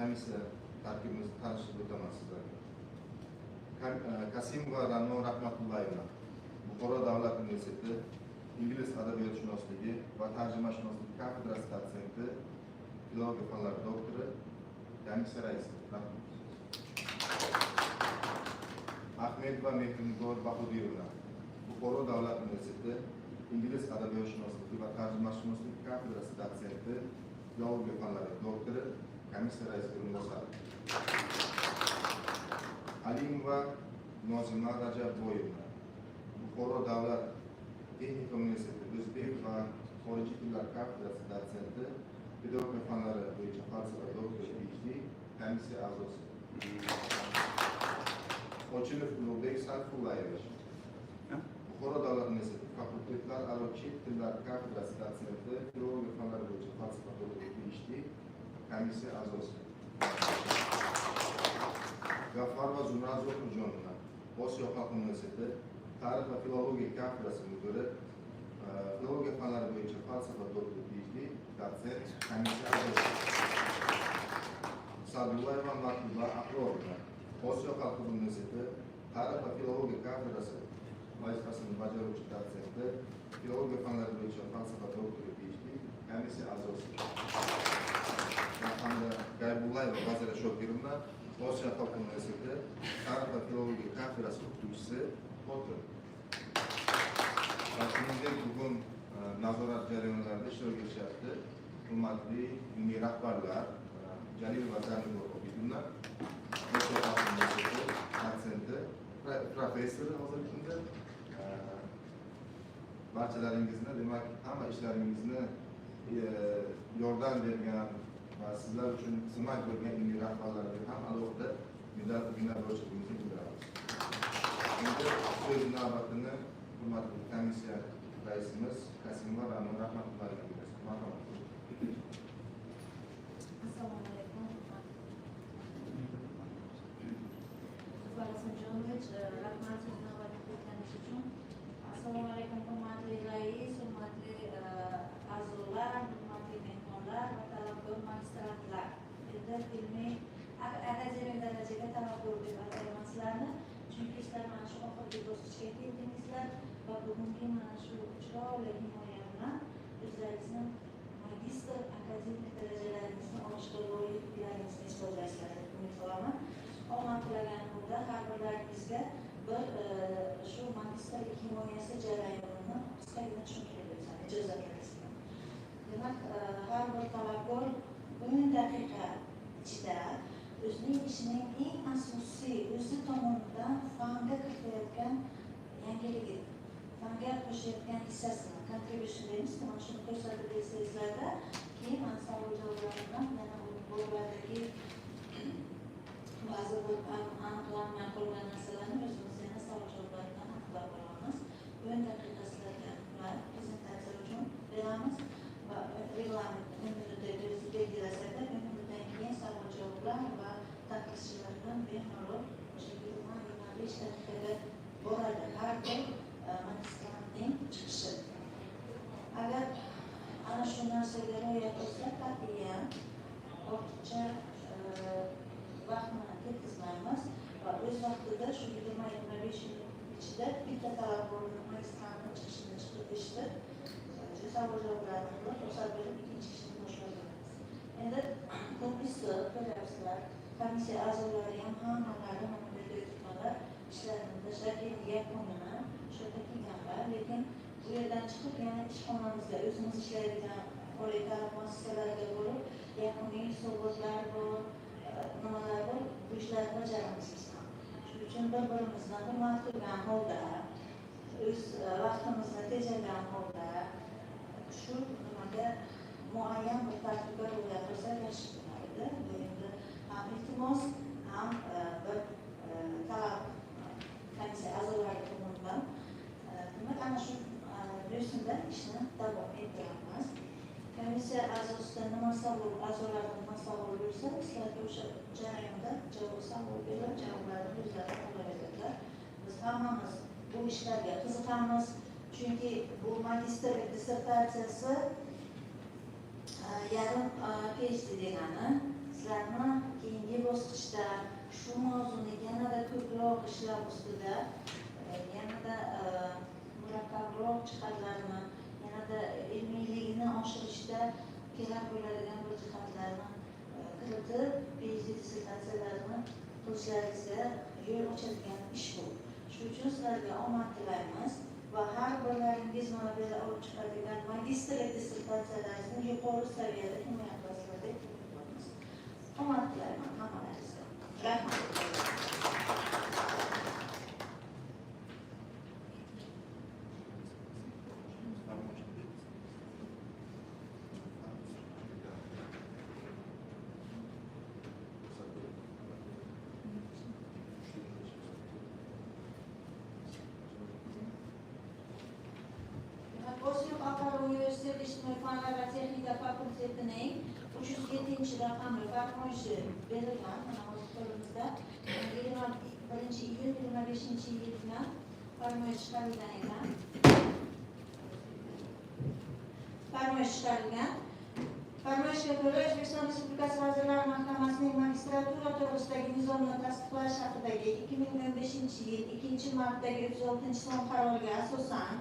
komissiya tarkibimizni tanishtirib o'taman sizlarga. Kasimova Ra'no Rahmatullayeva, Buxoro davlat universiteti ingliz adabiyotshunosligi va tarjimashunosligi kafedrasi dotsenti, filologiya fanlari doktori, komissiya raisi. Rahmat. Ahmedova Mehrnigor Bahudiyevna, Buxoro davlat universiteti ingliz adabiyotshunosligi va tarjimashunosligi kafedrasi dotsenti, filologiya fanlari doktori, komissiya raisi o'rinbosari. Alimova Nozima Rajabboyevna, Buxoro davlat texnika universiteti o'zbek va xorijiy tillar kafedrasi dotsenti, pedagogika fanlari bo'yicha falsafa doktori, PhD, komissiya a'zosi. Ochilov Ulug'bek Sayfullayevich, Buxoro davlat universiteti fakultetlar aro chet tillar kafedrasi dotsenti, filologiya fanlari bo'yicha falsafa doktori, PhD, komissiya a'zosi. G'affarova Zumrad Zohirjonovna, Osiyo xalq universiteti tarix va filologiya kafedrasi mudiri, filologiya fanlari bo'yicha falsafa doktori, PhD, dotsent, komissiya a'zosi. Sadullayeva Mahbuba Aqrovna, Osiyo xalq universiteti tarix va filologiya kafedrasi vazifasini bajaruvchi dotsenti, filologiya fanlari bo'yicha falsafa doktori, PhD, komissiya a'zosi. Hamda Gaybullayeva Bazira Shokirovna, Osiyo xalq universiteti tarix va filologiya kafedrasi o'qituvchisi, xotin. Shuningdek, bugun nazorat jarayonlarida ishtirok etishyapti hurmatli ilmiy rahbarlar, Jalilova Zanibor Obidovna, Osiyo xalq universiteti dotsenti, professori hozirgi kunda. Barchalaringizni, demak, hamma ishlaringizni yordam bergan va sizlar uchun xizmat bo'lgan ilmiy rahbarlarga ham alohida minnatdorchiligimizni bildiramiz. Endi so'z navbatini hurmatli komissiya raisimiz Kasimova Ra'no Rahmatullayevga beramiz. Marhamat. Assalomu alaykum. Rahmat so'z navbatini berganingiz uchun. Assalomu alaykum hurmatli rais, hurmatli a'zolar, hurmatli mehmonlar va talabgor magistratlar. Ilmiy akademik darajada talabgor deb atayman sizlarni, chunki sizlar mana shu oxirgi bosqichga keldingizlar va bugungi mana shu chiroyli himoya bilan o'zlaringizni magistr akademik darajalaringizni olishga loyiqliklaringizni isbotlaysizlar deb umid qilaman. Omad tilagan holda har birlaringizga bir shu magistrlik himoyasi jarayonini qisqagina tushuntirib o'taman, ijozat berasizlar. Demak, har bir talabgor 10 daqiqa ichida o'zining ishining eng asosiy o'zi tomonidan fanga kiritayotgan yangiligi, fanga qo'shayotgan hissasini, contribution deymiz, mana shuni ko'rsatib bersangizlarda, keyin mana savol javoblardan yana bo'ladagi ba'zi aniqlanmay qolgan narsalarni o'zimiz yana savol javoblardan aniqlab olamiz. 10 daqiqa sizlarga prezentatsiya uchun beramiz va reglament belgilasada 10 minutdan keyin savol javoblar va taklifchilardan bemalol o'sha 20-25 daqiqaga boradi har bir magistrantning chiqishi. Agar ana shu narsaga rioya qilsak, qat'iyan ortiqcha vaqtni ketkazmaymiz va o'z vaqtida shu 20-25 minut ichida bitta talabgorning magistrantning chiqishini eshitib, savol javoblarni qilib, ruxsat berib ikkinchi ishni boshlaymiz. Endi ko'pincha ko'ryapsizlar, komissiya a'zolari ham hammalari mana bunday tutmalar ishlarini tashlab yakunini shu yerda kelganlar, lekin bu yerdan chiqib yana ishxonamizga o'zimiz ishlaydigan oliy ta'lim muassasalariga borib yakuniy hisobotlar bor, nimalar bor, bu ishlarni bajaramiz biz ham. Shuning uchun bir-birimizni hurmat qilgan holda, o'z vaqtimizni tejagan holda shu nimaga muayyan bir tartibga rioya qilsak yaxshi bo'lardi. Bu endi ham iltimos, ham bir talab komissiya a'zolari tomonidan. Demak, ana shu yo'sinda ishni davom ettiramiz. Komissiya a'zosida nima savol, a'zolardan nima savol bo'lsa, sizlarga o'sha jarayonda javob savol berib, javoblarni o'zlari olaveradilar. Biz hammamiz bu ishlarga qiziqamiz, chunki bu magistrlik dissertatsiyasi yarim PhD degani, sizlarni bosqichda shu mavzuni yanada ko'proq ishlab ustida yanada murakkabroq jihatlarni, yanada ilmiyligini oshirishda kerak bo'ladigan bir jihatlarni kiritib, PhD dissertatsiyalarini qilishlaringizga yo'l ochadigan ish bu. Shuning uchun sizlarga omad tilaymiz va har birlaringiz mana bu yerda olib chiqadigan magistrlik dissertatsiyalaringizni yuqori saviyada himoya qilasizlar deb umid qilamiz. Omad tilayman hammalaringizga. Rahmat. Universitet İçtimai Fanlar ve Texnika Fakültesining 307 farmoyishi berilgan qo'limizda 21-25-yilda farmoyish chiqarilgan ekan. Farmoyishga ko'ra O'zbekiston Respublikasi Vazirlar Mahkamasining magistratura to'g'risidagi nizomni tasdiqlash haqidagi 2015-yil 2-martdagi 36-son qaroriga asosan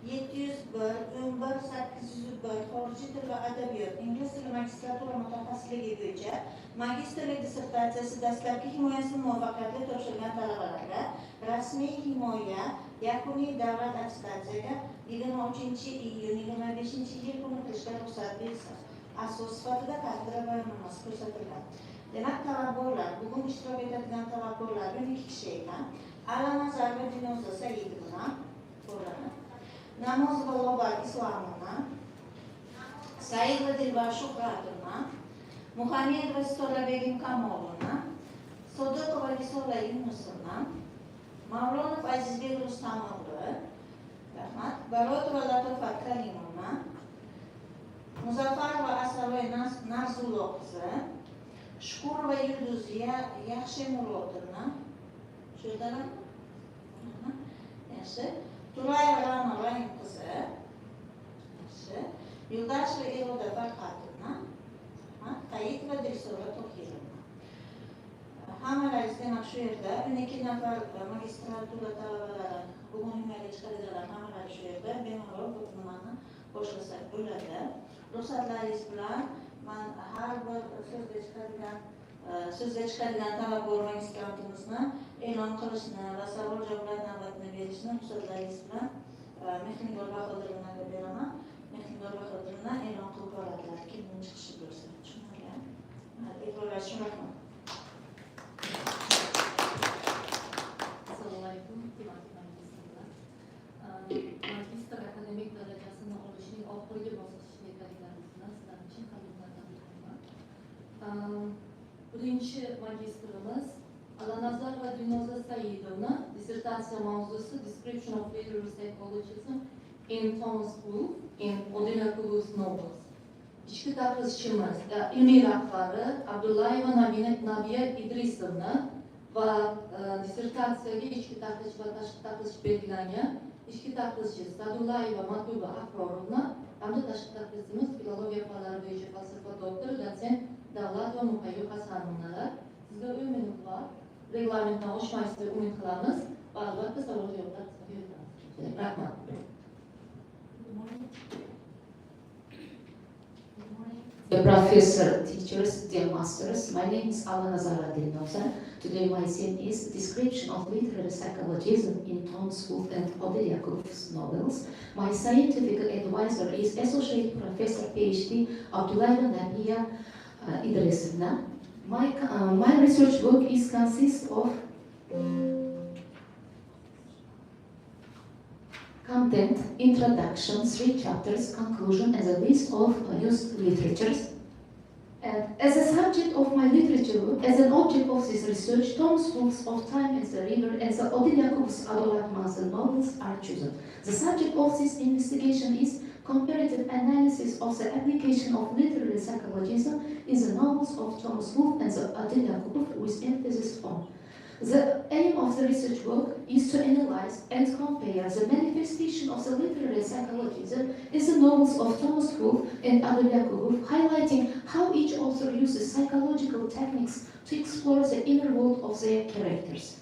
701-11-801 xorijiy til va adabiyot ingliz tili magistratura mutaxassisligi bo'yicha magistrlik dissertatsiyasi dastlabki himoyasini muvaffaqiyatli topshirgan talabalarga rasmiy himoya yakuniy davlat attestatsiyaga 23-iyun-25-yil kuni kirishga ruxsat berilsin. Asos sifatida kafedra bayonnomasi ko'rsatilgan. Demak, talabalar bugun ishtirok etadigan talabalar 12 kishi ekan. Alanazar va Dinoza Saidovna qo'llanadi. Namozova Lobar Islomovna, Saidova Dilbar Shuhratovna, Muhamedova Stolabegim Kamolovna, Sodiqova Risola Yunusovna, Mavlonov Azizbek Rustamovli, rahmat, Balotova Latofat Karimovna, Muzaffarova Asaloy Narzulo qizi, Shukurova Yulduz Yaxshimurodovna, shu yerdalarmi? Yaxshi. Tulayeva Ra'no Rahim qizi, Yuldasheva Iroda Farhatovna, Qayitova Dilso'ra Tohirovna. Hammalaringiz demak shu yerda 12 nafar magistratura talabalari bugun nimaga chiqadiganlar hammalari shu yerda bemalol bu nimani boshlasak bo'ladi. Ruxsatlaringiz bilan men har bir so'zga chiqadigan talabgor magistrantimizni e'lon qilishni va savol javoblar navbatini berishni ruxsatlaringiz bilan Mehringor Bahodirovanga beraman. Mehringor Bahodirova e'lon qilib boradilar, kimning chiqishi bo'lsa. Tushunarli? E'tiborlar uchun rahmat. Assalomu alaykum, hurmatli magistrlar. Magistr akademik darajasini olishning oxirgi bosqichiga kirganimiz bilan sizlar uchun tabriklardan beraman. Birinchi magistrimiz Alanazar va Dinoza Saidovna, dissertatsiya mavzusi Description of Literary Psychologism in Thomas Wolfe in Odinakov's Novels. Ichki tadqiqotchimiz, ilmiy rahbari Abdullayeva Nabiya Idrisovna va dissertatsiyaga ichki tadqiqotchi va tashqi tadqiqotchi belgilangan ichki tadqiqotchi Sadullayeva Matluba Ahrorovna hamda tashqi tadqiqotchimiz filologiya fanlari bo'yicha falsafa doktori dotsent Davlat va Muqayyu Hasanovnalar. Sizga 10 minut bor. Reglamentdan oshmaysiz deb umid qilamiz va albatta savol javoblar beramiz. Rahmat. Dear professor, teachers, dear masters, my name is Alanazar Dinoza. Today my theme is Description of Literary Psychologism in Thomas Wolfe and Odilyakov's Novels. My scientific advisor is Associate Professor PhD Abdullayeva Nabiya Idrisovna. My research work consists of content, introduction, 3 chapters, conclusion, as a list of used literatures. And as a subject of my literature work, as an object of this research, Thomas Wolfe's Of Time and the River and the Odilyakov's Adolph Manson novels are chosen. The subject of this investigation is comparative analysis of the application of literary psychologism in the novels of Thomas Wolfe and the Odilyakovs with emphasis on. The aim aim of the research work is to analyze and compare the manifestation of the literary psychologism in the novels of Thomas Wolfe and Adabiyot, highlighting how each author uses psychological techniques to explore the inner world of their characters.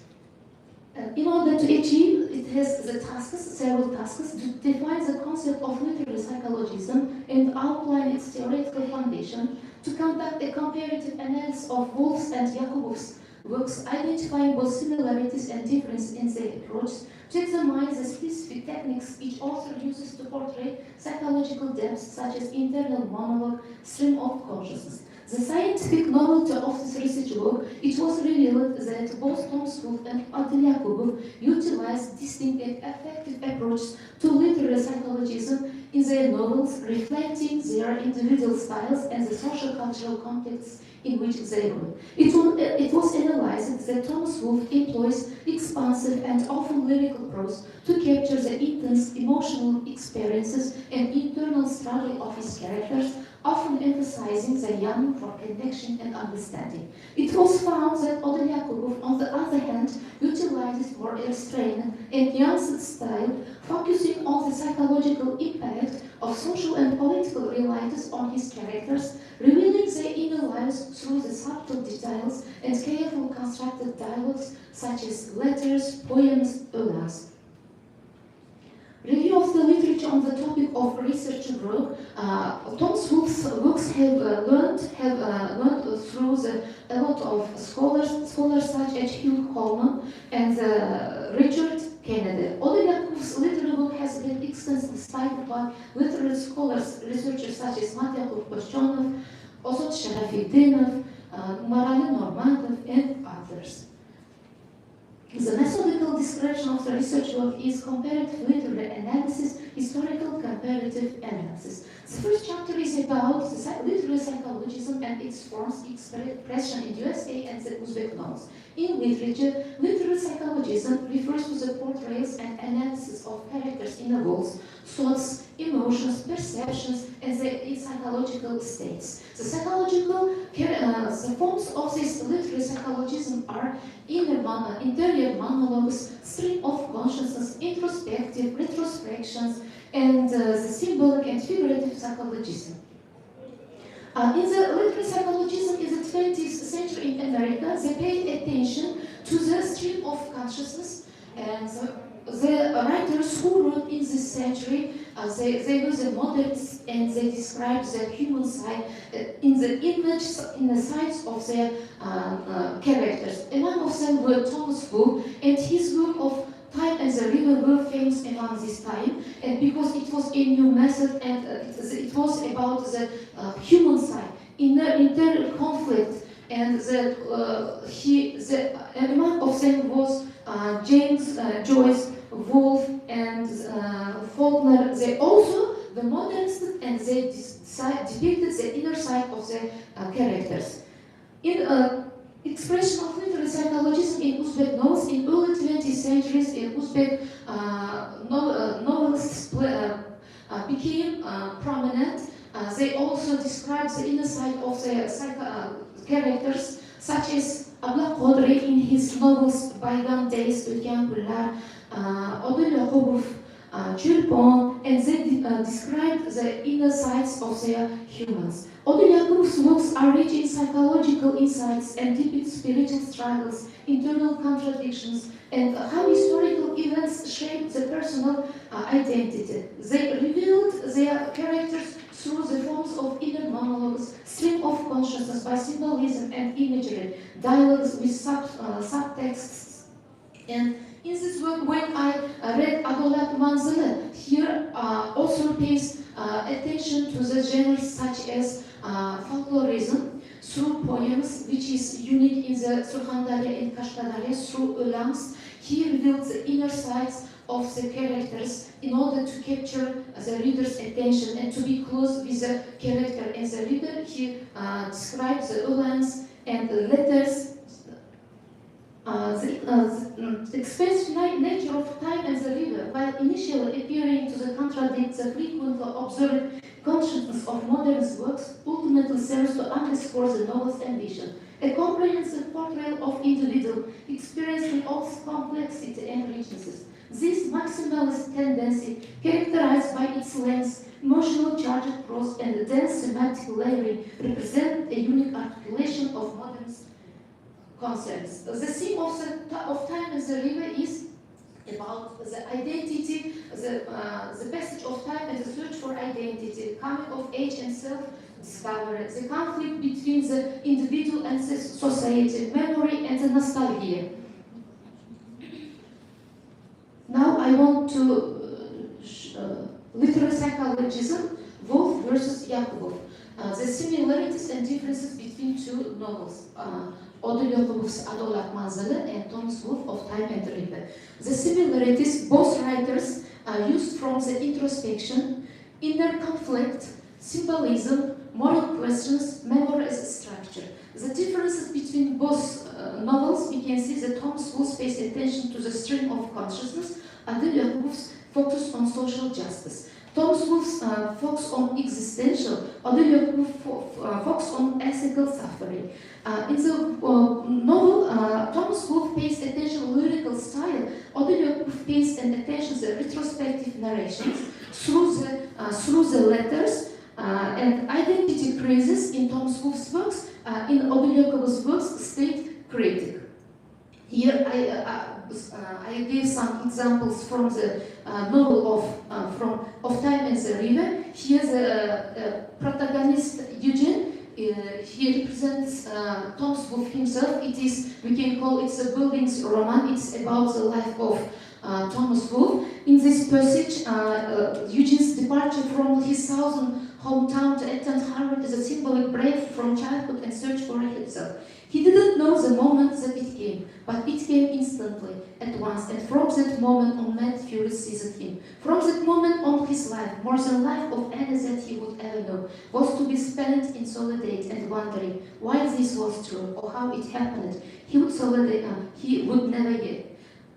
In order to achieve, it has the several tasks, to define the concept of literary psychologism and outline its theoretical foundation, to conduct a comparative analysis of Wolf's and Jakubow's works, identifying both similarities and differences in their approach, to examine the specific techniques each author uses to portray psychological depths such as internal monologue, stream of consciousness. The scientific novelty of this research work, it was revealed that both Thomas Wolfe and Adabiyot utilized distinct and effective approaches to literary psychologism in their novels, reflecting their individual styles and the social cultural contexts in which they wrote. It was analyzed that Thomas Wolfe employs expansive and often lyrical prose to capture the intense emotional experiences and internal struggle of his characters, often emphasizing the yearning for connection and understanding. It was found that Adabiyot, on the other hand, utilizes more restrained and nuanced style, focusing on the psychological impact of social and political realities on his characters, revealing their inner lives through the subtle details and carefully constructed dialogues such as letters, poems, odes. Review of the literature on the topic of research work. Thomas Wolfe's works have learned through a lot of scholars such as Hugh Coleman and Richard Kennedy. Adabiyot's literary work has been extensively studied by literary scholars, researchers such as Matyakov Kostyonov, Ozod Sharafidinov, Marali Normatov, and others. The methodical description of the research work is comparative literary analysis, historical comparative analysis. The first chapter is about the literary psychologism and its forms, expression in USA and the Uzbek novels. In literature, literary psychologism refers to the portrayals and analysis of characters' inner worlds, thoughts, emotions, perceptions, and their psychological states. The forms of this literary psychologism are interior monologues, stream of consciousness, introspective, retrospections, and the symbolic and figurative psychologism. In the literary psychologism in the 20th century in America, they paid attention to the stream of consciousness, and the writers who wrote in this century, they were the modernists, and they described the human side in the image, in the sides of their characters. Among of them were Thomas Wolfe, and his work of Time and the River were famous around this time, and because it was a new method, and it was about the human side, inner conflict, and among of them was James Joyce, Wolfe, and Faulkner. They also the modernists, and they depicted the inner side of the characters. In expression of literary psychologism in Uzbek novels in early 20th centuries, Uzbek novelists became prominent. They also described the inner side of their characters, such as Abla Qadri in his novels Bayram Days, Ötken Günler, Adabiyot, Chulpon, and they described the inner sides of their humans. Adabiyot's works are rich in psychological insights and deep spiritual struggles, internal contradictions, and how historical events shape the personal identity. They revealed their characters through the forms of inner monologues, stream of consciousness by symbolism and imagery, dialogues with subtexts. And in this work, when I read Adolat Manzili, here author pays attention to the genres such as folklorism through poems, which is unique in the Surkhandarya and Kashkadarya, through olangs. He reveals the inner sides of the characters in order to capture the reader's attention and to be close with the character and the reader. He describes the olangs and the letters. The expressive nature of time and the river, while initially appearing to contradict the frequently observed consciousness of modernist works, ultimately serves to underscore the novel's ambition. a comprehensive portrayal of individual experience in all its complexity and richnesses. This maximalist tendency, characterized by its length, emotional charged prose, and the dense thematic layering, represent a unique articulation of modern concepts. The theme of Time and the River is about the identity, the passage of time and the search for identity, coming of age and self-discovery, the conflict between the individual and the society, memory and the nostalgia. Now I want to literary psychologism, Wolf versus Yakubov. The similarities and differences between two novels. Odil Yakovov's Adolat Manzili and Thomas Wolfe of Time and River. The similarities, both writers used from the introspection, inner conflict, symbolism, moral questions, memory as a structure. The differences between both novels, we can see that Thomas Wolfe pays attention to the stream of consciousness, Adil Yakovov's focus on social justice. Thomas Wolfe's focus on existential, Adabiyot focus on ethical suffering. In the novel, Thomas Wolfe pays attention to lyrical style. Adabiyot pays attention to the retrospective narrations through the letters and identity crisis in Thomas Wolfe's works. In Adabiyot's works, state critic. Here I give some examples from the novel of Time and the River. Here the protagonist Eugene, he represents Thomas Wolfe himself. It is, we can call it the Buildings Roman. It's about the life of Thomas Wolfe. In this passage, Eugene's departure from his southern hometown to attend Harvard is a symbolic break from childhood and search for himself. He didn't know the moment that it came, but it came instantly, at once, and from that moment on mad fury seized him. From that moment on his life, more than life of any that he would ever know, was to be spent in solitude and wondering why this was true, or how it happened. He would never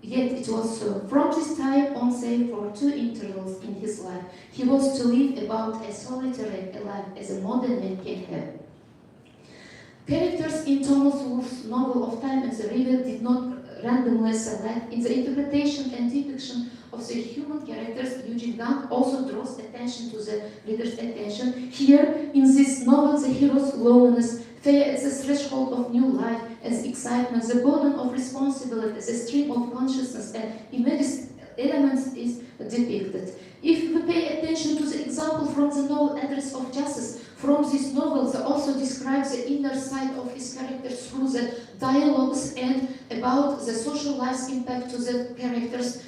yet it was so. From this time on, save for two intervals in his life, he was to live about as solitary a life as a modern man can have. Characters in Thomas Wolfe's novel of Time and the River did not randomly select. In the interpretation and depiction of the human characters, Eugene Gant also draws attention to the reader's attention. Here, in this novel, the hero's loneliness, fear at the threshold of new life, as excitement, the burden of responsibility, the stream of consciousness and immediate elements is depicted. If we pay attention to the example from the novel Address of Justice, from this novel, they also describes the inner side of his characters through the dialogues and about the social life's impact to the characters.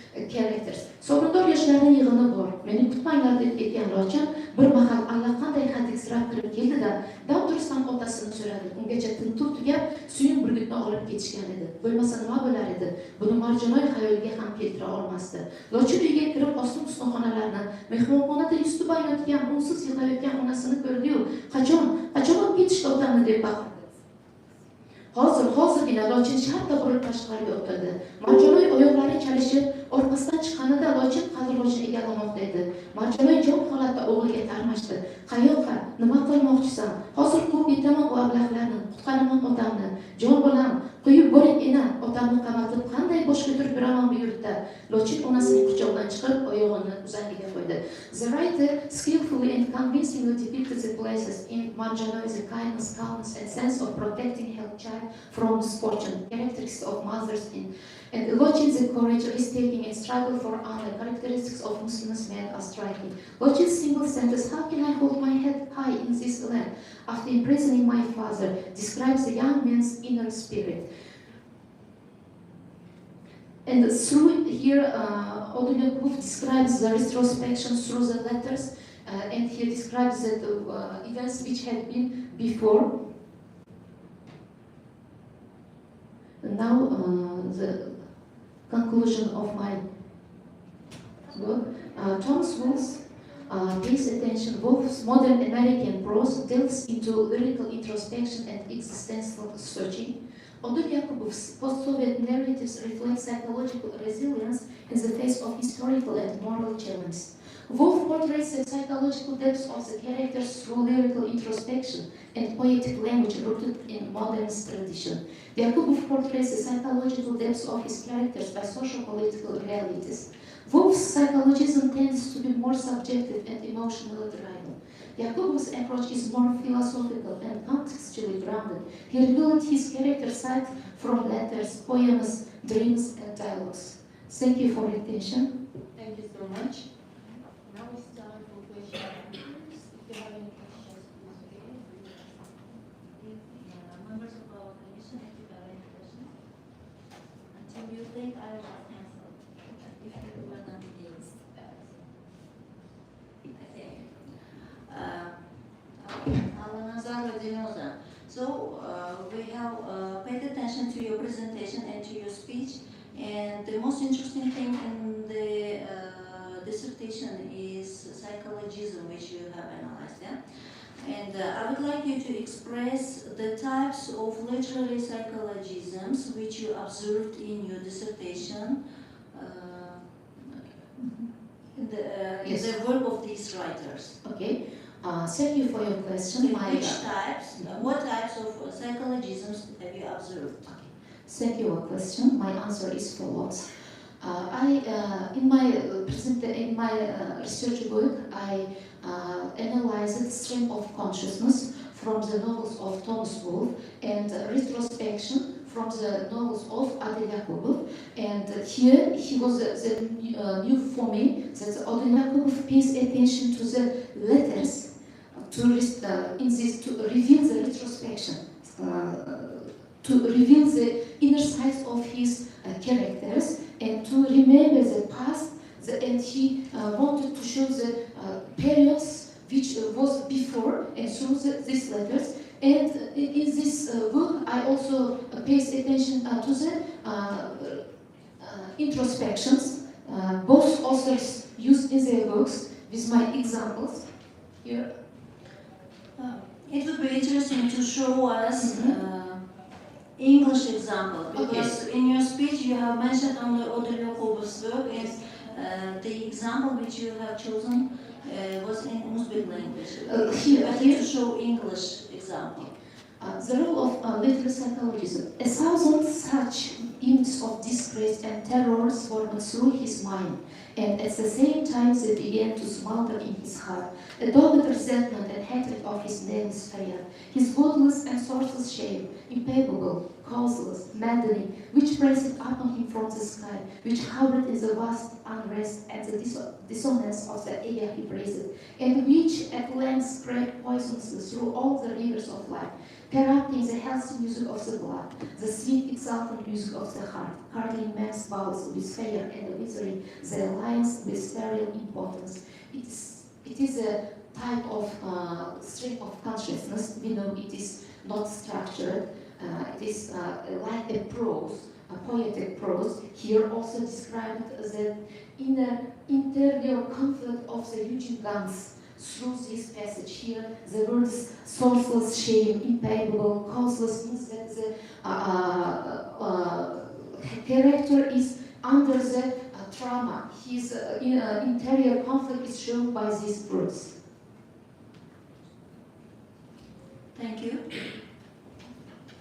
So'rindor yoshlarning yig'ini bor. Meni kutmanglar deb aytgan Lochin bir mahal allaqanday hadiksirab kirib keldi-da, dam turishdan otasini so'radi. Ungacha tintuv tugab, suyun burgutni olib ketishgan edi. Bo'lmasa nima bo'lar edi? Buni Marjonoy xayoliga ham keltira olmasdi. Lochin uyga kirib ostin-ustun xonalarni, mehmonxonada yuz tuba yotgan, unsiz yig'layotgan onasini ko'rdi-yu, qachon olib ketishdi otamni deb baqirdi. Hozirgina Lochin shartta burilib tashqariga o'tdi. Marjonoy oyoqlari chalishib, orqasidan chiqqanida Lochin qadirg'ochini egallamoqda edi. Marjonoy jon holatda o'g'liga tarmashdi. Qayoqqa? Nima qilmoqchisan? Hozir quvib yetaman bu ablahlarni, qutqaraman otamni. Jon bolam, qo'yib boring ena, otamni qamatib qanday bosh ko'tarib yuraman bu yurtda? Lochin onasining quchog'idan chiqib, oyog'ini uzangiga qo'ydi. The writer skillfully and convincingly depicted the places in Marjonoy, the kindness, calmness, and sense of protecting her child from misfortune, characteristics of mothers and Lochin, the courage, risk-taking, and struggle for honor, characteristics of Muslim men are striking. Lochin's single sentence, "How can I hold my head high in this land after imprisoning my father?" describes the young man's inner spirit. And through here, Adabiyot describes the retrospection through the letters, and he describes the events which had been before. And now the conclusion of my work. Thomas Wolfe pays attention. Wolfe's modern American prose delves into lyrical introspection and existential searching. Odil Yakovov's post-Soviet narratives reflect psychological resilience in the face of historical and moral challenges. Woolf portrays the psychological depths of the characters through lyrical introspection and poetic language rooted in modernist tradition. Yakubov portrays the psychological depths of his characters by socio-political realities. Woolf's psychologism tends to be more subjective and emotionally driven. Yakubov's approach is more philosophical and contextually grounded. He revealed his character side from letters, poems, dreams, and dialogues. Thank you for your attention. Thank you so much. Now it's time for questions. If you have any questions, please. Members of our commission, if you have any questions. Until you think I will answer. If you were not against. So we have paid attention to your presentation and to your speech, and the most interesting thing in the dissertation is psychologism, which you have analyzed. Yeah? And I would like you to express the types of literary psychologisms which you observed in your dissertation in the work of these writers. Okay. Thank you for your question. What types of psychologisms have you observed? Okay. Thank you for your question. My answer is follows. In my research work, I analyzed the stream of consciousness from the novels of Thomas Wolfe and retrospection from the novels of Adel Yakubov. And here he was the new for me that Adel Yakubov pays attention to the letters to reveal the retrospection, to reveal the inner sides of his characters and to remember the past. And he wanted to show the periods which was before and through these letters. And in this book, I also pay attention to the introspections. Both authors use in their books with my examples here. It would be interesting to show us English example, because in your speech you have mentioned only Adel Yakubov's work, and the example which you have chosen was in Uzbek language. Here to show English example. The role of literary psychologism. 1,000 such images of disgrace and terror swarmed through his mind, and at the same time they began to smolder in his heart. A dogged resentment and hatred of his nameless fire, his godless and sourceless shame, impalpable, causeless, maddening, which pressed upon him from the sky, which hovered in the vast unrest and the dissonance of the air he breathed, and which at length spread poisonously through all the rivers of life, corrupting the healthy music of the blood, the sweet exultant music of the heart, curdling men's bowels with fire and withering their lions with sterile impotence. It is a type of stream of consciousness. We know it is not structured. It is like a prose, a poetic prose. Here also described the interior conflict of the Eugene guns. Through this passage here, the words sourceless, shame, impalpable, causeless means that the character is under the trauma. His interior conflict is shown by these words. Thank you.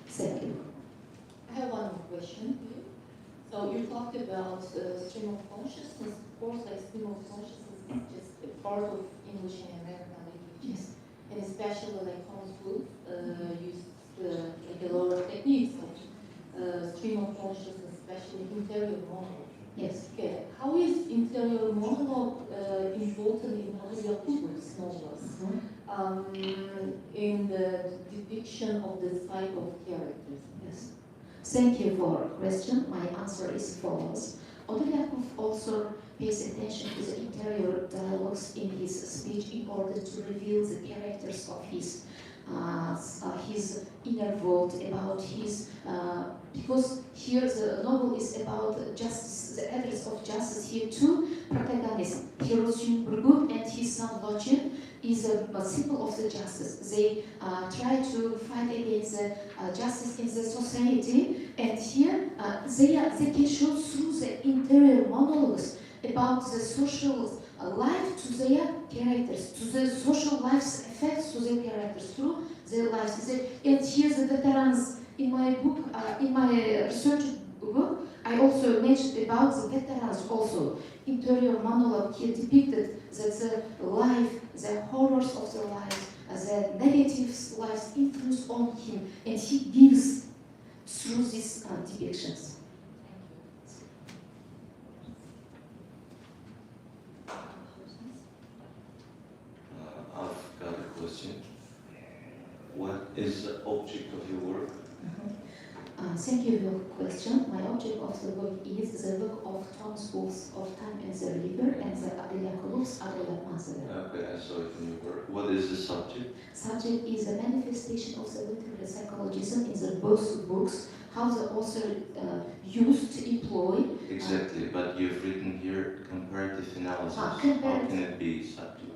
Thank you. I have one more question. So you talked about stream of consciousness. Of course, like stream of consciousness is just a part of English and American languages, and especially like Thomas Wolfe used like a lot of techniques of stream of consciousness, especially interior monologue. Yes. Okay. How is interior monologue important in Adel Yakubov's novels? In the depiction of the psyche of characters? Yes. Thank you for your question. My answer is follows. Adel Yakubov also pays attention to the interior dialogues in his speech in order to reveal the characters of his inner world, about his because here the novel is about justice, the address of justice. Here two protagonists, Xorijiy and his son Lochin, is a symbol of the justice. They try to fight against the justice in the society, and here they can show through the interior monologues about about the social life to their characters, to the social life's effects to their characters through their lives. And here the veterans in my book, in my research book, I also mentioned about the veterans also. Interior monologue here depicted that the life, the horrors of their lives, the negative lives influence on him, and he gives through these depictions. I've got a question. What is the object of your work? Thank you for your question. My object of the work is the work of Thomas Wolfe's Of Time and the River and the Yakovlev's Adabiyot. Okay, I saw it in your work. What is the subject? Subject is a manifestation of the literary psychologism in the both books, how the author used to employ. Exactly, but you've written here comparative analysis. How can it be subject?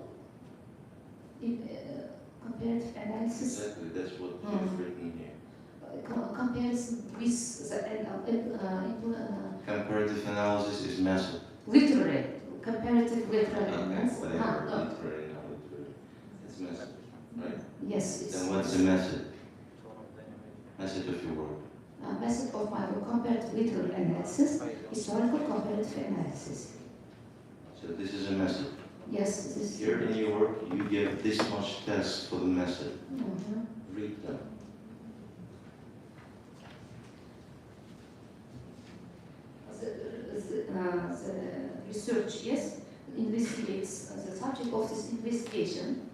Comparative analysis. Exactly, that's what you've written here. Comparison with the Comparative analysis is method. literary, comparative literary Okay, analysis. whatever, literary, not literary. It's method, right? Yes, it's Then what's the method? Method of your work. Method of my work, comparative literary analysis, historical comparative analysis. So this is a method. Yes, this is. Here in your work, you give this much tests for the method. Read them. The research, yes, investigates the subject of this investigation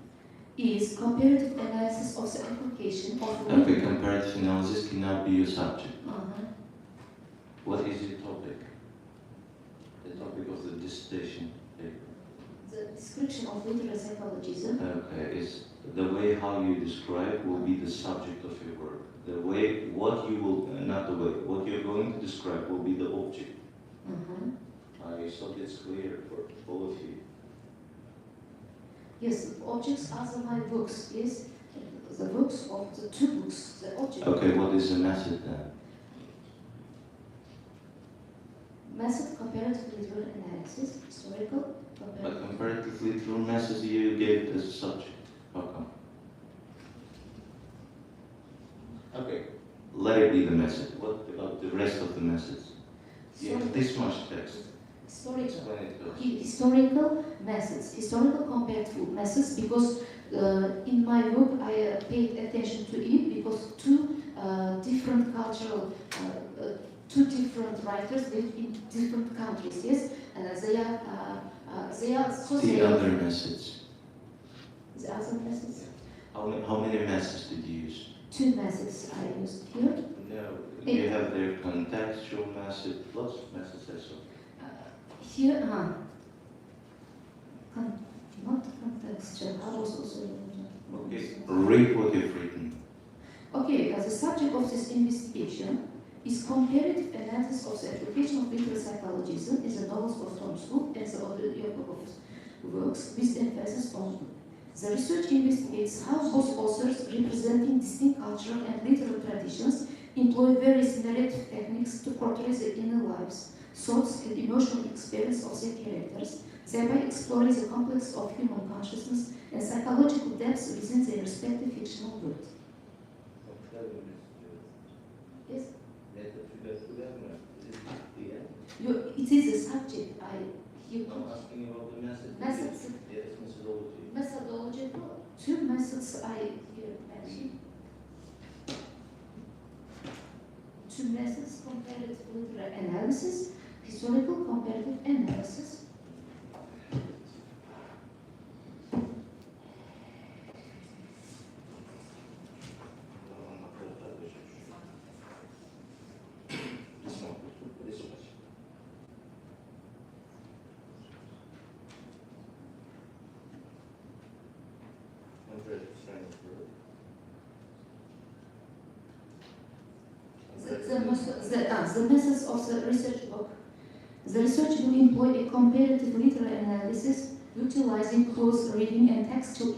is comparative analysis of the application of. Okay, comparative analysis cannot be your subject. Uh-huh. What is your topic? The topic of the dissertation paper. The description of literary psychologism. Okay, is the way how you describe will be the subject of your work. The way, what you will, not the way, what you're going to describe will be the object. I thought it's clear for all of you. Yes, the objects are my books, yes, the books of the two books, the object. Okay, what is the method then? Method comparative literary analysis, historical comparative. But comparatively through methods you gave as a subject. How come? Okay, let it be the method. What about the rest of the methods? You have this much text. Historical. Explain it to us. Historical methods, historical comparative methods, because in my book I paid attention to it because two different cultural, two different writers live in different countries, yes? They are so The other methods. The other methods? How many methods did you use? Two methods I used here. No, you have their contextual method, lots of methods as well. Here, not contextual, how was also. Okay, read what you've written. Okay, the subject of this investigation is comparative analysis of the application of literary psychologism in the novels of Thomas Wolfe and the other Yakovlev's works with emphasis on. The research investigates how both authors representing distinct cultural and literary traditions employ various narrative techniques to portray the inner lives, thoughts, and emotional experience of their characters, thereby exploring the complex of human consciousness and psychological depths within their respective fictional world. Yes? It is a subject. I'm asking you about the method. Methods. Yes, methodology. Methodology. Two methods I here mentioned. Two methods: comparative literary analysis, historical comparative analysis. The methods of the research book. The research will employ a comparative literary analysis utilizing close reading and textual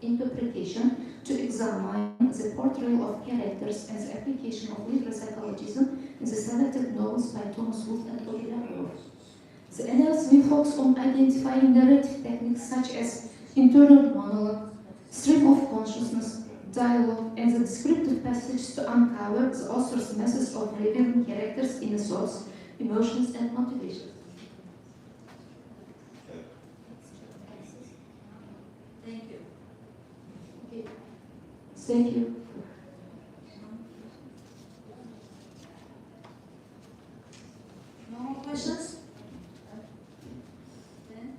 interpretation to examine the portrayal of characters and the application of literary psychologism in the selected novels by Thomas Wolfe and Yakovlev. The analysis will focus on identifying narrative techniques such as internal monologue, stream of consciousness, dialogue, and the descriptive passage to uncover the author's message of revealing characters in the source, emotions, and motivations. Thank you. Okay. Thank you. No more questions? Then?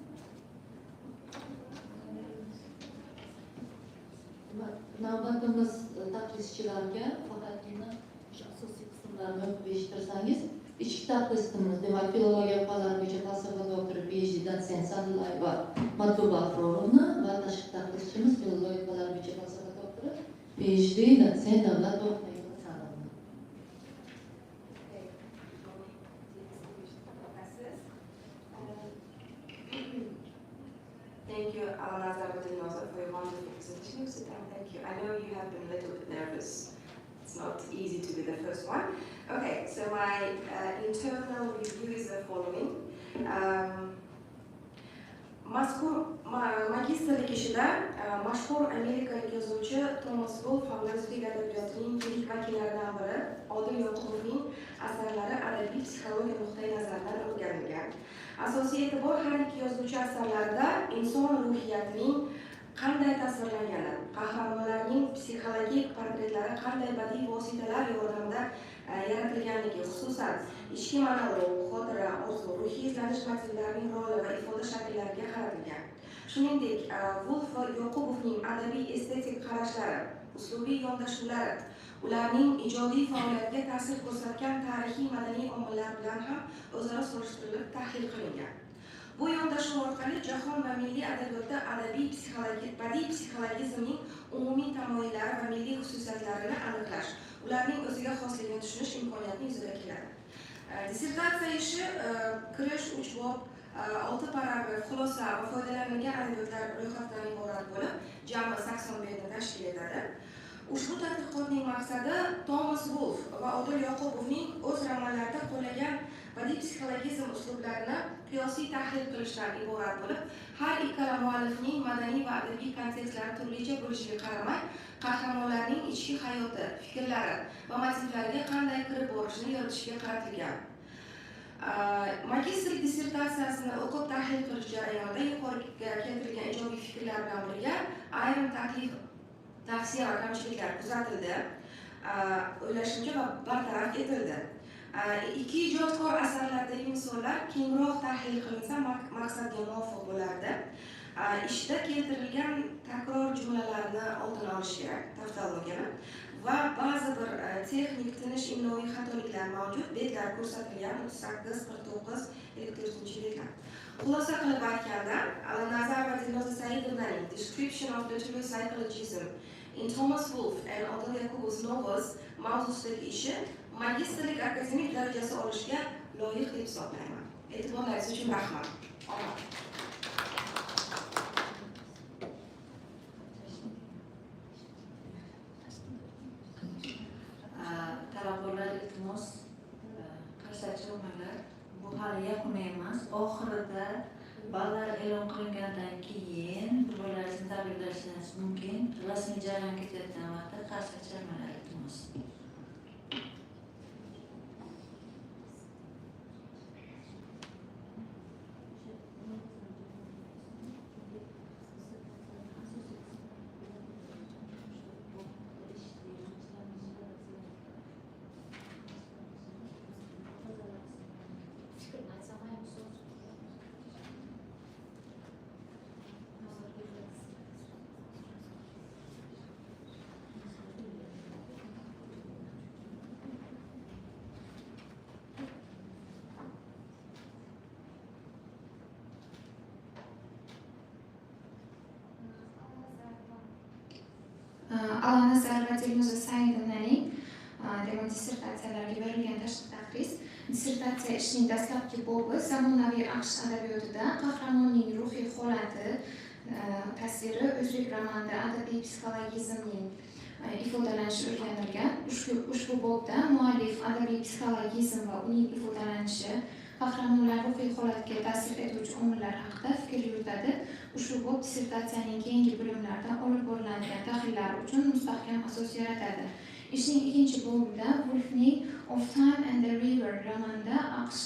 Navbatimiz tadrischilarga faqatgina o'sha asosiy qismlarni o'qib eshittirsangiz, ichki tadrisimiz, demak, filologiya fanlari bo'yicha falsafa doktori PhD dotsent Sadilayeva Matluba Afronovna va tashqi tadrischimiz filologiya fanlari bo'yicha falsafa doktori PhD dotsent Davlat Hasanovna. Thank you, Adabiyot, for your wonderful presentation. Sit down, thank you. I know you have been a little bit nervous. It's not easy to be the first one. Okay, so my internal review is the following. Magistrlik ishida mashhur amerikalik yozuvchi Thomas Wolfe hamda o'zbek adabiyotining yirik vakillaridan biri Odil Yoqubovning asarlari adabiy psixologiya nuqtai nazaridan o'rganilgan. Asosiy e'tibor har ikki yozuvchi asarlarida inson ruhiyatining qanday tasvirlangani, qahramonlarning psixologik portretlari qanday badiiy vositalar yordamida yaratilganligi, xususan ichki monolog, xotira, orzu, ruhiy izlanish motivlarining roli va ifoda shakllariga qaratilgan. Shuningdek, Wolfe va Yoqubovning adabiy estetik qarashlari, uslubiy yondashuvlari, ularning ijodiy faoliyatiga ta'sir ko'rsatgan tarixiy madaniy omillar bilan ham o'zaro solishtirilib tahlil qilingan. Bu yondashuv orqali jahon va milliy adabiyotda badiiy psixologizmning umumiy tamoyillari va milliy xususiyatlarini aniqlash, ularning o'ziga xosligini tushunish imkoniyatini yuzaga keladi. Dissertatsiya ishi kirish 3 bob, 6 paragraf, xulosa va foydalanilgan adabiyotlar ro'yxatidan iborat bo'lib, jami 80 betni tashkil etadi. Ushbu tadqiqotning maqsadi Thomas Wolfe va Odil Yoqubovning o'z romanlarida qo'llagan badiiy psixologizm uslublarini qiyosiy tahlil qilishdan iborat bo'lib, har ikkala muallifning madaniy va adabiy kontekstlari turlicha bo'lishiga qaramay, qahramonlarning ichki hayoti, fikrlari va motivlariga qanday kirib borishini yoritishga qaratilgan. Magistrlik dissertatsiyasini o'qib tahlil qilish jarayonida yuqoriga keltirilgan ijobiy fikrlar bilan birga ayrim tavsiya va kamchiliklar kuzatildi, o'ylashimcha va bartaraf etildi. Ikki ijodkor asarlaridagi misollar kengroq tahlil qilinsa maqsadga muvofiq bo'lardi. Ishda keltirilgan takror jumlalarni oldini olish kerak, taftologiyani va ba'zi bir texnik tinish imloviy xatoliklar mavjud. Betlar ko'rsatilgan 38-49 betlar. Xulosa qilib aytganda, Al-Nazar va Dilnoza Saidovnaning Description of Literary Psychologism in Thomas Wolfe and Odil Yoqubov's novels mavzusidagi ishi magistrlik akademik darajasi olishga loyiq deb hisoblayman. E'tiborlaringiz uchun rahmat. Talabalar iltimos qarsachi bo'lmanglar. Bu hali yakun emas. Oxirida ballar e'lon qilingandan keyin birolarni tabriklashingiz mumkin. Rasmiy jarayon ketayotgan vaqtda qarsachi bo'lmanglar iltimos. Al-Nazar va Dilnoza Saidovnaning dissertatsiyalariga berilgan tashqi taqriz. Dissertatsiya ishining dastlabki bobi zamonaviy AQSh adabiyotida qahramonning ruhiy holati tasviri o'zbek romanida adabiy psixologizmning ifodalanishi o'rganilgan. Ushbu bobda muallif adabiy psixologizm va uning ifodalanishi qahramonlar ruhiy holatiga ta'sir etuvchi omillar haqida fikr yuritadi. Ushbu bob dissertatsiyaning keyingi bo'limlarida olib boriladigan tahlillar uchun mustahkam asos yaratadi. Ishning ikkinchi bo'limida Woolfning Of Time and the River romanida AQSh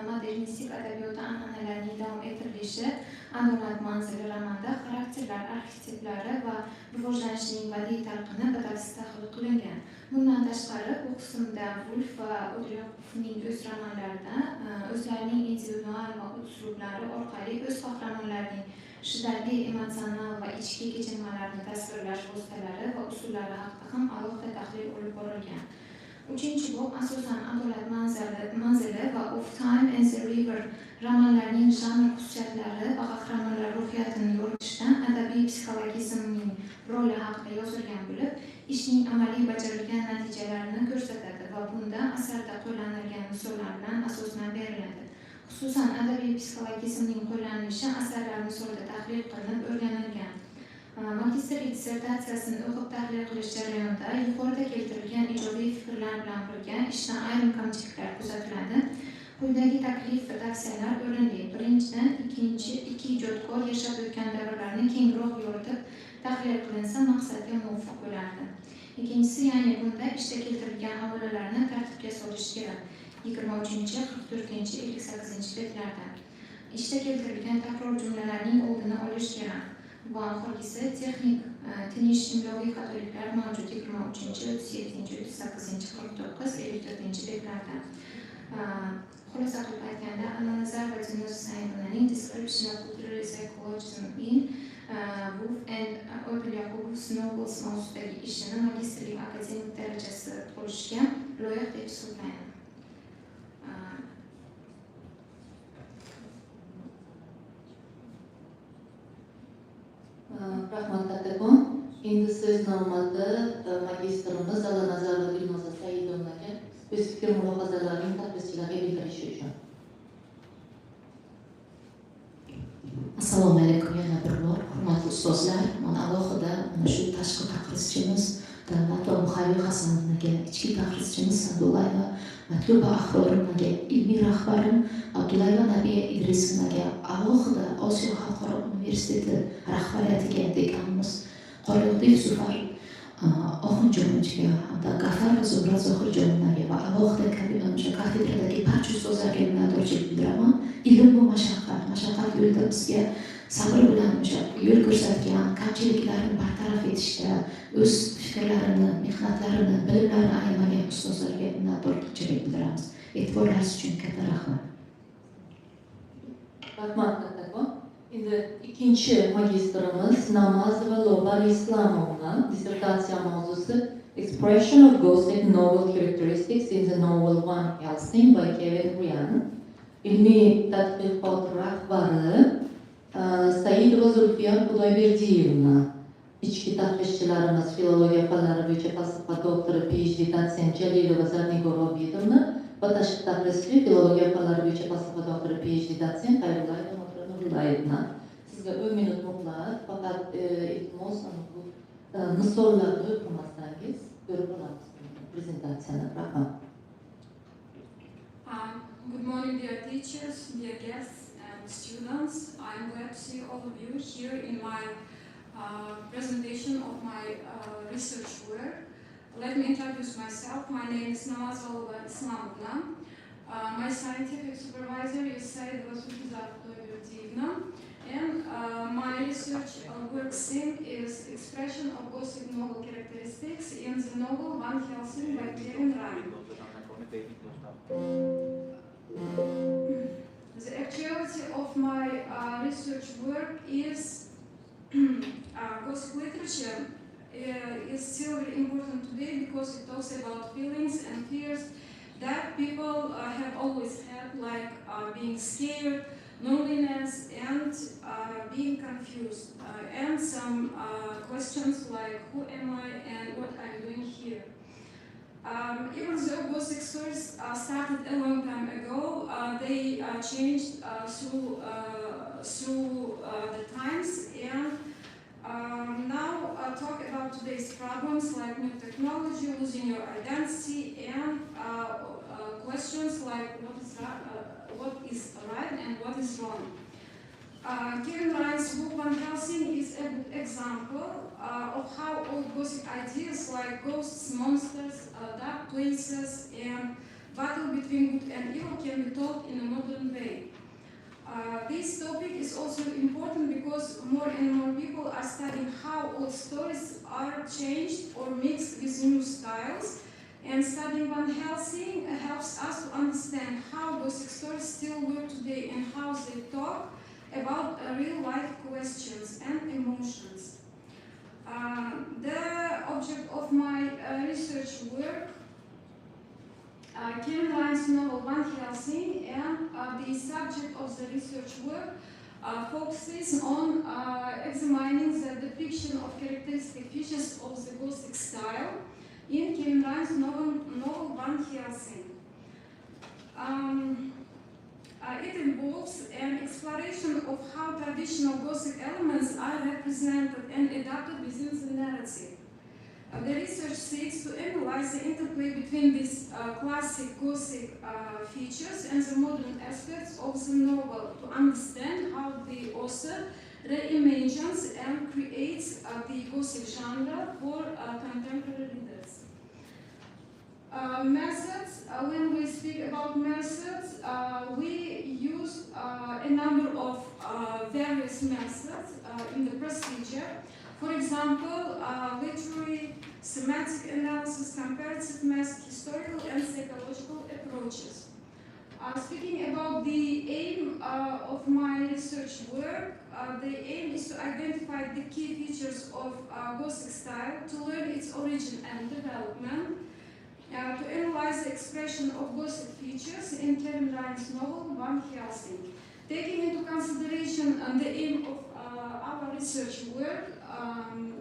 modernistik adabiyoti an'analarining davom ettirilishi, Adolat manzili romanida xarakterlar arxetiplari va rivojlanishining badiiy talqini batafsil tahlil qilingan. Bundan tashqari, bu qismda Woolf va Odilyoqovning o'z romanlarida o'zlarining individual va uslublari orqali o'z qahramonlarining shiddatli emotsional va ichki kechinmalarini tasvirlash vositalari va usullari haqida ham alohida tahlil olib borilgan. Uchinchi bob asosan Adolat manzili va Of Time and the River romanlarining janr xususiyatlari va qahramonlar ruhiyatini yoritishda adabiy psixologizmning roli haqida yozilgan bo'lib, ishning amaliy bajarilgan natijalarini ko'rsatadi va bunda asarda qo'llanilgan misollar bilan asoslan beriladi. Xususan adabiy psixologizmning qo'llanilishi asarlar misolida tahlil qilinib o'rganilgan. Magistrlik dissertatsiyasini o'qib tahlil qilish jarayonida yuqorida keltirilgan ijodiy fikrlar bilan birga ishda ayrim kamchiliklar kuzatiladi. Quyidagi taklif va tavsiyalar o'rinli. Birinchidan, ikki ijodkor yashab o'tgan davrlarni kengroq yoritib tahlil qilinsa maqsadga muvofiq bo'lardi. Ikkinchisi, ya'ni bunda ishda keltirilgan havolalarni tartibga solish kerak. 23-44-58 betlarda. Ishda keltirilgan takror jumlalarning oldini olish kerak. Va oxirgisi texnik tinish imloviy xatoliklar mavjud 23-37-38-49-54 betlarda. Xulosa qilib aytganda, Analizar va Dinozavraning Description of Literary Psychology in Woolf and Odilyoqov's Novels mavzusidagi ishini magistrlik akademik darajasi olishga loyiq deb hisoblaydi. Rahmat kattakon. Endi siz nomada magistrimiz Alanazar va Dilnoza Saidovnaga o'z fikr mulohazalarini tadbirchilarga bildirish uchun. Assalomu alaykum yana bir bor, hurmatli ustozlar. Mana alohida mana shu tashqi taqrizchimiz Davlat va Muharrir Hasanovnaga, ichki taqrizchimiz Sa'dullayeva, Matluba Ahrorovnaga, ilmiy rahbarim Abdullayeva Nabiya Idrisovnaga, alohida Osiyo xalqaro universiteti rahbariyatiga, dekanimiz Qoriqdiyev Zufar Oxunjonovga, Gafar va Zumrad Zohirjonovlarga va alohida kafedradagi barcha ustozlarga minnatdorchilik bildiraman. Ilm bu mashaqqat yo'lida bizga sabr bilan yo'l ko'rsatgan, kamchiliklarni bartaraf etishda o'z fikrlarini, mehnatlarini, bilimlarini ayamagan ustozlarga minnatdorchilik bildiramiz. E'tiborlaringiz uchun katta rahmat. Rahmat kattakon. Endi ikkinchi magistrimiz Namazova Lobar Islamovna, dissertatsiya mavzusi Expression of Ghostly Novel Characteristics in the Novel One Helsing by Kevin Ryan. Ilmiy tadqiqot rahbari Saidova Zulfiya Xudoyberdiyevna, ichki tahlilchilarimiz filologiya fanlari bo'yicha falsafa doktori PhD dotsent Jalilova Zarnigor Obidovna va tashqi tahlilchi filologiya fanlari bo'yicha falsafa doktori PhD dotsent Xayrullayeva Nurlayevna. Sizga 10 minut muhlat, faqat iltimos bu misollarni o'qimasangiz ko'rib olamiz prezentatsiyani. Rahmat. Good morning, dear teachers, dear guests and students. I'm glad to see all of you here in my presentation of my research work. Let me introduce myself. My name is Namazova Islamovna. My scientific supervisor is Saidova Zulfiya Xudoyberdiyevna, and my research work theme is expression of ghostly novel characteristics in the novel Van Helsing by Kevin Ryan. The actuality of my research work is ghost literature is still very important today because it talks about feelings and fears that people have always had, like being scared, loneliness, and being confused, and some questions like who am I and what I'm doing here. Even though ghost stories started a long time ago, they changed through the times, and now talk about today's problems like new technology, losing your identity, and questions like what is right and what is wrong. Kevin Ryan's book Van Helsing is a good example of how old Gothic ideas like ghosts, monsters, dark places, and battle between good and evil can be told in a modern way. This topic is also important because more and more people are studying how old stories are changed or mixed with new styles, and studying Van Helsing helps us to understand how Gothic stories still work today and how they talk about real-life questions and emotions. The object of my research work, Kevin Ryan's novel Van Helsing, and the subject of the research work focuses on examining the depiction of characteristic features of the Gothic style in Kevin Ryan's novel Van Helsing. It involves an exploration of how traditional Gothic elements are represented and adapted within the narrative. The research seeks to analyze the interplay between these classic Gothic features and the modern aspects of the novel to understand how the author reimagines and creates the Gothic genre for contemporary readers. Methods, when we speak about methods, we use a number of various methods in the procedure. For example, literary, semantic analysis, comparative method, historical and psychological approaches. Speaking about the aim of my research work, the aim is to identify the key features of Gothic style, to learn its origin and development, to analyze the expression of Gothic features in Kevin Ryan's novel Van Helsing. Taking into consideration the aim of our research work,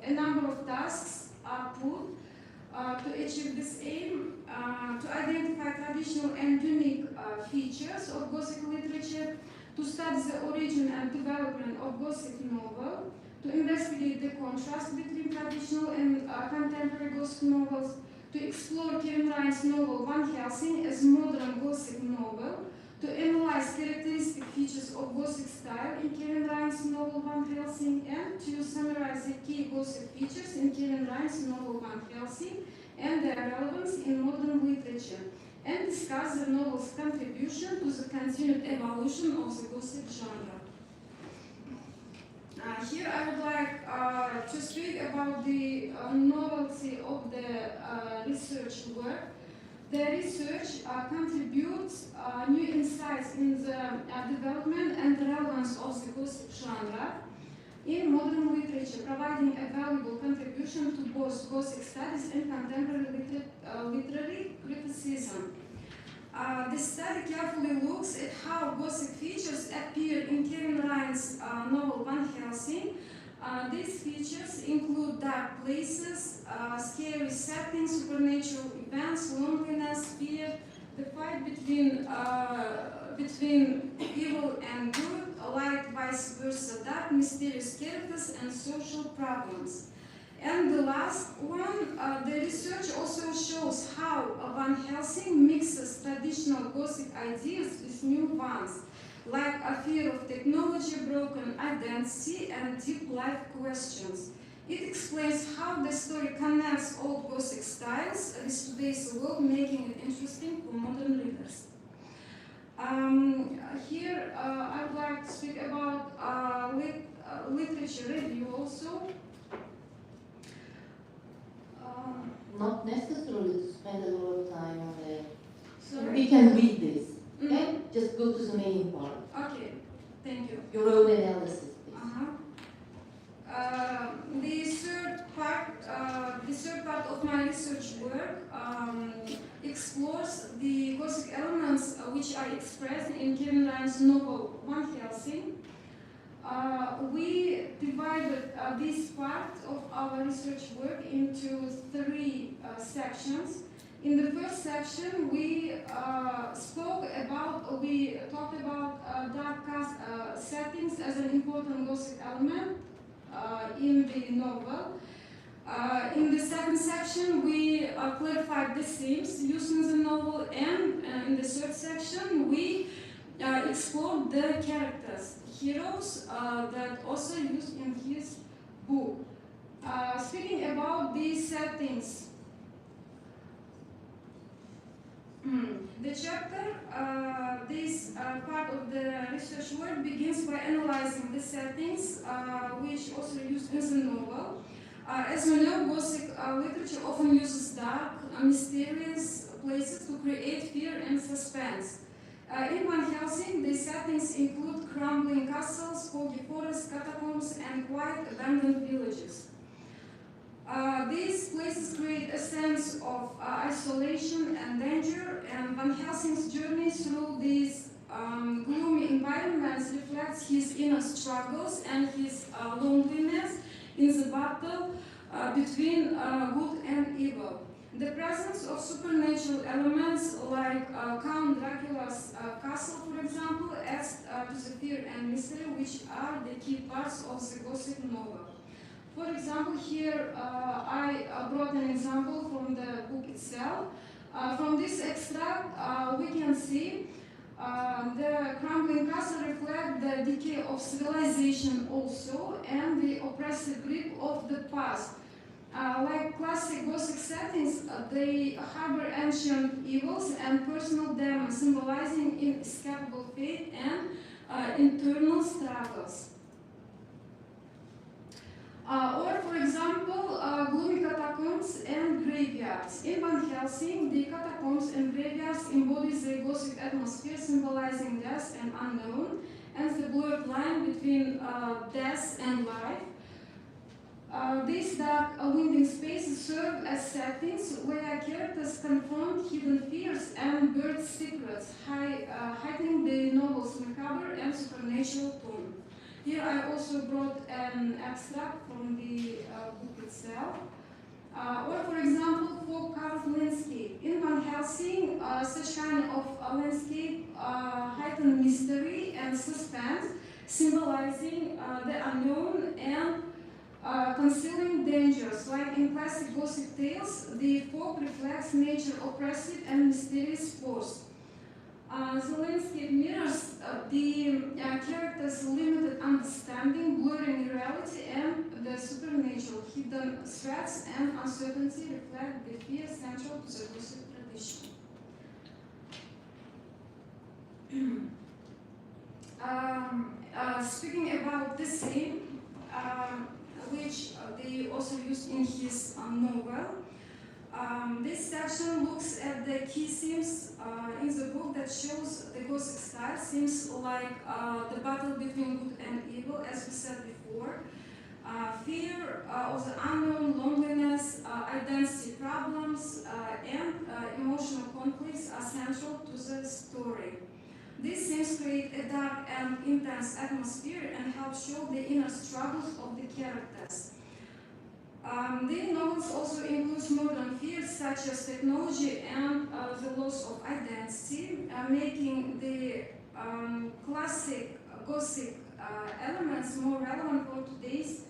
a number of tasks are put to achieve this aim, to identify traditional and unique features of Gothic literature, to study the origin and development of Gothic novel, to investigate the contrast between traditional and contemporary Gothic novels, to explore Kevin Ryan's novel Van Helsing as modern Gothic novel, to analyze characteristic features of Gothic style in Kevin Ryan's novel Van Helsing, and to summarize the key Gothic features in Kevin Ryan's novel Van Helsing and their relevance in modern literature, and discuss the novel's contribution to the continued evolution of the Gothic genre. Here I would like to speak about the novelty of the research work. The research contributes new insights in the development and relevance of the Gothic genre in modern literature, providing a valuable contribution to both Gothic studies and contemporary literary criticism. The study carefully looks at how Gothic features appear in Kevin Ryan's novel Van Helsing. These features include dark places, scary settings, supernatural events, loneliness, fear, the fight between evil and good, light vice versa, dark, mysterious characters, and social problems. And the last one, the research also shows how Van Helsing mixes traditional Gothic ideas with new ones, like a fear of technology, broken identity, and deep life questions. It explains how the story connects old Gothic styles with today's world, making it interesting for modern readers. Here I would like to speak about literature review also. Not necessarily to spend a lot of time on it. Sorry? We can read this. Okay? Just go to the main part. Okay, thank you. Your own analysis, please. The third part of my research work explores the Gothic elements which I expressed in Kevin Ryan's novel Van Helsing. We divided this part of our research work into three sections. In the first section, we talked about dark settings as an important Gothic element in the novel. In the second section, we clarified the themes used in the novel, and in the third section, section, we explored the characters, heroes that also used in his book. Speaking about these settings, the chapter, this part of the research work begins by analyzing the settings, which also used in the novel. As we know, Gothic literature often uses dark, mysterious places to create fear and suspense. In Van Helsing, these settings include crumbling castles, foggy forests, catacombs, and quiet abandoned villages. These places create a sense of isolation and danger, and Van Helsing's journey through these gloomy environments reflects his inner struggles and his loneliness in the battle between good and evil. The presence of supernatural elements like Count Dracula's castle, for example, adds to the fear and mystery, which are the key parts of the Gothic novel. For example, here I brought an example from the book itself. From this extract, we can see the crumbling castle reflects the decay of civilization also and the oppressive grip of the past. Like classic Gothic settings, they harbor ancient evils and personal demons, symbolizing inescapable fate and internal struggles. Or, for example, gloomy catacombs and graveyards. In Van Helsing, the catacombs and graveyards embody the Gothic atmosphere, symbolizing death and unknown, and the blurred line between death and life. These dark, winding spaces serve as settings where characters confront hidden fears and buried secrets, heightening the novel's macabre and supernatural tone. Here I also brought an extract from the book itself. Or, for example, fog-covered landscape. In Van Helsing, such kind of landscape heighten mystery and suspense, symbolizing the unknown and concealing dangers. Like in classic Gothic tales, the fog reflects nature's oppressive and mysterious force. The landscape mirrors the characters' limited understanding, blurring reality, and the supernatural. Hidden threats and uncertainty reflect the fear central to the Gothic tradition. Speaking about the scene, which they also used in his novel, this section looks at the key themes in the book that shows the Gothic style. Themes like the battle between good and evil, as we said before, fear of the unknown, loneliness, identity problems, and emotional conflicts are central to the story. These themes create a dark and intense atmosphere and help show the inner struggles of the characters. The novels also include modern fears such as technology and the loss of identity, making the classic Gothic elements more relevant for today's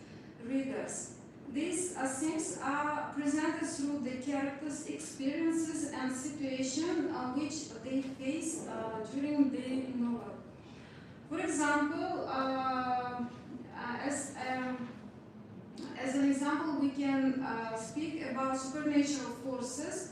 readers. These themes are presented through the characters' experiences and situations which they face during the novel. For example, as an example, we can speak about supernatural forces.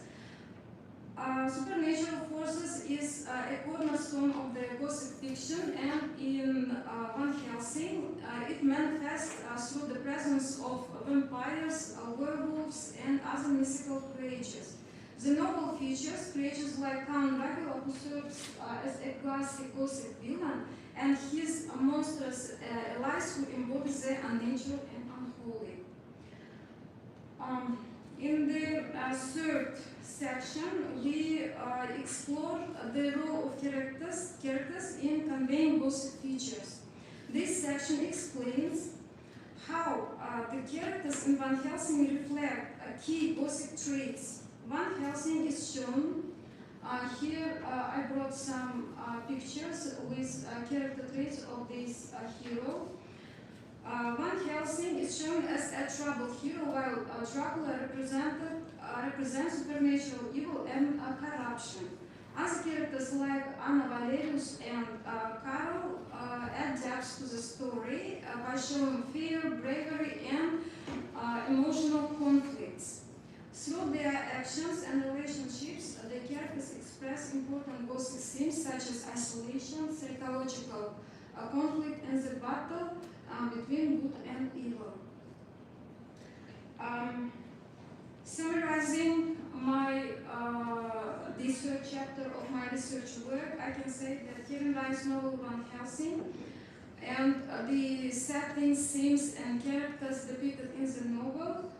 Supernatural forces is a cornerstone of the Gothic fiction, and in Van Helsing, it manifests through the presence of vampires, werewolves, and other mythical creatures. The novel features creatures like Count Dracula, who serves as a classic Gothic villain, and his monstrous allies who embody the unnatural and unholy. In the third section, we explore the role of characters in conveying Gothic features. This section explains how the characters in Van Helsing reflect key Gothic traits. Van Helsing is shown. Here I brought some pictures with character traits of this hero. Van Helsing is shown as a troubled hero, while Dracula represents supernatural evil and corruption. Other characters like Anna Valerius and Carol add depth to the story by showing fear, bravery, and emotional conflicts. Through their actions and relationships, the characters express important Gothic themes such as isolation, psychological conflict, and the battle between good and evil. Summarizing my this third chapter of my research work, I can say that Kevin Ryan's novel Van Helsing and the settings, themes, and characters depicted in the novel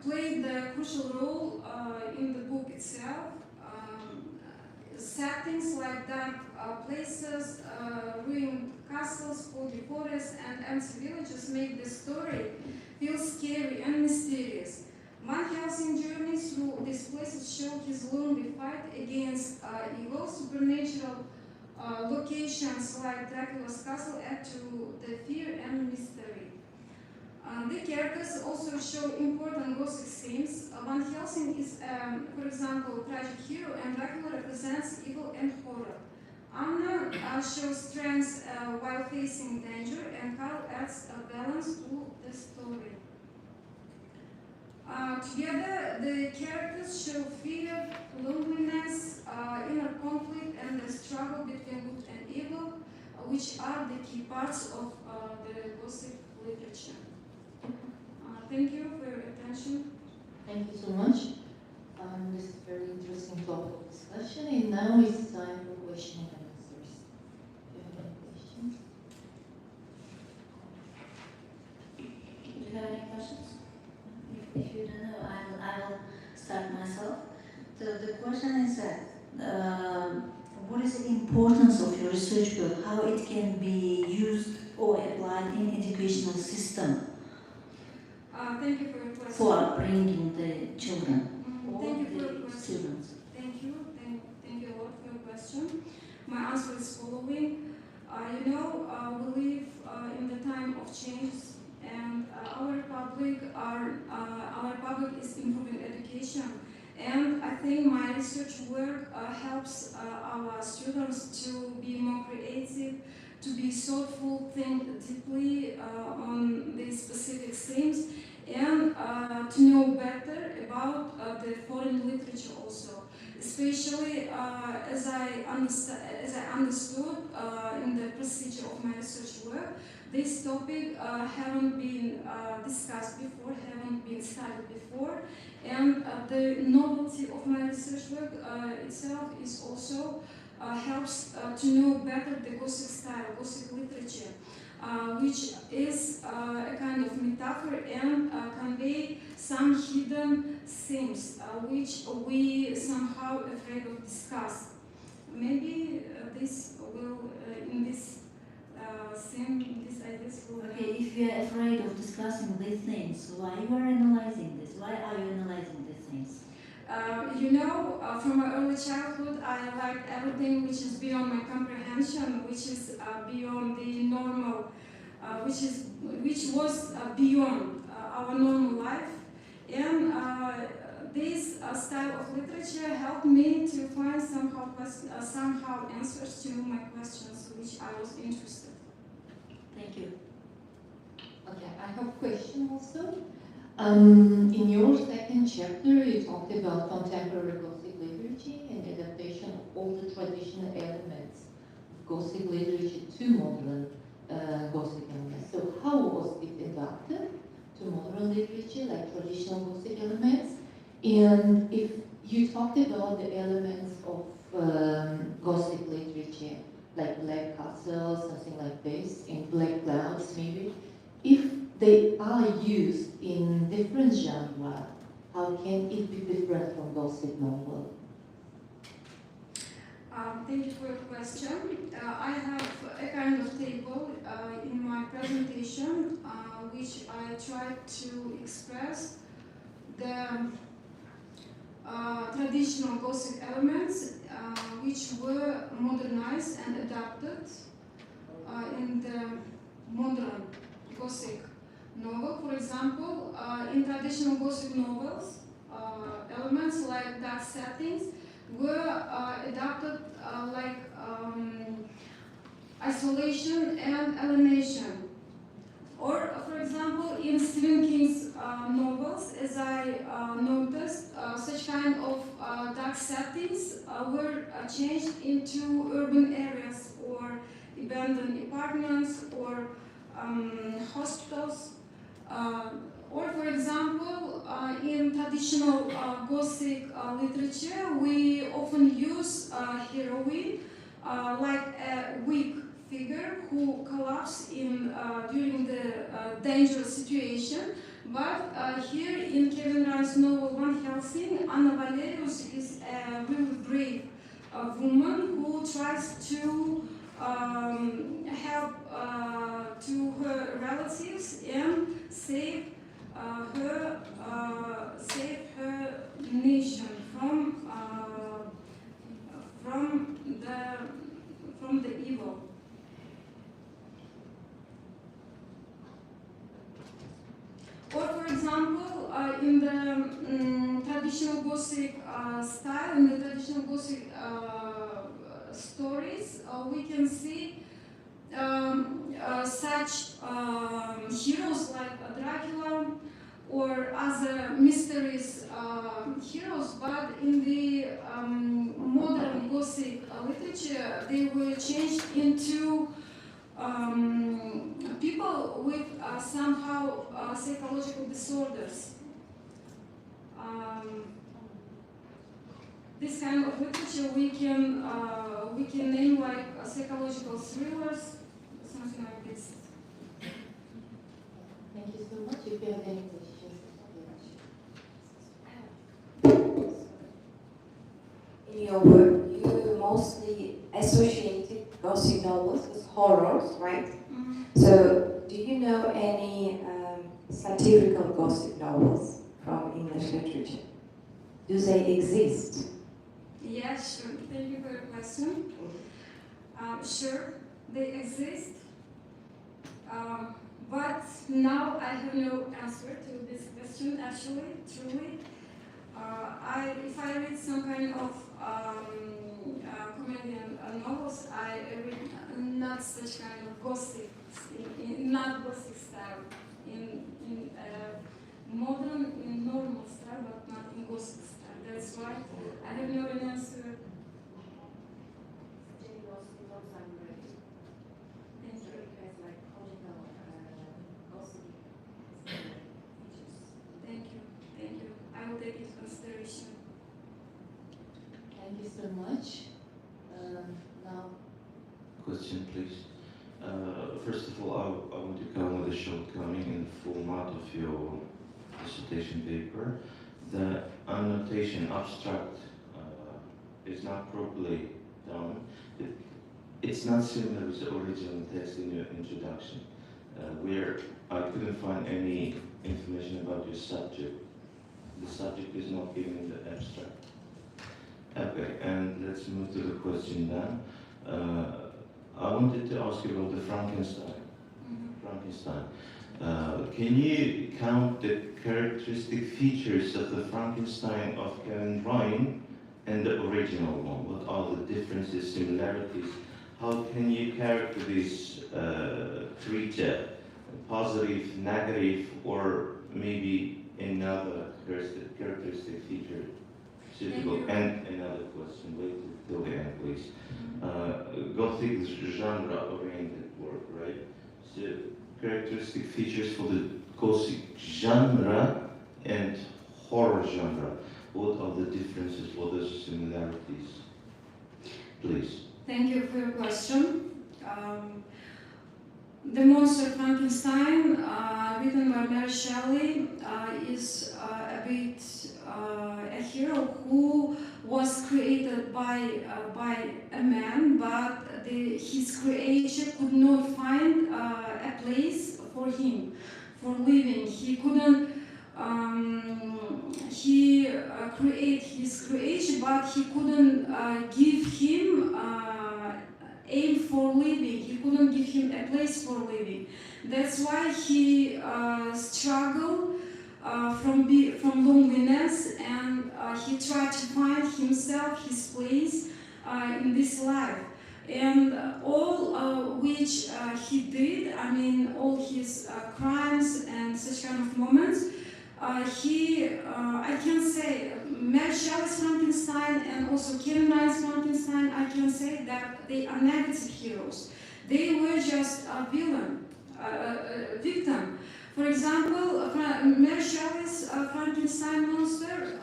played a crucial role in the book itself. Settings like dark places, ruined castles, foggy forests, and empty villages make the story feel scary and mysterious. Van Helsing's journey through these places show his lonely fight against evil. Supernatural locations like Dracula's castle add to the fear and mystery. The characters also show important Gothic themes. Van Helsing is, for example, a tragic hero, and Dracula represents evil and horror. Anna shows strength while facing danger, and Karl adds a balance to the story. Together, the characters show fear, loneliness, inner conflict, and the struggle between good and evil, which are the key parts of the Gothic literature. Thank you for your attention. Thank you so much. This is a very interesting topic of discussion, and now it's time for questions and answers. Do you have any questions? Do you have any questions? If you don't know, I will start myself. The question is that what is the importance of your research work? How it can be used or applied in educational system Thank you for your question. for upbringing the children? Thank you for your the question. students. Thank you. Thank you a lot for your question. My answer is following. We live in the time of change, and our republic is improving education. And I think my research work helps our students to be more creative, to be thoughtful, think deeply on these specific themes, and to know better about the foreign literature also. Especially as I understood in the procedure of my research work, this topic haven't been discussed before, haven't been studied before, and the novelty of my research work itself is also helps to know better the Gothic style, Gothic literature, which is a kind of metaphor and convey some hidden themes which we somehow afraid of discuss. Maybe this will in this theme, these ideas will. Okay, if you are afraid of discussing these things, why you are analyzing this? Why are you analyzing these things? From my early childhood, I liked everything which is beyond my comprehension, which is beyond the normal, which was beyond our normal life, and this style of literature helped me to find somehow answers to my questions, which I was interested. Thank you. Okay, I have a question also. In your second chapter, you talked about contemporary Gothic literature and adaptation of all the traditional elements of Gothic literature to modern Gothic elements. So how was it adapted to modern literature, like traditional Gothic elements? And if you talked about the elements of Gothic literature, like Black Castle, something like this, and Black Clouds maybe, if they are used in different genres, how can it be different from Gothic novel? Thank you for your question. I have a kind of table in my presentation which I tried to express the traditional Gothic elements which were modernized and adapted in the modern Gothic novel. For example, in traditional Gothic novels, elements like dark settings were adopted like isolation and alienation. Or, for example, in Stephen King's novels, as I noticed, such kind of dark settings were changed into urban areas or abandoned apartments or hospitals. Or, for example, in traditional Gothic literature, we often use heroine like a weak figure who collapsed during the dangerous situation. But here in Kevin Ryan's novel Van Helsing, Anna Valerius is a really brave woman who tries to help to her relatives and save her nation from the evil. Or, for example, in the traditional Gothic style, in the traditional Gothic stories, we can see such heroes like Dracula or other mysterious heroes, but in the modern Gothic literature, they were changed into people with somehow psychological disorders. This kind of literature we can name like psychological thrillers, something like this. Thank you so much. If you have any questions. In your work, you mostly associated Gothic novels with horrors, right? Mm-hmm. So, do you know any satirical Gothic novels from English literature? Do they exist? Yes, sure. Thank you for your question. Sure, they exist. But now I have no answer to this question, actually, truly. If I read some kind of comedian novels, I read not such kind of Gothic, not Gothic style, in modern, in normal style, but not in Gothic style. That's why I have no answer. Thank you. I will take it into consideration. Thank you so much. Now, Question, please. First of all, I want to come with a shortcoming in the format of your dissertation paper. The annotation abstract is not properly done. It's not similar with the original text in your introduction, where I couldn't find any information about your subject. The subject is not given in the abstract. Okay, and let's move to the question then. I wanted to ask you about the Frankenstein. Can you count the characteristic features of the Frankenstein of Kevin Ryan and the original one? What are the differences, similarities? How can you characterize this creature? Positive, negative, or maybe another characteristic feature suitable? And another question, wait till the end, please. Gothic genre-oriented work, right? So characteristic features for the Gothic genre and horror genre. What are the differences? What are the similarities? Please. Thank you for your question. The monster Frankenstein, written by Mary Shelley, is a bit a hero who was created by a man, but his creation could not find a place for him, for living. He couldn't. He create his creation, but he couldn't give him aim for living. He couldn't give him a place for living. That's why he struggled from loneliness, and he tried to find himself, his place in this life. And all which he did, I mean, all his crimes and such kind of moments, I can say, Mary Shelley's Frankenstein and also Kevin Ryan's Frankenstein, I can say that they are negative heroes. They were just a victim. For example, Mary Shelley's Frankenstein monster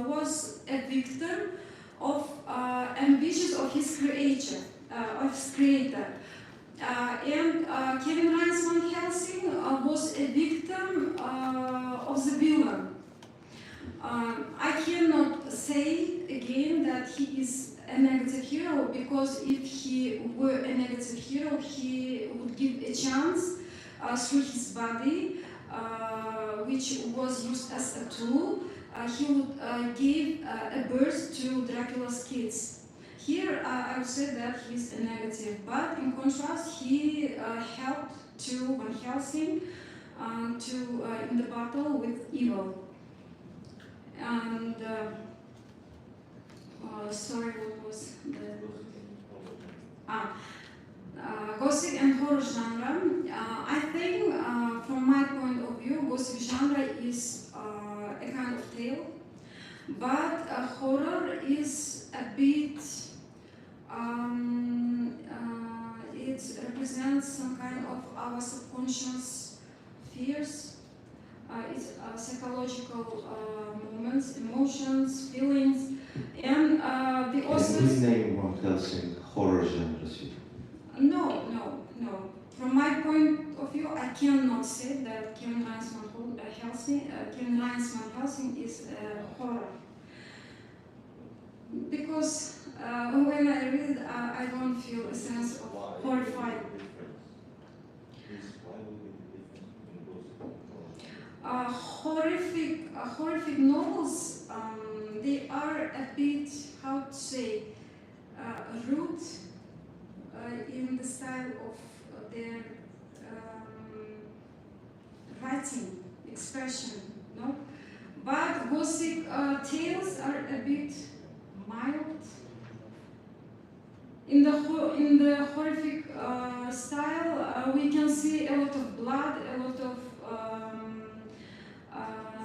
was a victim of ambitions of his creator. And Kevin Ryan's Van Helsing was a victim of the villain. I cannot say again that he is a negative hero, because if he were a negative hero, he would give a chance through his body, which was used as a tool. He would give a birth to Dracula's kids. Here, I would say that he's a negative, but in contrast, he helped to Van Helsing in the battle with evil. And sorry, what was the Gothic and horror genre? I think, from my point of view, Gothic genre is a kind of tale, but horror is a bit. It represents some kind of our subconscious fears. It's psychological moments, emotions, feelings, and the authors. Can we name Van Helsing horror genres? No. From my point of view, I cannot say that Kevin Ryan's Van Helsing is horror, because when I read it, I don't feel a sense of horrified. Horrific novels, they are a bit, how to say, rude in the style of their writing, expression, no? But Gothic tales are a bit mild. In the horrific style, we can see a lot of blood, a lot of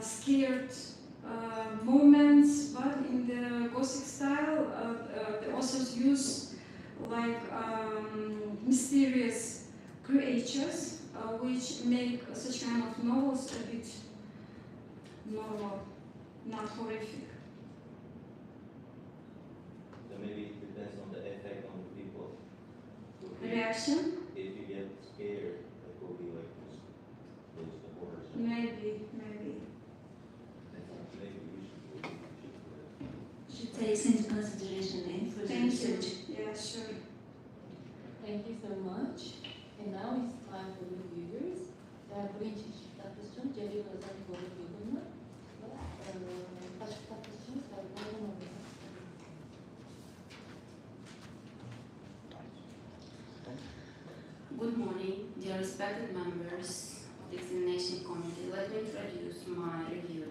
scared moments, but in the Gothic style, the authors use like mysterious creatures, which make such kind of novels a bit normal, not horrific. So maybe it depends on the effect on the people. Reaction? If you get scared, it will be like those horrors. Maybe. Maybe we Should take into consideration for the Thank you. research. Yeah, sure. Thank you so much. And now it's time for the viewers. Birinci tartışma Celil Özel konuşuyordu. Başka tartışma sayılardan oluyor. Good morning, dear respected members of the examination committee. Let me introduce my review.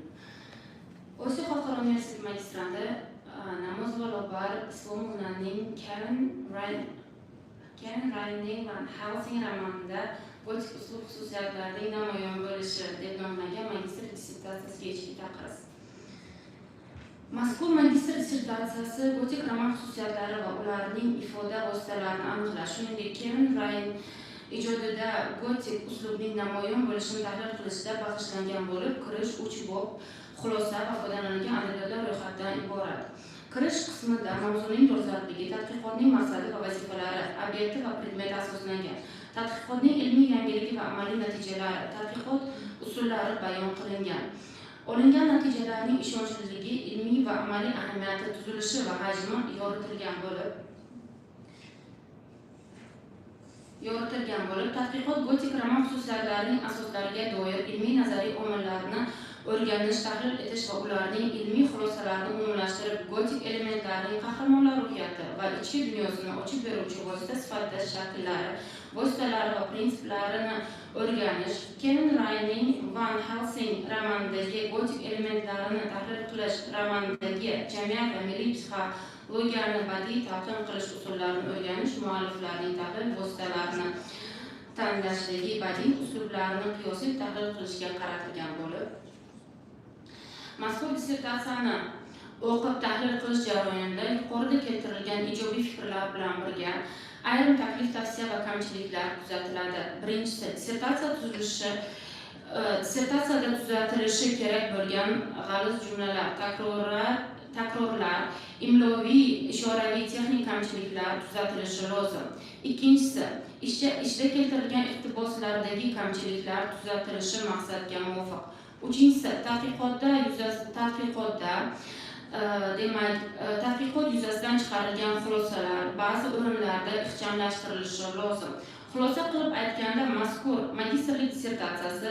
Oslo Xalqaro Universiteti magistranti namoz va lobar islom o'rnining Kevin Ryanning Van Helsing romanida gotik uslub xususiyatlarining namoyon bo'lishi deb nomlangan magistr dissertatsiyasiga erishib taqiriz. Mazkur magistr dissertatsiyasi gotik roman xususiyatlari va ularning ifoda vositalarini aniqlash, shuningdek Kevin Ryan ijodida gotik uslubning namoyon bo'lishini tahlil qilishda bag'ishlangan bo'lib, kirish 3 bob xulosa va foydalanilgan adabiyotlar ro'yxatidan iborat. Kirish qismida mavzuning dolzarbligi, tadqiqotning maqsadi va vazifalari, obyekti va predmeti asoslangan. Tadqiqotning ilmiy yangiligi va amaliy natijalari, tadqiqot usullari bayon qilingan. Olingan natijalarning ishonchliligi, ilmiy va amaliy ahamiyati, tuzilishi va hajmi yoritilgan bo'lib, tadqiqot gotik roman xususiyatlarining asoslariga doir ilmiy nazariy omillarni o'rganish, tahlil etish va ularning ilmiy xulosalarini umumlashtirib, gotik elementlarining qahramonlar ruhiyati va ichki dunyosini ochib beruvchi vosita sifatida shakllari, vositalari va prinsiplarini o'rganish, Ken Rayning Van Helsing romanidagi gotik elementlarini tahlil qilish, romandagi jamiyat va milliy psixologiyani badiiy talqin qilish usullarini o'rganish, mualliflarning tahlil vositalarini tanlashdagi badiiy uslublarini qiyosiy tahlil qilishga qaratilgan bo'lib, mazkur dissertatsiyani o'qib tahlil qilish jarayonida yuqorida keltirilgan ijobiy fikrlar bilan birga ayrim taklif, tavsiya va kamchiliklar kuzatiladi. Birinchisi, dissertatsiyada tuzatilishi kerak bo'lgan g'aliz jumlalar, takrorlar, imloviy, ishoraviy, texnik kamchiliklar tuzatilishi lozim. Ikkinchisi, ishda keltirilgan iqtiboslardagi kamchiliklar tuzatilishi maqsadga muvofiq. Uchinchisi, tadqiqot yuzasidan chiqarilgan xulosalar ba'zi o'rinlarda ixchamlashtirilishi lozim. Xulosa qilib aytganda, mazkur magistrlik dissertatsiyasi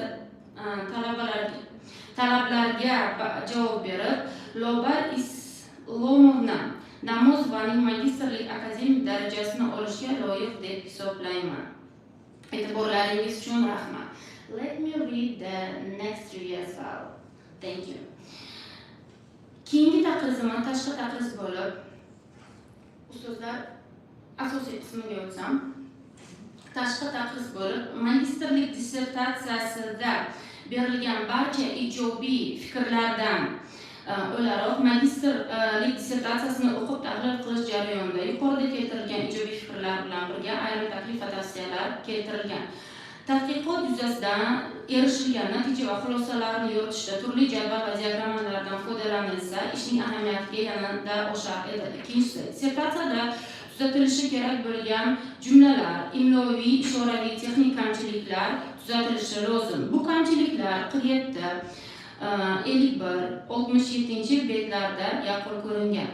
talablarga javob berib, Lobar Islomovna Namozovaning magistrlik akademik darajasini olishga loyiq deb hisoblayman. E'tiborlaringiz uchun rahmat. Let me read the next review as well. Thank you. Keyingi taqrizimni tashqi taqriz bo'lib, ustozlar asosiy qismiga o'tsam, tashqi taqriz bo'lib, magistrlik dissertatsiyasida berilgan barcha ijobiy fikrlardan o'laroq magistrlik dissertatsiyasini o'qib tahlil qilish jarayonida yuqorida keltirilgan ijobiy fikrlar bilan birga ayrim taklif va tavsiyalar keltirilgan. Tadqiqot yuzasidan erishilgan natija va xulosalarni yoritishda turli jadval va diagrammalardan foydalanilsa, ishning ahamiyatiga yanada oshar edi. Ikkinchisi, dissertatsiyada tuzatilishi kerak bo'lgan jumlalar, imloviy, ishoraviy, texnik kamchiliklar tuzatilishi lozim. Bu kamchiliklar 47, 51, 67 betlarda yaqqol ko'ringan.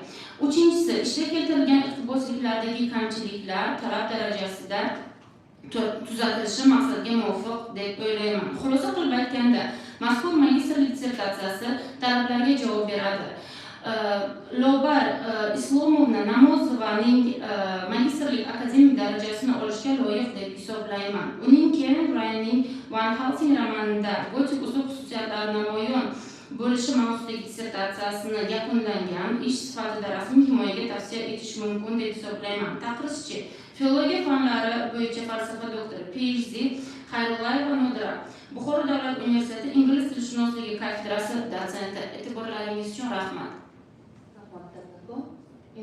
Uchinchisi, ishda keltirilgan iqtibosliklardagi kamchiliklar talab darajasida tuzatilishi maqsadga muvofiq deb o'ylayman. Xulosa qilib aytganda, mazkur magistrlik dissertatsiyasi talablarga javob beradi. Lobar Islomovna Namozovaning magistrlik akademik darajasini olishga loyiq deb hisoblayman. Uning Ken Rayning Van Helsing romanida gotik uslub xususiyatlari namoyon bo'lishi mavzuidagi dissertatsiyasini yakunlangan ish sifatida rasmiy himoyaga tavsiya etish mumkin deb hisoblayman. Taqrizchi, filologiya fanlari bo'yicha falsafa doktori, PhD, Xayrullayeva Nodira, Buxoro davlat universiteti ingliz tilshunosligi kafedrasi dotsenti. E'tiborlaringiz uchun rahmat.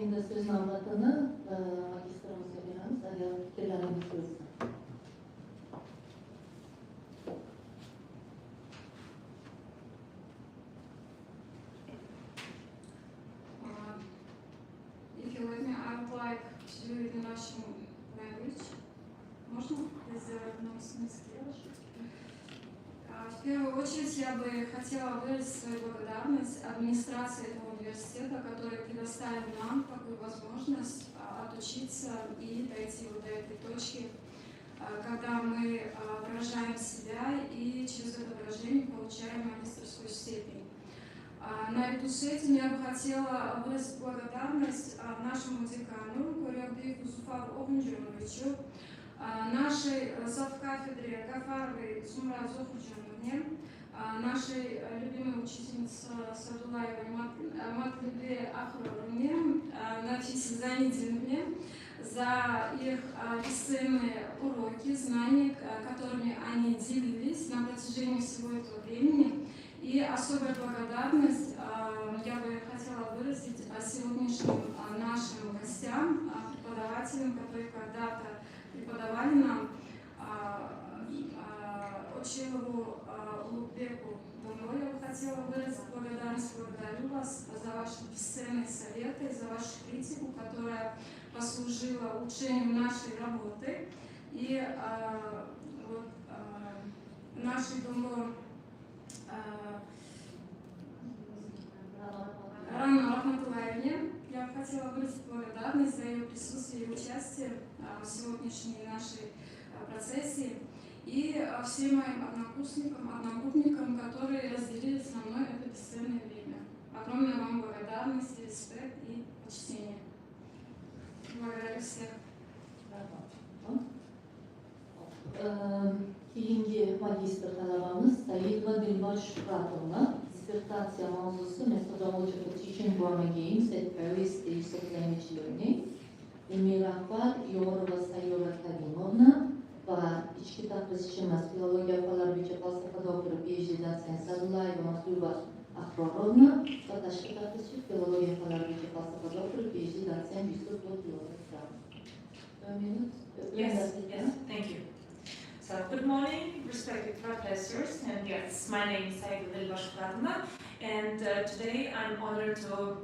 Endi so'z navbatini magistrimizga beramiz, agar fikrlaringiz bo'lsa. If you let me, I would like to do it in Russian language. Можно сделать на русском языке? В первую очередь я бы хотела выразить свою благодарность администрации этого университета, который предоставил нам такую возможность отучиться и дойти вот до этой точки, когда мы выражаем себя и через это выражение получаем магистерскую степень. Наряду с этим я бы хотела выразить благодарность нашему декану Хореографу Зуфару Охунджановичу, нашей завкафедре Гафаровой Сумра Зохуджановне, нашей любимой учительнице Садулаевой Матлибе Ахровне, Нафисе Занидиновне за их бесценные уроки, знания, которыми они делились на протяжении всего этого времени. И особая благодарность я бы хотела выразить сегодняшним нашим гостям, преподавателям, которые когда-то преподавали нам, Очилову Лукбеку Домой. Я бы хотела выразить благодарность, благодарю вас за ваши бесценные советы, за вашу критику, которая послужила улучшению нашей работы. И нашей Домой Рахматуллаевне я бы хотела выразить благодарность за ее присутствие и участие в сегодняшней нашей процессии. и всем моим однокурсникам, одногруппникам, которые разделили со мной это бесценное время. Огромная вам благодарность, респект и почтение. Благодарю всех. Keyingi magistr talabamiz Saidova Dilbar Shuhratovna dissertatsiya mavzusi methodology for teaching drama games at various stages of language learning. Ilmiy rahbar Yorova Sayyora Karimovna va ichki tadqiqotchimiz filologiya fanlari bo'yicha falsafa doktori PhD dotsent Sadullayeva Matluba Ahrorovna va tashqi tadqiqotchi filologiya fanlari bo'yicha falsafa doktori PhD dotsent Yusuf Lutfulov. Yes, thank you. So, good morning, respected professors and guests. My name is Saidova Dilbar Shuhratovna, and today I'm honored to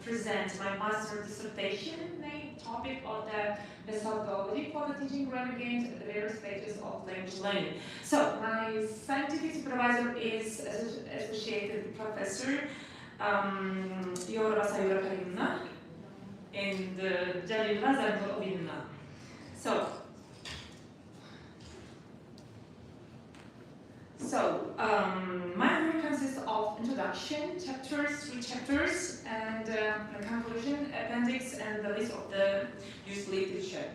present my master's dissertation, main topic of the methodology for the teaching grammar games at the various stages of language learning. So, my scientific supervisor is Associated Professor Yorova Sayyora Karimna and Jalila Zarborovina. So, my work consists of introduction, chapters, 3 chapters, and a conclusion, appendix, and the list of the used literature.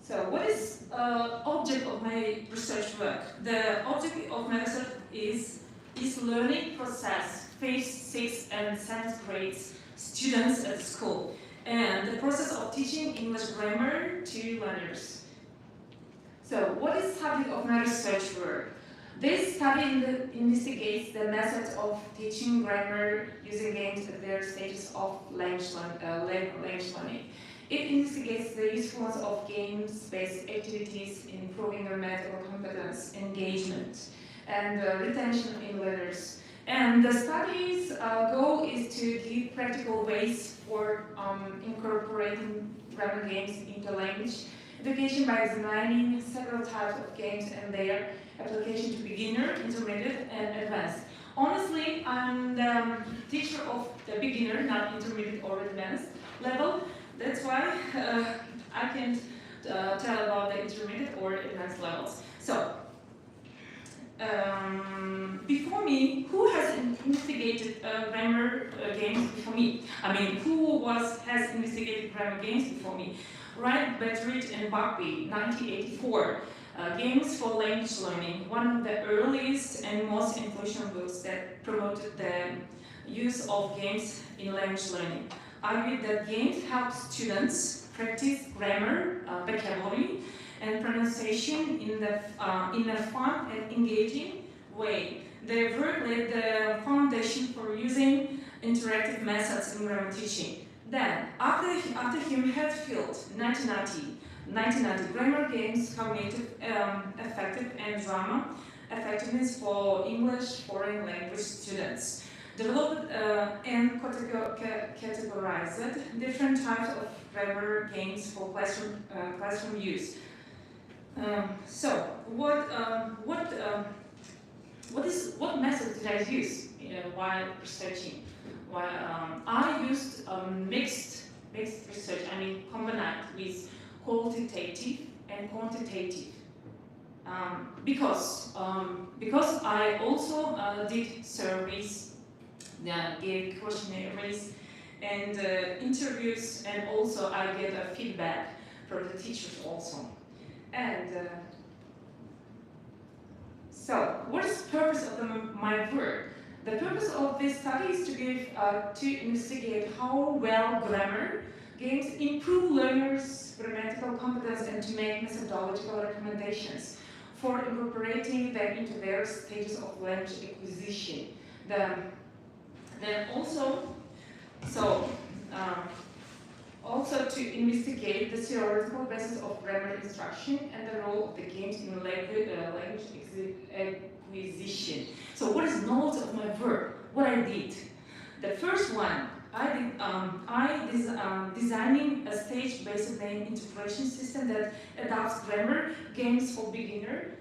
So, what is object of my research work? The object of my research is learning process, 5th, 6th, and 7th grades students at school, and the process of teaching English grammar to learners. So, what is the subject of my research work? This study investigates the methods of teaching grammar using games at various stages of language learning. It investigates the usefulness of games-based activities in improving grammatical competence, engagement, and retention in learners. And the study's goal is to give practical ways for incorporating grammar games into language education by examining several types of games and their application to beginner, intermediate, and advanced. Honestly, I'm the teacher of the beginner, not intermediate or advanced level. That's why I can't tell about the intermediate or advanced levels. So, before me, who has investigated grammar games before me? I mean, who has investigated grammar games before me? Wright, Bettridge, and Buckby, 1984. Games for Language Learning, one of the earliest and most influential books that promoted the use of games in language learning. Argued that games help students practice grammar, vocabulary, and pronunciation in a fun and engaging way. Their work laid the foundation for using interactive methods in grammar teaching. Then, after Hume Hatfield, 1990, grammar games, cognitive, affective, and drama effectiveness for English foreign language students. Developed and categorized different types of grammar games for classroom use. So, what method did I use while researching? I used mixed research. I mean, combined with qualitative and quantitative. Because I also did surveys, gave questionnaires and interviews, and also I get feedback from the teachers also. And so, what is the purpose of my work? The purpose of this study is to investigate how well grammar games improve learners' grammatical competence and to make methodological recommendations for incorporating them into various stages of language acquisition. Then also to investigate the theoretical basis of grammar instruction and the role of the games in language acquisition. So what is the notes of my work? What I did? The first one, I designing a stage-based name integration system that adapts grammar games for beginner,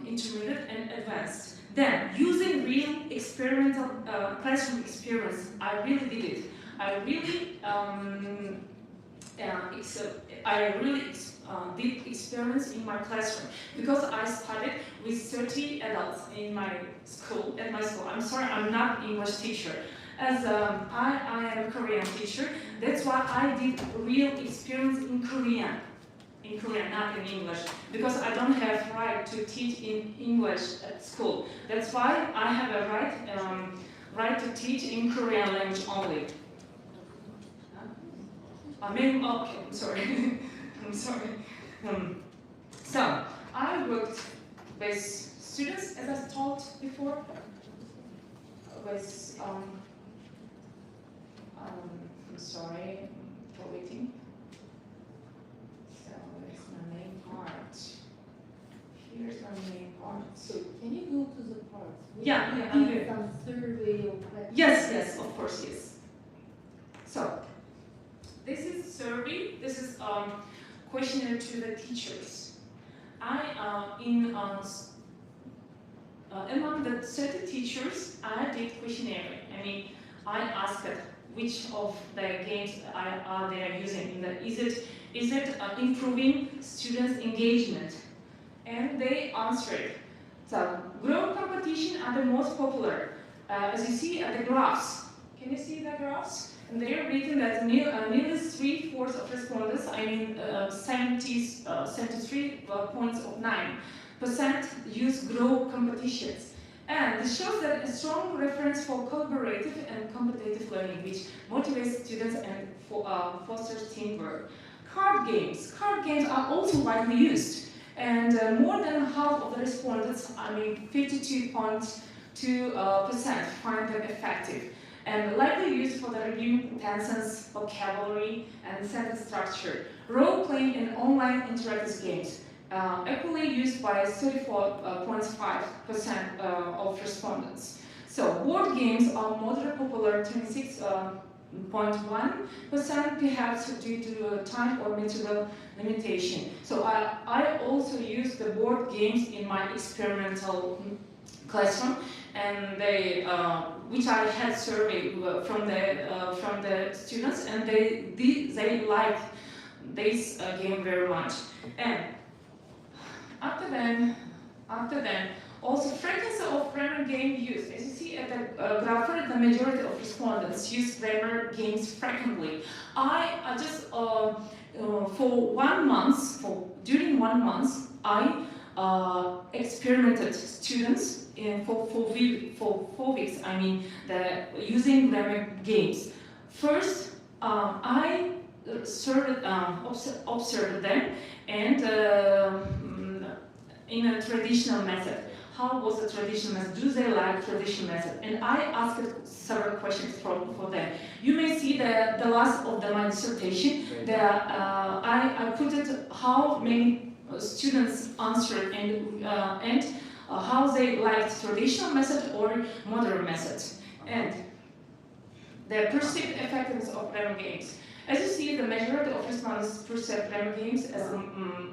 intermediate, and advanced. Then, using real experimental classroom experience, I really did it. I really deep experience in my classroom because I studied with 30 adults in my school. At my school, I'm sorry, I'm not English teacher. As I am a Korean teacher, that's why I did real experience in Korean, not in English, because I don't have right to teach in English at school. That's why I have a right to teach in Korean language only. Okay, I'm sorry. I'm sorry. So, I worked with students, as I told before, with, I'm sorry for waiting. So, that's my main part. Here's my main part. So, can you go to the parts? Yeah, I'm here. Some survey or questions? Yes, of course, yes. So, this is survey. This is questionnaire to the teachers. Among the 30 teachers, I did questionnaire. I mean, I asked which of the games are they using. Is it improving students' engagement? And they answered. So, group competition are the most popular. As you see at the graphs. Can you see the graphs? And they are written that nearly 3/4 of respondents, 73.9%, use group competitions. And this shows that a strong reference for collaborative and competitive learning, which motivates students and fosters teamwork. Card games are also widely used. And more than half of the respondents, 52.2%, find them effective. And likely used for the reviewing tenses, vocabulary, and sentence structure. Role-playing and online interactive games, equally used by 34.5% of respondents. So board games are moderately popular, 26.1%, perhaps due to time or material limitation. So I also use the board games in my experimental classroom, and they, which I had surveyed from the students, and they like this game very much. And after then, also frequency of grammar game use. As you see at the graph, the majority of respondents use grammar games frequently. I just during 1 month, I experimented students for 4 weeks. Using grammar games. First, I observed them and in a traditional method. How was the traditional method? Do they like traditional method? And I asked several questions for them. You may see the last of my dissertation. I put it how many students answered and how they liked traditional method or modern method, and the perceived effectiveness of grammar games. As you see, the majority of respondents perceive grammar games as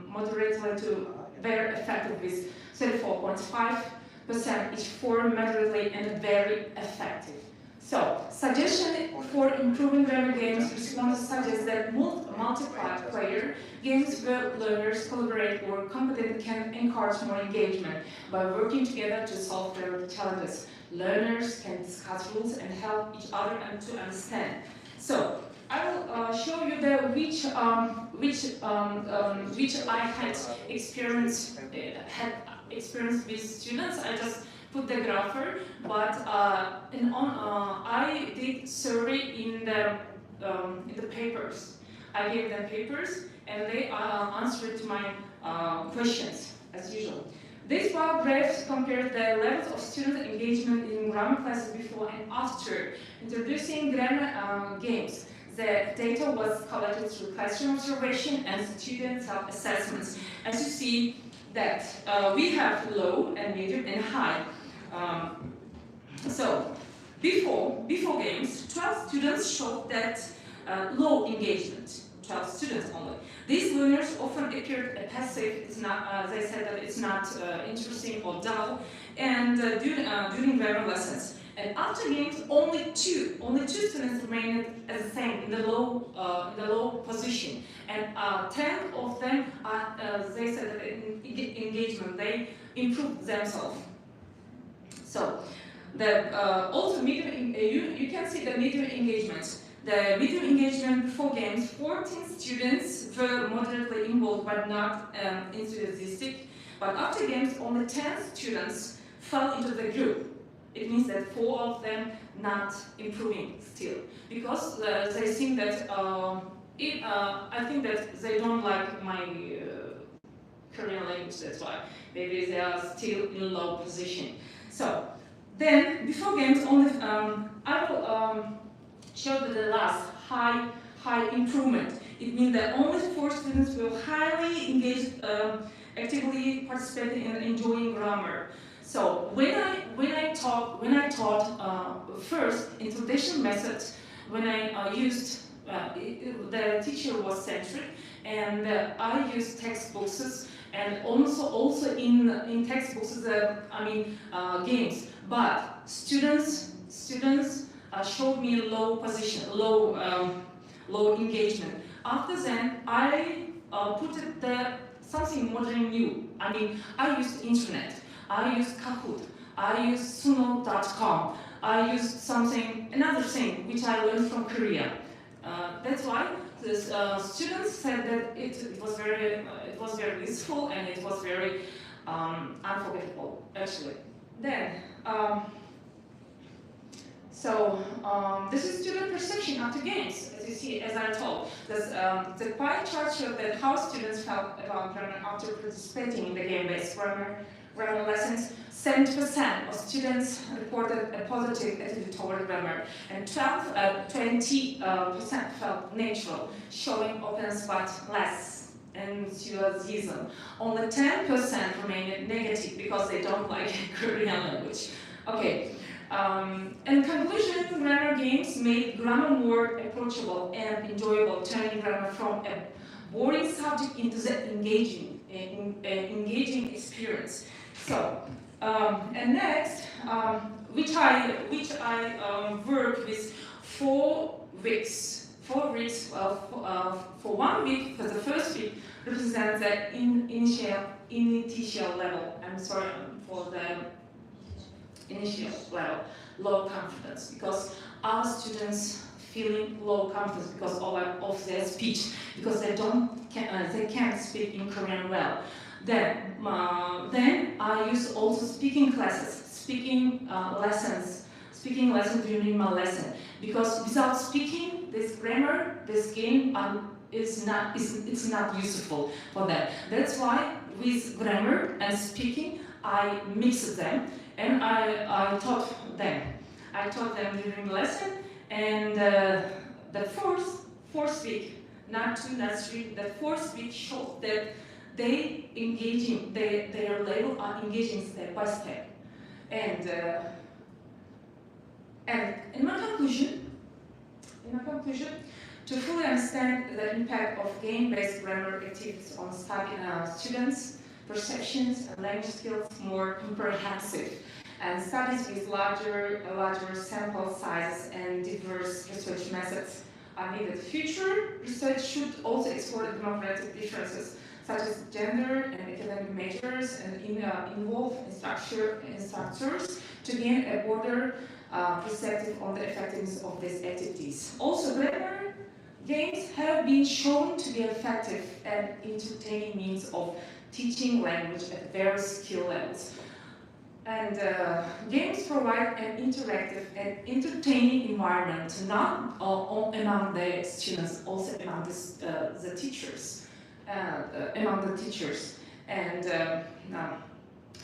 moderately to very effective, with 34.5%, each for moderately and very effective. So, suggestion for improving grammar games, respondents suggest that multiplayer games where learners collaborate or competently can encourage more engagement by working together to solve grammar challenges. Learners can discuss rules and help each other and to understand. So, I will show you which I had experience with students. I just put the grapher, but I did survey in the papers. I gave them papers, and they answered my questions as usual. These bar graphs compare the levels of student engagement in grammar classes before and after introducing grammar games. The data was collected through classroom observation and student self-assessments. As you see, that we have low and medium and high. So before games, 12 students showed that low engagement. 12 students only. These learners often appeared passive. It's not. They said that it's not interesting or dull, and during grammar lessons. And after games, only two students remained as the same in the low position, and 10 of them they said that in engagement they improved themselves. So the also medium you can see the medium engagement. The medium engagement before games, 14 students were moderately involved but not enthusiastic. But after games, only 10 students fell into the group. It means that 4 of them not improving still, because they think that I think that they don't like my Korean language. That's why maybe they are still in low position. So then before games, only I will show the last high improvement. It means that only 4 students will highly engage, actively participating and enjoying grammar. So when I taught first introduction method, when I used the teacher was centric, and I used textbooks, and also in textbooks games. But students showed me low position, low engagement. After then, I put something modern new. I used internet. I used Kahoot, I used Suno.com, I used another thing which I learned from Korea. That's why the students said that it was very useful and it was very unforgettable actually. Then, this is student perception after games. As you see, as I told, the pie chart showed that how students felt about grammar after participating in the game-based grammar lessons. 70% of students reported a positive attitude toward grammar, and 20% felt natural, showing openness but less enthusiasm. Only 10% remained negative because they don't like Korean language. Okay. In conclusion, grammar games made grammar more approachable and enjoyable, turning grammar from a boring subject into the engaging experience. So, and next, which I worked with 4 weeks. 4 weeks. For 1 week, for the first week, represents the initial level. I'm sorry for the initial level, low confidence, because our students feeling low confidence because of their speech, because they can't speak in Korean well. Then I use also speaking classes, speaking lessons during my lesson, because without speaking, this grammar, this game it's not useful for them. That's why with grammar and speaking, I mix them. And I taught them. I taught them during the lesson, and the fourth week, not 2, not 3, the fourth week showed that their level are engaging step by step. And in my conclusion, to fully understand the impact of game-based grammar activities on students' perceptions and language skills more comprehensive, and studies with larger sample sizes and diverse research methods are needed. Future research should also explore demographic differences such as gender and academic measures, and involve instructors to gain a broader perspective on the effectiveness of these activities. Also, grammar games have been shown to be effective and entertaining means of teaching language at various skill levels. And games provide an interactive and entertaining environment, not among the students, also among the teachers. And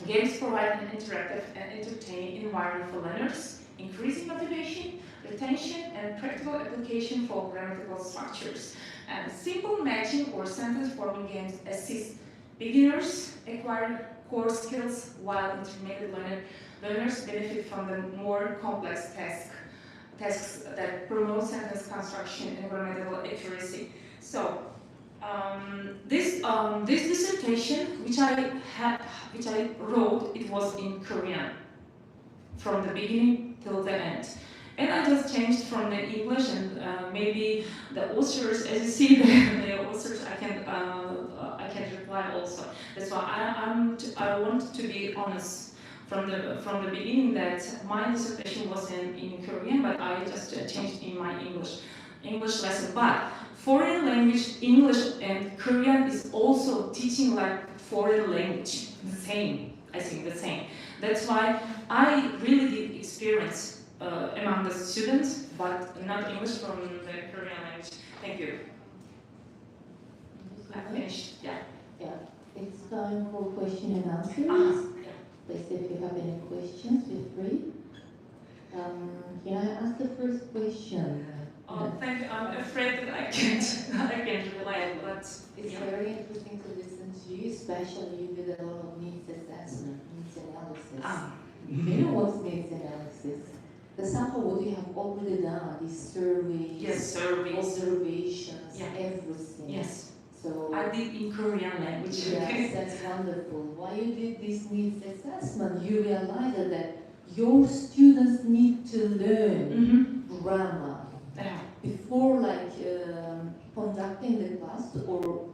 games provide an interactive and entertaining environment for learners, increasing motivation, retention, and practical application for grammatical structures. And simple matching or sentence-forming games assist beginners acquire core skills, while intermediate learners benefit from the more complex tasks that promote sentence construction and grammatical accuracy. So, this dissertation, which I wrote, it was in Korean from the beginning till the end. And I just changed from the English, and maybe the authors, as you see, the authors, I can reply also. That's why I want to be honest from the beginning that my dissertation was in Korean, but I just changed in my English lesson. But foreign language, English and Korean is also teaching like foreign language, the same. I think the same. That's why I really did experience among the students, but not English from the Korean language. Thank you. I finished. Yeah. Yeah. It's time for question and answers. Yeah. Please, if you have any questions, feel free. Can I ask the first question? Oh, thank you. I'm afraid that I can't relate, but It's very interesting to listen to you, especially with a lot of needs assessment, needs analysis. You know what's needs analysis? The somehow what you have already done, these surveys, yes, surveys, observations, yeah, everything. Yes. So I did in Korean language. Yes, that's wonderful. While you did this needs assessment, you realized that your students need to learn grammar before conducting the class or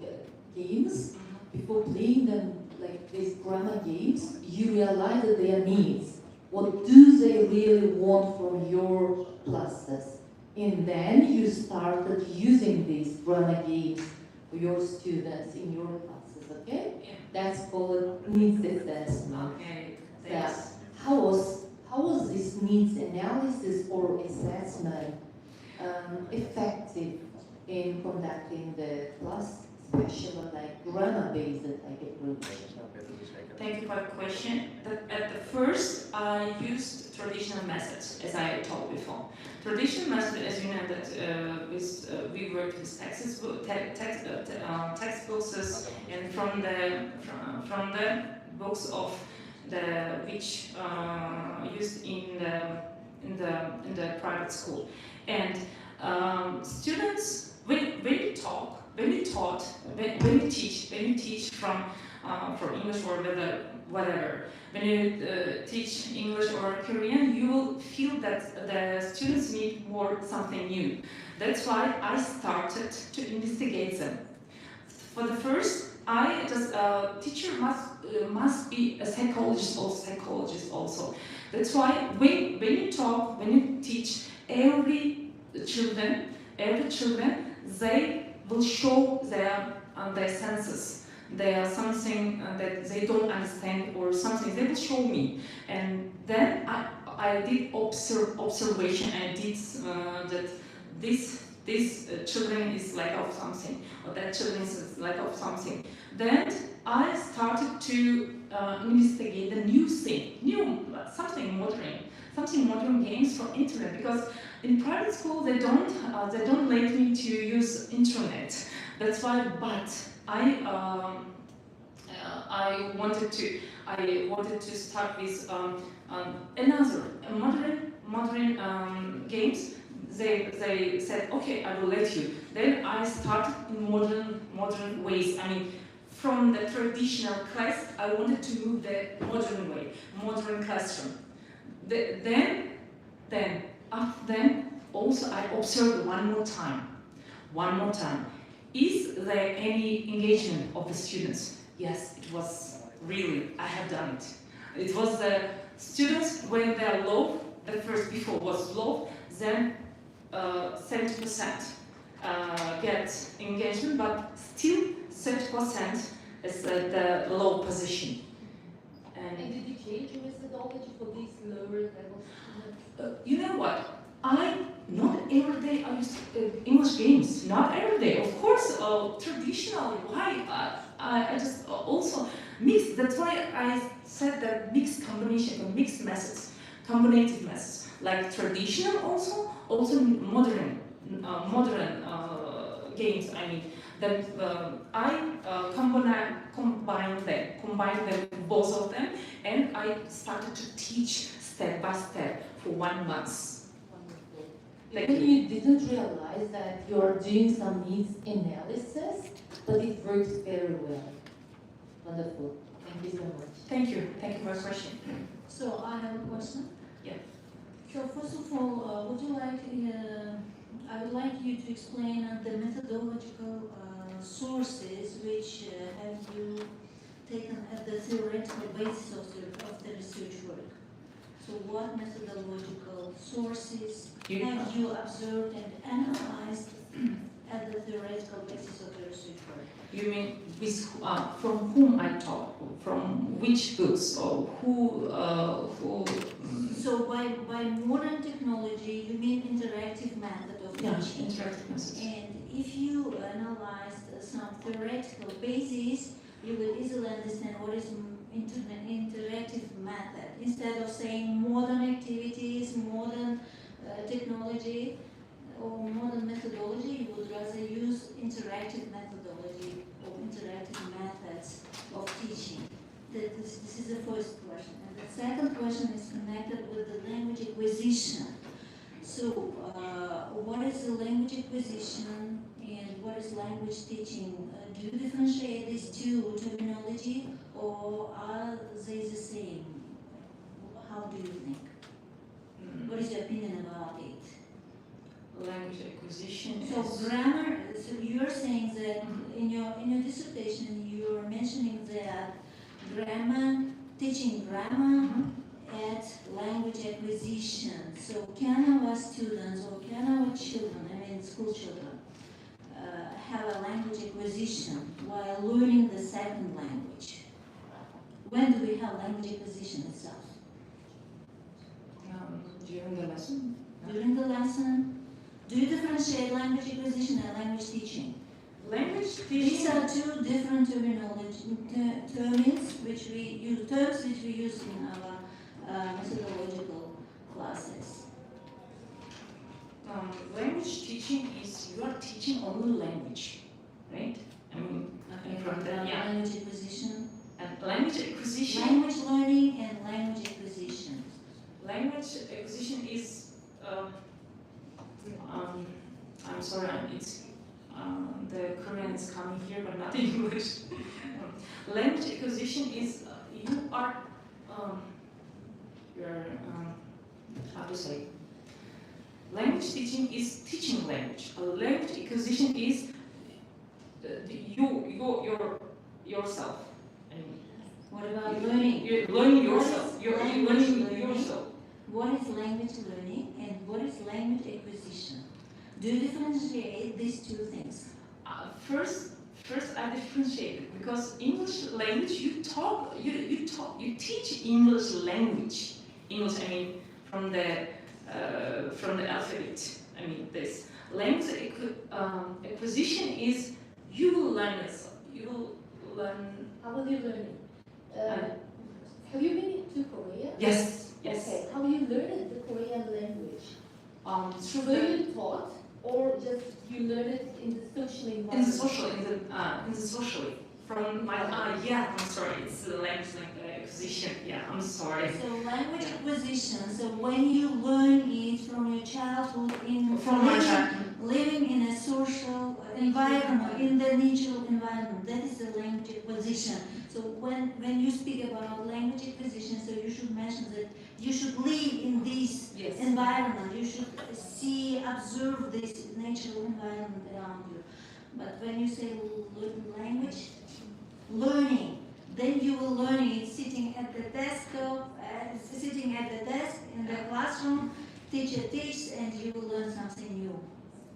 games, before playing them like these grammar games, you realize that their needs. What do they really want from your classes? And then you started using these grammar games for your students in your classes, okay? Yeah. That's called needs assessment. Okay, thanks. How was this needs analysis or assessment effective in conducting the class, especially like grammar-based approach? Thank you for the question. At the first, I used traditional methods, as I told before. Traditional method, as you know, that we work with textbooks and from the books of which used in the private school. And students, when you teach from English or whatever, when you teach English or Korean, you will feel that the students need something new. That's why I started to investigate them. For the first, teacher must be a psychologist also. That's why when you teach every children, they will show their senses. There are something that they don't understand or something they will show me, and then I did observation and did that this children is lack of something or that children is lack of something. Then I started to investigate the new thing, something modern games from internet, because in private school they don't let me to use internet. That's why, but I wanted to start with another modern games. They said, okay, I will let you. Then I started in modern ways. I mean, from the traditional class, I wanted to move the modern way, modern classroom. Then also I observed one more time. Is there any engagement of the students? Yes, it was really, I have done it. It was the students when they are low, the first before was low, then 70% get engagement, but still 30% is the low position. And did you change your methodology for these lower level students? You know what? Not every day I use English games. Not every day. Of course, traditional. Why? I just also mix. That's why I said that mixed combination, mixed methods, combinative methods, like traditional also modern games. I mean, then I combine them, both of them, and I started to teach step by step for 1 month. Even you didn't realize that you are doing some needs analysis, but it works very well. Wonderful. Thank you so much. Thank you for the question. So I have a question. Yeah. So first of all, would you like, I would like you to explain the methodological sources which have you taken at the theoretical basis of the research work. So what methodological sources have you observed and analyzed at the theoretical basis of the research work? You mean with, from whom I talk? From which books or who? So by modern technology, you mean interactive method of teaching. Interactive methods. And if you analyzed some theoretical basis, you will easily understand what is interactive method. Instead of saying modern activities, modern technology, or modern methodology, you would rather use interactive methodology or interactive methods of teaching. This is the first question. And the second question is connected with the language acquisition. So, what is the language acquisition and what is language teaching? Do you differentiate these two terminology or are they the same? How do you think? What is your opinion about it? Language acquisition. So grammar. So you're saying that in your dissertation you are mentioning that teaching grammar at language acquisition. So can our students or can our children, I mean school children, have a language acquisition while learning the second language? When do we have language acquisition itself? During the lesson. During the lesson. Do you differentiate language acquisition and language teaching? Language teaching. These are two different terms which we use in our methodological classes. Language teaching is you are teaching only language, right? I mean, from the language acquisition. And language acquisition. Language learning and language acquisition. Language acquisition is. I'm sorry, it's the Korean is coming here, but not English. Language acquisition is you are you're how to say. Language teaching is teaching language. Language acquisition is yourself. I mean, what about learning? You're learning yourself. You're learning yourself. What is language learning and what is language acquisition? Do you differentiate these two things? First I differentiate it because English language you teach English language. English, I mean, from the alphabet. I mean, this language acquisition is you will learn it. You will learn. How will you learn it? Have you been to Korea? Yes. Yes. Okay. How you learn the Korean language? Through Were you taught, or just you learn it in the social environment? In the socially. From my I'm sorry, it's the language acquisition. Yeah, I'm sorry. So language acquisition. So when you learn it from your childhood living in a social environment, in the natural environment, that is the language acquisition. So when you speak about language acquisition, so you should mention that you should live in this environment. You should observe this natural environment around you. But when you say language learning, then you will learn it sitting at the desk in the classroom. Teacher teaches, and you will learn something new.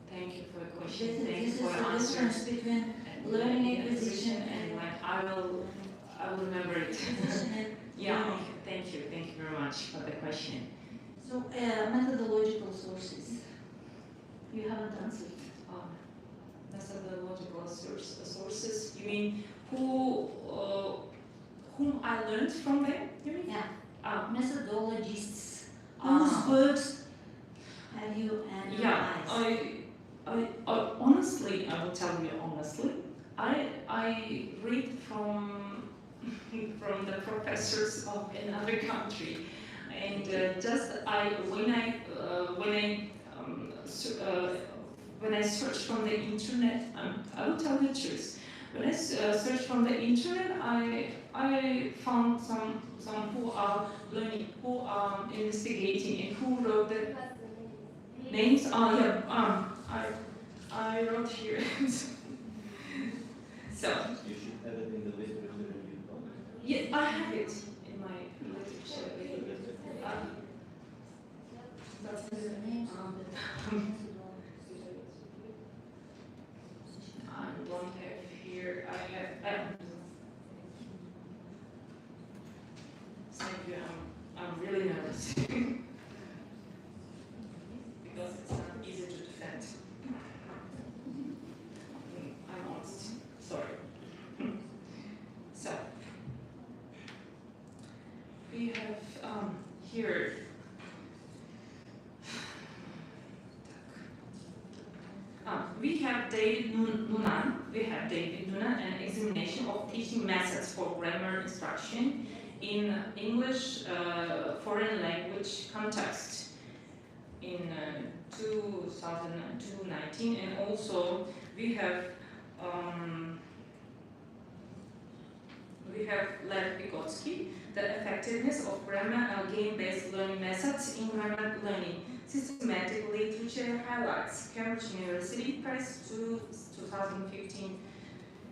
Thank you for the question. This is the difference between learning acquisition and I will remember it. Yeah. Thank you very much for the question. So methodological sources. You haven't answered. Methodological sources. You mean whom I learned from them? You mean? Yeah. Methodologists. Whose works have you analyzed? Honestly, I will tell you honestly. I read from the professors of another country, and when I search from the internet, I will tell you the truth. When I searched from the internet, I found some who are learning, who are investigating, and who wrote the names. I wrote here. So You should have it in the literature review book. yeah, I have it in my literature. I don't have here. I have. Thank you. I'm really nervous because it's not easy to defend. I'm honest. Sorry. So we have here. We have David Noonan, an examination of teaching methods for grammar instruction in English foreign language context in 2019, and also we have Lev Vygotsky, the effectiveness of grammar and game-based learning methods in grammar learning. Systematic literature highlights, Cambridge University Press 2015.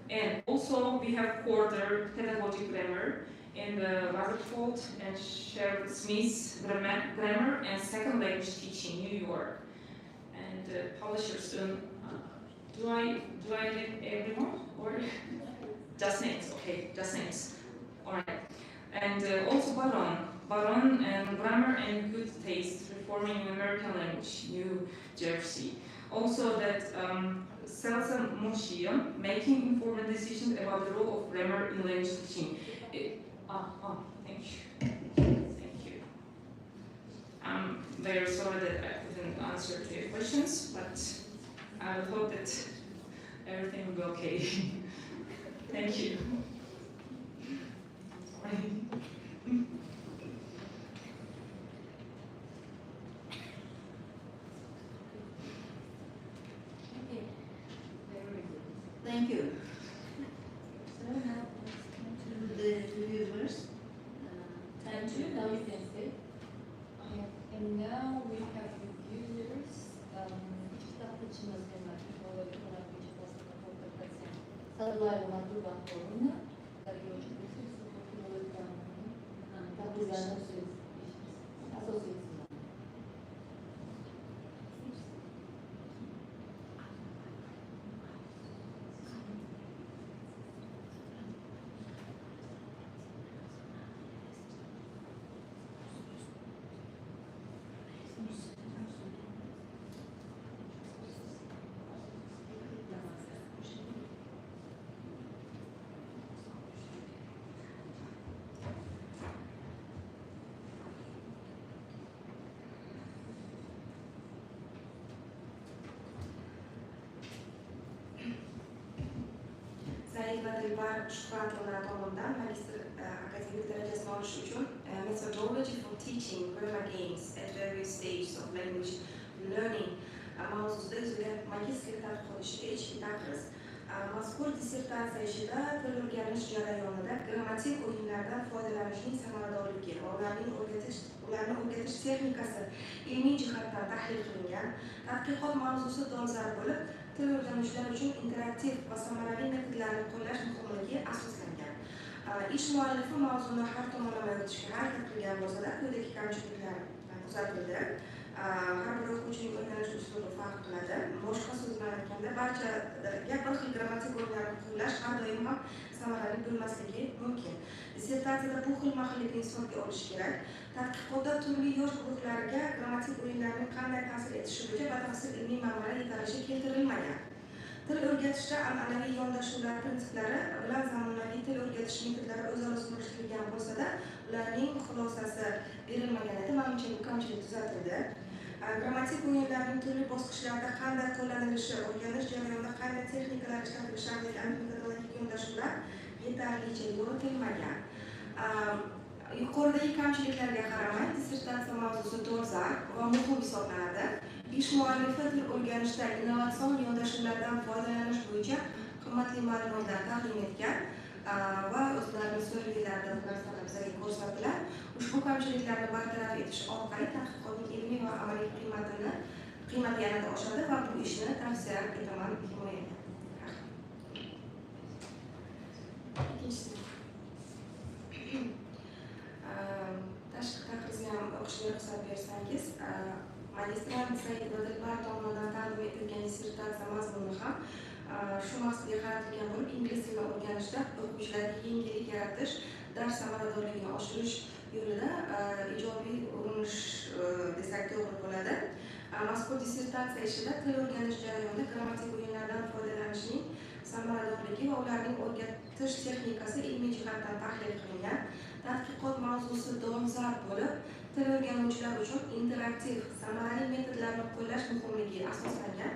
And also we have Porter, Pedagogic Grammar, and Rutherford and Sherwood Smith's Grammar and Second Language Teaching, New York. And publishers, do I read everyone or just names? Okay, just names. All right. And also Baron and Grammar and Good Taste, Reforming American Language, New Jersey. Also that Selsa Moshia, Making Informed Decisions about the Role of Grammar in Language Teaching. Thank you. Thank you. I'm very sorry that I couldn't answer to your questions, but I hope that everything will be okay. Thank you. Sorry. Thank you. So now to the reviewers. Thank you. Now you can say. And now we have reviewers. Said va Dilbar Shuhrat ona tomonidan magistr akademik darajasini olish uchun methodology for teaching grammar games at various stages of language learning mavzusida o'ziga magistrlik tadqiq qilishiga ichki taqriz. Mazkur dissertatsiya ishida til o'rganish jarayonida grammatik o'yinlardan foydalanishning samaradorligi va ularni o'rgatish texnikasi ilmiy jihatdan tahlil qilingan. Tadqiqot mavzusi dolzarb bo'lib, til o'rganishlar uchun interaktiv va samarali metodlarni qo'llash muhimligi asoslangan. Ish muallifi mavzuni har tomonlama yoritishga harakat qilgan bo'lsa-da, quyidagi kamchiliklar kuzatildi. Har bir o'quvchining o'rganish uslubi farq qiladi. Boshqa so'z bilan aytganda, barchaga bir xil grammatik o'yinlarni qo'llash har doim ham samarali bo'lmasligi mumkin. Dissertatsiyada bu xilma-xillikni hisobga olish kerak. Tadqiqotda turli yosh guruhlariga grammatik o'yinlarning qanday ta'sir etishi bo'yicha batafsil ilmiy manbalar yetarlicha keltirilmagan. Til o'rgatishda an'anaviy yondashuvlar prinsiplari bilan zamonaviy til o'rgatish metodlari o'zaro solishtirilgan bo'lsa-da, ularning xulosasi berilmagan edi. Menimcha bu kamchilik tuzatildi. Grammatik o'yinlarning turli bosqichlarda qanday qo'llanilishi, o'rganish jarayonida qanday texnikalar ishlatilishi haqidagi metodologik yondashuvlar yetarlicha yoritilmagan. Yuqoridagi kamchiliklarga qaramay, dissertatsiya mavzusi dolzarb va muhim hisoblanadi. Ish muallifi til o'rganishda innovatsion yondashuvlardan foydalanish bo'yicha qimmatli ma'lumotlar taqdim etgan va o'zlarini so'rovlarida bu narsalar bizga ko'rsatdilar. Ushbu kamchiliklarni bartaraf etish orqali tadqiqotning ilmiy va amaliy qiymati yanada oshadi va bu ishni tavsiya etaman Himoyaga. Tashqi taqrizni ham o'qishga ruxsat bersangiz, magistratsiya idoralar tomonidan taqdim etilgan dissertatsiya mazmuni ham shu maqsadga qaratilgan bo'lib, ingliz tilini o'rganishda o'quvchilarga yengillik yaratish, dars samaradorligini oshirish yo'lida ijobiy urinish desak to'g'ri bo'ladi. Mazkur dissertatsiya ishida til o'rganish jarayonida grammatik o'yinlardan foydalanishning samaradorligi va ularning o'rgatish texnikasi ilmiy jihatdan tahlil qilingan. Tadqiqot mavzusi dolzarb bo'lib, til o'rganuvchilar uchun interaktiv, samarali metodlarni qo'llash muhimligiga asoslangan.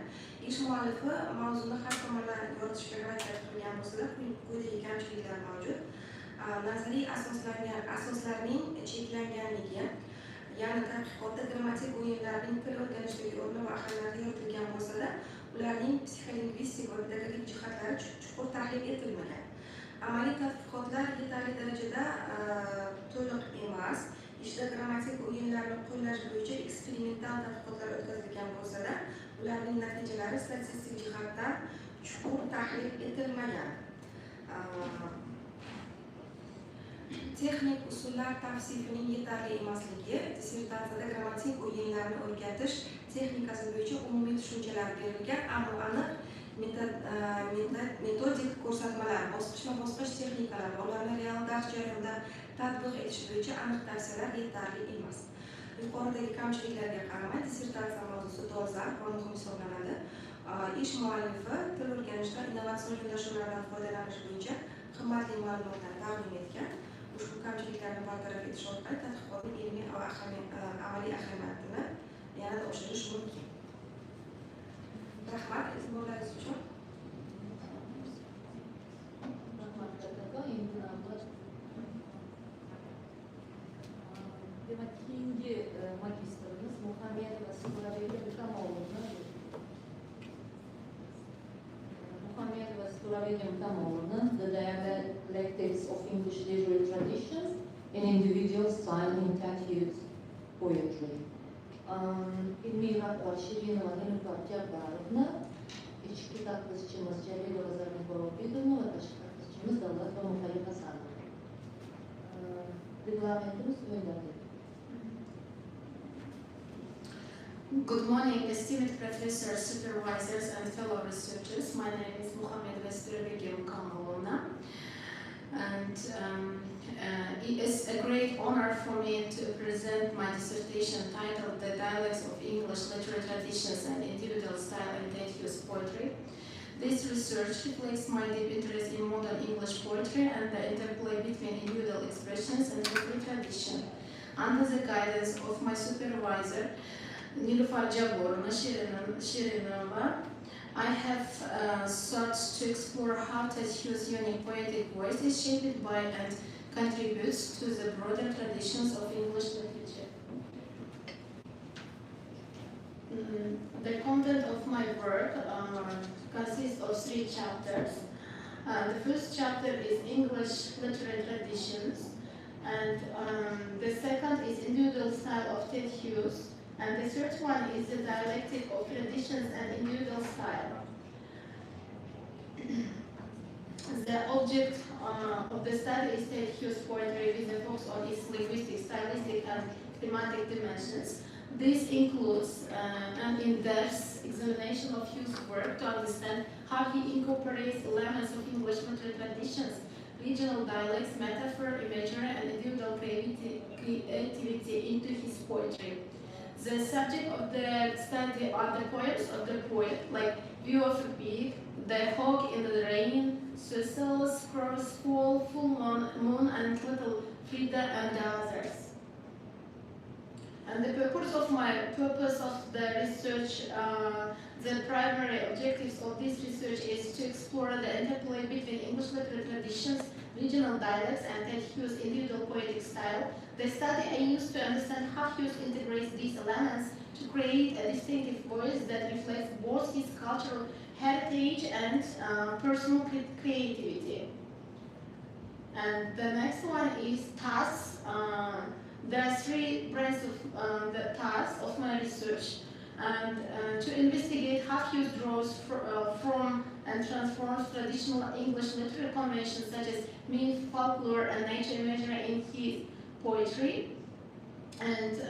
Ish muallifi mavzuni har tomonlama yoritishga harakat qilgan bo'lsa-da, quyidagi kamchiliklar mavjud. Nazariy asoslarning cheklanganligi, ya'ni tadqiqotda grammatik o'yinlarning til o'rganishdagi o'rni va ahamiyati yoritilgan bo'lsa-da, ularning psixolingvistik va pedagogik jihatlari chuqur tahlil etilmagan. Amaliy tadqiqotlar yetarli darajada to'liq emas. Ishda grammatik o'yinlarni qo'llash bo'yicha eksperimental tadqiqotlar o'tkazilgan bo'lsa-da, ularning natijalari statistik jihatdan chuqur tahlil etilmagan. Texnik usullar tavsifining yetarli emasligi, dissertatsiyada grammatik o'yinlarni o'rgatish texnikasi bo'yicha umumiy tushunchalar berilgan, ammo aniq metodik ko'rsatmalar, bosqichma-bosqich texnikalar va ularni real dars jarayonida tatbiq etish bo'yicha aniq tavsiyalar yetarli emas. Yuqoridagi kamchiliklarga qaramay, dissertatsiya mavzusi dolzarb va muhim hisoblanadi. Ish muallifi til o'rganishda innovatsion yondashuvlardan foydalanish bo'yicha qimmatli ma'lumotlar taqdim etgan. Ushbu kamchiliklarni bartaraf etish orqali tadqiqotning ilmiy va amaliy ahamiyatini yanada oshirish mumkin. Rahmat e'tiborlaringiz uchun. Demak, keyingi magistrimiz Muhammadova Sulavelim-Tamovna, the dialectics of English literary traditions and individual style in Tatyut's poetry. Ilmiy Shirinova Nilufar Jabbarovna, ichki tadqiqotchimiz Jalilova Zarnikorovna va tashqi tadqiqotchimiz Davlat va Muharrir Hasanov. Reglamentimiz o'yinlarda. Good morning, esteemed professors, supervisors, and fellow researchers. My name is Muhammadova Sulavelim-Tamovna, and it is a great honor for me to present my dissertation titled The Dialects of English Literary Traditions and Individual Style in Tatyut's Poetry. This research reflects my deep interest in modern English poetry and the interplay between individual expressions and literary tradition. Under the guidance of my supervisor, Nilufar Shirinova, I have sought to explore how Tatyut's unique poetic voice is shaped by and contributes to the broader traditions of English literature. The content of my work consists of 3 chapters. The first chapter is English literary traditions, and the second is individual style of Tatyut, and the third one is the dialectic of traditions and individual style. The object of the study is Tatyut's poetry with a focus on its linguistic, stylistic, and thematic dimensions. This includes an in-depth examination of Hugh's work to understand how he incorporates elements of English literary traditions, regional dialects, metaphor, imagery, and individual creativity into his poetry. The subject of the study are the poems of the poet, like View of a Pig, The Hawk in the Rain, Cecil, Scrub's Fall, Full Moon, and Little Frida, and others. And the purpose of the research, the primary objectives of this research is to explore the interplay between English literary traditions, regional dialects, and Tatyut's individual poetic style. The study aims to understand how Hughes integrates these elements to create a distinctive voice that reflects both his cultural heritage and personal creativity. And the next one is tasks. There are 3 branches of the tasks of my research. And to investigate how Hughes draws from and transforms traditional English literary conventions such as myth, folklore, and nature imagery in his poetry, and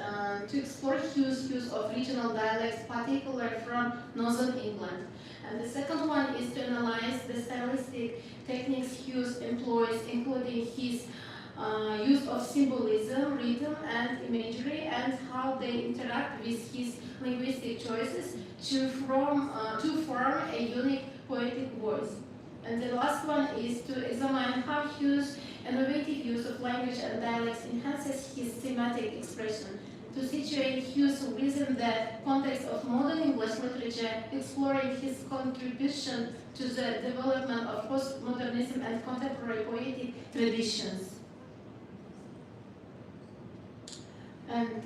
to explore Hughes' use of regional dialects, particularly from Northern England. And the second one is to analyze the stylistic techniques Hughes employs, including his use of symbolism, rhythm, and imagery, and how they interact with his linguistic choices to form a unique poetic voice. And the last one is to examine how Hughes' innovative use of language and dialects enhances his thematic expression, to situate Hughes within the context of modern English literature, exploring his contribution to the development of postmodernism and contemporary poetic traditions. And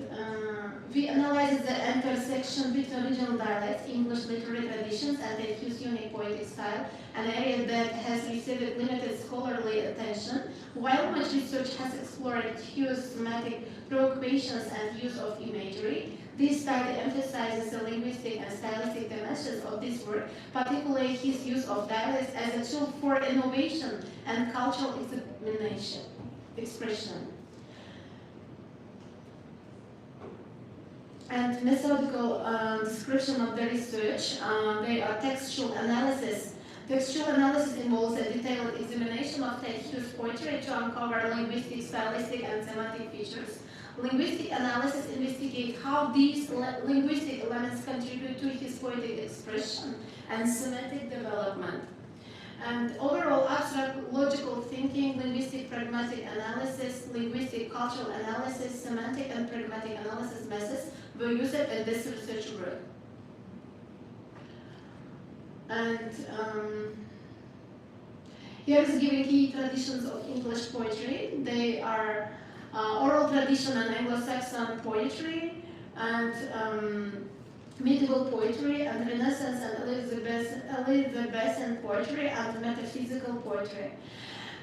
we analyzed the intersection between regional dialects, English literary traditions, and the Hughes' unique poetic style, an area that has received limited scholarly attention. While much research has explored Hughes' thematic preoccupations and use of imagery, this study emphasizes the linguistic and stylistic dimensions of this work, particularly his use of dialects as a tool for innovation and cultural expression. And methodical description of the research, they are textual analysis. Textual analysis involves a detailed examination of Hughes' poetry to uncover linguistic, stylistic, and thematic features. Linguistic analysis investigates how these linguistic elements contribute to his poetic expression and semantic development. And overall, abstract logical thinking, linguistic pragmatic analysis, linguistic cultural analysis, semantic and pragmatic analysis methods were used in this research work. And here is given key traditions of English poetry. They are oral tradition and Anglo-Saxon poetry, and medieval poetry, and Renaissance and Elizabethan poetry, and metaphysical poetry.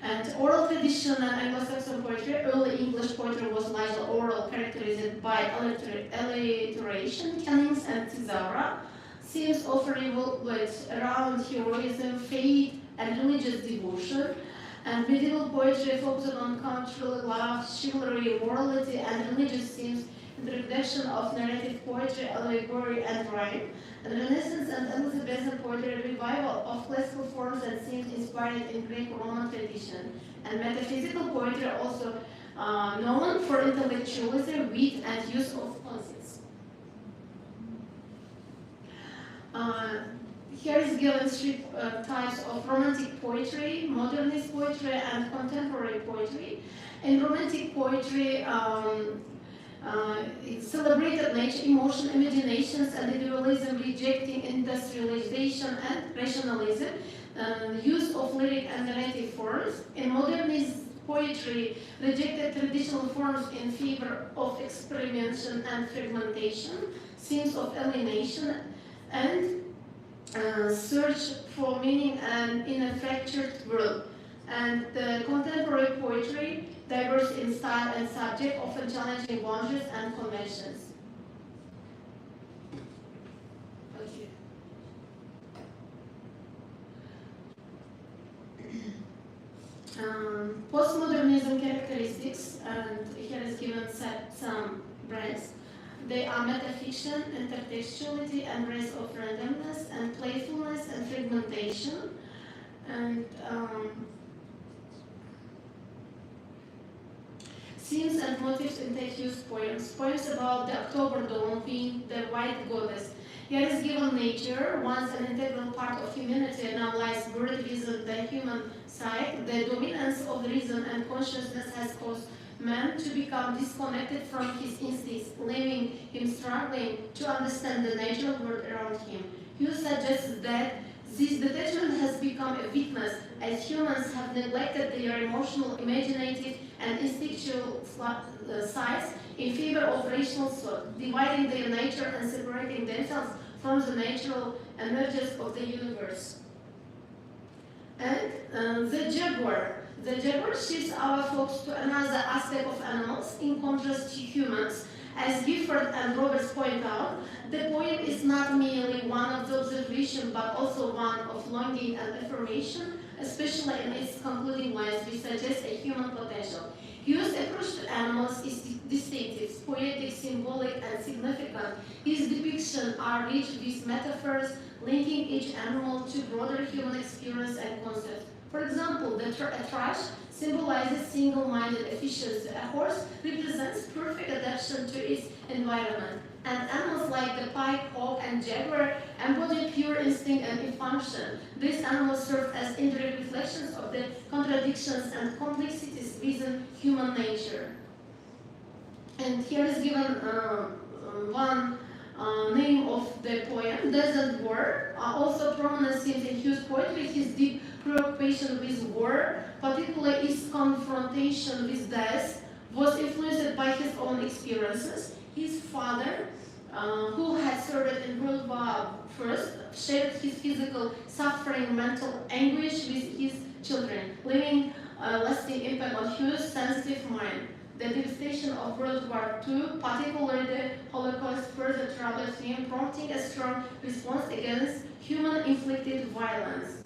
And oral tradition and Anglo-Saxon poetry, early English poetry was largely oral, characterized by alliteration, canons, and thesaurus. Themes of revolved around heroism, faith, and religious devotion. And medieval poetry focused on cultural love, chivalry, morality, and religious themes, the reduction of narrative poetry, allegory, and rhyme. And Renaissance and Elizabethan poetry, revival of classical forms and themes inspired in Greek-Roman tradition. And metaphysical poetry, also known for intellectualism, wit, and use of concepts. Here is given 3 types of romantic poetry, modernist poetry, and contemporary poetry. In romantic poetry, it celebrated nature, emotion, imaginations, and individualism, rejecting industrialization and rationalism, use of lyric and narrative forms. In modernist poetry, rejected traditional forms in favor of experimentation and fragmentation, themes of alienation, and search for meaning in a fractured world. And the contemporary poetry, diverse in style and subject, often challenging boundaries and conventions. Postmodernism characteristics, and here is given some brands. They are metafiction, intertextuality, embrace of randomness, and playfulness and fragmentation. And themes and motifs in Hughes' poems. Poems about the October dawn, being the white goddess. Here is given nature, once an integral part of humanity, now lies buried within the human psyche. The dominance of reason and consciousness has caused man to become disconnected from his instincts, leaving him struggling to understand the natural world around him. Hughes suggests that this detachment has become a weakness, as humans have neglected their emotional, imaginative, and instinctual sides in favor of rational thought, dividing their nature and separating themselves from the natural emergence of the universe. And the jaguar. The jaguar shifts our focus to another aspect of animals in contrast to humans. As Gifford and Roberts point out, the poem is not merely one of the observation, but also one of longing and affirmation, especially in its concluding lines, which suggest a human potential. Hugh's approach to animals is distinctive, poetic, symbolic, and significant. His depictions are rich with metaphors, linking each animal to broader human experience and concepts. For example, a thrush symbolizes single-minded efficiency. A horse represents perfect adaptation to its environment. And animals like the pike, hawk, and jaguar embody pure instinct and function. These animals serve as indirect reflections of the contradictions and complexities within human nature. And here is given one name of the poem, Desert War. Also prominent themes in Hugh's poetry, his deep preoccupation with war, particularly his confrontation with death, was influenced by his own experiences. His father, who had served in World War I, shared his physical suffering, mental anguish with his children, leaving a lasting impact on Hugh's sensitive mind. The devastation of World War II, particularly the Holocaust, further troubled him, prompting a strong response against human-inflicted violence.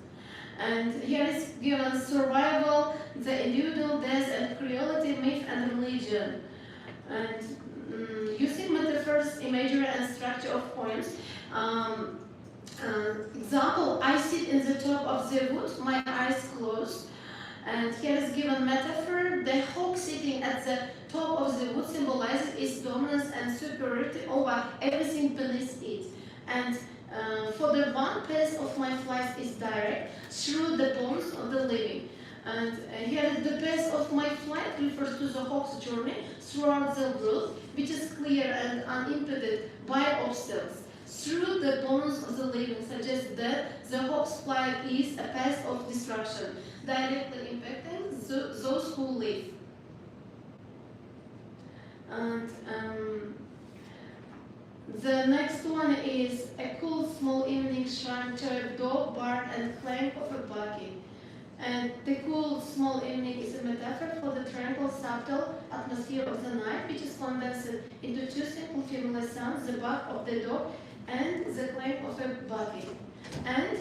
And here is given survival, the individual, death, and cruelty, myth, and religion. And using metaphors, imagery, and structure of poems. Example, I sit in the top of the wood, my eyes closed. And here is given metaphor. The hawk sitting at the top of the wood symbolizes its dominance and superiority over everything beneath it. And for the one path of my flight is direct through the bones of the living. And here the path of my flight refers to the hawk's journey throughout the world, which is clear and unimpeded by obstacles. Through the bones of the living suggests that the hawk's flight is a path of destruction, directly impacting those who live. And the next one is a cool small evening shrine to dog bark and clank of a bucket. And the cool small evening is a metaphor for the tranquil, subtle atmosphere of the night, which is condensed into two simple familiar sounds, the bark of the dog and the clank of a bucket. And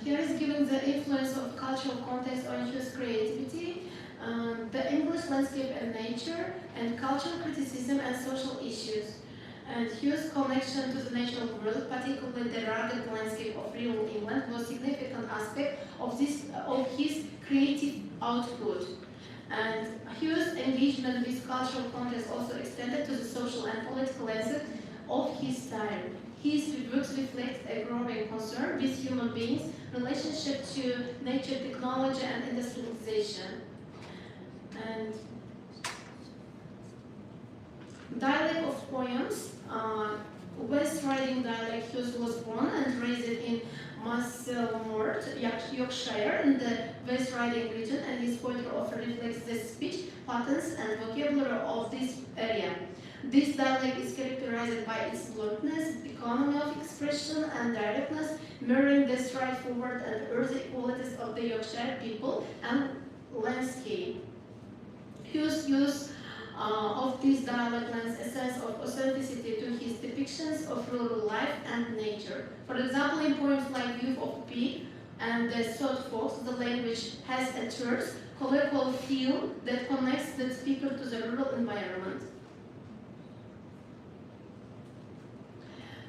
here is given the influence of cultural context on Hugh's creativity, the English landscape and nature, and cultural criticism and social issues. And Hugh's connection to the natural world, particularly the rugged landscape of rural England, was a significant aspect of his creative output. And Hugh's engagement with cultural context also extended to the social and political landscape of his time. His works reflect a growing concern with human beings' relationship to nature, technology, and industrialization. And dialect of poems. West Riding dialect. Hughes was born and raised in Musselmore, Yorkshire, in the West Riding region, and his poetry often reflects the speech patterns and vocabulary of this area. This dialect is characterized by its bluntness, economy of expression, and directness, mirroring the straightforward and earthy qualities of the Yorkshire people and landscape. Hughes' use of this dialect lends a sense of authenticity to his depictions of rural life and nature. For example, in poems like Youth of Pig and The Sod Fox, the language has a terse, colloquial feel that connects the speaker to the rural environment.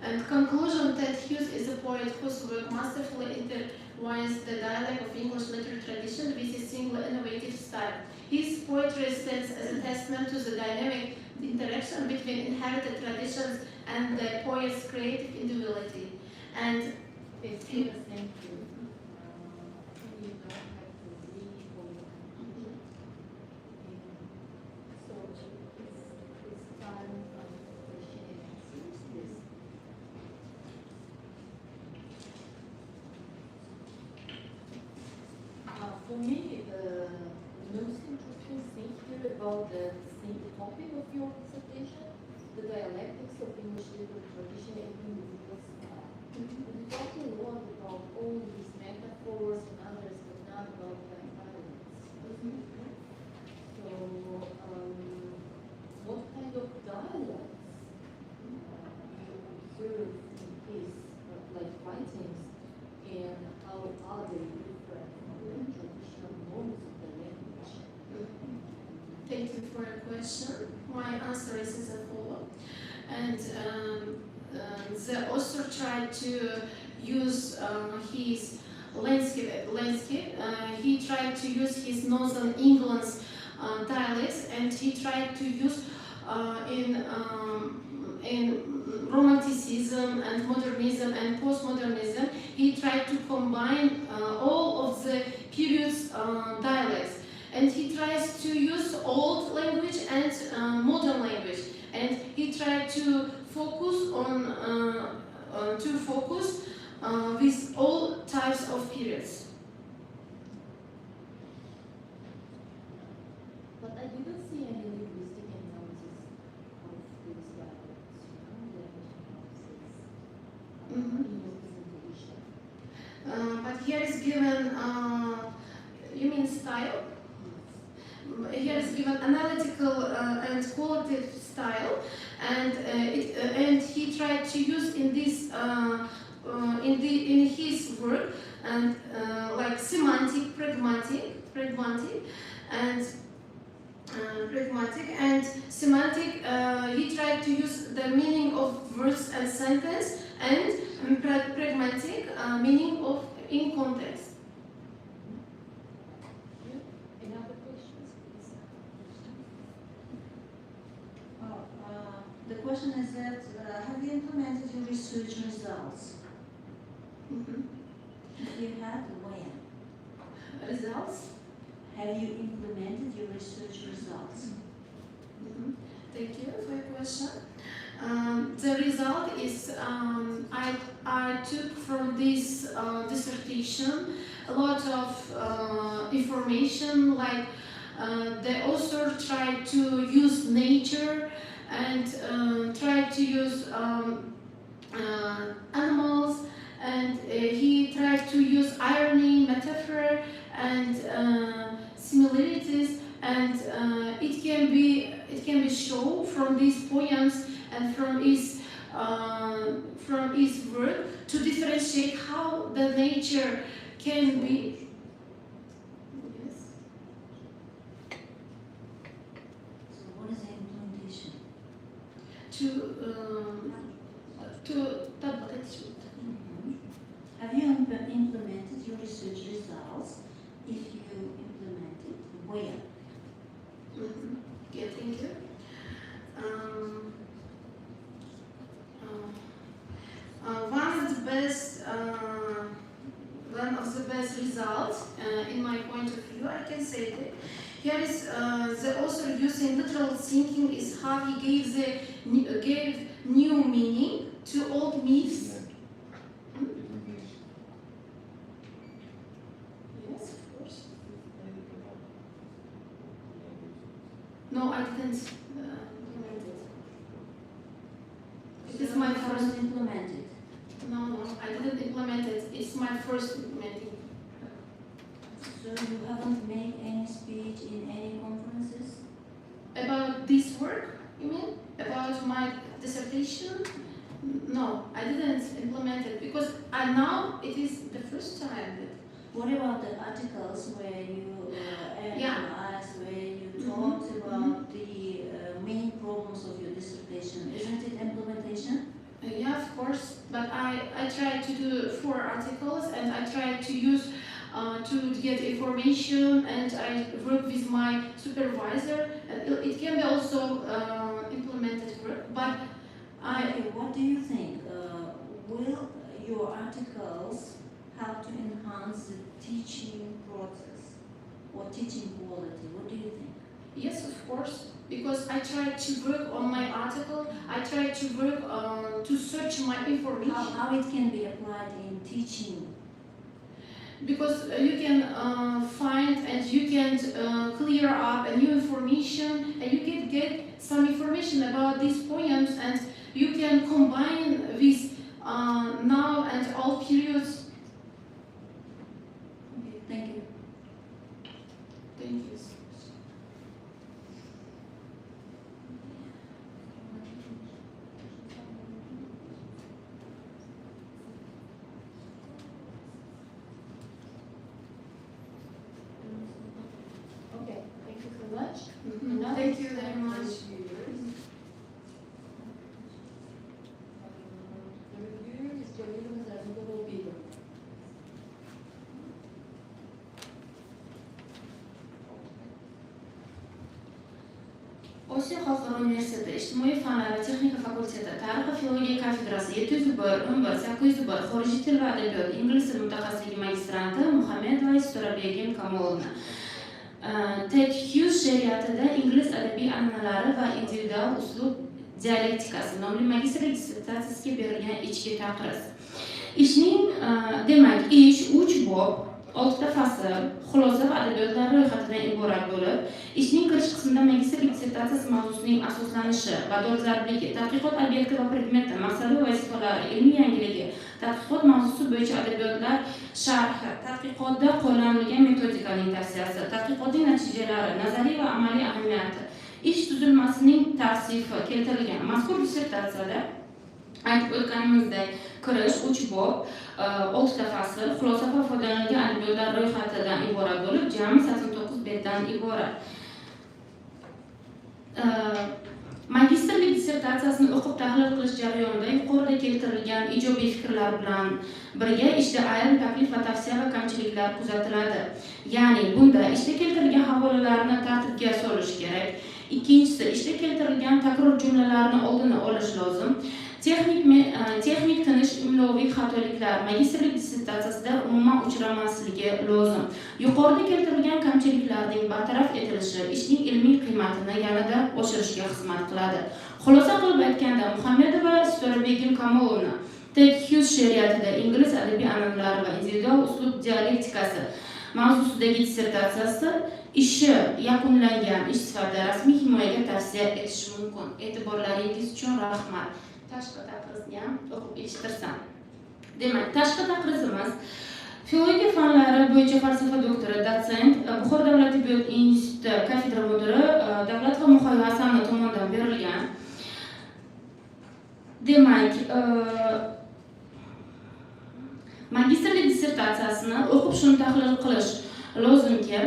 And conclusion that Hughes is a poet whose work masterfully intertwines the dialect of English literary tradition with a single innovative style. His poetry stands as a testament to the dynamic interaction between inherited traditions and the poet's creative individuality. And thank you. You don't have to leave or so it's time for question and answers. Yes. For me, the most interesting thing here about the your dissertation, the dialectics of English literary tradition in individual style. You talked a lot about all these metaphors and others, but not about the violence. So, what kind of dialects you observe in his like writings, and how are they different from the traditional modes of the language? Thank you for your question. My answer is as follows. And the author tried to use his landscape. He tried to use his Northern England's dialects, and he tried to use in Romanticism and Modernism and Postmodernism. He tried to combine all of the period's dialects. And he tries to use old language and modern language, and he tried to focus on with all types of periods. But I didn't see any linguistic analysis of these dialects, language analysis in your presentation. But here is given, you mean style? Here is given analytical and qualitative style, and he tried to use in this in his work and like semantic, pragmatic, and semantic. He tried to use the meaning of words and sentence, and pragmatic meaning of in context. The question is that have you implemented your research results? If you have, when? Results? Have you implemented your research results? Thank you for your question. The result is I took from this dissertation a lot of information, like the author tried to use nature and tried to use animals, and he tried to use irony, metaphor, and similarities, and it can be shown from these poems and from his work to differentiate how the nature can be. Have you implemented your research results? If you implemented, where? Okay, thank you. One of the best results, in my point of view, I can say that here is the author using literal thinking is how he gave new meaning to old myths. Yes, of course. No, I didn't implement it. It is my first implemented. No, I didn't implement it. It's my first implementing. So you haven't made any speech in any conferences? About this work, you mean? About my dissertation? No, I didn't implement it because now it is the first time that. What about the articles where you analyzed, where you talked about the main problems of your dissertation? Isn't it implementation? Yeah, of course. But I tried to do 4 articles, and I tried to use to get information, and I work with my supervisor. It can be also implemented work, but what do you think? Will your articles help to enhance the teaching process or teaching quality? What do you think? Yes, of course. Because I tried to work on my article, I tried to work to search my information. How it can be applied in teaching? because you can find and you can clear up a new information, and you can get some information about these poems, and you can combine with now and all periods. Okay, thank you. Thank you. Okay, thank you so much. Thank you very much. The reviewer is Xorijiy. Osiyo Xalqaro Universiteti Ijtimoiy fanlar va texnika fakulteti Tarix va filologiya kafedrasi 701-11-801 Xorijiy til va adabiyot ingliz tili mutaxassisligi magistranti Muhamedova Xorijiy Kamolovna. TED she'riyatida ingliz adabiy an'analari va individual uslub dialektikasi nomli magistrlik dissertatsiyasiga berilgan ichki taqriz. Ishning demak, ish 3 bob, 6 ta fasl, xulosa va adabiyotlar ro'yxatidan iborat bo'lib, ishning kirish qismida magistrlik dissertatsiyasi mavzusining asoslanishi va dolzarbligi, tadqiqot obyekti va predmeti, maqsadi va vazifalari, ilmiy yangiligi, tadqiqot mavzusi bo'yicha adabiyotlar sharhi, tadqiqotda qo'llanilgan metodikaning tavsiyasi, tadqiqotning natijalari, nazariy va amaliy ahamiyati, ish tuzilmasining tavsifi keltirilgan. Mazkur dissertatsiyada aytib o'tganimizdek, kirish 3 bob, 6 ta fasl, xulosa va foydalanilgan adabiyotlar ro'yxatidan iborat bo'lib, jami 89 betdan iborat. Magistrlik dissertatsiyasini o'qib tahlil qilish jarayonida yuqorida keltirilgan ijobiy fikrlar bilan birga ishda ayrim taklif va tavsiya va kamchiliklar kuzatiladi. Ya'ni bunda ishda keltirilgan havolalarni tartibga solish kerak. Ikkinchisi, ishda keltirilgan takror jumlalarni oldini olish lozim. Texnik tinish imloviy xatoliklar magistrlik dissertatsiyasida umuman uchramasligi lozim. Yuqorida keltirilgan kamchiliklarning bartaraf etilishi ishning ilmiy qiymatini yanada oshirishga xizmat qiladi. Xulosa qilib aytganda, Muhamedova Xorijiy Kamolovna TED she'riyatida ingliz adabiy an'analari va individual uslub dialektikasi mavzusidagi dissertatsiyasi ishi yakunlangan ish sifatida rasmiy himoyaga tavsiya etish mumkin. E'tiborlaringiz uchun rahmat. Tashqi taqrizni ham o'qib eshittirsam. Demak, tashqi taqrizimiz filologiya fanlari bo'yicha falsafa doktori, dotsent, Buxoro davlat tibbiyot instituti kafedra mudiri Davlat va Himoyasi tomonidan berilgan. Demak, magistrlik dissertatsiyasini o'qib shuni tahlil qilish lozimki,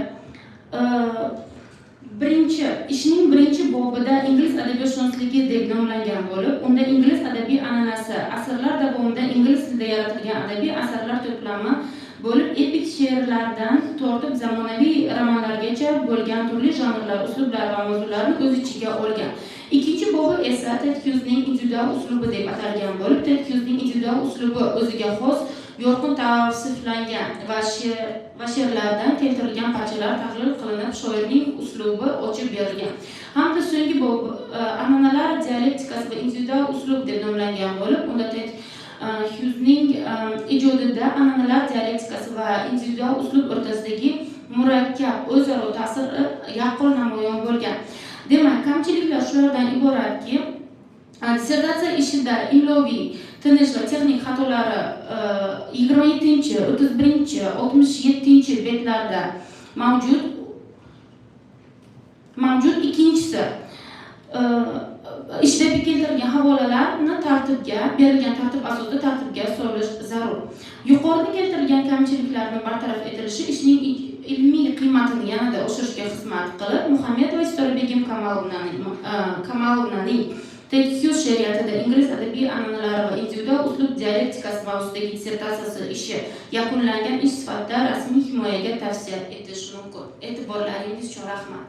ishning birinchi bobida ingliz adabiyotshunosligi deb nomlangan bo'lib, unda ingliz adabiy an'anasi, asrlar davomida ingliz tilida yaratilgan adabiy asarlar to'plami bo'lib, epik she'rlardan tortib zamonaviy romanlargacha bo'lgan turli janrlar, uslublar va mavzularni o'z ichiga olgan. Ikkinchi bobi esa TED-ning individual uslubi deb atalgan bo'lib, TED-ning individual uslubi o'ziga xos yorqin tavsiflangan va she'rlardan keltirilgan parchalar tahlil qilinib, shoirning uslubi ochib berilgan. Hamda so'nggi bob an'analar dialektikasi va individual uslub deb nomlangan bo'lib, unda TED-ning ijodida an'analar dialektikasi va individual uslub o'rtasidagi murakkab o'zaro ta'siri yaqqol namoyon bo'lgan. Demak, kamchiliklar shulardan iboratki, dissertatsiya ishida imloviy, tinish va texnik xatolari 27, 31, 67 betlarda mavjud. Ikkinchisi, ishda keltirilgan havolalarni berilgan tartib asosida tartibga solish zarur. Yuqorida keltirilgan kamchiliklarni bartaraf etilishi ishning ilmiy qiymatini yanada oshirishga xizmat qilib, Muhamedova Xorijiy Kamolovnaning TED she'riyatida ingliz adabiy an'analari va individual uslub dialektikasi mavzusidagi dissertatsiyasi ishi yakunlangan ish sifatida rasmiy himoyaga tavsiya etish mumkin. E'tiborlaringiz uchun rahmat.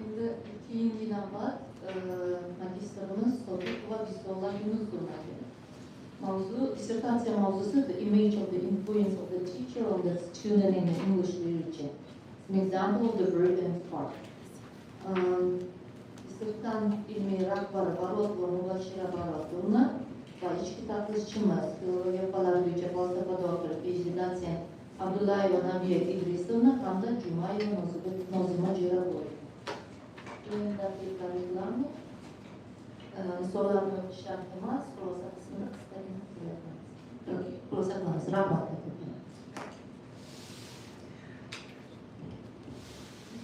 Endi keyingi navbat magistrimiz Sobiqova Bismillah Yunusovnaga. Dissertatsiya mavzusi The Image of the Influence of the Teacher on the Student in the English Literature. An example of the verb and part. Dissertant ilmiy rahbari Barot va Mubashira Barotovna va ichki tahlilchimiz, filologiya fanlari bo'yicha falsafa doktori, PhD dotsent Abdullayeva Nabiya Idrisovna hamda Jumayeva Nozima Jo'raboyeva. 10 daqiqa reklama. So'rovlarni o'qish shart emas, xulosa qismini qisqagina qilyapmiz. Xulosa qilamiz. Rahmat.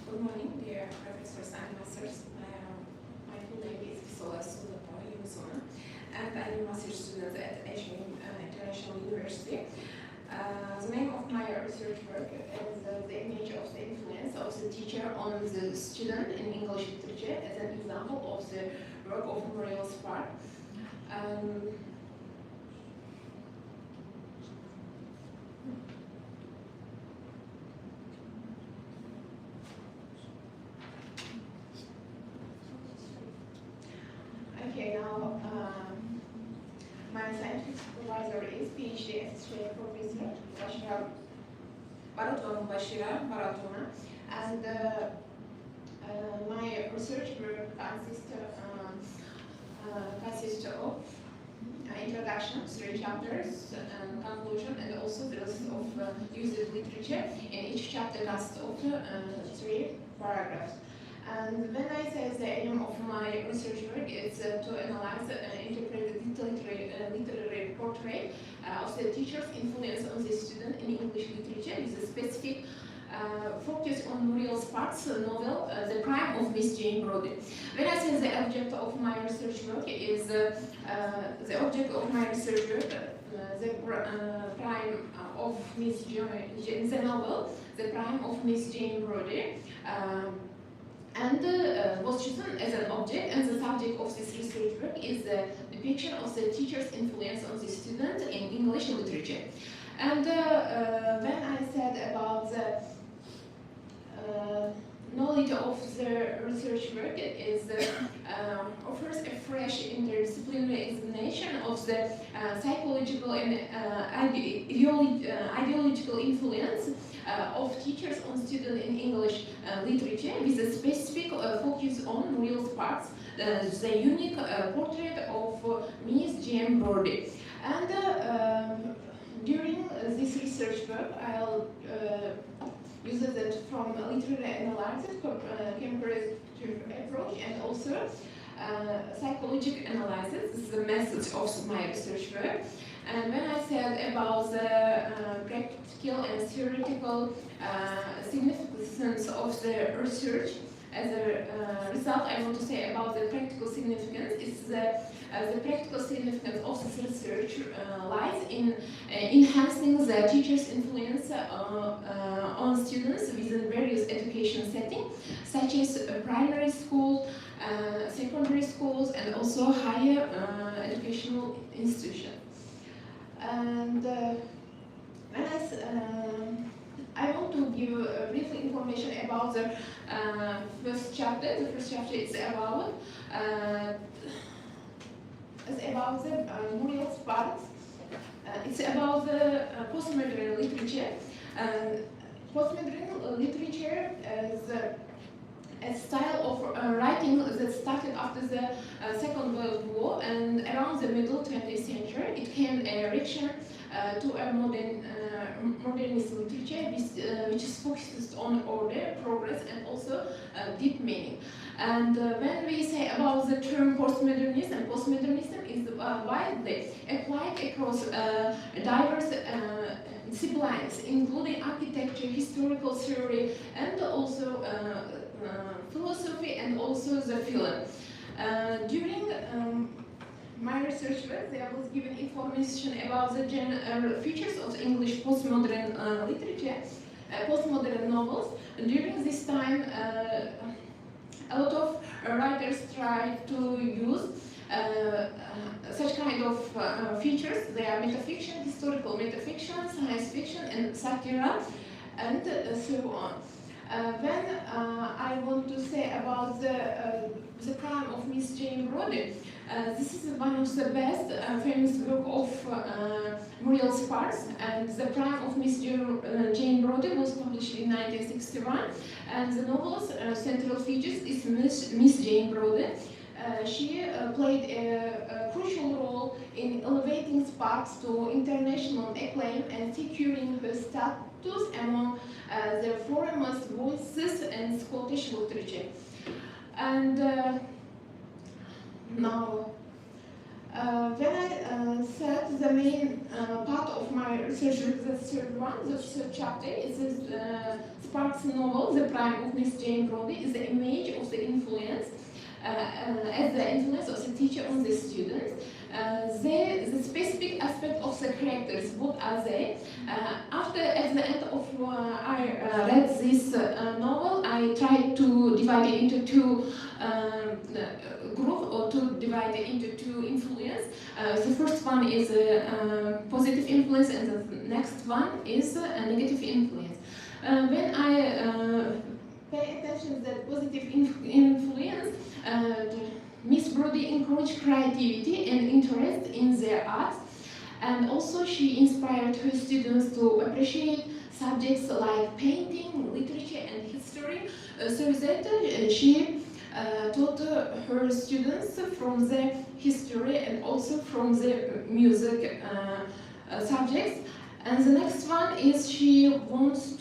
Good morning, dear professors and masters. My full name is Xorijiy, and I'm a master's student at Xorijiy International University. The name of my research work is the image of the influence of the teacher on the student in English literature as an example of the work of Muriel Spark. Okay, now my scientific supervisor is PhD Associate Professor Bashira Baratona, and my research work consists of introduction, 3 chapters, and conclusion, and also the list of used literature. In each chapter consists of 3 paragraphs. And when I say the aim of my research work is to analyze and interpret the literary portrait of the teacher's influence on the student in English literature with a specific focus on Muriel Spark's novel, The Crime of Miss Jane Brodie. When I say the object of my research work is the crime of Miss Jane, the novel, The Crime of Miss Jane Brodie, and was chosen as an object, and the subject of this research work is the depiction of the teacher's influence on the student in English literature. And when I said about the knowledge of the research work, it is offers a fresh interdisciplinary explanation of the psychological and ideological influence of teachers on students in English literature, with a specific focus on Muriel Spark's the unique portrait of Miss Jane Brodie. And during this research work, I'll use it from literary analysis, comparative approach, and also psychological analysis. This is the message of my research work. And when I said about the practical and theoretical significance of the research, as a result, I want to say about the practical significance. Is the practical significance of this research lies in enhancing the teacher's influence on students within various education settings, such as primary schools, secondary schools, and also higher educational institutions. And I want to give brief information about the first chapter. The first chapter is about the Muriel Spark. It's about the postmodern literature. Postmodern literature is a style of writing that started after the Second World War, and around the middle 20th century, it came a reaction to a modernist literature which is focused on order, progress, and also deep meaning. And when we say about the term postmodernism, postmodernism is widely applied across diverse disciplines, including architecture, historical theory, and also philosophy, and also the film. During my research work, there was given information about the features of English postmodern literature, postmodern novels. During this time, a lot of writers tried to use such kind of features. They are metafiction, historical metafiction, science fiction, and satire, and so on. When I want to say about the crime of Miss Jane Brodie, this is one of the best famous work of Muriel Spark, and The Crime of Miss Jane Brodie was published in 1961, and the novel's central features is Miss Jane Brodie. She played a crucial role in elevating Sparks to international acclaim and securing her status among the foremost voices in Scottish literature. And now, when I said the main part of my research, the third one, the third chapter, is Sparks' novel, The Prime of Miss Jane Brodie, is the image of the influence, as the influence of the teacher on the students. The specific aspect of the characters, what are they? At the end of I read this novel, I tried to divide it into two groups, or to divide it into two influence. The first one is positive influence, and the next one is a negative influence. When I pay attention to that positive influence, Miss Brodie encouraged creativity and interest in their arts, and also she inspired her students to appreciate subjects like painting, literature, and history, so that she taught her students from the history and also from the music subjects. And the next one is she wants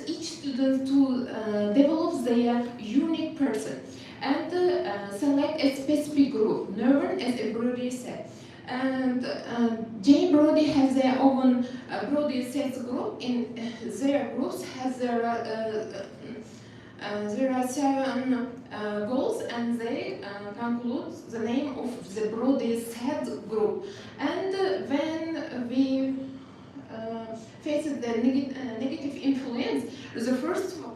each student to develop their unique person and select a specific group, known as a Brodie set. And Jane Brodie has their own Brodie sets group. In their groups there are 7 goals, and they conclude the name of the Brodie set group. And when we face the negative influence, the first one,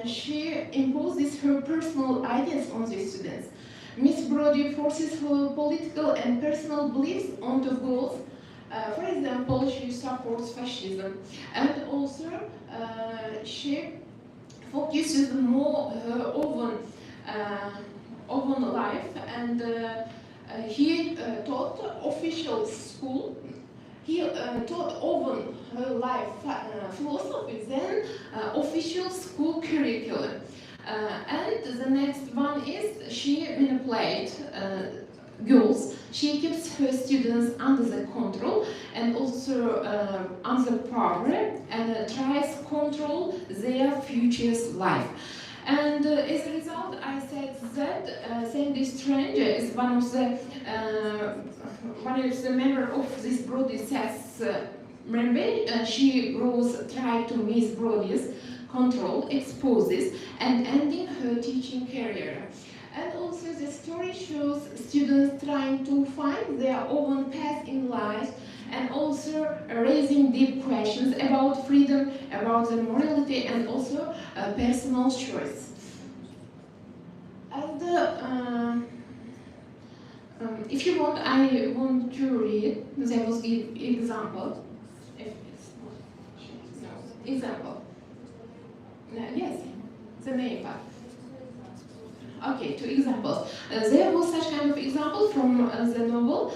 she imposes her personal ideas on the students. Miss Brodie forces her political and personal beliefs onto goals. For example, she supports fascism, and also she focuses more her own life, and he taught official school. He taught often her life philosophy than official school curriculum. And the next one is she manipulates girls. She keeps her students under the control and also under power, and tries to control their future's life. And as a result, I said that Sandy Strange is one of the members of this Brodie set's member. She grows, try to miss Brodie's control, exposes, and ending her teaching career. And also the story shows students trying to find their own path in life, and also raising deep questions about freedom, about the morality, and also personal choice. And if you want, I want to read. There was an example. Example. Yes, the main part. Okay, 2 examples. There was such kind of example from the novel,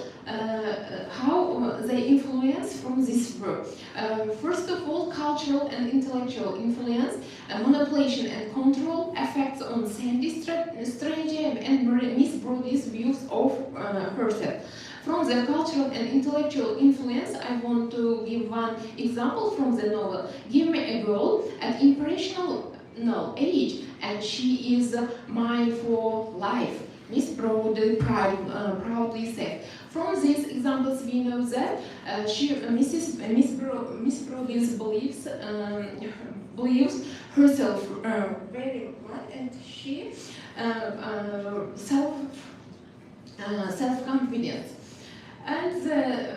how they influence from this work. First of all, cultural and intellectual influence, manipulation and control, effects on Sandy Strange and Miss Brodie's views of herself. From the cultural and intellectual influence, I want to give one example from the novel. Give me a girl at impressionable age, and she is mine for life, Miss Brodie proudly said. From these examples, we know that Miss Brodie's believes herself very much, and she self-confidence. And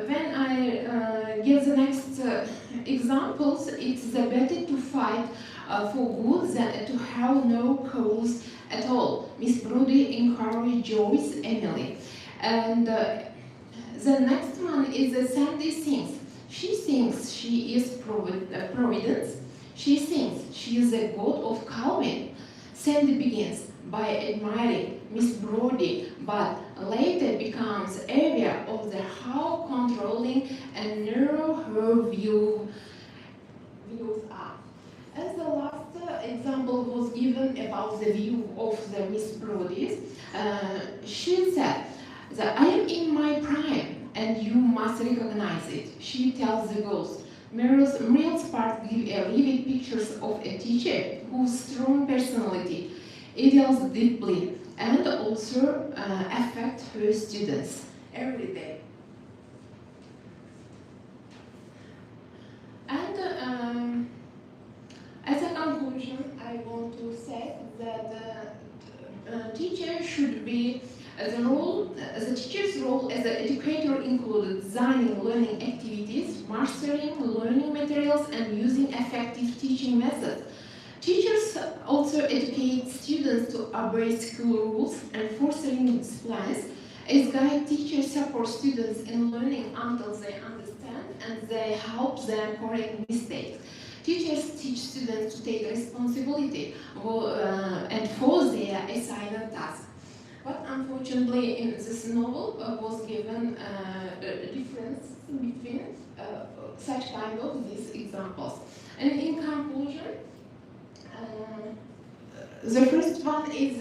when I give the next examples, it's better to fight for good than to have no cause at all. Miss Brodie encouraged Joyce Emily. And the next one is Sandy sings. She thinks she is Providence. She thinks she is the god of Calvin. Sandy begins by admiring Miss Brodie, but later becomes aware of how controlling and narrow her views are. As the last example was given about the view of the Miss Brodies, She said that I am in my prime and you must recognize it. She tells the ghost. Muriel's part give vivid pictures of a teacher whose strong personality ideals deeply and also affect her students every day. And as a conclusion, I want to say that the teacher should be the teacher's role as an educator includes designing learning activities, mastering learning materials, and using effective teaching methods. Teachers also educate students to obey school rules and fostering disciplines. As guide, teachers support students in learning until they understand and they help them correct mistakes. Teachers teach students to take responsibility and for their assigned tasks. But unfortunately, in this novel was given a difference between such kind of these examples. And in conclusion, the first one is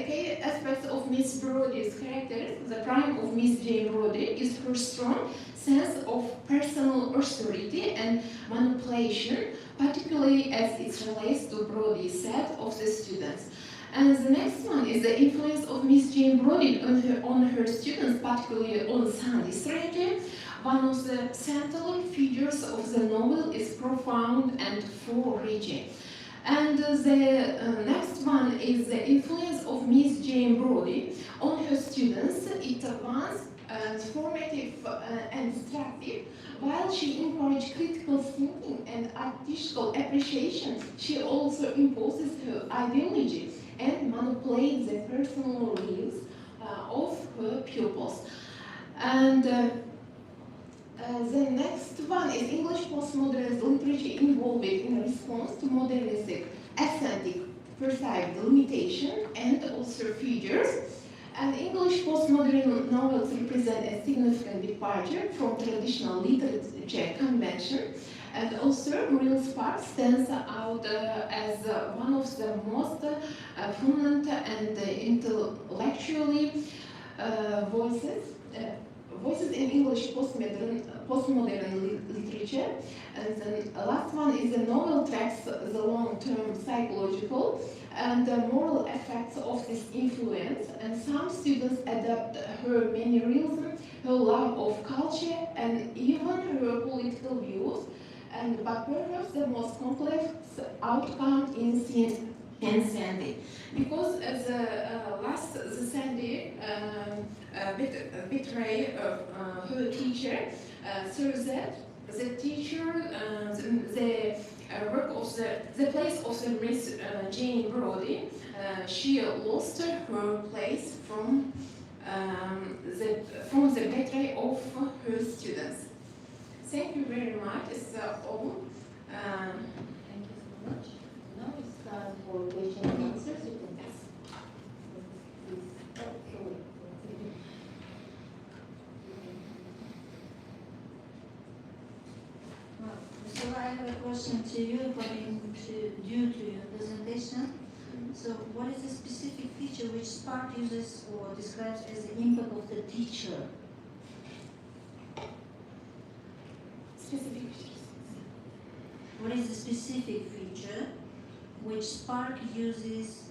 key aspects of Miss Brodie's character. The prime of Miss Jane Brodie is her strong sense of personal authority and manipulation, particularly as it relates to Brodie's set of the students. And the next one is the influence of Miss Jane Brodie on her students, particularly on Sandy strategy. One of the central figures of the novel is profound and far-reaching. And the next one is the influence of Miss Jane Brodie on her students. It was formative and instructive. While she encouraged critical thinking and artistical appreciation, she also imposes her ideology and manipulates the personal views of her pupils. And the next one is English postmodernist literature involved in response to modernistic, aesthetic, perceived limitation and also figures. And English postmodern novels represent a significant departure from traditional literature convention. And also, Muriel Sparks stands out as one of the most prominent and intellectually voices in English postmodern literature. And the last one is the novel tracks the long-term psychological and the moral effects of this influence. And some students adopt her mannerism, her love of culture, and even her political views. But perhaps the most complex outcome in Sandy, because the Sandy betray her teacher, so that the teacher, the place of the Miss Jane Brodie, she lost her place from the betray of her students. Thank you very much. It's all. Thank you so much. Now it's time for question and answers. You can ask. So I have a question to you due to your presentation. So what is the specific feature which Spark uses or describes as the impact of the teacher? Specific features. What is the specific feature which Spark uses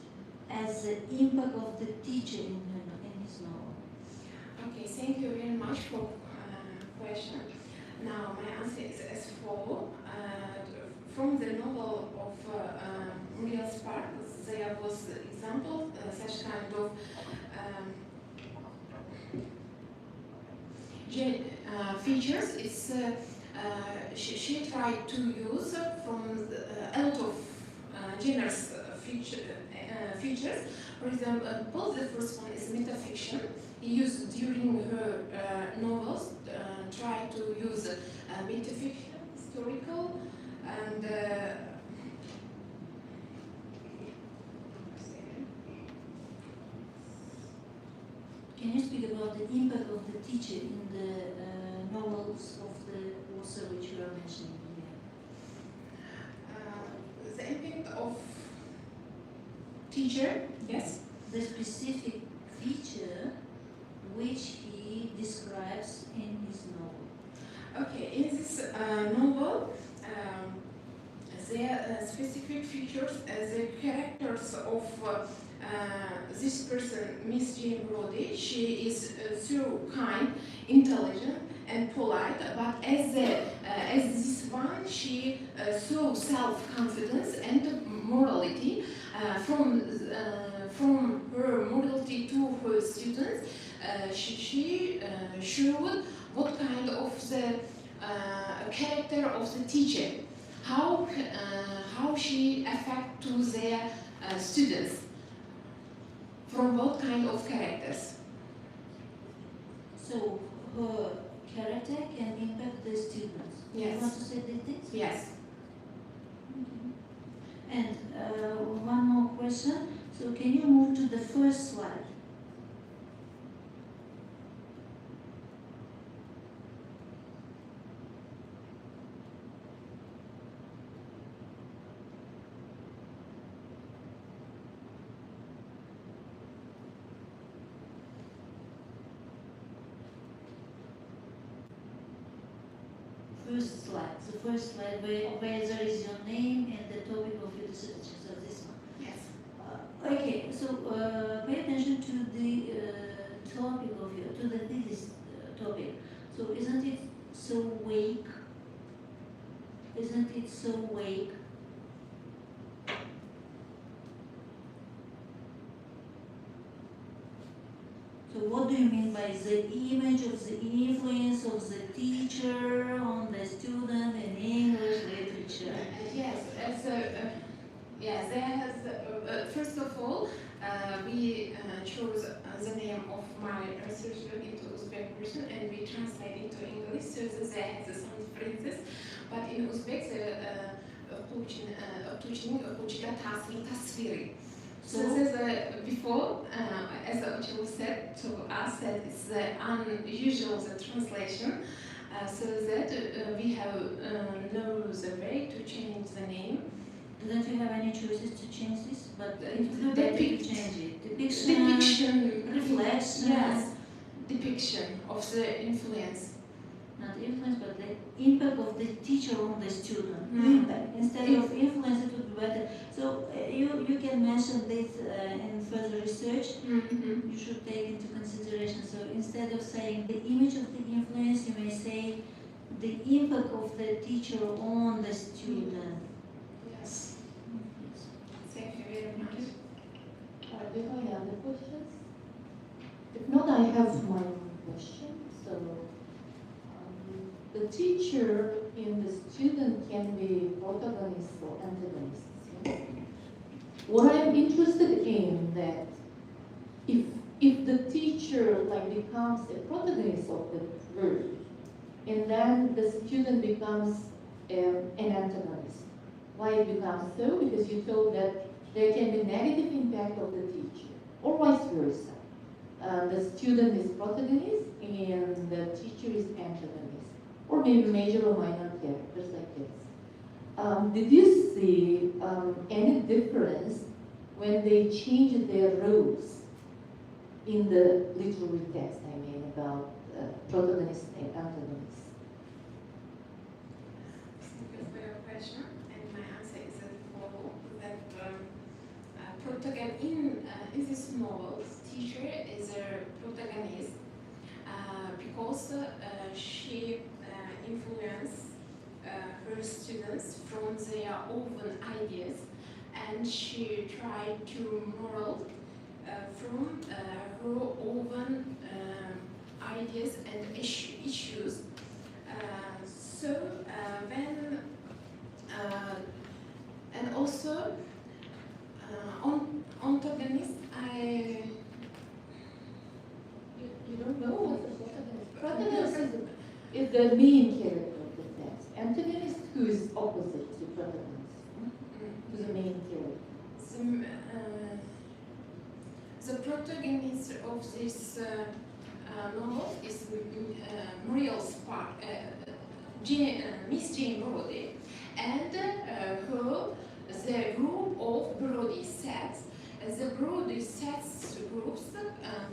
as the impact of the teacher in his novel? Okay, thank you very much for question. Now my answer is as follows. From the novel of Muriel Spark, there was example such kind of features. It's she tried to use from a lot of generous features. For example, the first one is metafiction. Used during her novels, try to use metafiction, historical, and can you speak about the impact of the teacher in the novels of the author which you are mentioning here? The impact of teacher, yes. The specific pictures the characters of this person, Miss Jane Brody. She is so kind, intelligent, and polite. But as this one, she so self-confidence and morality. From her morality to her students, she showed what kind of the character of the teacher, how she affect to their students, from what kind of characters. So her character can impact the students. Yes. You want to say these things? Yes. And one more question. So can you move to the first slide? First slide. The first slide where there is your name and the topic of your dissertation. So this one. Yes. Okay. So pay attention to the topic of your the thesis topic. So isn't it so vague? Isn't it so vague? So what do you mean by the image of the influence of the teacher on the student in English literature? Yes, yes. There has first of all, we chose the name of my research into Uzbek version and we translate it to English so that there has some differences. But in Uzbek, the tasviri. So before, as Uchil said to us, that it's unusual the translation, so that we have no the way to change the name. Don't you have any choices to change this? But Depict. Change it. Depiction, reflection. Yes, depiction of the influence. Not influence, but the impact of the teacher on the student. Impact. Instead of influence, it would be better. So you can mention this in further research. You should take into consideration. So instead of saying the image of the influence, you may say the impact of the teacher on the student. Yes. Thank you very much. Do you have any other questions? If not, I have my own question. So. The teacher in the student can be protagonist or antagonist. Yes? What I'm interested in that if the teacher becomes a protagonist of the work, and then the student becomes an antagonist. Why it becomes so? Because you told that there can be negative impact of the teacher, or vice versa. The student is protagonist and the teacher is antagonist. Or maybe major or minor characters like this. Did you see any difference when they changed their roles in the literary text, I mean, about protagonist and antagonist? Thank you for your question, and my answer is as follows: that in this novel, teacher is a protagonist because she influence her students from their own ideas, and she tried to moral from her own ideas and issues. And also antagonist. You don't know what the protagonist is the main character of the text. Antagonist, who is opposite to protagonist, to the main character. The protagonist of this novel is Muriel's part, Miss Jane Brody, and the group of Brody sets. The Brody sets groups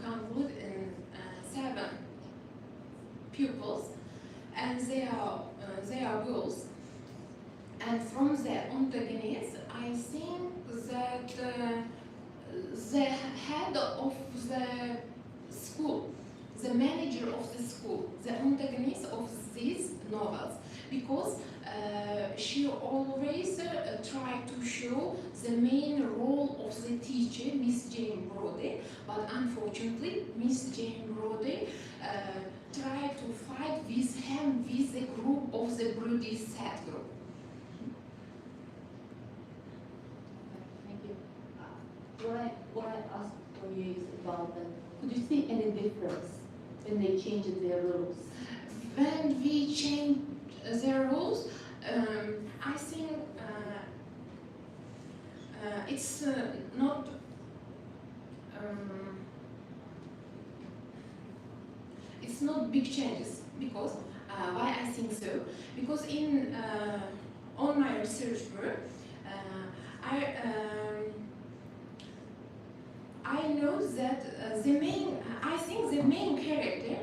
conclude in 7 pupils, and they are girls. And from the antagonist, I think that the head of the school, the manager of the school, the antagonist of these novels, because she always tried to show the main role of the teacher, Miss Jane Brody, but unfortunately, Miss Jane Brody tried to fight with him, with the group of the Brody set group. Thank you. What I asked for you is about that. Could you see any difference when they changed their rules? When we changed their rules, I think it's not. It's not big changes, because why I think so? Because in on my research work, I know that I think the main character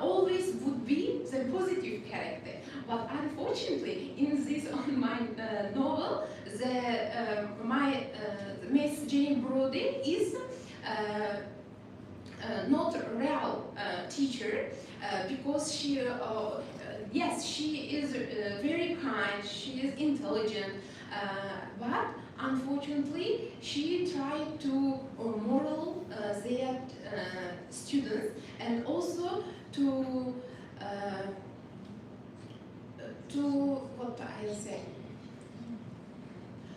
always would be the positive character. But unfortunately, in this on my novel, my Miss Jane Brody is not a real teacher, because she, yes, she is very kind, she is intelligent, but unfortunately, she tried to moral their students, and also to what I say,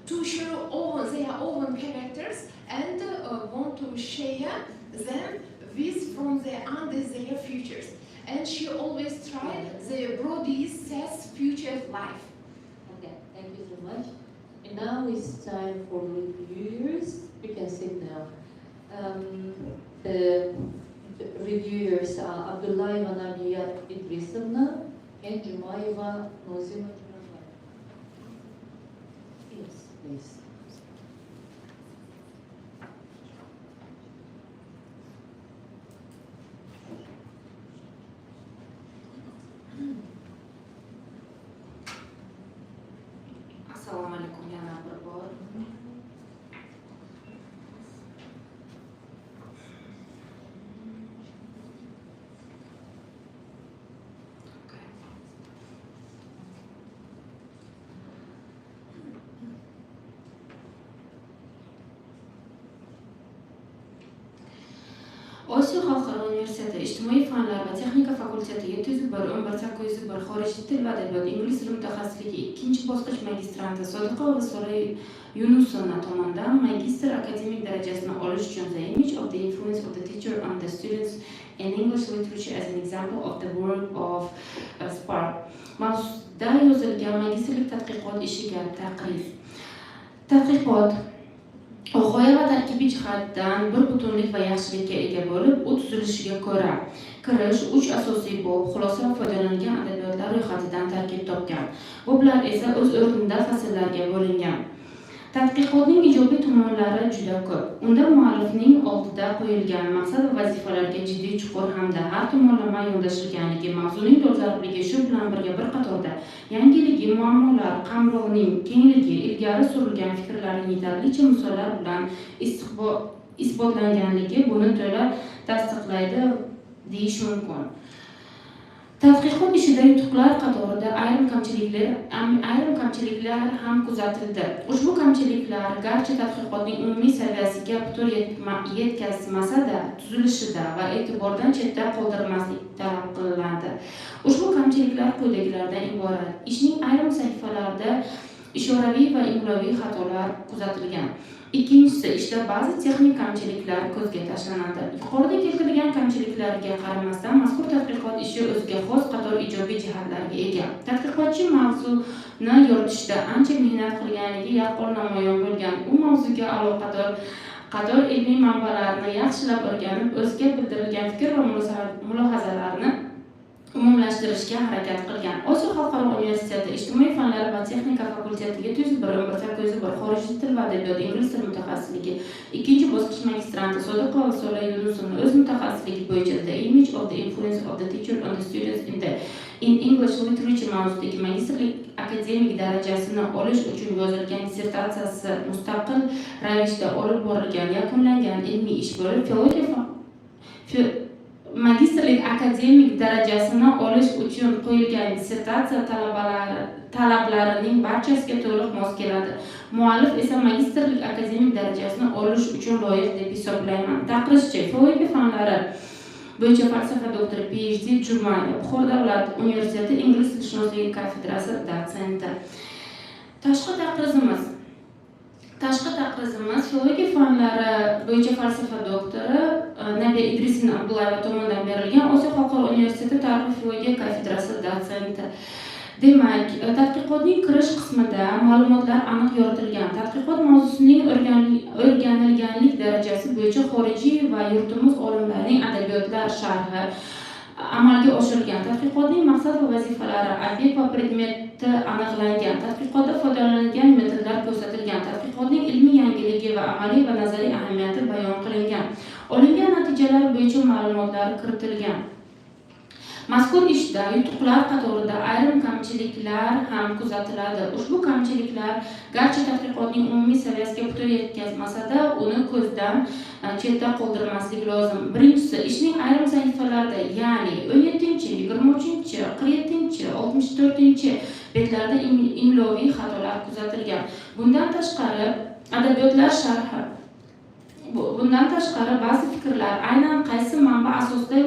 to show all their own characters and want to share them with from under their futures. And she always tried the Brody's future life. Okay, thank you so much. And now it's time for reviewers. You can sit now. The reviewers are Abdullayeva Nabiyat Idrisovna and Jumayeva Nozima. Yes, please. Assalomu alaykum yana bir bor. Osiyo Xalqaro Universiteti Ijtimoiy fanlar va texnika fakulteti 701-11-801 xorijiy til va adabiyot ingliz tili mutaxassisligi 2-bosqich magistranti Sodiqova So'ray Yunusovna tomonidan magistr akademik darajasini olish uchun The image of the influence of the teacher on the students in English literature as an example of the work of Spark mavzusida yozilgan magistrlik tadqiqot ishiga taqriz. Tadqiqot g'oya va tarkibiy jihatdan bir butunlik va yaxshilikka ega bo'lib, u tuzilishiga ko'ra kirish 3 asosiy bob, xulosa va foydalanilgan adabiyotlar ro'yxatidan tarkib topgan. Boblar esa o'z o'rnida fasllarga bo'lingan. Tadqiqotning ijobiy tomonlari juda ko'p. Unda muallifning oldida qo'yilgan maqsad va vazifalarga jiddiy, chuqur hamda har tomonlama yondashilganligi, mavzuning dolzarbligi, shu bilan birga bir qatorda yangiligi, muammolar, qamrovning kengligi, ilgari surilgan fikrlarning yetarlicha misollar bilan isbotlanganligi buni to'la tasdiqlaydi deyish mumkin. Tadqiqot ishida yutuqlar qatorida ayrim kamchiliklar ham kuzatildi. Ushbu kamchiliklar garchi tadqiqotning umumiy saviyasiga putur yetkazmasa-da, tuzilishida va e'tibordan chetda qoldirmaslik talab qilinadi. Ushbu kamchiliklar quyidagilardan iborat. Ishning ayrim sahifalarida ishoraviy va imloviy xatolar kuzatilgan. Ikkinchisi, ishda ba'zi texnik kamchiliklar ko'zga tashlanadi. Yuqorida keltirilgan kamchiliklarga qaramasdan, mazkur tadqiqot ishi o'ziga xos qator ijobiy jihatlarga ega. Tadqiqotchi mavzuni yoritishda ancha mehnat qilganligi yaqqol namoyon bo'lgan. U mavzuga aloqador qator ilmiy manbalarni yaxshilab o'rganib, o'ziga bildirilgan fikr va mulohazalarni umumlashtirishga qilishga harakat qilgan. Osiyo xalqaro universiteti ijtimoiy fanlar va texnika fakultetiga 201 xorijiy til va adabiyot ingliz tili mutaxassisligi, ikkinchi bosqich magistranti Sodiqova Sola Yunusovni o'z mutaxassisligi bo'yicha The Image of the Influence of the Teacher on the Students in English Literature mavzuidagi magistrlik akademik darajasini olish uchun yozilgan dissertatsiyasi mustaqil ravishda olib borilgan yakunlangan ilmiy ish bo'lib, magistrlik akademik darajasini olish uchun qo'yilgan dissertatsiya talablarining barchasiga to'liq mos keladi. Muallif esa magistrlik akademik darajasini olish uchun loyiq deb hisoblayman. Taqrizchi, filologiya fanlari bo'yicha falsafa doktori PhD Jumayev, Buxoro davlat universiteti ingliz tilshunosligi kafedrasi dotsenti. Tashqi taqrizimiz filologiya fanlari bo'yicha falsafa doktori Nabiya Idrisina Abdullayeva tomonidan berilgan Osiyo xalqaro universiteti tarix filologiya kafedrasi dotsenti. Demak, tadqiqotning kirish qismida ma'lumotlar aniq yoritilgan. Tadqiqot mavzusining o'rganilganlik darajasi bo'yicha xorijiy va yurtimiz olimlarining adabiyotlar sharhi amalga oshirilgan. Tadqiqotning maqsad va vazifalari, obyekt va predmeti aniqlangan. Tadqiqotda foydalanilgan metodlar ko'rsatilgan. Tadqiqotning ilmiy yangiligi va amaliy va nazariy ahamiyati bayon qilingan. Olingan natijalar bo'yicha ma'lumotlar kiritilgan. Mazkur ishda yutuqlar qatorida ayrim kamchiliklar ham kuzatiladi. Ushbu kamchiliklar garchi tadqiqotning umumiy saviyasiga putur yetkazmasa-da, uni ko'zdan chetda qoldirmaslik lozim. Birinchisi, ishning ayrim sahifalarida, ya'ni 17-chi, 23-chi, 47-chi, 64-chi betlarda imloviy xatolar kuzatilgan. Bundan tashqari, ba'zi fikrlar aynan qaysi manba asosida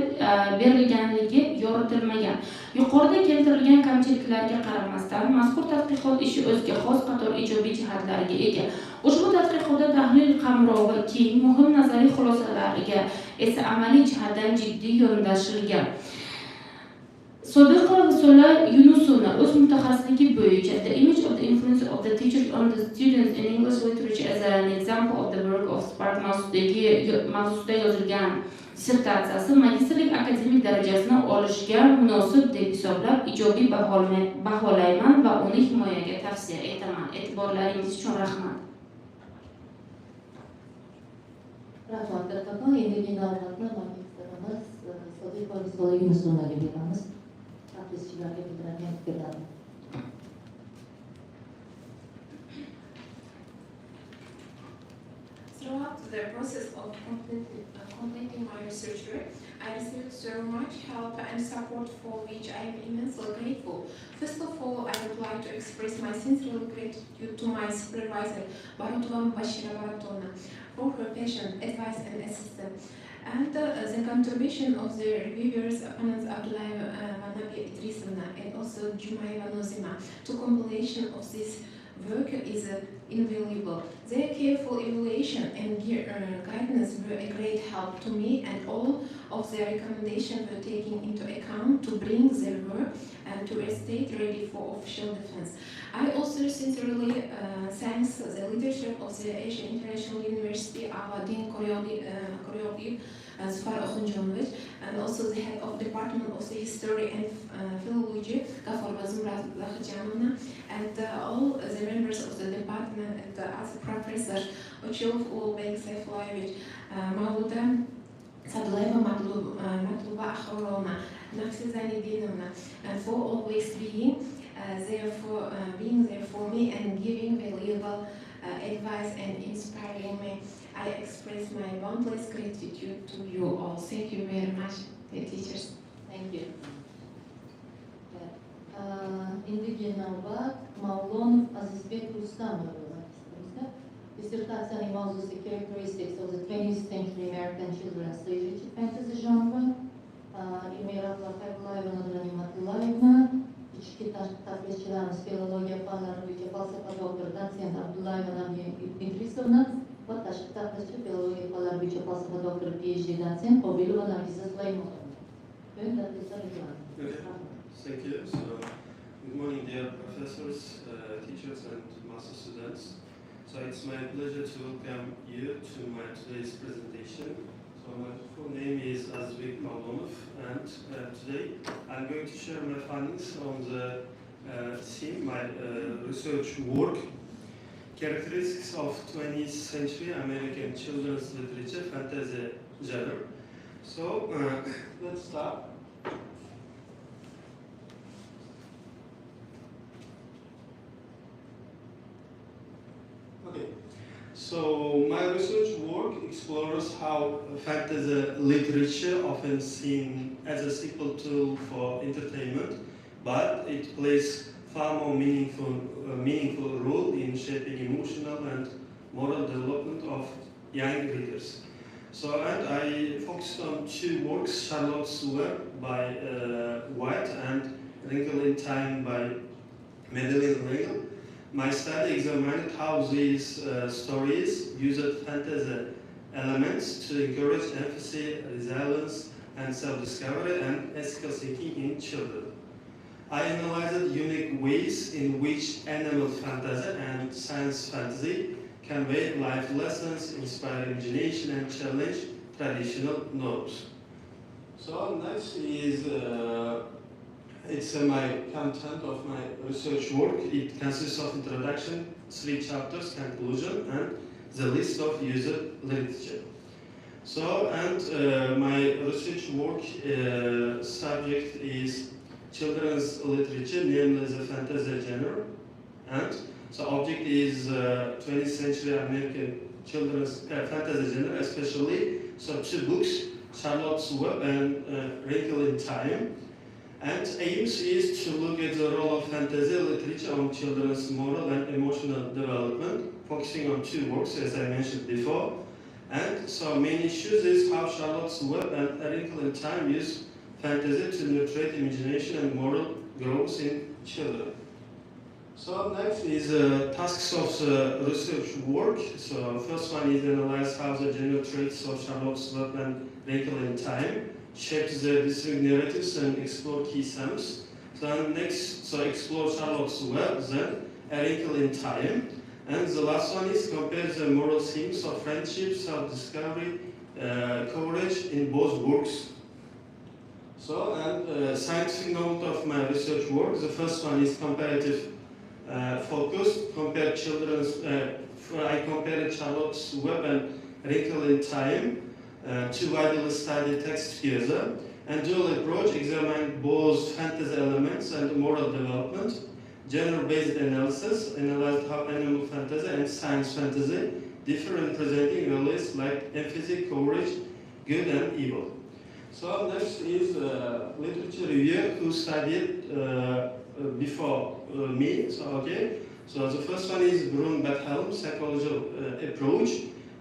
berilganligi yoritilmagan. Yuqorida keltirilgan kamchiliklarga qaramasdan, mazkur tadqiqot ishi o'ziga xos qator ijobiy jihatlarga ega. Ushbu tadqiqotda tahlil qamrovi keng, muhim nazariy xulosalarga esa amaliy jihatdan jiddiy yondashilgan. Sodiqova Sola Yunusovna o'z mutaxassisligi bo'yicha The Image of the Influence of the Teacher on the Students in English Literature as an Example of the Work of Spark mavzusida yozilgan dissertatsiyasi magistrlik akademik darajasini olishga munosib deb hisoblab ijobiy baholayman va uni himoyaga tavsiya etaman. E'tiborlaringiz uchun rahmat. Rahmat kattakon. Endigi navbatni magistrimiz Sodiqova Sola Yunusovnaga beramiz. Throughout the process of completing my research work, I received so much help and support for which I am immensely grateful. First of all, I would like to express my sincere gratitude to my supervisor, Barutova Bashira Baratona, for her patient advice and assistance. And the contribution of the reviewers, opponents Abdullayeva Nabiya Idrisovna and also Jumaeva Nozima to compilation of this work is invaluable. Their careful evaluation and guidance were a great help to me, and all of their recommendations were taken into account to bring their work to a state ready for official defense. I also sincerely thank the leadership of the Asian International University, our Dean Choreography, Zufar Okhunjonovich, and also the head of Department of the History and Philology, Gafar Bazumra Lakhajanovna, and all the members of the department and other professors, Ochilov Ulubek Saifullayevich, Mauda Sadulaeva Matluba Akhorona, Nafsi Zanidinovna, and for always being there for me and giving valuable advice and inspiring me. I express my boundless gratitude to you all. Thank you very much, the teachers. Thank you. Endigi navbat Mavlonov Azizbek Rustamov magistrimizda. Dissertatsiyaning mavzusi Characteristics of the 20th Century American Children's Literature Fantasy Genre. Elmira Abdullayev Nodira Nimatullayevna, ichki tadqiqotchilarimiz filologiya fanlari bo'yicha falsafa doktori dotsent Abdullayeva Nabiya Idrisovna va tashqi tadqiqotchi filologiya fanlari bo'yicha falsafa doktori PhD dotsent Qobilova Nargiza Sulaymonova. Thank you. So, good morning, dear professors, teachers, and master students. So, it's my pleasure to welcome you to my today's presentation. So, my full name is Azizbek and today I'm going to share my findings on the theme, my research work, characteristics of 20th century American children's literature, fantasy genre. So let's start. Okay. So my research work explores how fantasy literature, often seen as a simple tool for entertainment, but it plays far more meaningful role in shaping emotional and moral development of young readers. So, and I focused on two works, Charlotte's Web by White and Wrinkle in Time by Madeleine L'Engle. My study examined how these stories used fantasy elements to encourage empathy, resilience, and self-discovery and ethical thinking in children. I analyzed unique ways in which animal fantasy and science fantasy convey life lessons, inspire imagination, and challenge traditional norms. So next is it's my content of my research work. It consists of introduction, 3 chapters, conclusion, and the list of user literature. So, and my research work subject is children's literature, namely the fantasy genre, and the object is 20th century American children's fantasy genre, especially so 2 books, Charlotte's Web and Wrinkle in Time. And aims is to look at the role of fantasy literature on children's moral and emotional development, focusing on 2 works, as I mentioned before. And so main issues is how Charlotte's Web and A Wrinkle in Time use fantasy to nurture imagination and moral growth in children. So next is tasks of the research work. So first one is analyze how the general traits of Charlotte's Web and Wrinkle in Time shapes the distinct narratives and explore key themes. Then next, so explore Charlotte's Web, then A Wrinkle in Time. And the last one is compare the moral themes of friendship, self-discovery, courage in both works. So, and scientific note of my research work. The first one is comparative focus. Compare I compared Charlotte's Web and Wrinkle in Time. 2 widely studied texts together, and dual approach examined both fantasy elements and moral development. Genre-based analysis analyzed how animal fantasy and science fantasy differ in presenting values like empathy, courage, good and evil. So next is literature review who studied before me. So okay, so the first one is Brun Bethelm, psychological approach.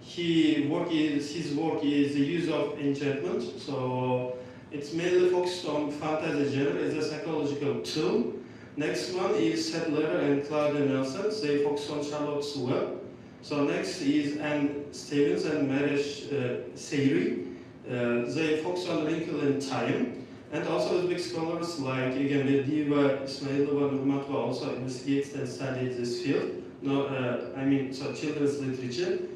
His work is the use of enchantment, so it's mainly focused on fantasy genre as a psychological tool. Next one is Sadler and Claudia Nelson, they focus on Charlotte's Web. So next is Anne Stevens and Marish Seyri, they focus on Wrinkle in Time. And also big scholars like again Diva, Ismailova, Nurmatova also investigated and studied this field. So children's literature.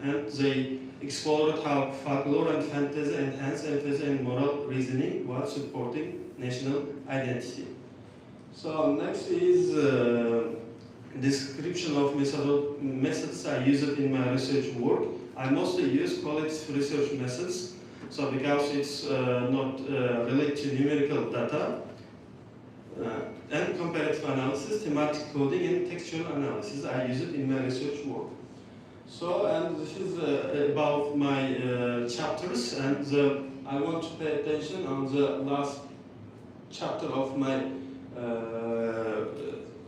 And they explored how folklore and fantasy enhance empathy and moral reasoning while supporting national identity. So next is description of methods I use in my research work. I mostly use qualitative research methods, so because it's not related to numerical data, and comparative analysis, thematic coding, and textual analysis. I use it in my research work. So, and this is about my chapters, and I want to pay attention on the last chapter of my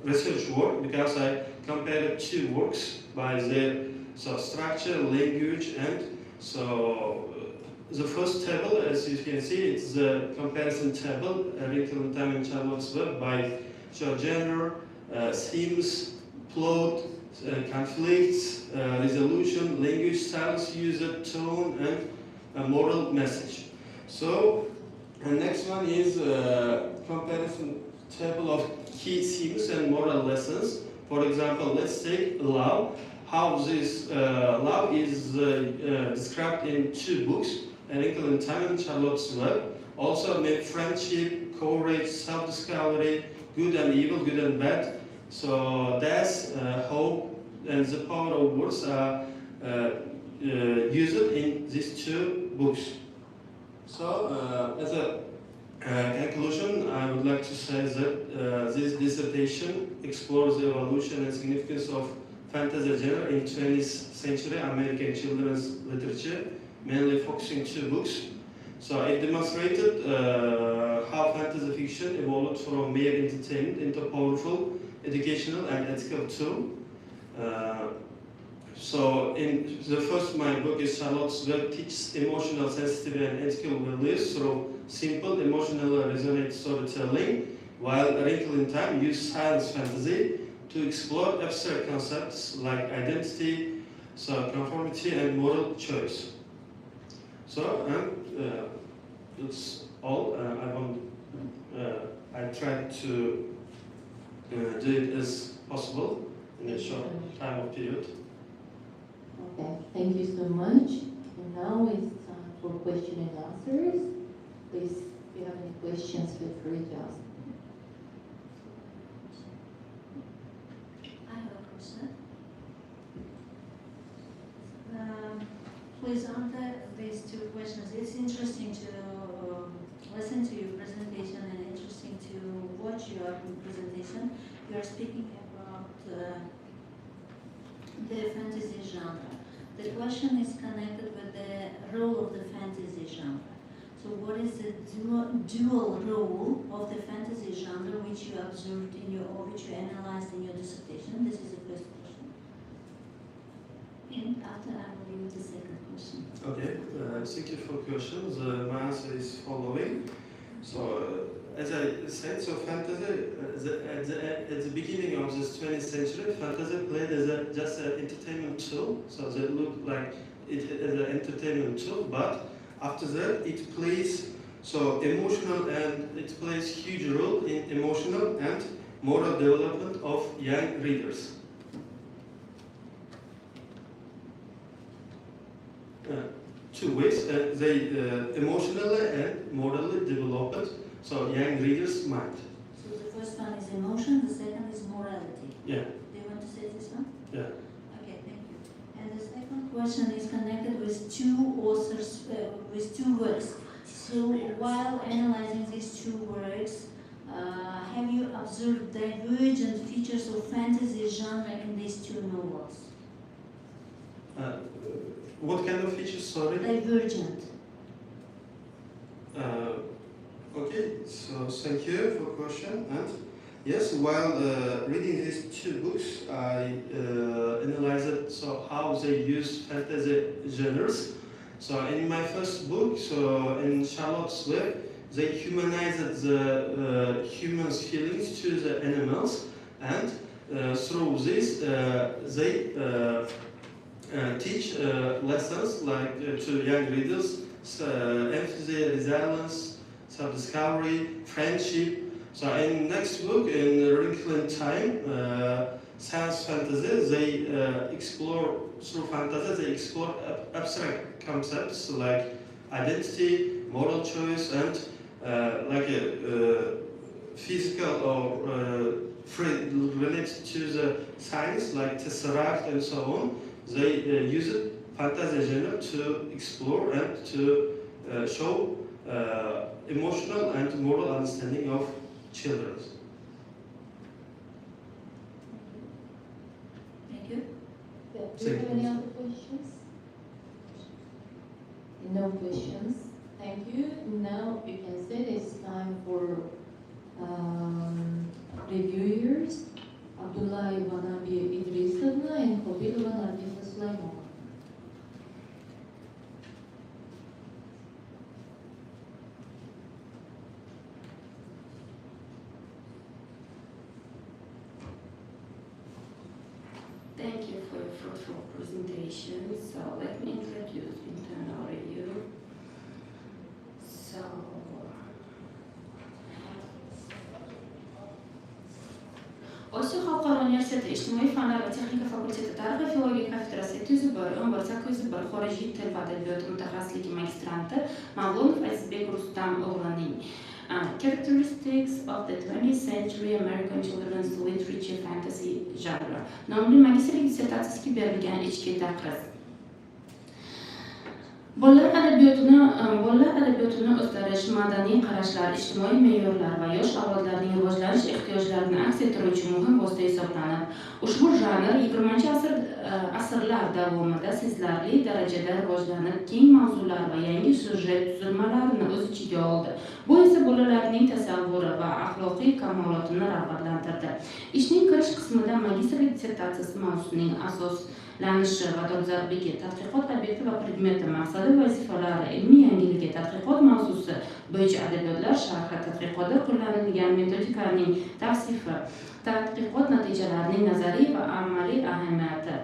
research work, because I compared 2 works by their structure, language, and so the first table, as you can see, it's the comparison table, A Wrinkle in Time and Charlotte's Web by genre, themes, plot, conflicts, resolution, language styles, user tone, and a moral message. So, and next one is comparison table of key themes and moral lessons. For example, let's take love. How this love is described in 2 books. A Wrinkle in Time and Charlotte's Web also made friendship, courage, self-discovery, good and evil, good and bad. So that's hope and the power of words are used in these two books. So as a conclusion, I would like to say that this dissertation explores the evolution and significance of fantasy genre in 20th century American children's literature, mainly focusing two books. So it demonstrated how fantasy fiction evolved from mere entertainment into powerful educational and ethical tool. So in the first my book is Charlotte's Web teaches emotional sensitivity and ethical values through simple, emotionally resonant storytelling, while A Wrinkle in Time uses science fantasy to explore abstract concepts like identity, so conformity, and moral choice. So that's all. I tried to do it as possible in a short time of period. Okay, thank you so much. And now it's time for question and answers. Please, if you have any questions, feel free to ask. I have a question. Please answer these two questions. It's interesting to listen to your presentation and interesting to watch your presentation. You are speaking about the fantasy genre. The question is connected with the role of the fantasy genre. So what is the dual role of the fantasy genre which you observed in your, or which you analyzed in your dissertation? This is the first question. And after I will give you the second question. Okay, thank you for questions. My answer is following. So, as I said, so fantasy, at the beginning of this 20th century, fantasy played as just an entertainment tool. So they look like it as an entertainment tool, but after that it plays emotional, and it plays huge role in emotional and moral development of young readers. Two ways, they emotionally and morally developed young readers' mind. So the first one is emotion, the second is morality. Yeah. Do you want to say this one? Yeah. Okay, thank you. And the second question is connected with two authors, with two works. So while analyzing these two works, have you observed divergent features of fantasy genre in these two novels? What kind of features, sorry? Divergent. Okay, so thank you for the question. And yes, while reading these two books, I analyzed how they use fantasy genres. So in my first book, in Charlotte's Web, they humanized the humans' feelings to the animals, and through this they teach lessons like to young readers, empathy, resilience, self-discovery, friendship. So in next book, in Wrinkle in Time, science fantasy, they explore, through fantasy, they explore abstract concepts like identity, moral choice, and like a physical or related to the science like Tesseract and so on. They use fantasy genre to explore and to show emotional and moral understanding of children. Thank you. Do you have any other questions? No questions. Thank you. Now you can say it's time for reviewers. Abdullah Ivanabi Idrisovna and Kobilova Nargisa Sulaimova. Thank you for your fruitful presentation. So let me introduce internal review. Osiyo Xalqaro Universiteti Ijtimoiy fanlar va texnika fakulteti Tarix va filologiya kafedrasi 701 Xorijiy til va adabiyot mutaxassisligi magistranti Mavlonov Azizbek Rustam o'g'lining Characteristics of the 20th Century American Children's Literature Fantasy Genre nomli magistrlik dissertatsiyasiga berilgan ichki taqriz. Bolalar adabiyotini o'zgarish, madaniy qarashlar, ijtimoiy me'yorlar va yosh avlodlarning rivojlanish ehtiyojlarini aks ettiruvchi muhim vosita hisoblanib, ushbu janr 20-asrlar davomida sezilarli darajada rivojlanib, keng mavzular va yangi syujet tuzilmalarini o'z ichiga oldi. Bu esa bolalarning tasavvuri va axloqiy kamolotini rag'batlantirdi. Ishning kirish qismida magistrlik dissertatsiyasi mavzusining asoslanishi va dolzarbligi, tadqiqot obyekti va predmeti, maqsadi, vazifalari, ilmiy yangiligi, tadqiqot mavzusi bo'yicha adabiyotlar sharhi, tadqiqotda qo'llanilgan metodikaning tavsifi, tadqiqot natijalarining nazariy va amaliy ahamiyati,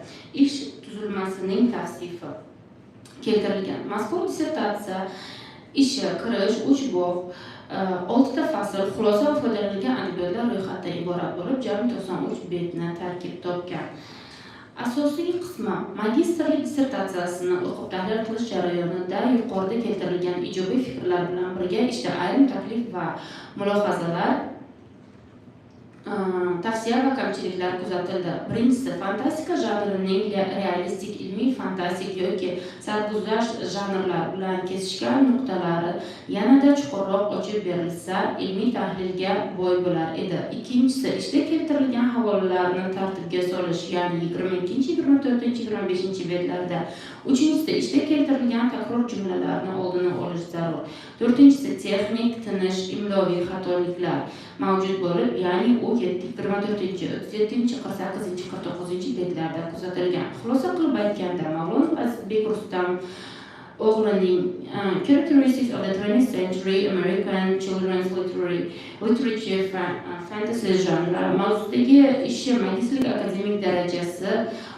ish tuzilmasining tavsifi keltirilgan. Mazkur dissertatsiya ishi kirish 3 bob, 6 ta fasl, xulosa va foydalanilgan adabiyotlar ro'yxatidan iborat bo'lib, jami 93 betni tarkib topgan. Asosiy qismi magistrlik dissertatsiyasini o'qib tahlil qilish jarayonida yuqorida keltirilgan ijobiy fikrlar bilan birga ishda ayrim taklif va mulohazalar, tavsiya va kamchiliklar kuzatildi. Birinchisi, fantastika janrining realistik, ilmiy fantastik yoki sarguzasht janrlar bilan kesishgan nuqtalari yanada chuqurroq ochib berilsa, ilmiy tahlilga boy bo'lar edi. Ikkinchisi, ishda keltirilgan havolalarni tartibga solish, ya'ni 22, 24, 25 betlarda. Uchinchisi, ishda keltirilgan takror jumlalarni oldini olish zarur. To'rtinchisi, texnik, tinish, imloviy xatoliklar mavjud bo'lib, ya'ni u 24, 37, 48, 49 betlarda kuzatilgan. Xulosa qilib aytganda, Mavlonov Azizbek Rustam o'g'lining Characteristics of the 20th Century American Children's Literature Fantasy Genre mavzusidagi ishi magistrlik akademik darajasi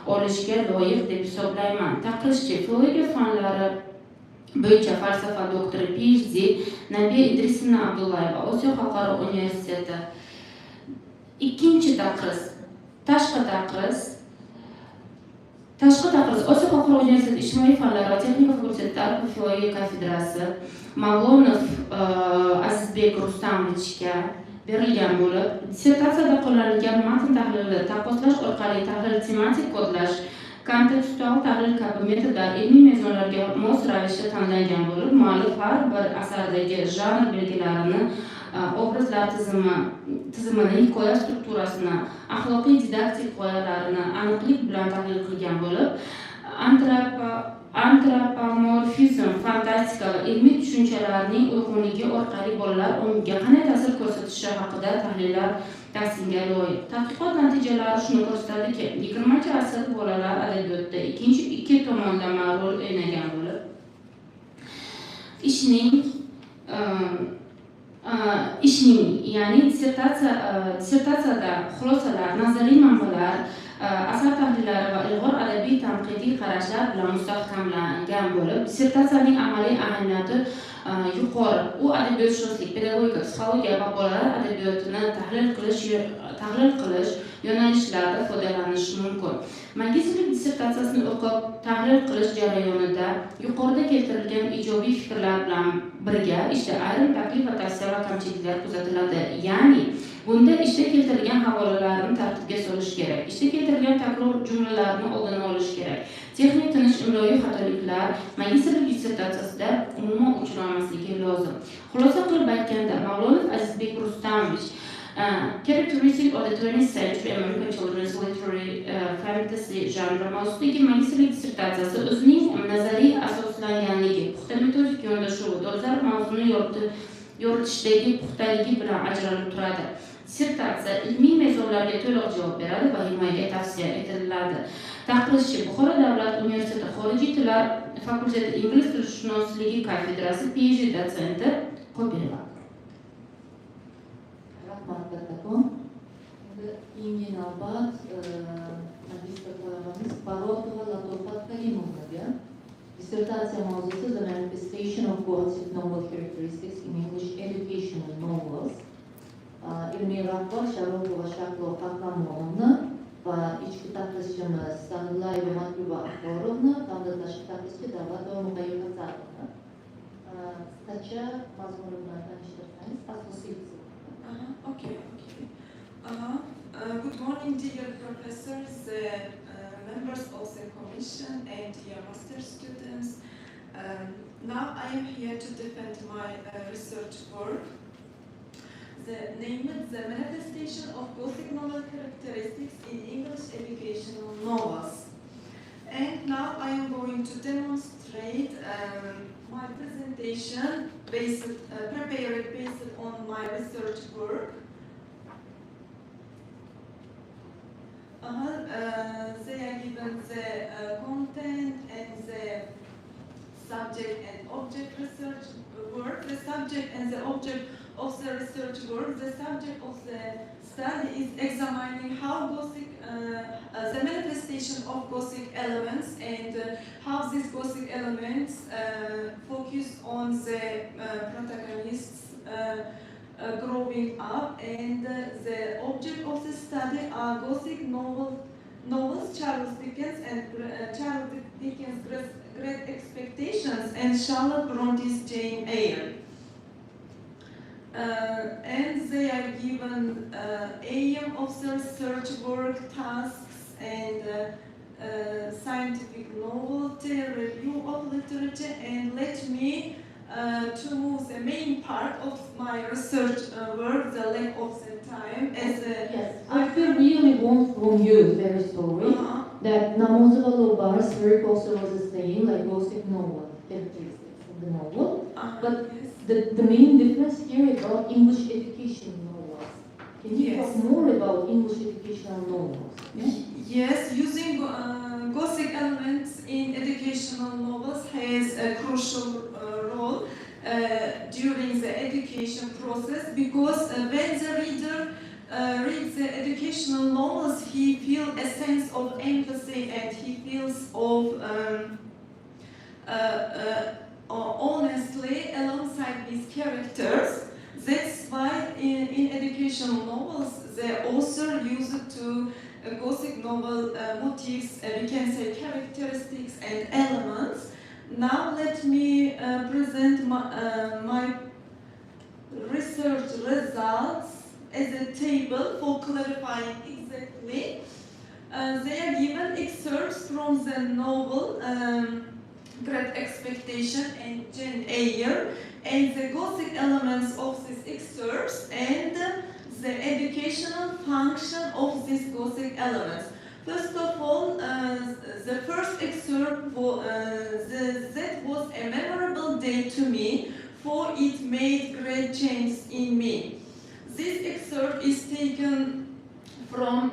olishga loyiq deb hisoblayman. Taqrizchi, filologiya fanlari bo'yicha falsafa doktori PhD Nabiya Idrisina Abdullayeva, Osiyo Xalqaro Universiteti. Ikkinchi taqriz, tashqi taqriz, Osiyo Xalqaro Universiteti Ijtimoiy fanlar va texnika fakulteti Tarix va filologiya kafedrasi Mavlonov Azizbek Rustamovichga berilgan bo'lib, dissertatsiyada qo'llanilgan matn tahlili, taqqoslash orqali tahlil, tematik kodlash, kontekstual tahlil kabi metodlar ilmiy mezonlarga mos ravishda tanlangan bo'lib, muallif har bir asardagi janr belgilarini, obrazlar tizimini, hikoya strukturasini, axloqiy didaktik g'oyalarini aniqlik bilan tahlil qilgan bo'lib, antropomorfizm, fantastika va ilmiy tushunchalarning uyg'unligi orqali bolalar ongiga qanday ta'sir ko'rsatishi haqida tahlillar tahsinga loyiq. Tadqiqot natijalari shuni ko'rsatadiki, 20-asr bolalar adabiyotda ikki tomonlama rol o'ynagan bo'lib, ishning, ya'ni dissertatsiyada xulosalar, nazariy manbalar, asar tahlillari va ilg'or adabiy tanqidiy qarashlar bilan mustahkamlangan bo'lib, dissertatsiyaning amaliy ahamiyati yuqori. U adabiyotshunoslik, pedagogika, psixologiya va bolalar adabiyotini tahlil qilish yo'nalishlarida foydalanish mumkin. Magistrlik dissertatsiyasini o'qib tahlil qilish jarayonida yuqorida keltirilgan ijobiy fikrlar bilan birga ishda ayrim taklif va tavsiya va kamchiliklar kuzatiladi. Ya'ni bunda ishda keltirilgan havolalarni tartibga solish kerak, ishda keltirilgan takror jumlalarni oldini olish kerak. Texnik, tinish, imloviy xatoliklar magistrlik dissertatsiyasida umuman uchramasligi lozim. Xulosa qilib aytganda, Mavlonov Azizbek Rustamovich Characteristics of the 20th Century American Children's Literary Fantasy Genre mavzusidagi magistrlik dissertatsiyasi o'zining nazariy asoslanganligi, puxta metodik yondashuvi, dolzarb mavzuni yoritishdagi puxtaligi bilan ajralib turadi. Dissertatsiya ilmiy mezonlarga to'liq javob beradi va himoyaga tavsiya etiladi. Taqrizchi, Buxoro davlat universiteti xorijiy tillar fakulteti ingliz tilshunosligi kafedrasi PhD dotsenti Qo'pirova. Keyingi navbat magistr talabamiz Barotova Latofat Karimovnaga. Dissertatsiya mavzusi The Manifestation of Gothik Novel Characteristics in English Educational Novels. Ilmiy Rahbar Sharupova Shaklo Qahramonovna va ichki tahlilchimiz Sanillayeva Matluba Axborovna hamda tashqi tahlilchi Davlatova Muqayyim Hasanovna qisqacha mazmuni bilan tanishtirsangiz asosiy Okay. Good morning, dear professors, members of the commission, and dear master students. Now I am here to defend my research work. The name is the manifestation of Gothic novel characteristics in English educational novels. And now I am going to demonstrate my presentation prepared based on my research work. They are given the content and the subject and object research work. The subject and the object of the research work. The subject of the study is examining how Gothic, the manifestation of Gothic elements and how these Gothic elements focus on the protagonists growing up, and the object of the study are Gothic novels, Charles Dickens Great Expectations, and Charlotte Bronte's Jane Eyre. And they are given aim of the research work, tasks, and scientific novelty, review of literature, and let me to move the main part of my research work, the lack of the time. As yes, I really want from you very sorry that Namozova Lobar's work also was saying like Gothic novel characteristics of the novel, but yes. the main difference here about English education novels. Can you talk more about English educational novels? Yes, using Gothic elements in educational novels has a crucial role during the education process, because when the reader reads the educational novels, he feels a sense of empathy and he feels of honestly alongside these characters. That's why in educational novels the author used to Gothic novel motifs, we can say characteristics and elements. Now let me present my research results as a table for clarifying exactly. They are given excerpts from the novel Great Expectation and Jane Eyre, and the Gothic elements of these excerpts and the educational function of these Gothic elements. First of all, the first excerpt that was a memorable day to me, for it made great changes in me. This excerpt is taken from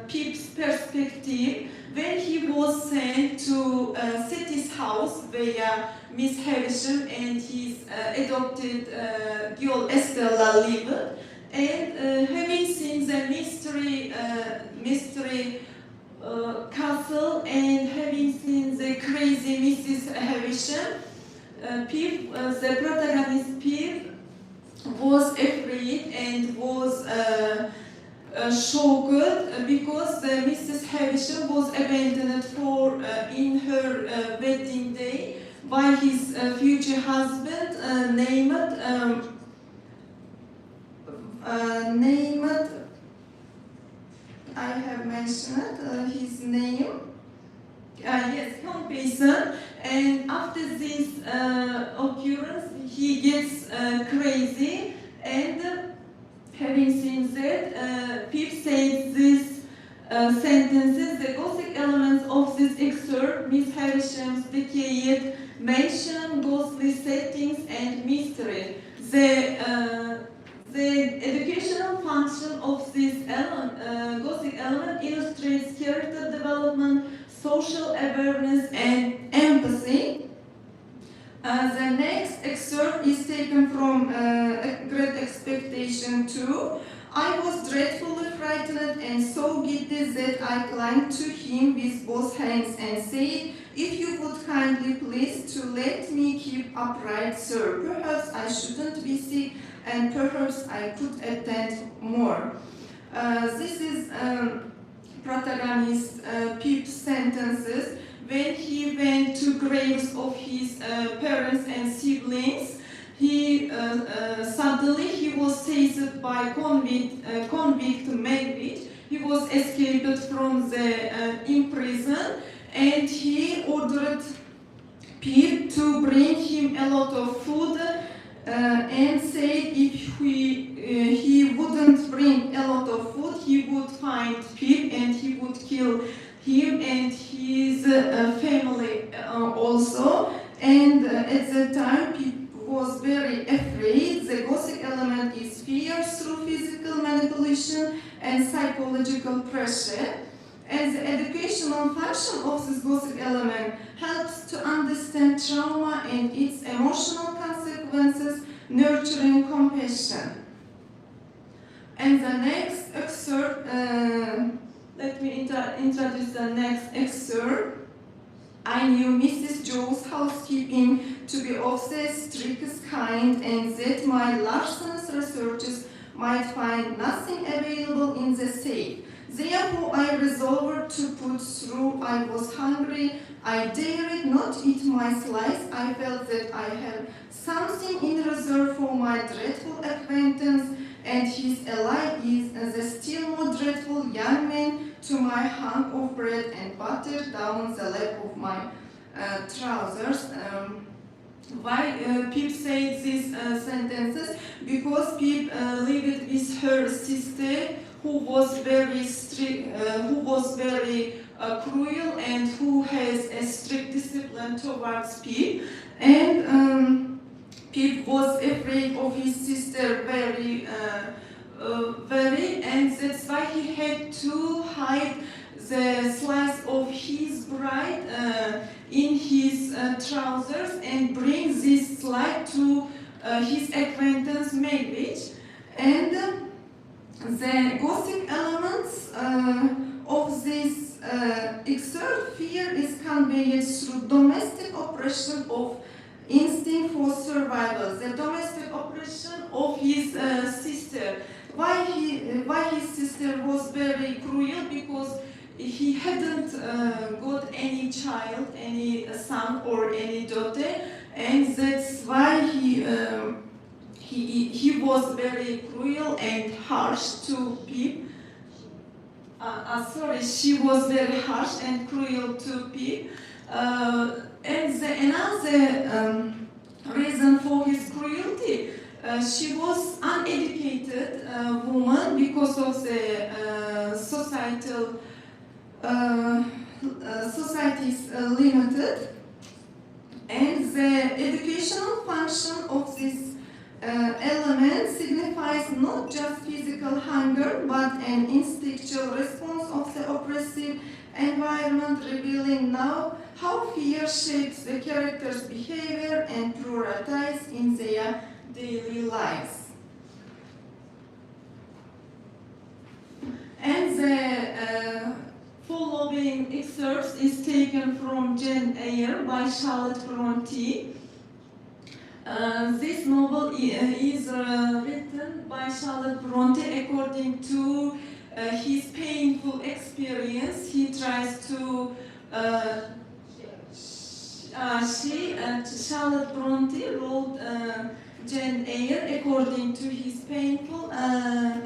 Pip's perspective when he was sent to Setty's house via Miss Havisham and his adopted girl Estella lived. And having seen the mystery castle and having seen the crazy Mrs. Havisham, Pip, the protagonist Pip, was afraid and was shocked because Mrs. Havisham was abandoned in her wedding day by his future husband named I have mentioned his name. Yes, Count Payson. And after this occurrence, he gets crazy. And having seen that, Pip says these sentences: the Gothic elements of this excerpt, Miss Havisham's decayed mansion, ghostly settings, and mystery. The educational function of this Gothic element illustrates character development, social awareness, and empathy. The next excerpt is taken from Great Expectation 2. I was dreadfully frightened and so giddy that I climbed to him with both hands and said, If you would kindly please to let me keep upright, sir. Perhaps I shouldn't be sick, and perhaps I could attend more. This is protagonist Pip's sentences when he went to graves of his parents and siblings. He suddenly he was seized by convict Magwitch. He was escaped from the prison, and he ordered Pip to bring him a lot of food, and said if he wouldn't bring a lot of food, he would find Pip and he would kill him and his family also. And at that time, Pip was very afraid. The Gothic element is fear through physical manipulation and psychological pressure. And the educational function of this Gothic element helps to understand trauma and its emotional consequences, nurturing compassion. And the next excerpt, let me introduce the next excerpt. I knew Mrs. Joe's housekeeping to be of the strictest kind, and that my Larson's researchers might find nothing available in the safe. Therefore, I resolved to put through. I was hungry. I dared not eat my slice. I felt that I had something in reserve for my dreadful acquaintance, and his ally is the still more dreadful young man to my hunk of bread and butter down the lap of my trousers. Why Pip said these sentences? Because Pip lived with her sister, who was very strict, who was very cruel, and who has a strict discipline towards Pip. And Pip was afraid of his sister very, and that's why he had to hide the slice of his bride in his trousers and bring this slice to his acquaintance Magwitch. And the Gothic elements of this exert fear is conveyed through domestic oppression of instinct for survival, the domestic oppression of his sister. Why his sister was very cruel? Because he hadn't got any child, any son or any daughter, and that's why he was very cruel and harsh to Pip. She was very harsh and cruel to Pip. And another reason for his cruelty, she was uneducated woman because of the society's limited, and the educational function of this element signifies not just physical hunger but an instinctual response of the oppressive environment, revealing now how fear shapes the character's behavior and prioritize in their daily lives. And the following excerpt is taken from Jane Eyre by Charlotte Bronte. This novel is written by Charlotte Bronte according to his painful experience. He tries to Charlotte Bronte wrote Jane Eyre according to his painful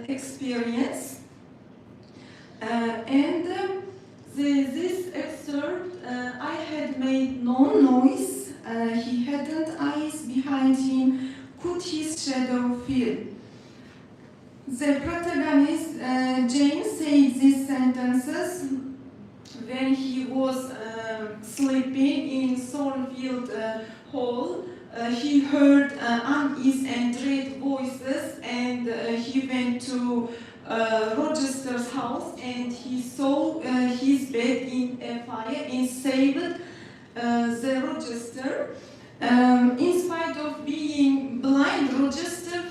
experience. This excerpt, I had made no noise, he hadn't eyes behind him, could his shadow feel? The protagonist, James, said these sentences when he was sleeping in Thornfield Hall. He heard uneasy and dread voices, and he went to Rochester's house, and he saw his bed in a fire and saved the Rochester. In spite of being blind, Rochester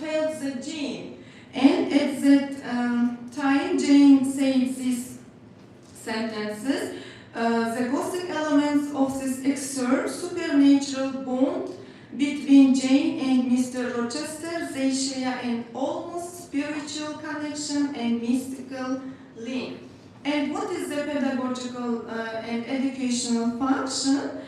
felt the Jane, and at that time Jane said these sentences. The Gothic elements Rochester, they share an almost spiritual connection and mystical link. And what is the pedagogical and educational function?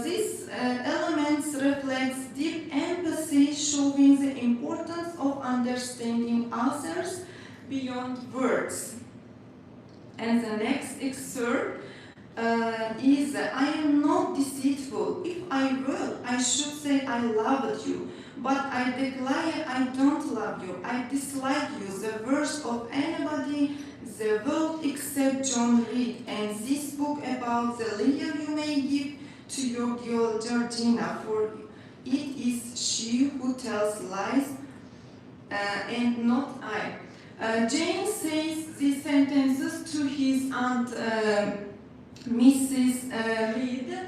These elements reflects deep empathy, showing the importance of understanding others beyond words. And the next excerpt is, I am not deceitful. If I were, I should say I loved you. But I declare I don't love you. I dislike you. The worst of anybody the world except John Reed. And this book about the Lillian you may give to your girl Georgina, for it is she who tells lies and not I. Jane says these sentences to his aunt Mrs. Reed.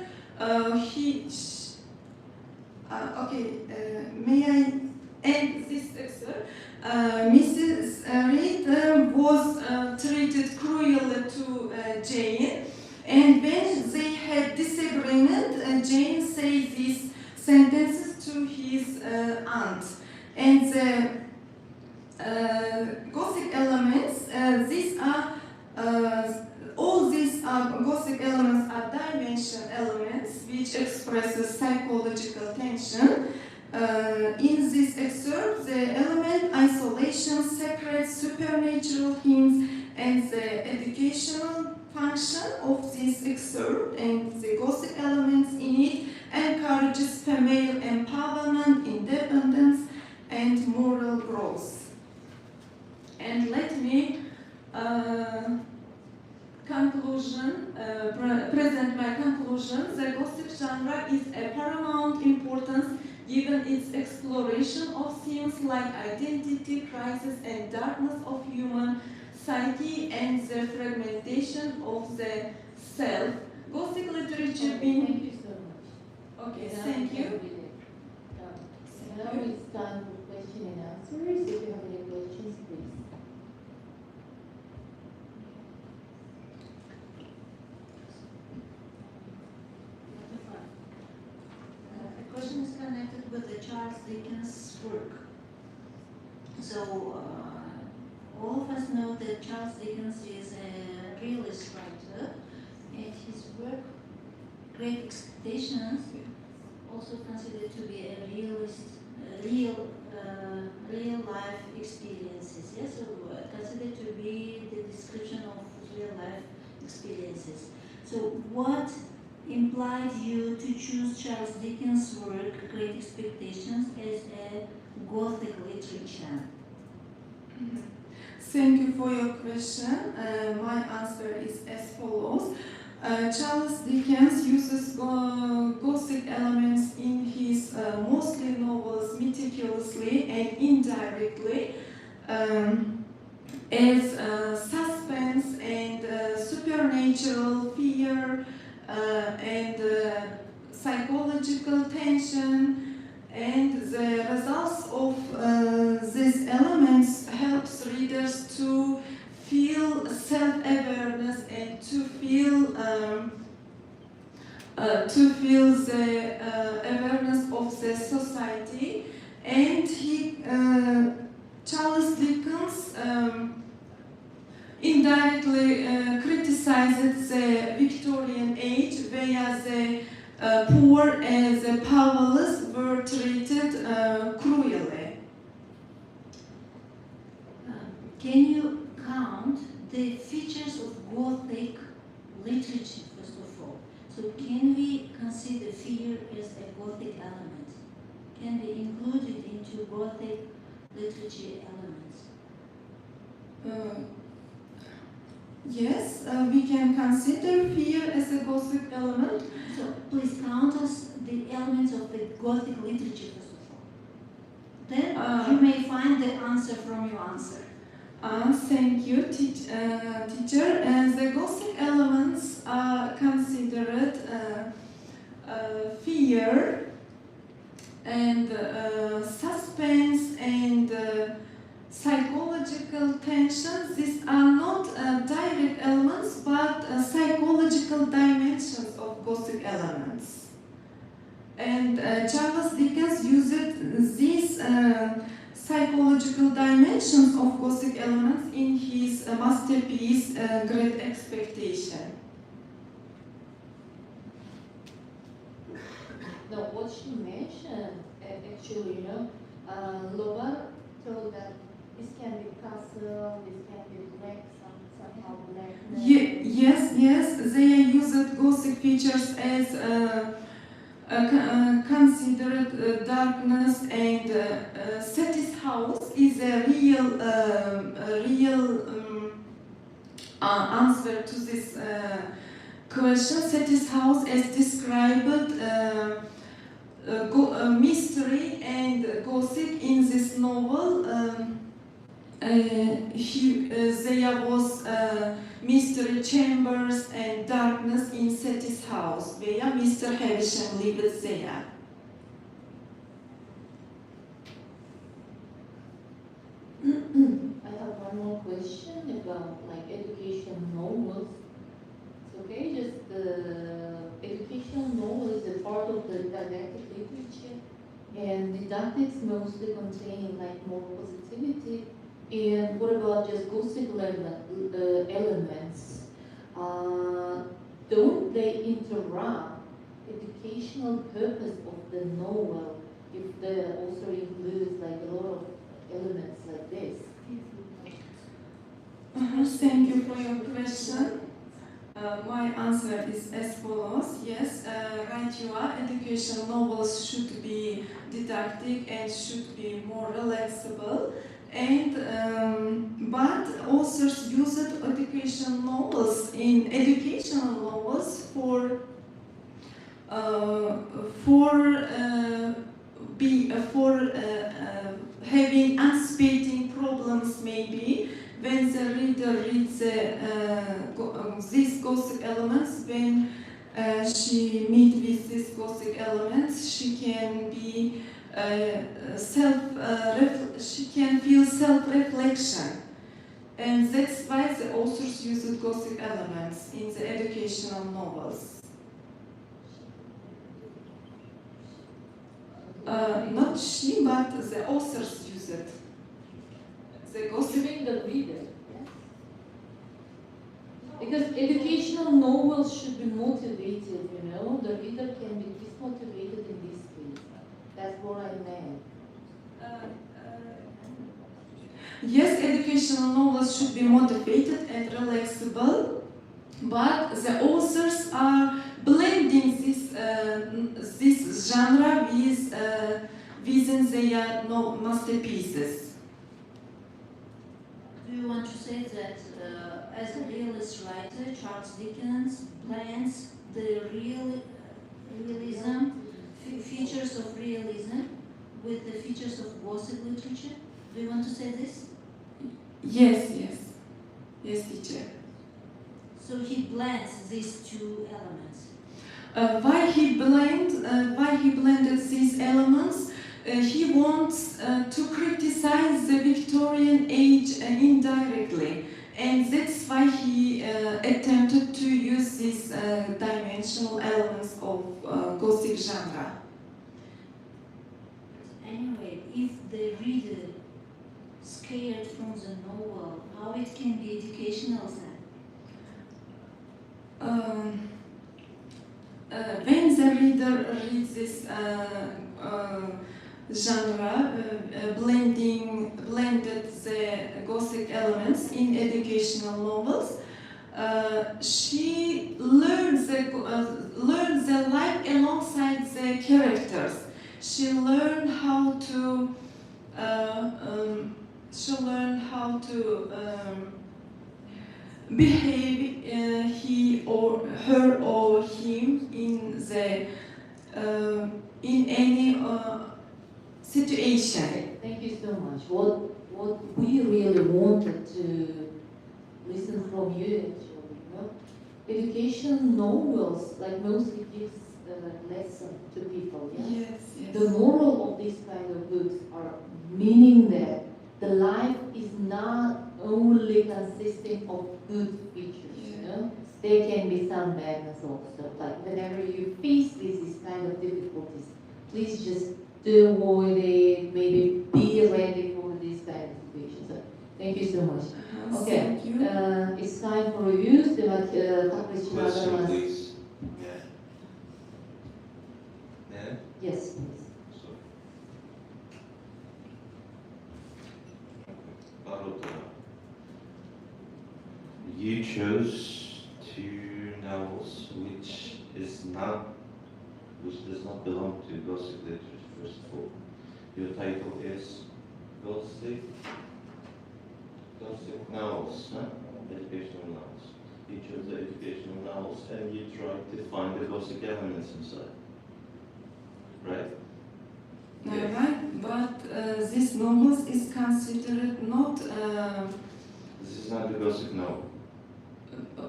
May I end this excerpt? Mrs. Reed was treated cruelly to Jane, and when they had disagreement, Jane says these sentences to his aunt. And the Gothic elements, all these Gothic elements are dimension elements which expresses psychological tension. In this excerpt, the element isolation, sacred, supernatural hints, and the educational function of this excerpt and the Gothic elements in it encourages female empowerment, independence, and moral growth. And let me present my conclusion. The Gothic genre is a paramount importance given its exploration of themes like identity, crisis, and darkness of human psyche and the fragmentation of the self. Gothic literature being... Thank you so much. Okay, thank you. Now it's time for question and answers. If you have any questions, please. The question is connected with the Charles Dickens work. So, all of us know that Charles Dickens is a realist writer, and his work, Great Expectations, also considered to be a realist, real life experiences. Yes, so considered to be the description of real life experiences. So, what implied you to choose Charles Dickens' work, Great Expectations, as a Gothic literature? Thank you for your question. My answer is as follows. Charles Dickens uses Gothic elements in his mostly novels meticulously and indirectly as suspense and supernatural fear and psychological tension, and the results of these elements helps readers to feel self-awareness and to feel the awareness of the society. And Charles Dickens indirectly criticized the Victorian age, where the poor and the powerless were treated cruelly. Can you count the features of Gothic literature, first of all? So can we consider fear as a Gothic element? Can we include it into Gothic literature elements? Yes, we can consider fear as a Gothic element. So please count us the elements of the Gothic literature, first of all. Then you may find the answer from your answer. Thank you, teacher. The Gothic elements are considered fear and suspense and psychological tensions. These are not direct elements, but psychological dimensions of Gothic elements. And Charles Dickens used these psychological dimensions of Gothic elements in his masterpiece, Great Expectation. Now, what she mentioned, actually, Lovar told that this can be castle, this can be black, somehow blackness. Yes, they used Gothic features as considered darkness, and Seti's house is a real answer to this question. Seti's house is described mystery and Gothic in this novel. There was mystery chambers and darkness in Seti's house, where Mr. Havisham lived there. I have one more question about education novels. Okay, just education novel is a part of the didactic literature, and didactics mostly contain more positivity. And what about just Gothic elements? Don't they interrupt educational purpose of the novel if the author includes a lot of elements like this? Thank you for your question. My answer is as follows. Yes, right you are. Educational novels should be didactic and should be more relaxable. And but authors used educational novels for having anticipating problems, maybe when the reader reads these Gothic elements. When she meets with these Gothic elements, she can be she can feel self-reflection, and that's why the authors used Gothic elements in the educational novels. Not she, but the authors use it. The Gothic. The reader, yes? Because educational novels should be motivated, The reader can be dismotivated in this case. That's what I meant. Yes, educational novels should be motivated and relaxable, but the authors are blending this genre within their masterpieces. Do you want to say that as a realist writer, Charles Dickens blends the realism, features of realism with the features of Gothic literature? Do you want to say this? Yes, teacher. So he blends these two elements. Why he blended these elements? He wants to criticize the Victorian age indirectly, and that's why he attempted to use these dimensional elements of Gothic genre. Anyway, if the reader scared from the novel, how it can be educational then? When the reader reads this genre, blended the Gothic elements in educational novels, she learns the life alongside the characters. She learned how to behave he or her or him in any situation. Thank you so much. What we really wanted to listen from you, actually, education novels mostly gives a lesson to people. Yes. The moral of these kind of books are meaning that the life is not only consisting of good features. there can be some madness also. Like whenever you face these kind of difficulties, please just do avoid it, maybe be ready for these kind of situations. So, thank you so much. Okay, Thank you. It's time for reviews. Question, please. Yeah. Yeah? Yes, please. You chose two novels which does not belong to Gothic literature, first of all. Your title is Gothic novels, huh? Educational novels. You chose the educational novels and you tried to find the Gothic elements inside. Right? Yes. Right, but this novel is considered not This is not the Gothic novel.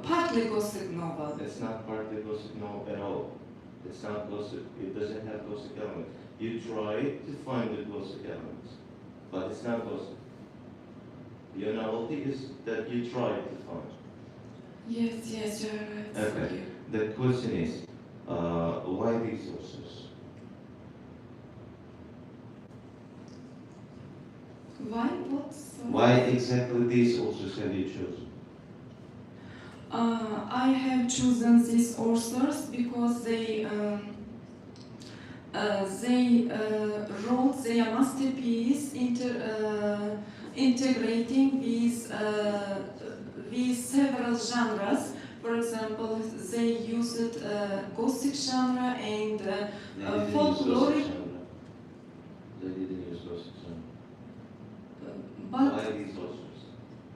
partly Gothic novel. It's not partly Gothic novel at all. It's not Gothic. It doesn't have Gothic elements. You tried to find the Gothic elements, but it's not Gothic. Your novelty is that you tried to find. Yes, you're right. Okay. The question is, why these authors? Why? What? Sorry. Why exactly these authors have you chosen? I have chosen these authors because they wrote their masterpiece integrating with several genres. For example, they used Gothic genre and folkloric. They didn't use Gothic genre. But why these authors?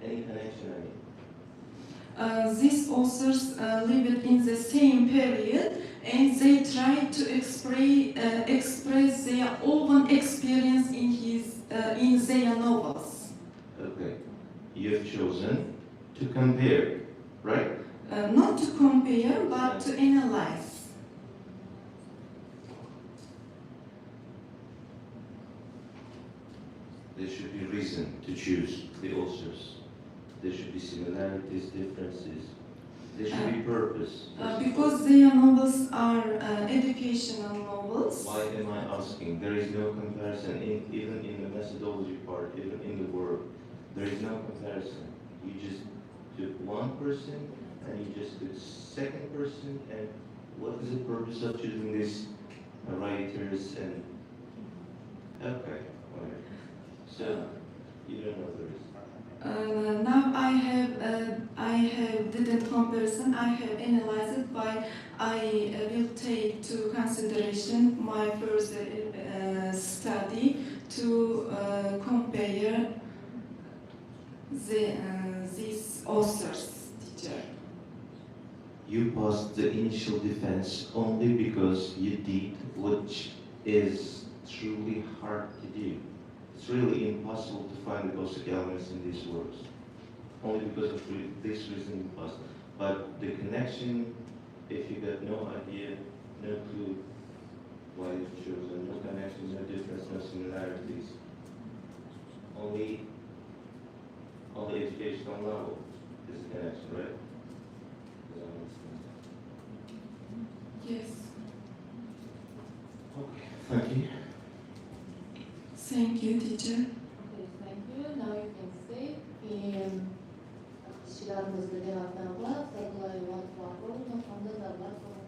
Any connection? I mean. These authors lived in the same period and they tried to express their own experience in their novels. Okay. You have chosen to compare, right? Not to compare, but to analyze. There should be reason to choose the authors. There should be similarities, differences. There should be purpose. Because their novels are educational novels. Why am I asking? There is no comparison, even in the methodology part, even in the work. There is no comparison. You just took one person and you just took second person, and what is the purpose of choosing these writers and okay, alright. So you don't know the reason. Now I have didn't comparison. I have analyzed it by I will take to consideration my further study to compare these authors. Teacher. You passed the initial defense only because you did which is truly hard to do. It's really impossible to find the Gothic elements in these works. Only because of this reason impossible. But the connection, if you got no idea, no clue why you chosen, no connection, no difference, no similarities, only educational novel is a connection, right? Yes. Okay, thank you. Thank you, teacher. Okay, thank you. Now you can say in işçilerimizle cevaplarla sayılayılan farklı noktamda zarlar sorumlu.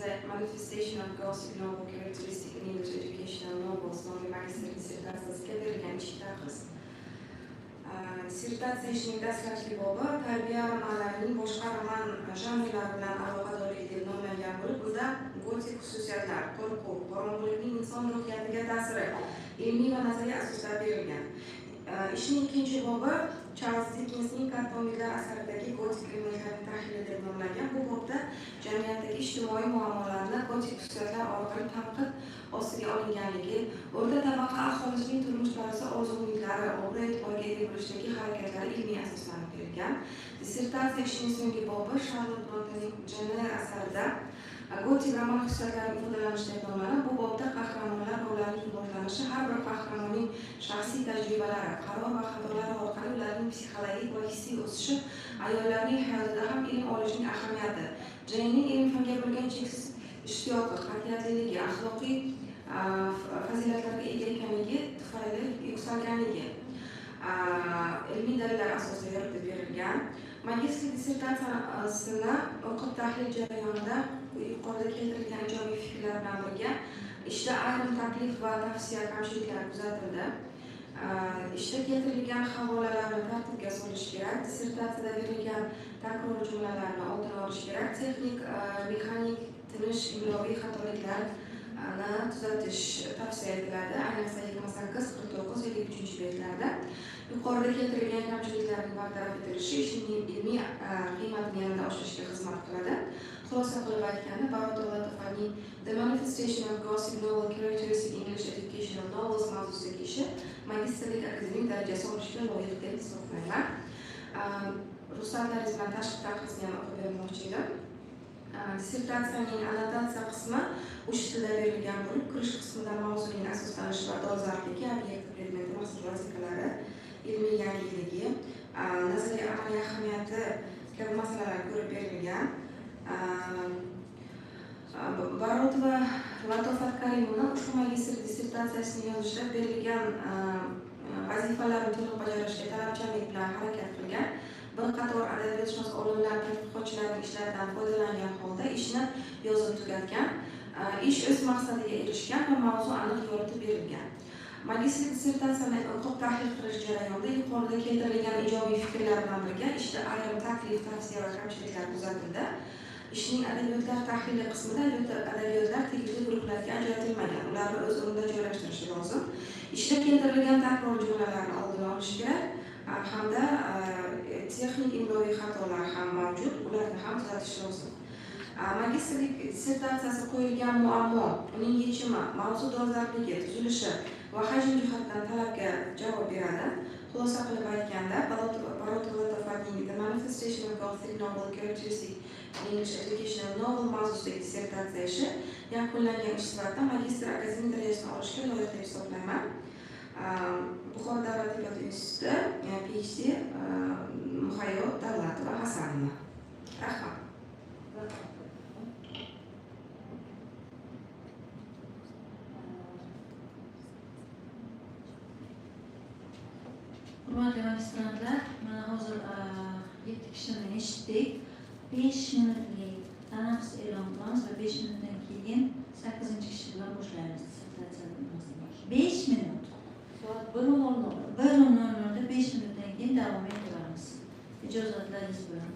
The manifestation of Gothic novel characteristic in English educational novels nomli magistrlik dissertatsiyasiga berilgan ishtahiz. Dissertatsiya ishining dastlabki bobi tarbiya romanlarining boshqa roman janrlari bilan aloqadorligi deb nomlangan bo'lib, bunda gotik xususiyatlar, qo'rquv, qorong'ulikning inson ruhiyatiga ta'siri ilmiy va nazariy asoslar berilgan. ishning ikkinchi bobi Charles Dickensning Katta umidlar asaridagi gotik ilmiyatlarning tahlili deb nomlangan. Bu bobda jamiyatdagi ijtimoiy muammolarni gotik xususiyatlar orqali tanqid ostiga olinganligi, o'rta tabaqa aholisining turmush tarzi, orzu-umidlari, obro'-e'tiborga ega bo'lishdagi harakatlari ilmiy asoslanib berilgan. Dissertatsiya ishining so'nggi bobi Charlotte Brontening Jenner asarida gotik roman xususiyatlarining ifodalanishi deb nomlanib, bu bobda qahramonlar va ularning rivojlanishi har bir qahramonning shaxsiy tajribalari, qaror va xatolari orqali ularning psixologik va hissiy o'sishi, ayollarning hayotida ham ilm olishning ahamiyati, Janening ilm-fanga bo'lgan cheksiz ishtiyoqi, qat'iyatliligi, axloqiy fazilatlarga ega ekanligi tufayli yuksalganligi ilmiy dalillar asosida yoritib berilgan. Magistrlik dissertatsiyasini o'qib tahlil jarayonida yuqorida keltirilgan ijobiy fikrlar bilan birga ishda ayrim taklif va tavsiya kamchiliklar kuzatildi. Ishda keltirilgan havolalarni tartibga solish kerak, dissertatsiyada berilgan takror jumlalarni oldini olish kerak, texnik, mexanik, tinish, imloviy xatoliklarni tuzatish tavsiya etiladi, ayniqsa 28, 49, 53 betlarda. Yuqorida keltirilgan kamchiliklarning bartaraf etilishi ishning ilmiy qiymatini yanada oshirishga xizmat qiladi. Xulosa qilib aytganda, Barotovatovning The Manifestation of Gossip Novel Characteristic English Educational Novels mavzusidagi ishi magistrlik akademik darajasi olishga loyiq deb hisoblayman. Ruxsatlaringiz bilan tashqi tanqidni ham o'qib bermoqchi edim. Dissertatsiyaning annotatsiya qismi uch tilda berilgan bo'lib, kirish qismida mavzuning asoslanishi va dolzarbligi, obyekt predmeti, maqsad vazifelari, ilmiy yangiligi, nazariy amaliy ahamiyati kabi masalalar ko'rib berilgan. Barotova Latofat Karimovna ushbu magistr dissertatsiyasini yozishda berilgan vazifalarni to'liq bajarishga talabchanlik bilan harakat qilgan. Bir qator adabiyotshunos olimlar, tadqiqotchilarning ishlaridan foydalangan holda ishni yozib tugatgan. Ish o'z maqsadiga erishgan va mavzu aniq yoritib berilgan. Magistr dissertatsiyani o'qib tahlil qilish jarayonida yuqorida keltirilgan ijobiy fikrlar bilan birga ishda ayrim taklif, tavsiya va kamchiliklar kuzatildi. Ishning adabiyotlar tahlili qismida adabiyotlar tegishli guruhlarga ajratilmagan, ularni o'z o'rnida joylashtirish lozim. Ishda keltirilgan takror jumlalarni oldini olish kerak hamda texnik imloviy xatolar ham mavjud, ularni ham tuzatish lozim. Magistrlik dissertatsiyasi qo'yilgan muammo, uning yechimi, mavzu dolzarbligi, tuzilishi va hajm jihatidan talabga javob beradi. Xulosa qilib aytganda, Barotovatovning The Manifestation of Gothic Novel Characteristic English Educational Novel mavzusidagi dissertatsiya ishi yakunlangan ish sifatida magistr akademik darajasini olishga loyiq deb hisoblayman. Buxoro davlat tibbiyot instituti PhD Muhayyo Davlatova Hasanova. Rahmat. Hurmatli magistrantlar, mana hozir 7 kishini eshitdik. 5 minutlik tanaffus e'lon qilamiz va 5 minutdan keyin 8-kishi bilan boshlaymiz dissertatsiyani. 5 minut. Soat 1:00da 5 minutdan keyin davom ettiramiz. Ijozatlaringiz bilan.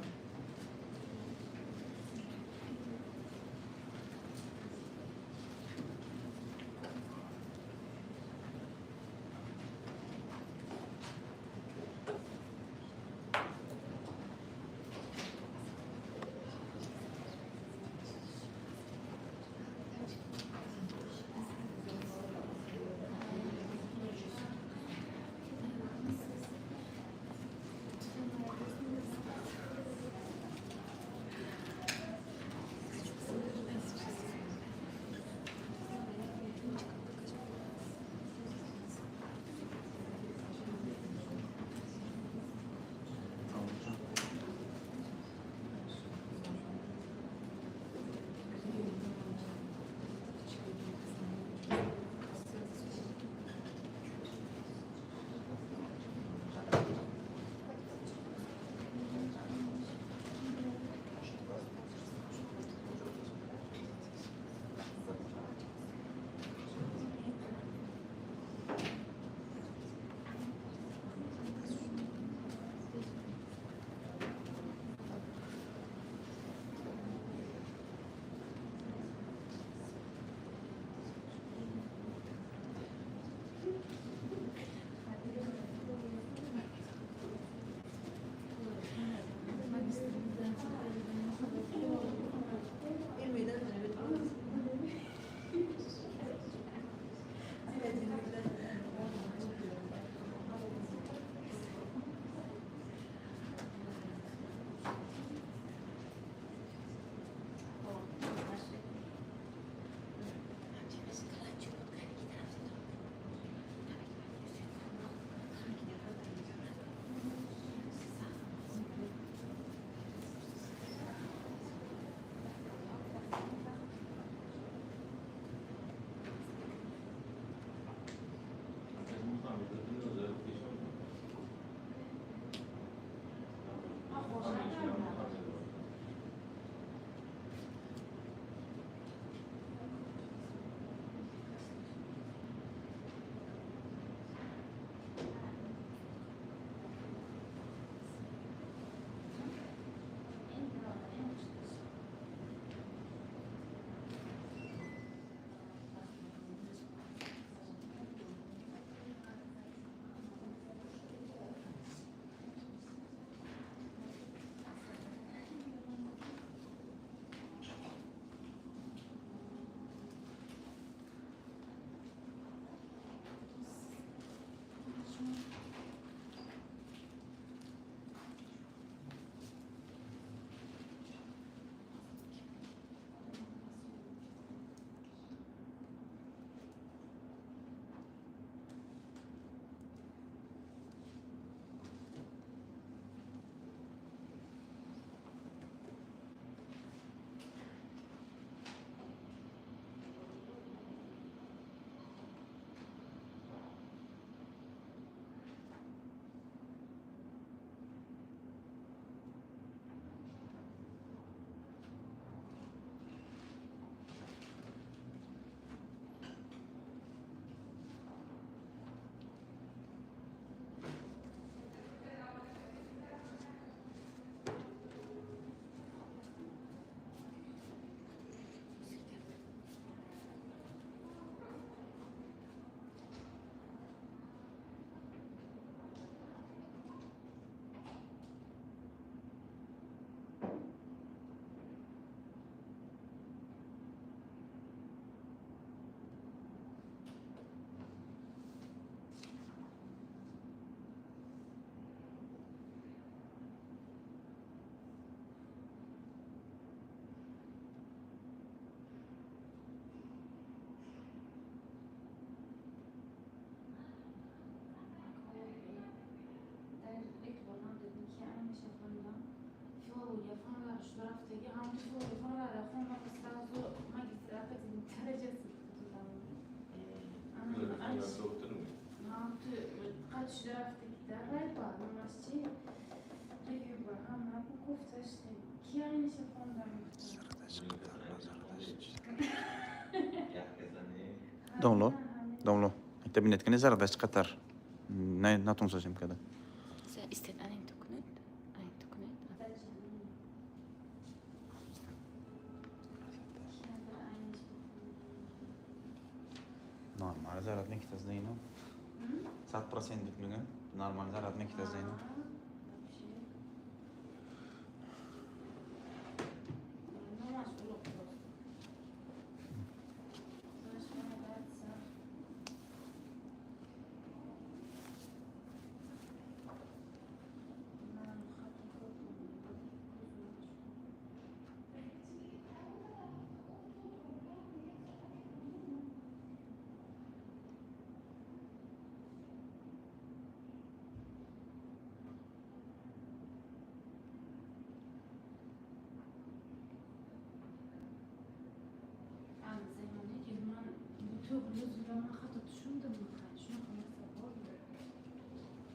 ben ilk olan dedim ki aynı şekilde filologiya fanları şu taraftaki hamdi filologiya fanları fanları sırası magistratura derecesi tutulan. Fanlar doktor mu? Hamdi kaç şu taraftaki de galiba numarası review var ama bu kofta işte ki aynı şekilde دونلو انت بنت كنيزة بس قطر ناتون سوسيم كذا استنى أنا تكنت نورمال زارت نكتة زينو 7% ديك نورمال زارت نكتة زينو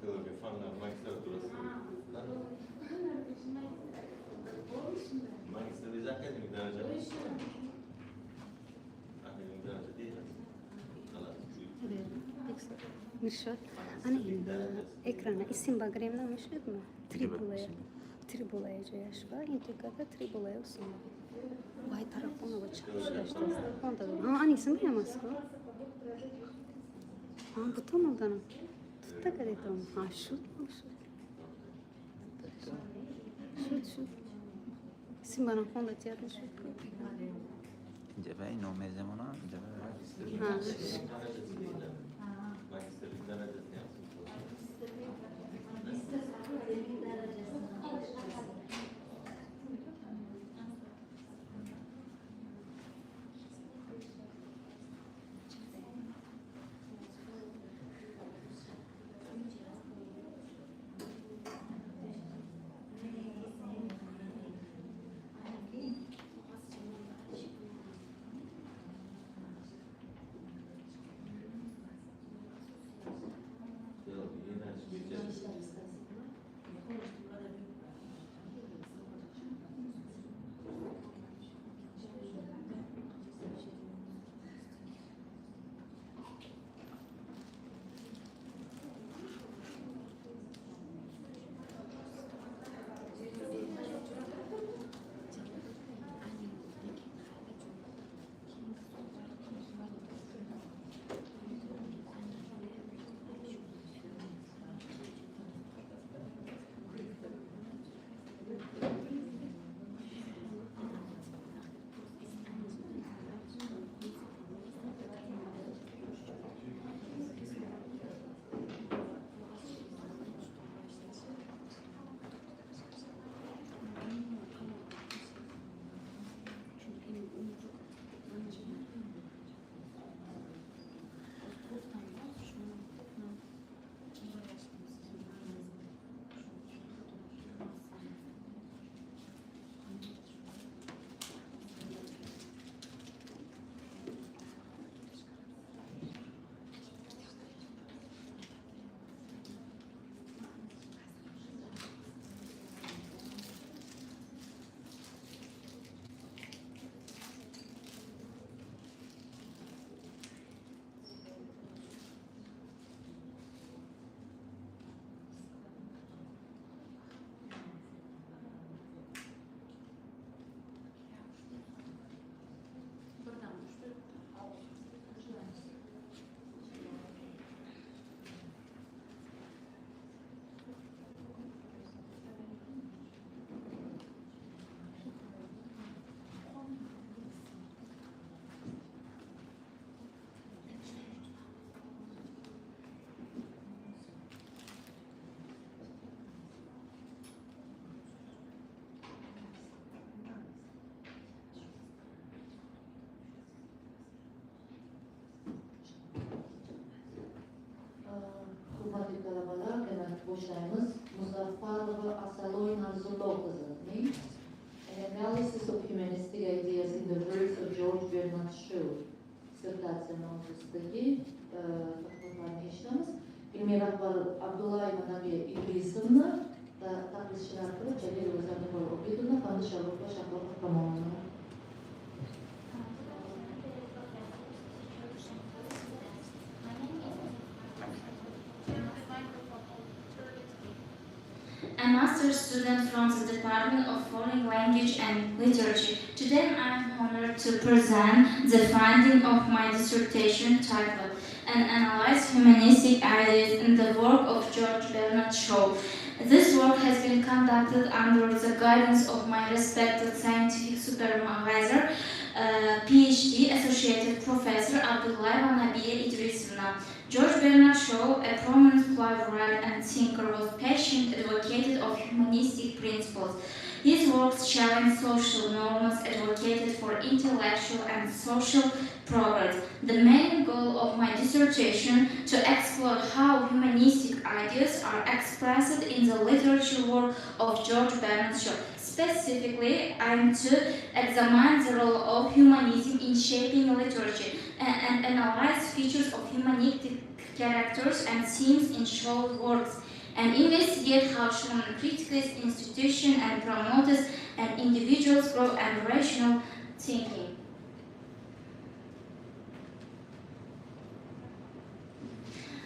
Filologiya fanlar magistraturasi. Magistratura akademik daraja. Akademik daraja değil. Mirshod, ana ekrana isim bagrimda mishledmi? Tribulaya jo'yashva, integrada tribulaya usma. Vay tarafına bak çıkmışlar. Onda da. Ha, ani ismi emas-ku. Ha, bu tomondan. Tutta kadar ha, şu. Şu. İsim bana fonda tiyatro şu. جبهة إنه ميزمونا جبهة Magistrlik derecesini yapsın. Hurmatli talabalar, demak bu boshlaymiz. Muzaffarova Asaloy Narzullo qizining An Analysis of Humanistic Ideas in the Works of George Bernard Shaw dissertatsiya mavzusidagi taqdimotlarni eshitamiz. Ilmiy rahbar Abdullayeva Nabiya Idrisovna taqdimotchilar qilib Jalilova Zarnigor Obidovna hamda Sharofova Shahar Qahramonova. A master's student from the Department of Foreign Language and Literature. Today I am honored to present the finding of my dissertation titled "And Analyze Humanistic Ideas in the Work of George Bernard Shaw." This work has been conducted under the guidance of my respected scientific supervisor, PhD Associate Professor Abdullayeva Nabiya Idrisovna. George Bernard Shaw, a prominent playwright and thinker, was passionate advocate of humanistic principles. His works challenged social norms, advocated for intellectual and social progress. The main goal of my dissertation to explore how humanistic ideas are expressed in the literature work of George Bernard Shaw. Specifically, I am to examine the role of humanism in shaping literature and analyze features of humanistic characters and themes in Shaw's works, and investigate how Shaw criticized institutions and promotes an individual's growth and rational thinking.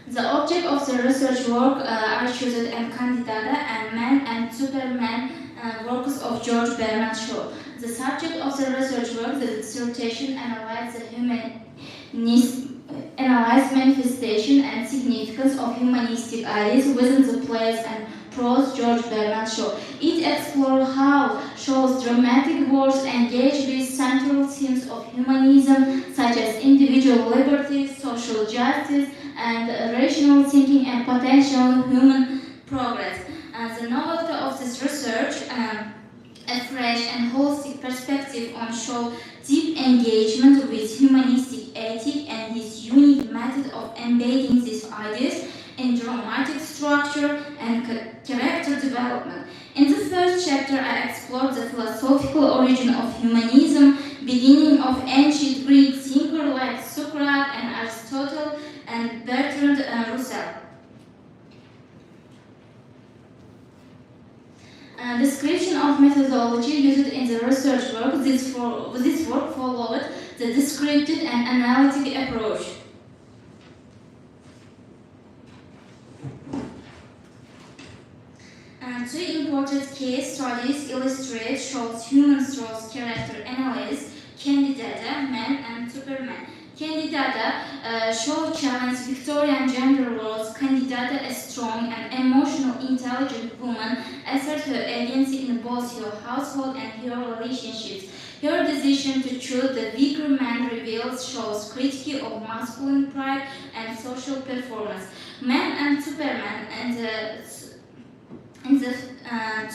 The object of the research work I chosen and candidata and Man and Superman works of George Bernard Shaw. The subject of the research work, the dissertation, analyzed manifestation and significance of humanistic ideas within the plays and prose George Bernard Shaw. It explored how Shaw's dramatic works engage with central themes of humanism, such as individual liberty, social justice, and rational thinking and potential human progress. The novelty of this research, a fresh and holistic perspective on Shaw's deep engagement with humanistic ethic and his unique method of embedding these ideas in dramatic structure and character development. In the first chapter, I explored the philosophical origin of humanism, beginning of ancient Greek thinkers like Socrates and Aristotle and Bertrand Russell. Description of methodology used in the research work. This work followed the descriptive and analytic approach. Two important case studies illustrate Shaw's human source character analysis: Candidata, Man and Superman. Candidata, Shaw challenged Victorian gender roles. Candidata, a strong and emotional, intelligent woman, asserts her agency in both her household and her relationships. Her decision to choose the weaker man reveals Shaw's critique of masculine pride and social performance. Man and Superman and the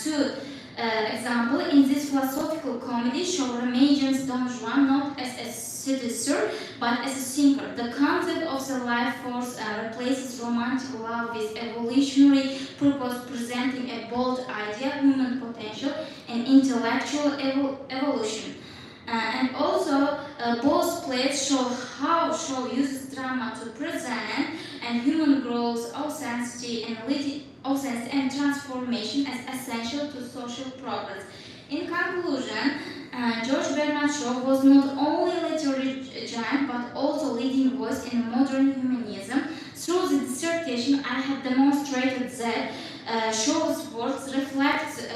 two example in this philosophical comedy, Shaw imagines Don Juan not as a seducer but as a thinker. The concept of the life force replaces romantic love with evolutionary purpose, presenting a bold idea, human potential, and intellectual evolution. And also, both plays show how Shaw uses drama to present and human growth, authenticity, and transformation as essential to social progress. In conclusion, George Bernard Shaw was not only a literary giant but also leading voice in modern humanism. Through the dissertation, I have demonstrated that Shaw's works reflect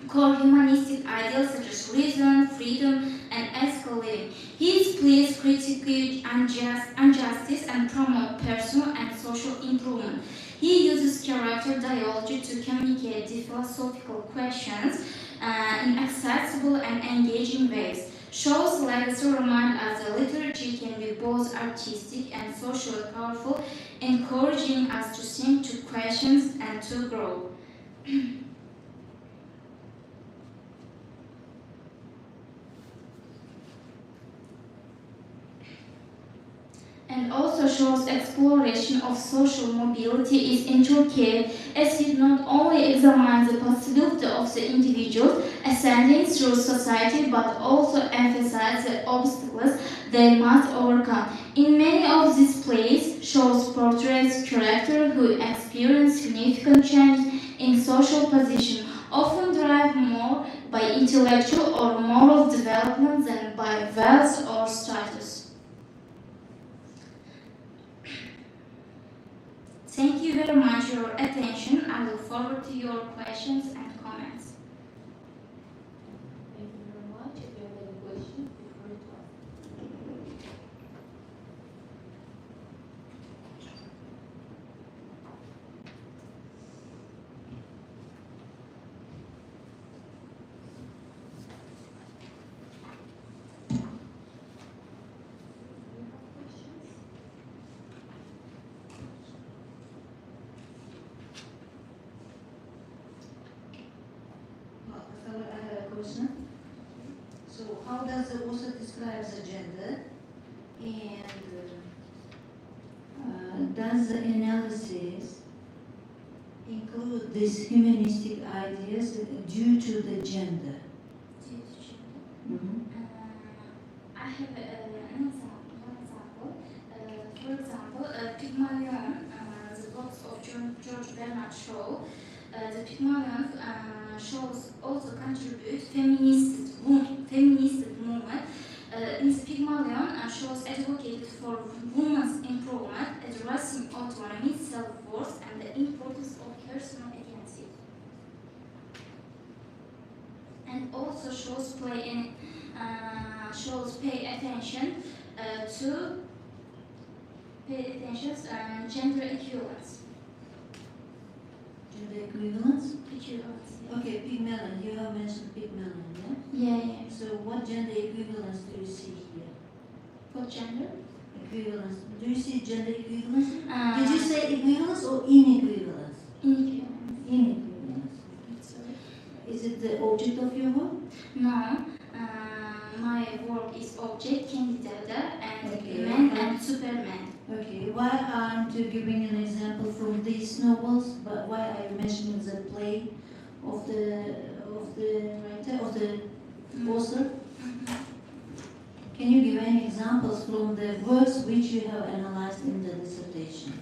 core humanistic ideals such as reason, freedom, and ethical living. His plays critique injustice and promote personal and social improvement. He uses character dialogy to communicate the philosophical questions in accessible and engaging ways. Shaw's legacy reminds us that literature can be both artistic and socially powerful, encouraging us to think, to question, and to grow. And also shows exploration of social mobility is intricate, as it not only examines the possibility of the individuals ascending through society, but also emphasizes the obstacles they must overcome. In many of these plays, shows portrays characters who experience significant change in social position, often driven more by intellectual or moral development than by wealth or status. Thank you very much for your attention. I look forward to your questions and comments. Thank you very much. If you have any questions, feel free to ask. I have a question. So how does the author describe the gender, and does the analysis include these humanistic ideas due to the gender? I have an example. For example, Pygmalion, the works of George Bernard Shaw. The Pygmalion shows also contribute feminist movement. In the Pygmalion shows advocated for women's improvement, addressing autonomy, self-worth, and the importance of personal agency. And also shows pay attention to gender equivalence. Gender equivalence? Equivalence. Okay, Pygmalion. You have mentioned Pygmalion, Yeah, yeah? yeah. So what gender equivalence do you see here? What gender? Equivalence. Do you see gender equivalence? Did you say equivalence or inequivalence? Inequivalence. Inequivalence. Is it the object of your work? No. My work is object, candidata, and Okay. man and Superman. Okay, why aren't you giving an example from these novels? But why are you mentioning the play of the writer, of the author? Can you give any examples from the works which you have analyzed in the dissertation?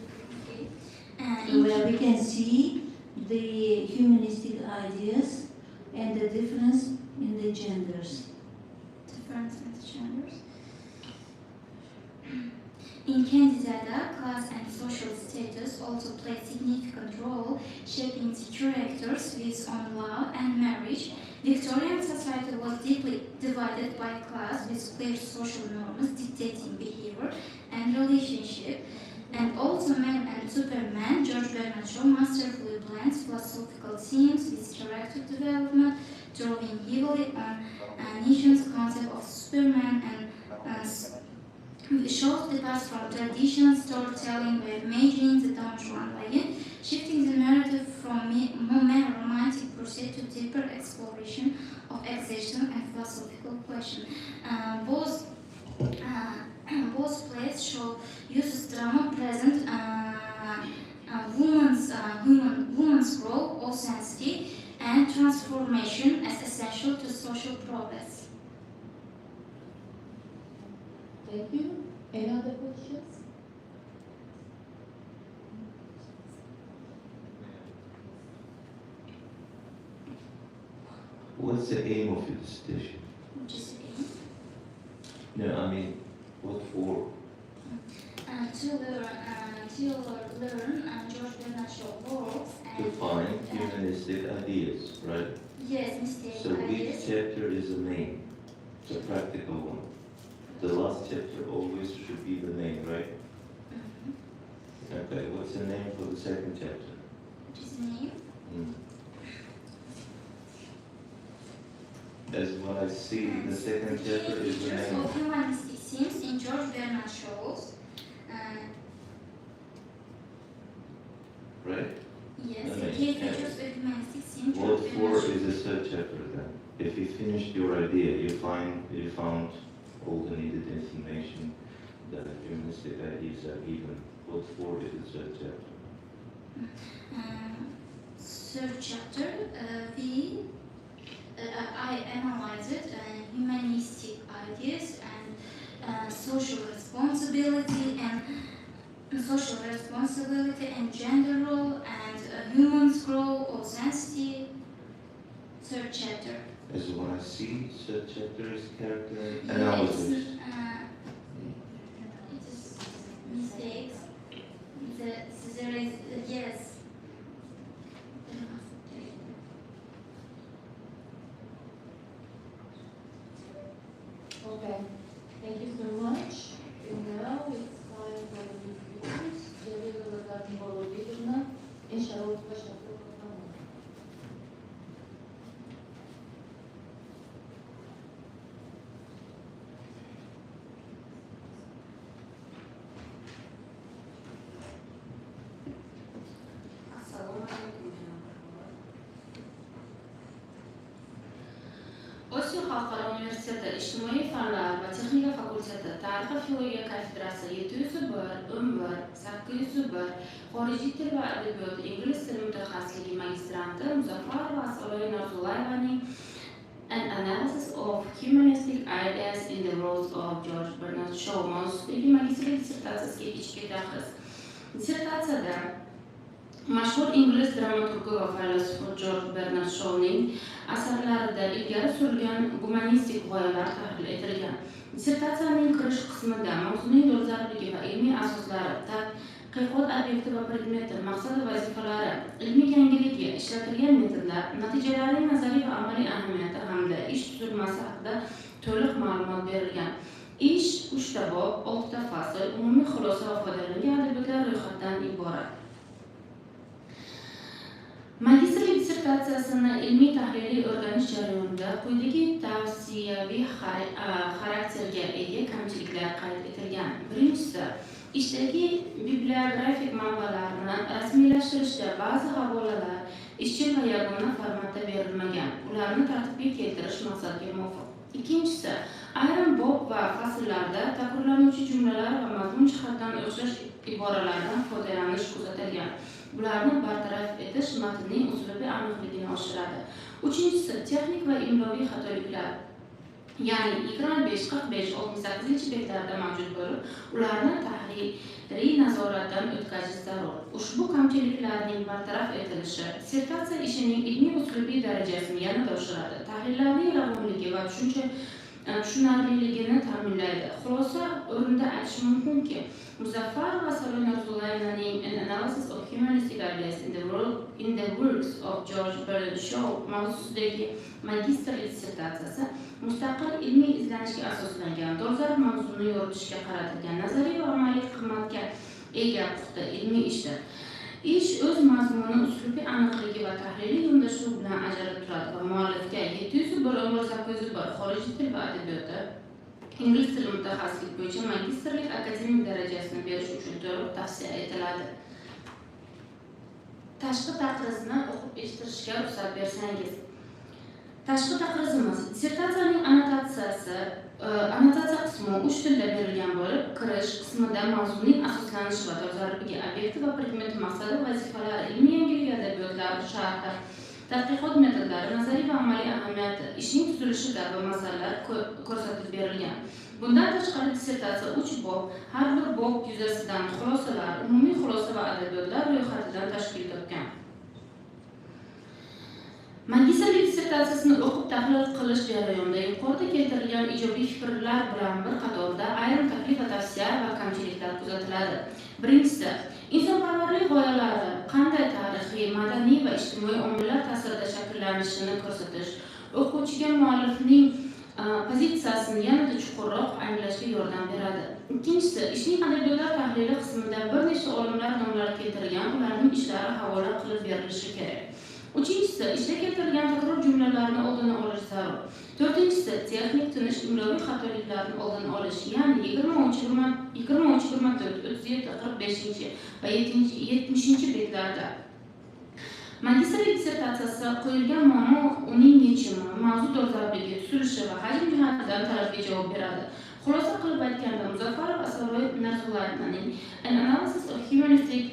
So where we can see the humanistic ideas and the difference in the genders. Difference in the genders. In candidata, class and social status also play a significant role shaping the characters with on love and marriage. Victorian society was deeply divided by class with clear social norms dictating behavior and relationship. And also Man and Superman, George Bernard Shaw masterfully blends philosophical themes with character development, drawing heavily on Nietzsche's concept of Superman and shows the past from traditional storytelling by imagining the Don Juan legend, shifting the narrative from mere romantic pursuit to deeper exploration of existential and philosophical questions. Both plays show uses drama present woman's role, authenticity, and transformation as essential to social progress. Thank you. Any other questions? What's the aim of your dissertation? Which is the aim? No, I mean, what for? To learn George Bernard Shaw works To and find humanistic ideas, right? yes, mistake So which ideas. chapter is the main, the practical one? The last chapter always should be the main, right? Okay, what's the name for the second chapter? Which is the name? As what I see, the second chapter is the Features name. of humanistic themes in George Bernard Shaw's. Right? Yes, Okay. the key features of humanistic themes. What for is the third chapter then? If you finished your idea, you found all the needed information, the humanistic ideas are even put forward in the third chapter? Third chapter, I analyzed humanistic ideas and social responsibility and gender role and humans' role or sensitivity. Third chapter. As what I see, third chapter is character analysis. It is mistakes. There is yes. Okay, thank you so much. And now it's time for the speakers. Inshallah, Osiyo Xalqaro Universiteti Ijtimoiy fanlar va texnika fakulteti Tarix va filologiya kafedrasi 701 801 Xorijiy til va adabiyot ingliz tili mutaxassisligi magistranti Muzaffarova Asoloy Norzulayevaning An Analysis of Humanistic Ideas in the Words of George Bernard Shaw mavzusidagi magistrlik dissertatsiyasiga ichki tahris. Dissertatsiyada mashhur ingliz dramaturgi va faylasufi George Bernard Shawning asarlarida ilgari surilgan gumanistik g'oyalar tahlil etilgan. Dissertatsiyaning kirish qismida mavzuning dolzarbligi va ilmiy asoslari, tadqiqot obyekti va predmeti, maqsad va vazifalari, ilmiy yangiligi, ishlatilgan metodlar, natijalarining nazariy va amaliy ahamiyati hamda ish tuzilmasi haqida to'liq ma'lumot berilgan. Ish 3 ta bob, 6 ta fasl, umumiy xulosa va foydalangan adabiyotlar ro'yxatidan iborat. Magistrlik dissertatsiyasini ilmiy tahliliy o'rganish jarayonida quyidagi tavsiyaviy xarakterga ega kamchiliklar qayd etilgan. Birinchisi, ishdagi bibliografik manbalarni rasmiylashtirishda ba'zi havolalar ishchil va yagona formatda berilmagan. Ularni tartibga keltirish maqsadga muvofiq. Ikkinchisi, ayrim bob va fasllarda takrorlanuvchi jumlalar va mazmun jihatdan o'xshash iboralardan foydalanish kuzatilgan. Bularni bartaraf etish matnning uslubiy aniqligini oshiradi. Uchinchisi, texnik va imloviy xatoliklar, ya'ni 25, 45, 68 betlarda mavjud bo'lib, ularni tahririy nazoratdan o'tkazish zarur. Ushbu kamchiliklarning bartaraf etilishi dissertatsiya ishining ilmiy uslubiy darajasini yanada oshiradi, tahlillarning ravonligi va tushunarliligini ta'minlaydi. Xulosa o'rinda aytish mumkinki, Muzaffarova Asoloy Norzulayevaning An Analysis of Humanistic Ideas in the Works of George Bernard Shaw mavzusidagi magistrlik dissertatsiyasi mustaqil ilmiy izlanishga asoslangan, dolzarb mavzuni yoritishga qaratilgan, nazariy va amaliy qimmatga ega puxta ilmiy ishdir. Ish o'z mazmuni, uslubiy aniqligi va tahliliy yondashuv bilan ajralib turadi va muallifga 701-801 xorijiy til va adabiyoti ingliz tili mutaxassislik bo'yicha magistrlik akademik darajasini berish uchun to'liq tavsiya etiladi. Tashqi taqrizni o'qib eshittirishga ruxsat bersangiz. Tashqi taqrizimiz dissertatsiyaning annotatsiya qismi 3 tilda berilgan bo'lib, kirish qismida mavzuning asoslanishi va dolzarbligi, obyekti va predmeti, maqsadi, vazifalari, ilmiy yangilik, adabiyotlar sharhi, tadqiqot metodlari, nazariy va amaliy ahamiyati, ishning tuzilishi kabi masalalar ko'rsatib berilgan. Bundan tashqari dissertatsiya 3 bob, har bir bob yuzasidan xulosalar, umumiy xulosa va adabiyotlar ro'yxatidan tashkil topgan. Magistrlik dissertatsiyasini o'qib tahlil qilish jarayonida yuqorida keltirilgan ijobiy fikrlar bilan bir qatorda ayrim taklif va tavsiya va kamchiliklar kuzatiladi. Birinchisi, insonparvarlik g'oyalari qanday tarixiy, madaniy va ijtimoiy omillar ta'sirida shakllanishini ko'rsatish, o'quvchiga muallifning pozitsiyasini yanada chuqurroq anglashga yordam beradi. Ikkinchisi, ishning adabiyotlar tahlili qismida bir nechta olimlar nomlari keltirilgan, ularning ishlari havola qilib berilishi kerak. Uchinchisi, ishda keltirilgan takror jumlalarni oldini olish zarur. To'rtinchisi, texnik tinish, imloviy xatoliklarni oldini olish, ya'ni 23-24, 37, 45 va 70 betlarda. Magistrlik dissertatsiyasi qo'yilgan muammo, uning yechimi, mavzu dolzarbligi, tuzilishi va hajm jihatidan talabga javob beradi. Xulosa qilib aytganda, Muzaffarov Asarboyev Narzullayevning An Analysis of Humanistic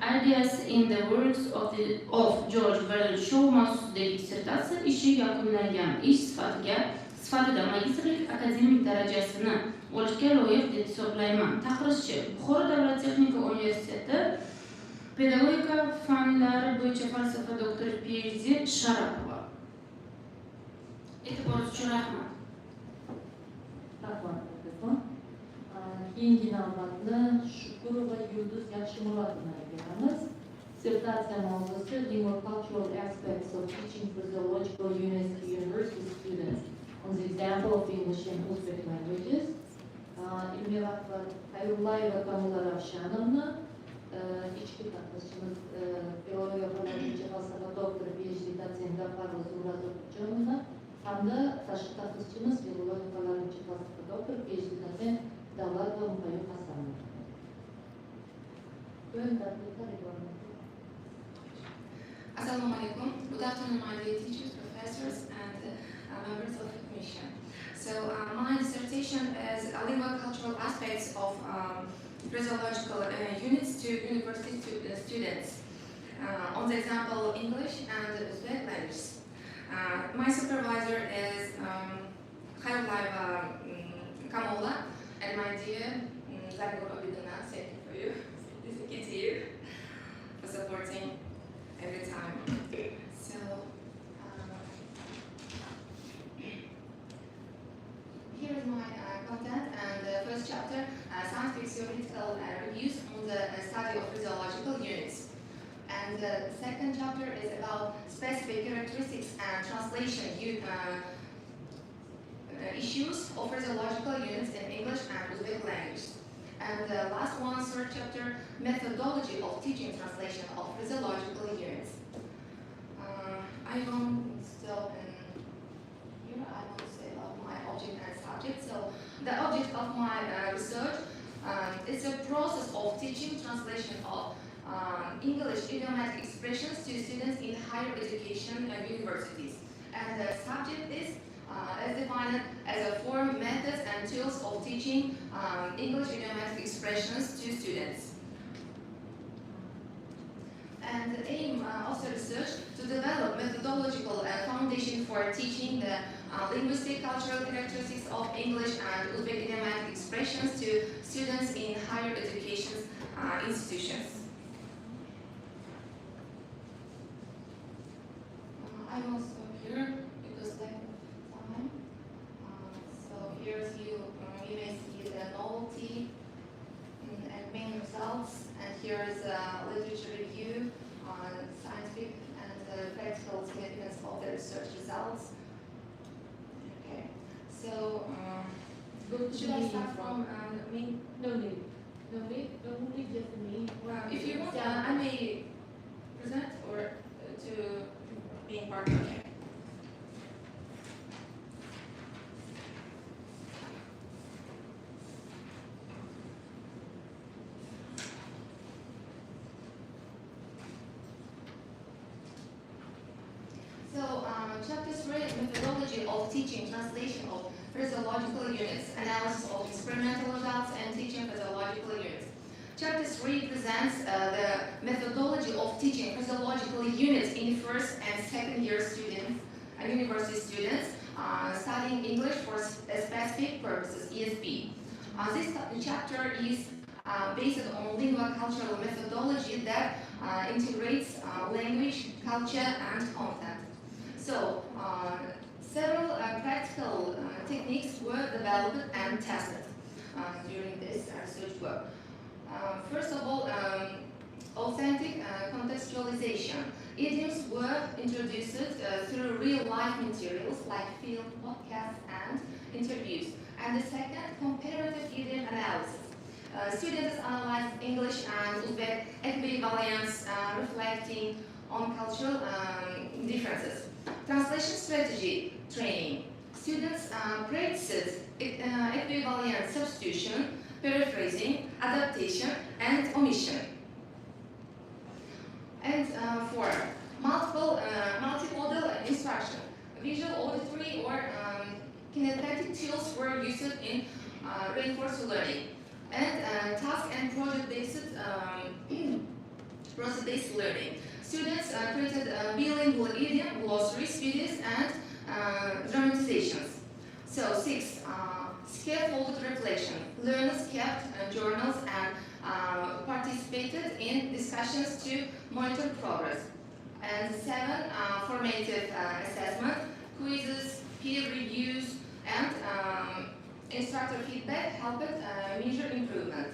Ideas in the Works of George Bernard Shaw mavzusidagi dissertatsiya ishi yakunlangan ish sifatida magistrlik akademik darajasini olishga loyiq deb hisoblayman. Taqrizchi Buxoro davlat texnika universiteti pedagogika fanlari bo'yicha falsafa doktori PhD Sharapova. E'tiboringiz uchun rahmat. Rahmat. Keyingi navbatni Shukur va Yulduz Yaxshimurodovnaga beramiz. Dissertatsiya mavzusi Lingual-cultural aspects of teaching physiological units to university students on the example of English and Uzbek languages. Ilmira Xayrullayeva Kamila Ravshanovna, ichki tadqiqotchimiz filologiya fanlari falsafa doktori PhD dotsenti Parvoz Muratov-Jonovna hamda tashqi tadqiqotchimiz filologiya fanlari falsafa doktori PhD dotsent Davlat va Muqayyim Hasanov. Assalamu alaikum. Good afternoon, my dear teachers, professors, and members of the commission. So my dissertation is lingual-cultural aspects of phraseological units to university students on the example English and Uzbek language. My supervisor is Xayrullayeva Kamola, and my dear Zagor Abidana, thank you for you. Thank you for supporting every time. So here is my content and the first chapter, scientific theoretical reviews on the study of physiological units. And the second chapter is about specific characteristics and translation issues of physiological units in English and Uzbek language. And the last one, third chapter, methodology of teaching translation of physiological units. I won't still here, I won't say about my object and subject. So the object of my research is a process of teaching translation of English idiomatic expressions to students in higher education universities. And the subject is defined as a form, methods, and tools of teaching English idiomatic expressions to students. And the aim of the research to develop methodological foundation for teaching the linguistic cultural characteristics of English and Uzbek idiomatic expressions to students in higher education institutions. I will stop here because lack of time. So here you may see the novelty and main results, and here is a literature review on scientific and practical significance of the research results. Okay, so should I start from main? No need. Only just the main. If you want, I may present or to being part of it. So, chapter 3, methodology of teaching translation of physiological units, analysis of experimental results, and teaching physiological units. Chapter 3 presents the methodology of teaching physiological units in first and second year students and university students studying English for specific purposes, ESP. This chapter is based on lingual-cultural methodology that integrates language, culture, and content. So, several practical techniques were developed and tested during this research work. First of all, authentic contextualization. Idioms were introduced through real-life materials like film, podcasts, and interviews. And the second, comparative idiom analysis. Students analyzed English and Uzbek equivalents reflecting on cultural differences. Translation strategy training. Students practiced equivalent substitution, paraphrasing, adaptation, and omission. And for multimodal instruction, visual, auditory, or kinesthetic tools were used in reinforced learning, and task and project-based process-based learning. Students created bilingual idiom, glossaries, videos, and dramatizations. So 6, scaffolded reflection. Learners kept journals and participated in discussions to monitor progress. And 7, formative assessment, quizzes, peer reviews, and instructor feedback helped measure improvement.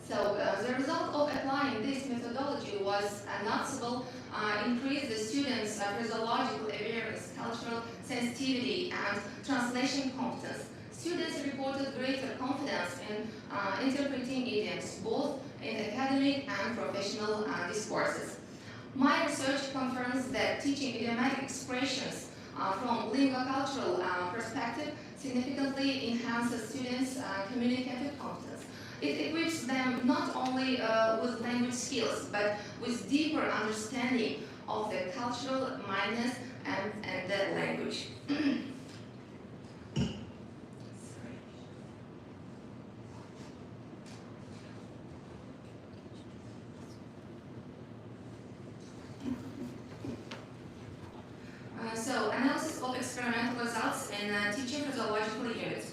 So the result of applying this methodology was a noticeable increase the students' phraseological awareness, cultural sensitivity, and translation competence. Students reported greater confidence in interpreting idioms, both in academic and professional discourses. My research confirms that teaching idiomatic expressions from linguocultural perspective significantly enhances students' communicative competence. It equips them not only with language skills, but with deeper understanding of the cultural mindedness and the language. So, analysis of experimental results in teaching phraseological units.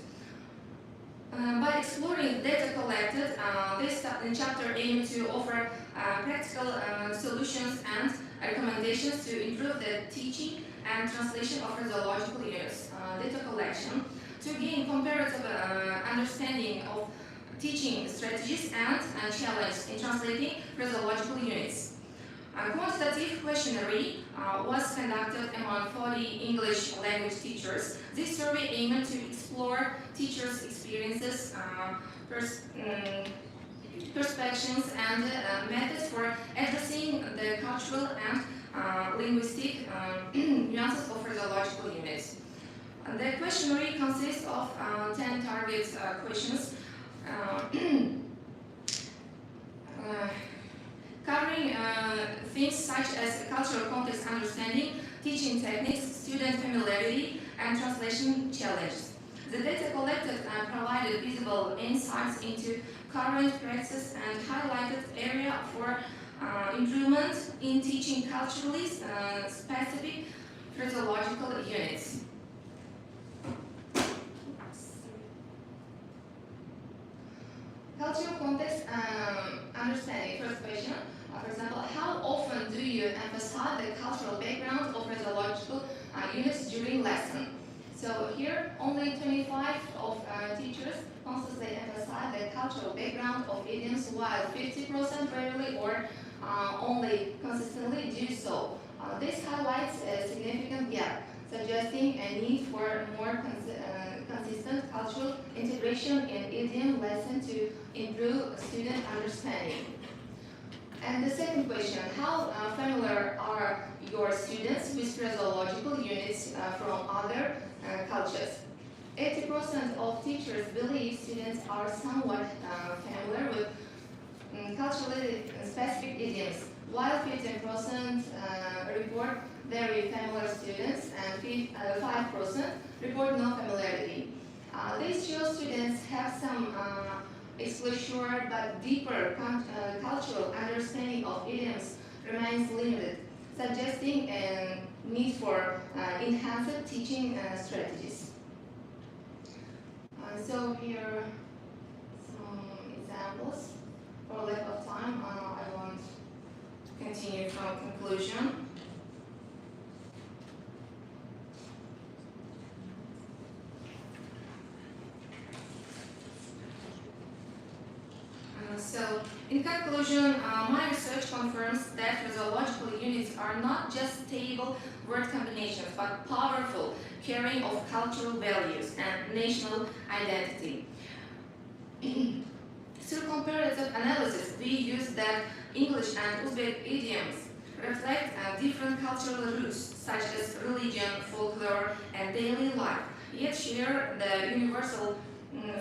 By exploring data collected, this chapter aimed to offer practical solutions and recommendations to improve the teaching and translation of phraseological units. Data collection to gain comparative understanding of teaching strategies and challenges in translating phraseological units. A quantitative questionnaire was conducted among 40 English language teachers. This survey aimed to explore teachers' experiences, perspectives, and methods for addressing the cultural and linguistic nuances of phraseological units. The questionnaire consists of 10 target questions covering things such as cultural context understanding, teaching techniques, student familiarity, and translation challenges. The data collected provided visible insights into current practices and highlighted area for improvement in teaching culturally specific phraseological units. Cultural context understanding. First question, for example, how often do you emphasize the cultural background of phraseological units during lesson? So here, only 25 of teachers constantly emphasize the cultural background of idioms, while 50% rarely or only consistently do so. This highlights a significant gap, suggesting a need for more consistent cultural integration in idiom lesson to improve student understanding. And the second question, how familiar are your students with phraseological units from other cultures? 80% of teachers believe students are somewhat familiar with culturally specific idioms, while 15% report very familiar students and 5% report no familiarity. This shows students have some exposure, but deeper cultural understanding of idioms remains limited, suggesting a need for enhanced teaching strategies. So here some examples. For lack of time, I won't continue from conclusion. So, in conclusion, my research confirms that phraseological units are not just stable word combinations, but powerful carrying of cultural values and national identity. Through comparative analysis, we use that English and Uzbek idioms reflect different cultural roots, such as religion, folklore, and daily life, yet share the universal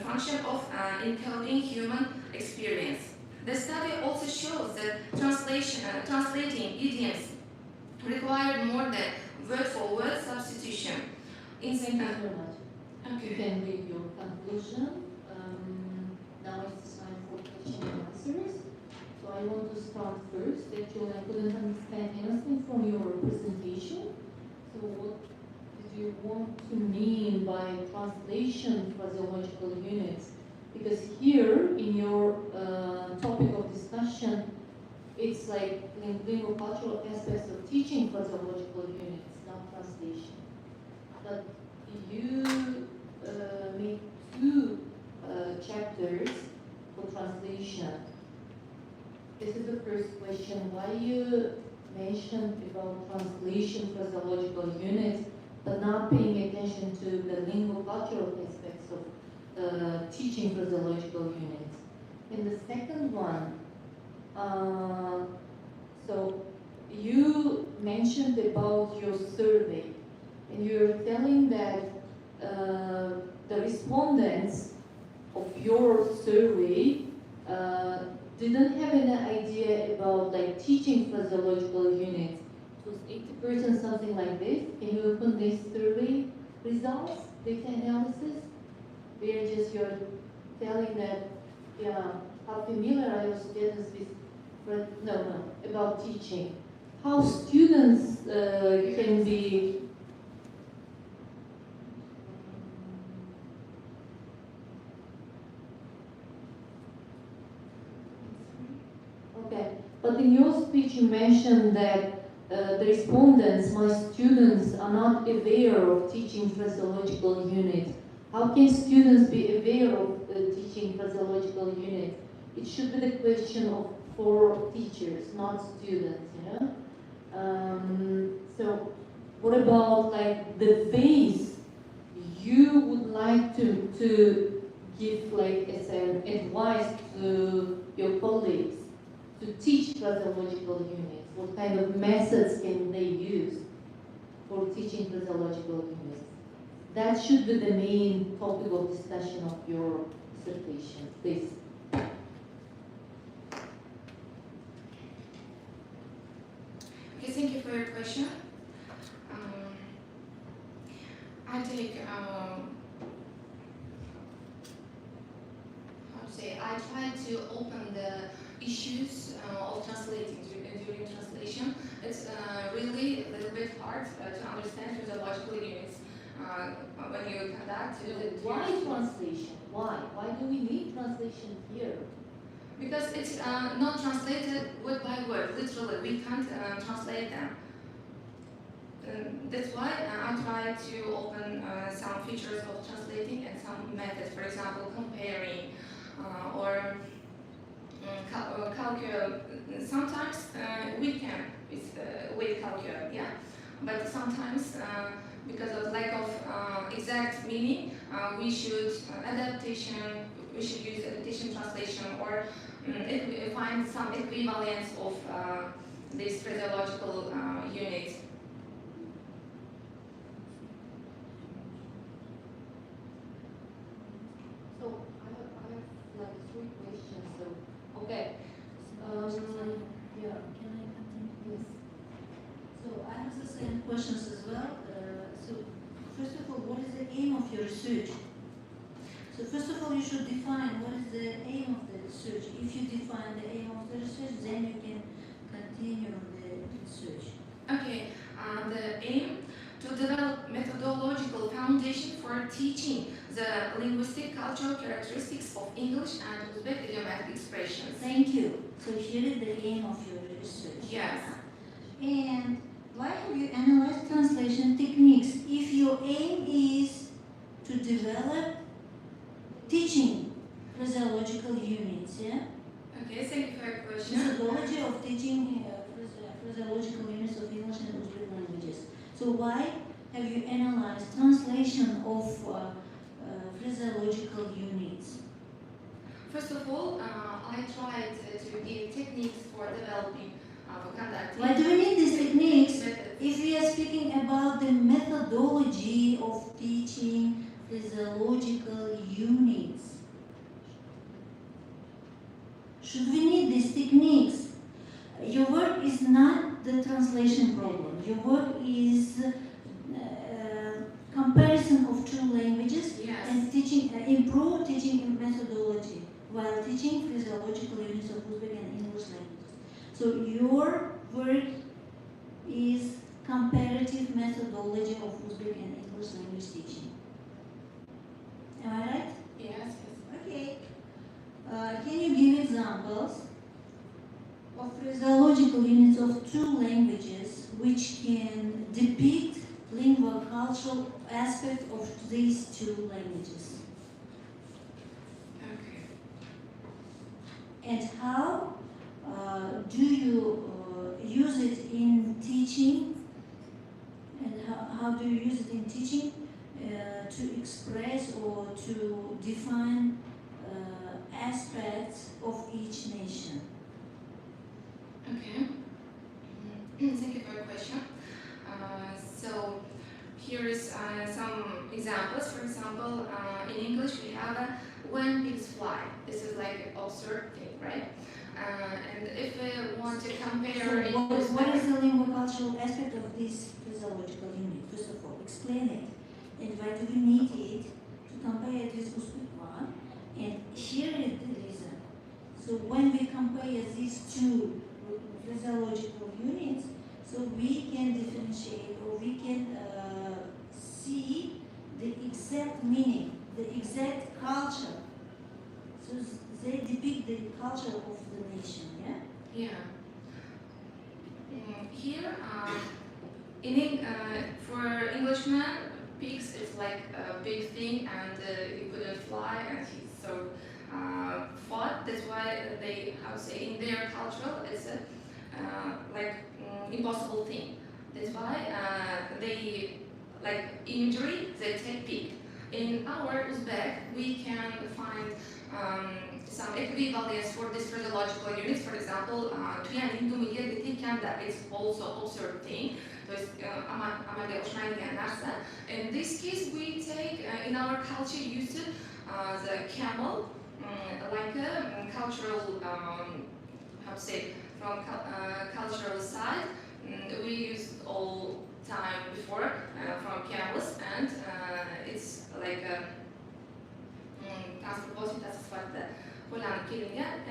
function of encoding human experience. The study also shows that translating idioms required more than word-for-word substitution. You can read your conclusion. Now it's time for question and answers. So I want to start first. Actually, I couldn't understand anything from your presentation. So what did you want to mean by translation phraseological units? Because here in your topic of discussion, it's like lingual-cultural aspects of teaching phraseological units, not translation. But you make two chapters for translation. This is the first question. Why you mentioned about translation phraseological units, but not paying attention to the lingual-cultural aspects of teaching phraseological units? And the second one, so you mentioned about your survey, and you're telling that the respondents of your survey didn't have any idea about like teaching phraseological units. It was 80%, something like this. Can you open this survey results, data analysis, where just you're telling that, yeah, how familiar are your students with, about teaching? How students can be okay, but in your speech you mentioned that the respondents, my students, are not aware of teaching phraseological units. How can students be aware of teaching phraseological units? It should be the question of for teachers, not students, you know? So what about like the ways you would like to give like as an advice to your colleagues to teach phraseological units? What kind of methods can they use for teaching phraseological units? That should be the main topic of discussion of your dissertation, please. Okay, thank you for your question. I take, I try to open the issues of translating during translation. It's really a little bit hard to understand physiological units when you conduct. Why translation? Why? Why do we need translation here? Because it's not translated word by word, literally. We can't translate them. That's why I try to open some features of translating and some methods, for example, comparing or calculate. Sometimes we can with calculate, yeah, but sometimes because of lack of exact meaning, we should adaptation. We should use adaptation translation or find some equivalence of this phraseological unit. So I have like 3 questions. So okay, yeah. Can I continue? Yes. So I have the same questions as well. So first of all, what is the aim of your research? So first of all, you should define what is the aim of the research. If you define the aim of the research, then you can continue the research. Okay, the aim to develop methodological foundation for teaching the linguistic cultural characteristics of English and Uzbek idiomatic expressions. Thank you. So here is the aim of your research. Yes. And why have you analyzed translation techniques if your aim is to develop teaching phraseological units, yeah? Okay, thank you for your question. Methodology of teaching phraseological units of English and Uzbek languages. So why have you analyzed translation of phraseological units? First of all, I tried to give techniques for developing, for conducting. Why do we need these techniques if we are speaking about the methodology of teaching phraseological units? Should we need these techniques? Your work is not the translation problem. Your work is comparison of two two languages and teaching, improve teaching methodology while teaching physiological units of Uzbek and English languages. So your work is comparative methodology of Uzbek and English language teaching. Am I right? Yes. Okay. Can you give examples of physiological units of two languages which can depict lingual-cultural aspect of these two languages? Okay. And how do you use it in teaching? And how do you use it in teaching to express or to define aspects of each nation? Okay. Thank you for your question. So here is some examples. For example, in English we have when pigs fly. This is like an absurd thing, right? And if we want to compare, So what is the lingual-cultural aspect of this physiological unit? First of all, explain it. And why do we need it to compare it with Uzbek one? And here is the reason. So when we compare these two physiological units, so we can differentiate or we can see the exact meaning, the exact culture. So they depict the culture of the nation, yeah? Yeah. Here, for Englishman, pigs is like a big thing, and he couldn't fly, and he's so fought. That's why they, how to say, in their culture, it's a impossible thing. That's why they like imagery. They take pig. In our Uzbek, we can find some equivalents for this physiological units. For example, it's also absurd thing. In this case, we take in our culture used the camel like a cultural how to say, from cultural side. We use all time before from camels, and it's like a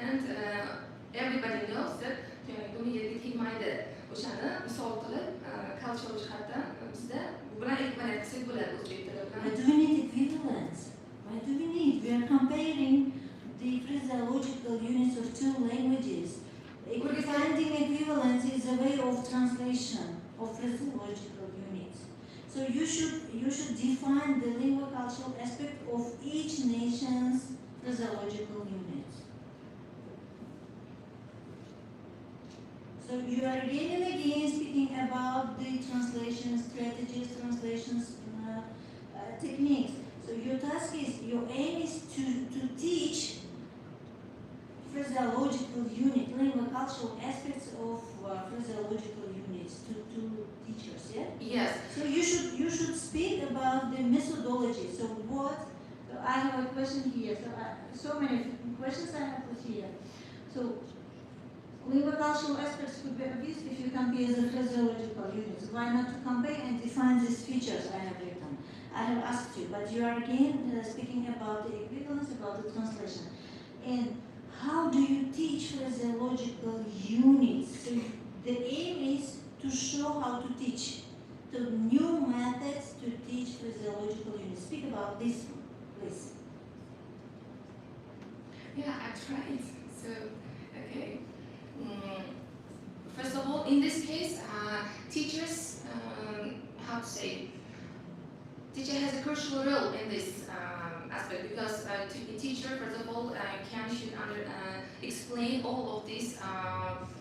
and everybody knows that Why do we need equivalence? Why do we need? We are comparing the physiological units of two languages. Finding equivalence is a way of translation of physiological units. So you should define the lingual cultural aspect of each nation's physiological units. So you are again and again speaking about the translation strategies, translations techniques. So your task is, your aim is to teach physiological unit, lingual cultural aspects of physiological units to teachers, yeah? Yes. So you should speak about the methodology. So what? So I have a question here. So many questions I have put here. So lingual cultural aspects could be obvious if you compare the physiological units. Why not to compare and define these features I have written? I have asked you, but you are again speaking about the equivalence, about the translation. And how do you teach physiological units? So the aim is to show how to teach, the new methods to teach physiological units. Speak about this one, please. Yeah, I tried. So, okay. First of all, in this case, teachers, how to say, teacher has a crucial role in this aspect, because a teacher, first of all, should explain all of these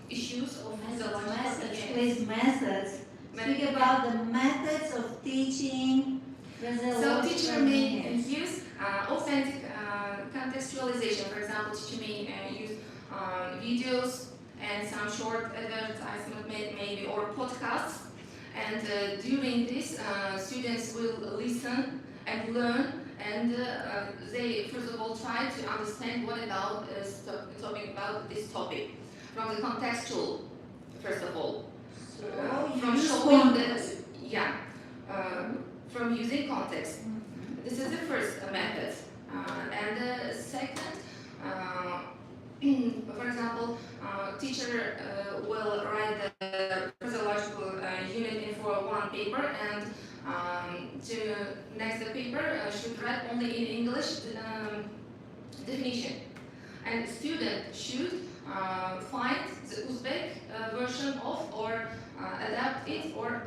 issues of physiological units. Please, methods. Speak about the methods of teaching physiological So teacher may use authentic contextualization. For example, teacher may use videos and some short advertisement maybe, or podcasts. And during this, students will listen and learn, and they first of all try to understand what about talking about this topic from the contextual, first of all. From showing that, yeah, from using context. one paper, and to next the paper should write only in English definition. And student should find the Uzbek version of, or adapt it, or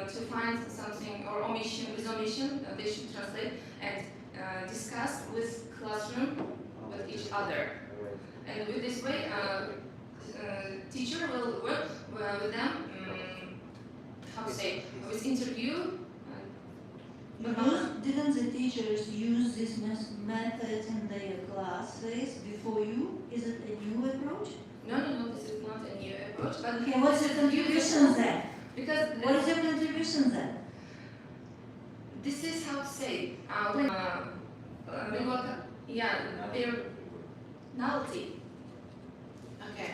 to find something or omission, with omission, they should translate and discuss with classroom with each other. And with this way, teacher will work with them, how to say, with interview. Didn't the teachers use this method in their classes before you? Is it a new approach? No, this is not a new approach. But Okay, what's the contribution then? Because what is your contribution then? This is how to say, when their novelty. Okay.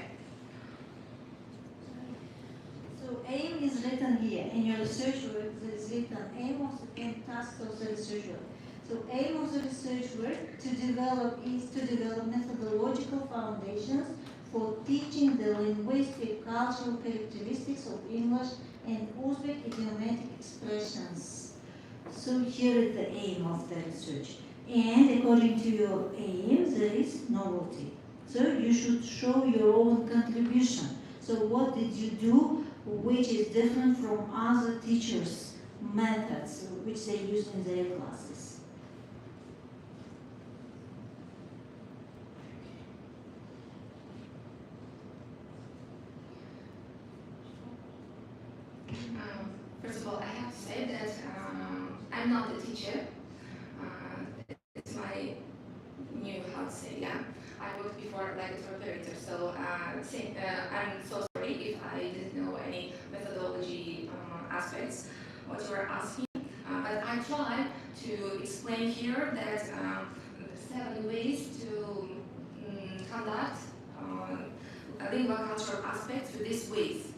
So aim is written here in your research work. There is written aim of and task of the research work. So aim of the research work is to develop methodological foundations for teaching the linguistic cultural characteristics of English and Uzbek idiomatic expressions. So here is the aim of the research. And according to your aim, there is novelty. So you should show your own contribution. So what did you do which is different from other teachers' methods which they use in their classes? First of all, I have to say that I'm not a teacher. It's my new, how to say, I worked before like a tour operator, so I'm so sorry if I didn't know any methodology aspects what you were asking. But I tried to explain here that 7 ways to conduct lingua cultural aspects with these ways.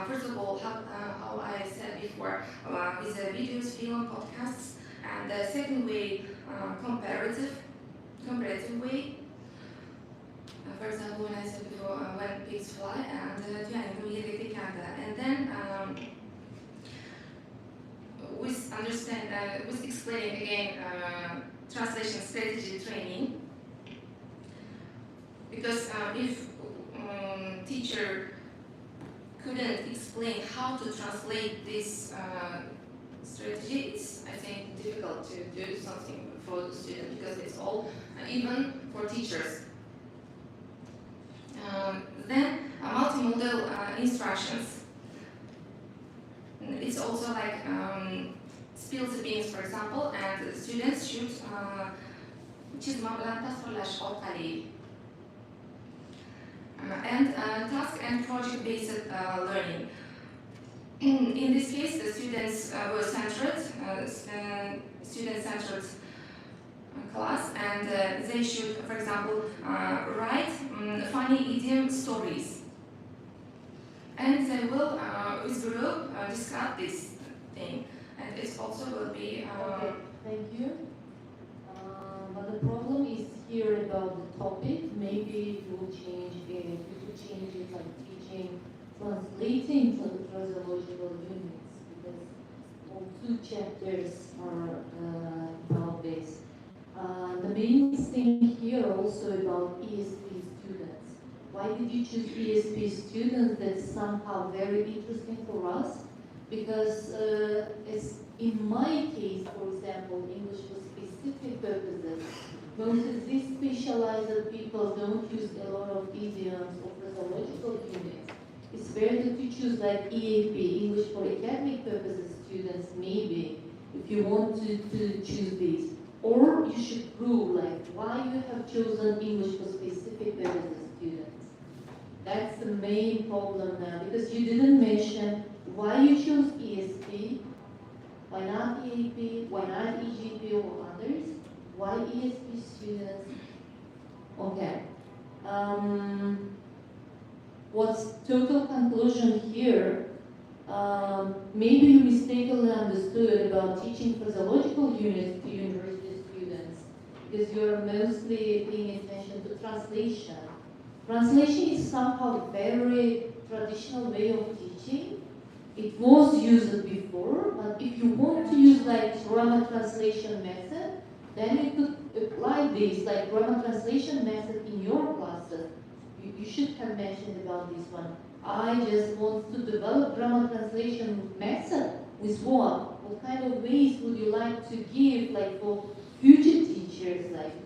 First of all, how I said before, is videos, film, podcasts, and the second way, comparative way. For example, when I said before, when pigs fly, and then with explaining again translation strategy training, because if teacher couldn't explain how to translate this strategy, it's, I think, difficult to do something for the student, because it's all even for teachers. Then multimodal instructions. It's also like spill the beans, for example, and the students should chizma bilan tasvirlash orqali. And task and project-based learning. In this case, the students were centered, student-centered class, and they should, for example, write funny idiom stories. And they will, with group, discuss this thing. And it also will be... Okay, thank you. But the problem is here about the topic. Maybe you will change it. You could change it like teaching, translating phraseological units, because all 2 chapters are about this. The main thing here also about ESP students. Why did you choose ESP students? That's somehow very interesting for us, because it's, in my case, for example, English for specific purposes, most of these specialized people don't use a lot of idioms or phraseological units. It's better to choose like EAP, English for academic purposes students, maybe, if you want to choose these. Or you should prove like why you have chosen English for specific purposes students. That's the main problem now, because you didn't mention why you chose ESP, why not EAP, why not EGP or others, why ESP students. Okay. What's total conclusion here? Maybe you mistakenly understood about teaching phraseological units to university students, because you're mostly paying attention to translation. Translation is somehow a very traditional way of teaching. it was used before, but if you want to use like grammar translation method, then you could apply this like grammar translation method in your classes. You should have mentioned about this one. I just want to develop grammar translation method with what? What kind of ways would you like to give, like for future teachers, like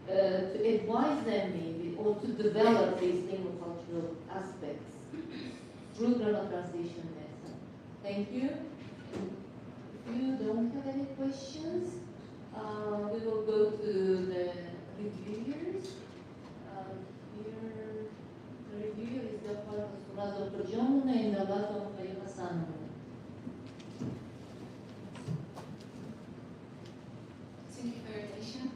to advise them maybe, or to develop these linguocultural aspects through grammar translation method? Thank you. If you don't have any questions, we will go to the reviewers. Here, the reviewer is Dr. Suraj Perjono and Dr. Hassan. Thank you for your attention.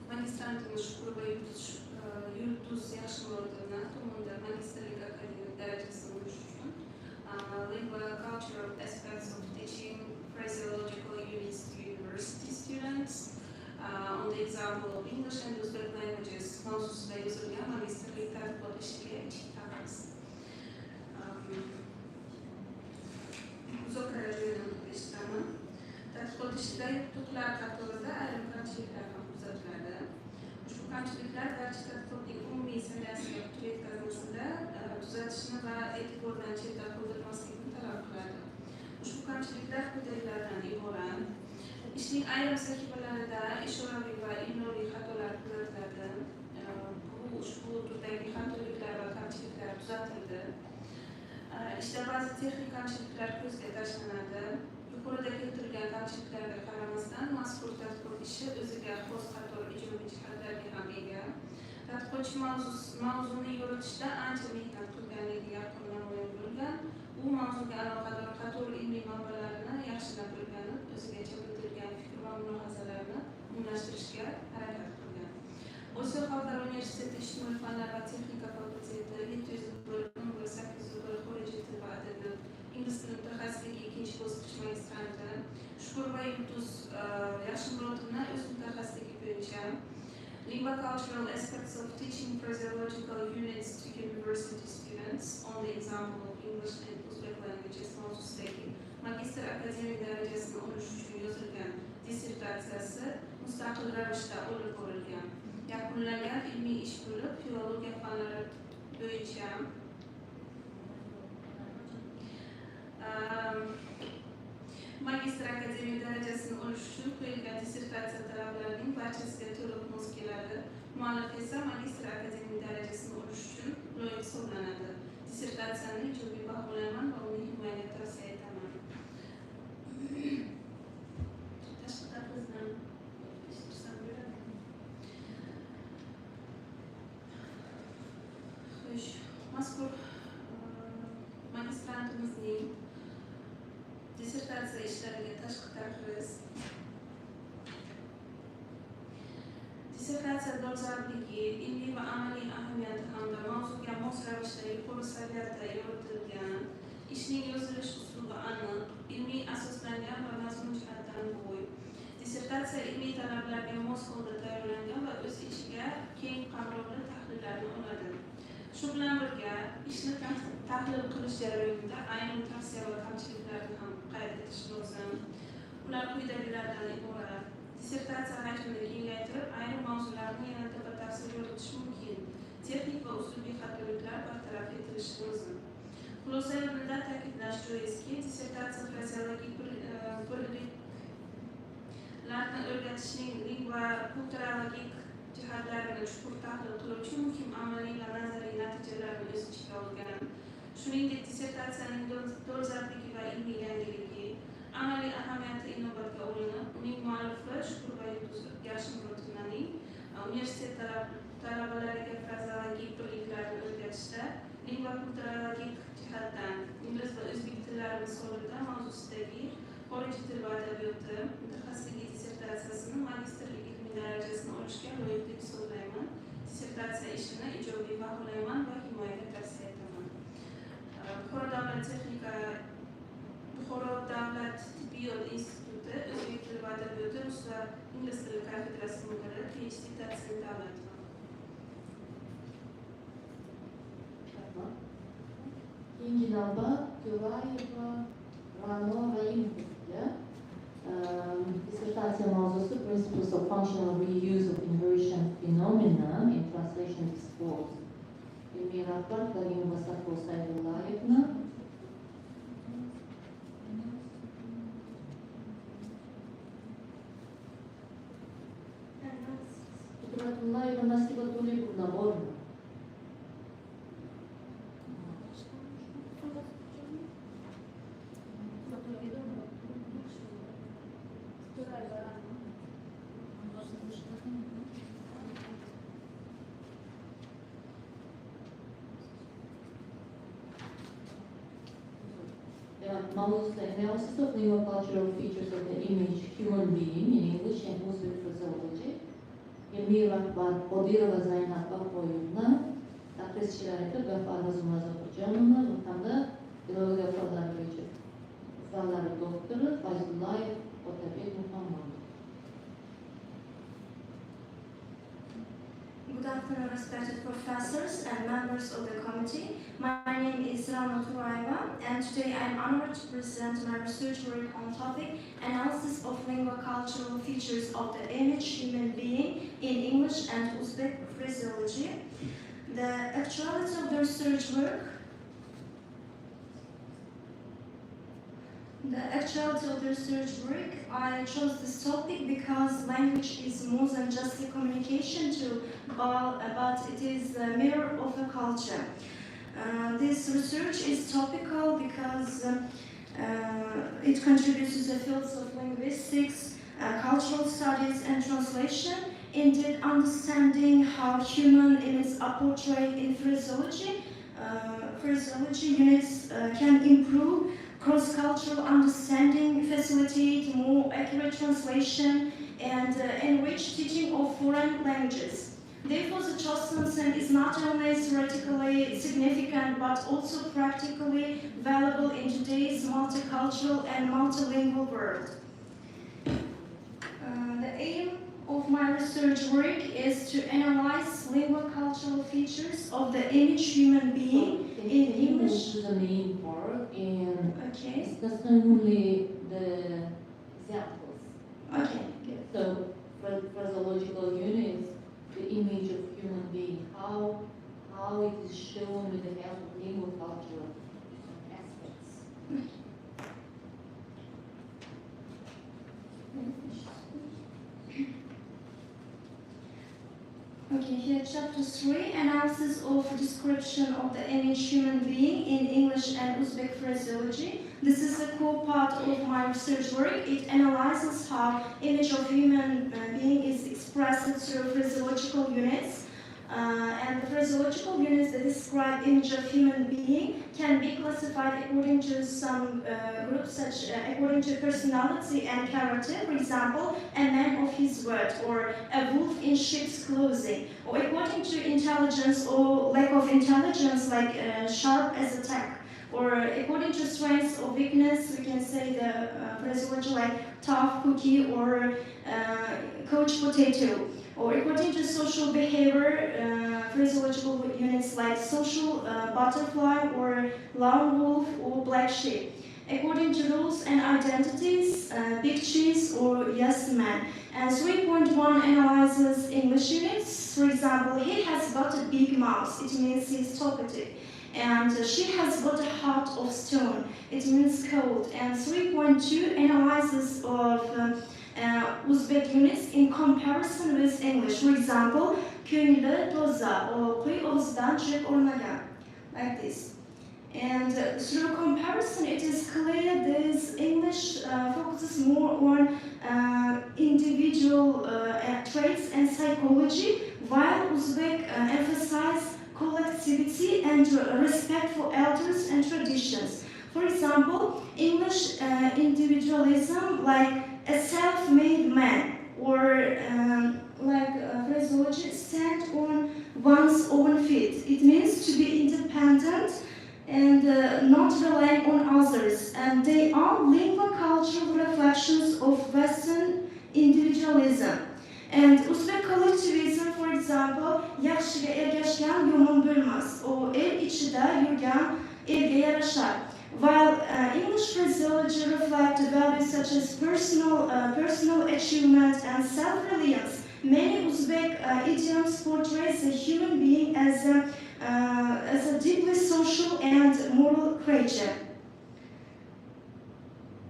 Magistrantimiz Shukur va yurtuz yaxshi bo'ldimi, tomonidan magistrlik akademik darajasini olish uchun lingua cultural aspects of teaching phraseological units to university students on the example of English and Uzbek languages mavzusida yozilgan magistrlik tadqiqot ishiga chiqamiz. Muzokara joyidan eshitaman. Tadqiqot ishida yutuqlar qatorida ayrim kamchiliklar ham kuzatiladi. Ushbu kamchiliklar barcha tadqiqotning umumiy saviyasiga putur yetkazmasida tuzatishni va e'tibordan chetda qoldirmaslikni talab qiladi. Ushbu kamchiliklar quyidagilardan iborat. Ishning ayrim sahifalarida ishoraviy va imloviy xatolar kuzatiladi. Ushbu turdagi xatoliklar va kamchiliklar tuzatildi. Ishda ba'zi texnik kamchiliklar ko'zga tashlanadi. Yuqorida keltirilgan kamchiliklarga qaramasdan mazkur tadqiqot ishi o'ziga xos qator ijobiy jihatlarga ham ega. Tadqiqotchi mavzuni yoritishda ancha mehnat qilganligi yaqqol namoyon bo'lgan. U mavzuga aloqador qator ilmiy manbalarni yaxshilab o'rganib, o'zigacha bildirilgan fikr va mulohazalarni umumlashtirishga harakat qilgan. Osiyo Xalqaro universiteti ijtimoiy fanlar va texnika fakulteti 700 va 800 xorijiy til va adabiyot ingliz tili mutaxassisligi ikkinchi bosqich magistranti Shukur va Yurtuz Yaxshimurodovni o'z mutaxassisligi bo'yicha Lingua cultural aspects of teaching phraseological units to university students on the example of English and Uzbek languages mavzusidagi magistr akademik darajasini olish uchun yozilgan dissertatsiyasi mustaqil ravishda olib borilgan. Yakunlangan ilmiy ish bo'lib, filologiya fanlari bo'yicha magistr akademik darajasini olish uchun qo'yilgan dissertatsiya talabalarining barchasiga to'liq mos keladi. Muallif esa magistr akademik darajasini olish uchun loyiq hisoblanadi. Dissertatsiyani ijobiy baholayman va uni himoyaga tavsiya etaman. Tashqi tadqiqotdan eshitishsam bo'ladi. Xo'sh, mazkur magistrantimizning dissertatsiya ishlariga tashqi tadqiq. Dissertatsiya dolzarbligi, ilmiy va amaliy ahamiyati hamda mavzuga mos ravishda yuqori saviyada yoritilgan, ishning yozilish uslubi aniq, ilmiy asoslangan va mazmun jihatdan boy. Dissertatsiya ilmiy talablarga mos holda tayyorlangan va o'z ichiga keng qamrovli tahlillarni oladi. Shu bilan birga ishni tahlil qilish jarayonida ayrim tavsiya va kamchiliklarni ham qayd etish lozim. Ular quyidagilardan iborat. Dissertatsiya hajmini kengaytirib, ayrim mavzularni yanada batafsil yoritish mumkin. Texnik va uslubiy xatoliklar bartaraf etilishi lozim. Xulosa yo'lida ta'kidlash joizki, dissertatsiya frazeologik birliklarni o'rgatishning lingva kulturologik jihatlarini chuqur tahlil qiluvchi muhim amaliy va nazariy natijalarni o'z ichiga olgan. Shuningdek, dissertatsiyaning dolzarbligi va ilmiy yangiligi, amaliy ahamiyati inobatga olinib, uning lingva kulturologik jihatdan ingliz va o'zbek tillari misolida mavzusidagi xorijiy til va adabiyoti mutaxassisligi dissertatsiyasini magistrlik ilmiy darajasini olishga loyiq deb hisoblayman. Dissertatsiya ishini ijobiy baholayman va himoyaga tavsiya etaman. Buxoro davlat tibbiyot instituti o'zbek tili va adabiyoti rus va ingliz tili kafedrasi mudiri, PhD tahsilini davlat. Keyingi navbat To'layeva Ra'no Rahimovga. Dissertatsiya mavzusi Principles of Functional Reuse of Inversion Phenomena in Translation Discourse. Ilmiy rahbar Karimova Safo Saydullayevna. Qudratullayeva Nasiba To'lebovna bormi? Analysis of lingual-cultural features of the image human being in English and Uzbek phraseology. Ilmiy rahbar Qodirova Zaynab Bahoyevna, tadqiqotchilar esa Gafar Nazumazovjanova hamda filologiya fanlari doktori Fayzullayev Otabek Muhammad. Good afternoon, respected professors and members of the committee. My name is Ra'no To'layeva, and today I am honored to present my research work on topic analysis of lingua-cultural features of the image human being in English and Uzbek phraseology. The actuality of the research work I chose this topic because language is more than just a communication tool, but it is a mirror of a culture. This research is topical because it contributes to the fields of linguistics, cultural studies, and translation, indeed understanding how human images are portrayed in phraseology. Phraseology units can improve cross-cultural understanding, facilitate more accurate translation, and enrich teaching of foreign languages. Therefore, the chosen theme is not only theoretically significant, but also practically valuable in today's multicultural and multilingual world. The aim of my research work is to analyze lingual-cultural features of the image human being in English. To the main part and okay. Discuss only the examples. Okay. So, phraseological units, the image of human being, how it is shown with the help of lingual-cultural aspects. Okay, here chapter 3, analysis of description of the image human being in English and Uzbek phraseology. This is a core part of my research work. It analyzes how image of human being is expressed through phraseological units. And the phraseological units that describe image of human being can be classified according to some groups, according to personality and character. For example, a man of his word, or a wolf in sheep's clothing, or according to intelligence or lack of intelligence, like sharp as a tack. Or according to strengths or weakness, we can say the phraseology like tough cookie or coach potato. Or according to social behavior, phraseological units like social butterfly or lone wolf or black sheep. According to rules and identities, big cheese or yes man. And 3.1 analyzes English units. For example, he has got a big mouth. It means he's talkative. And she has got a heart of stone. It means cold. And 3.2 analyzes of Uzbek units in comparison with English. For example, ko'ngli toza or quy og'zidan chek o'rmagan, like this. And through comparison, it is clear this English focuses more on individual traits and psychology, while Uzbek emphasize collectivity and respect for elders and traditions. For example, English individualism, like a self-made man, or phraseology, stand on one's own feet. It means to be independent and not relying on others. And they are lingua cultural reflections of Western individualism. And Uzbek collectivism, for example, yaxshiga ergashgan yomon bo'lmas, o el ichida yurgan elga yarashar. While English phraseology reflects values such as personal achievement and self-reliance, many Uzbek idioms portray the human being as a deeply social and moral creature.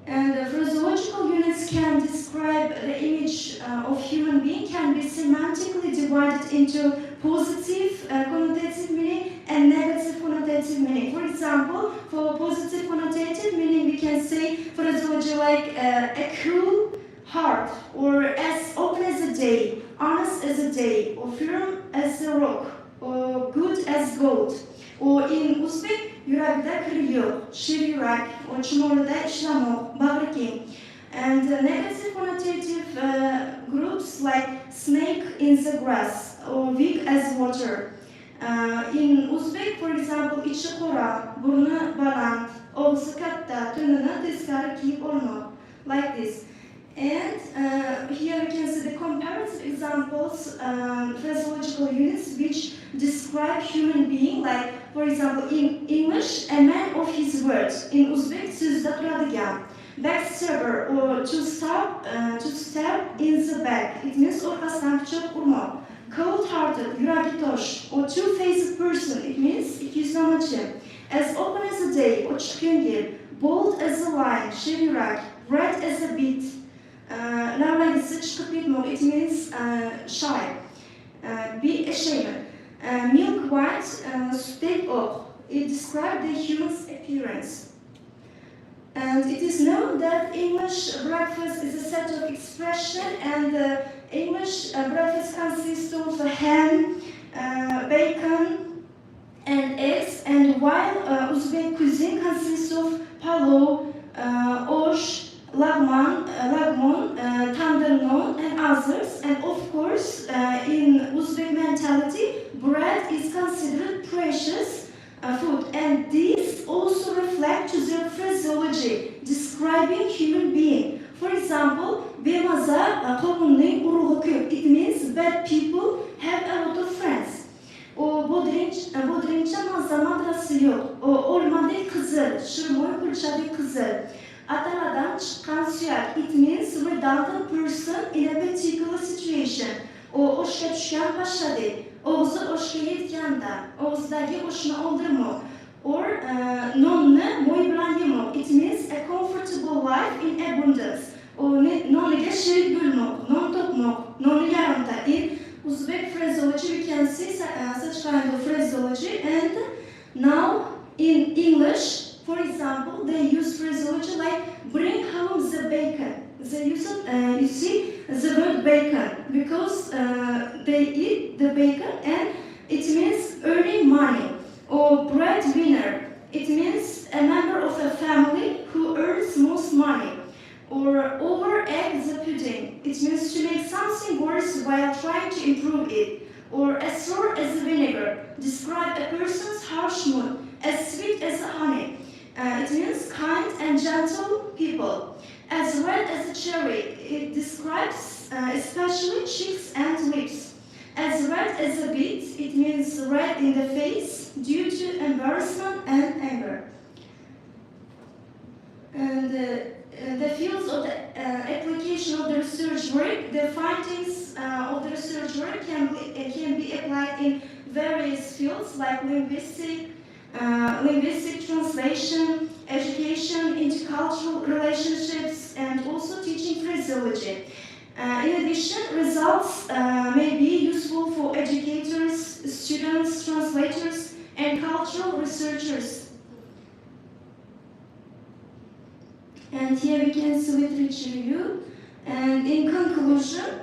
And phraseological units can describe the image of human being, can be semantically divided into positive connotative meaning and negative connotative meaning. For example, for positive connotative meaning, we can say phraseology like a cool heart, or as open as a day, honest as a day, or firm as a rock, or good as gold. Or in Uzbek, yuragida kir yo'q, shir yurak, or chumolida ishlamoq, bag'rikeng. And negative connotative groups like snake in the grass, or weak as water. In Uzbek, for example, ichi qora, burni baland, og'zi katta, tunini teskari kiyib olmoq, like this. And here we can see the comparative examples, phraseological units which describe human being, like, for example, in English, a man of his word. In Uzbek, so'zda turadigan. Backstabber, or to stab in the back. It means orqasidan pichoq urmoq. Cold-hearted, yuragi tosh, or two-faced person. It means ikkiyuzlamachi. As open as a day, ochiq ko'ngil. Bold as a lion, sher yurak. Red as a beet. Lavlagisi chiqib ketmoq. It means shy. Be ashamed. Milk white, sutdek oq. It describes the human's appearance. And it is known that English breakfast is a set of expression, and English breakfast consists of ham, bacon, and eggs, and while Uzbek cuisine consists of palov, osh, lagmon, tandoor non, and others. And of course, in Uzbek mentality, bread is considered precious food, and these also reflect to their phraseology describing human being. For example, bemaza qovunning urug'i ko'p. It means bad people have a lot of friends. Or bodringcha mazza madrasi yo'q. Or olmadek qizil, shirmoy kulchadek qizil. Ataladan chiqqan suyak. It means redundant person in a particular situation. Or oshga tushgan pashshadek. Og'zi oshga yetganda, og'zidagi oshni oldirmoq. Or nonni mo'y bilan yemoq. It means a comfortable life in abundance. Or noniga sherik bo'lmoq, non topmoq, nonni yarimta. In Uzbek phraseology, we can see such kind of phraseology. And now in English, for example, they use phraseology like bring home the bacon. They use you see the word bacon because they eat the bacon, and it means earning money. Or breadwinner, it means a member of a family who earns most money. Or over-egg the pudding, it means to make something worse while trying to improve it. Or as sour as vinegar, describe a person's harsh mood. As sweet as honey, it means kind and gentle people. As red as a cherry, it describes especially cheeks and lips. As red as a beet, it means red in the face due to embarrassment and anger. And the fields of the application of the research work, the findings of the research work can be applied in various fields like linguistic translation, education, intercultural relationships, and also teaching phraseology. In addition, results may be useful for educators, students, translators, and cultural researchers. And here we can see literature review. And in conclusion,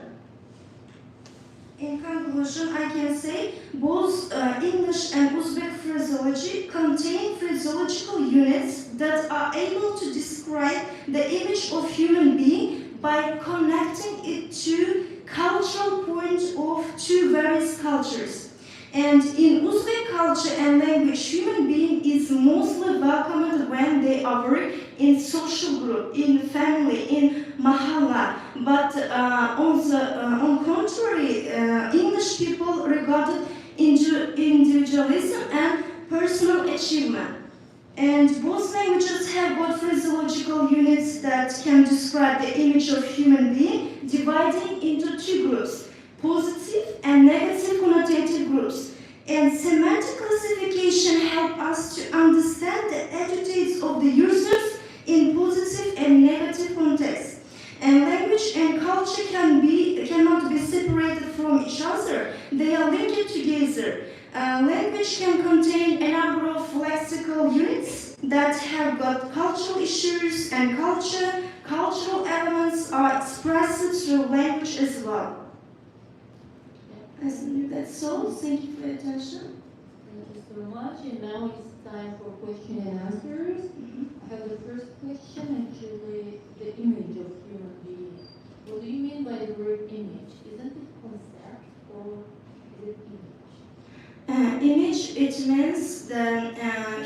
conclusion, I can say both English and Uzbek phraseology contain phraseological units that are able to describe the image of human being by connecting it to cultural point of two various cultures. And in Uzbek culture and language, human being is mostly welcomed when they are in social group, in family, in mahalla. But on contrary, English people regarded individualism and personal achievement. And both languages have got phraseological units that can describe the image of human being, dividing into two groups, positive and negative connotative groups. And semantic classification help us to understand the attitudes of the users in positive and negative contexts. And language and culture cannot be separated from each other. They are linked together. Language can contain a number of lexical units that have got cultural issues, and cultural elements are expressed through language as well. That's all. Thank you for your attention. Thank you so much. And now it's time for question and answers. I have the first question, actually, the image of human being. What do you mean by the word image? Isn't it concept or is it image? Image, it means the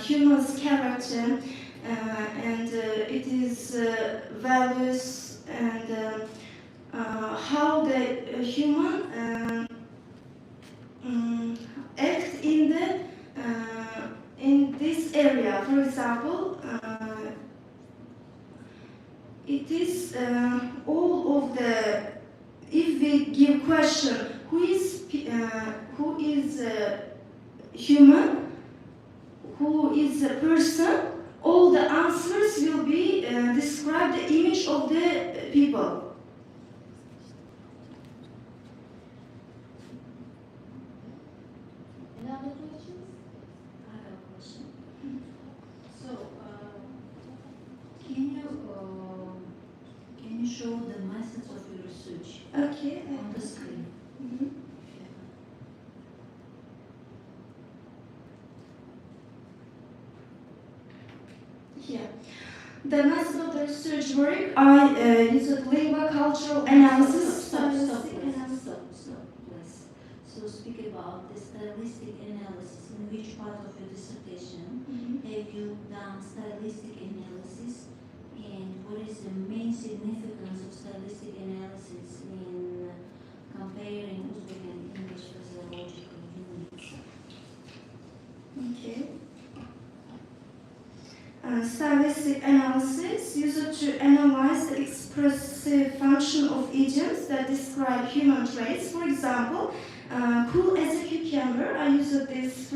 human's character, and it is values and how the human act in this area. For example, it is all of the. If we give question, who is human, who is a person, all the answers will be describe the image of the people. Any other questions? I have a question. So, can you show the methods of your research? Okay. On the screen. Yeah. The method of the research work, I used lingua cultural analysis. Stop, please. So speak about the stylistic analysis. In which part of your dissertation have you done stylistic analysis, and what is the main significance of stylistic analysis in comparing Uzbek and English physiological units? Okay. Stylistic analysis used to analyze the expressive function of idioms that describe human traits. For example, cool as a cucumber. I used this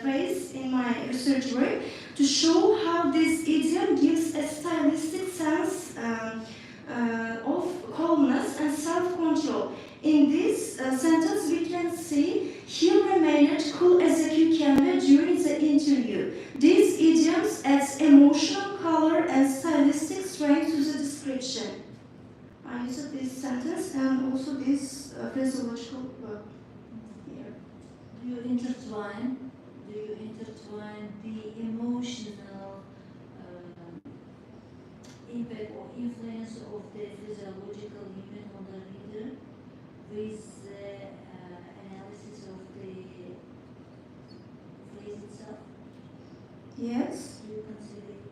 phrase in my research work to show how this idiom gives a stylistic sense of calmness and self-control. In this sentence, we can see he remained cool as a cucumber during the interview. These idioms adds emotional color and stylistic strength to the description. I used this sentence and also this physiological word here. Do you intertwine the emotional impact or influence of the physiological unit on the reader with the analysis of the phrase itself? Yes. Do you consider it?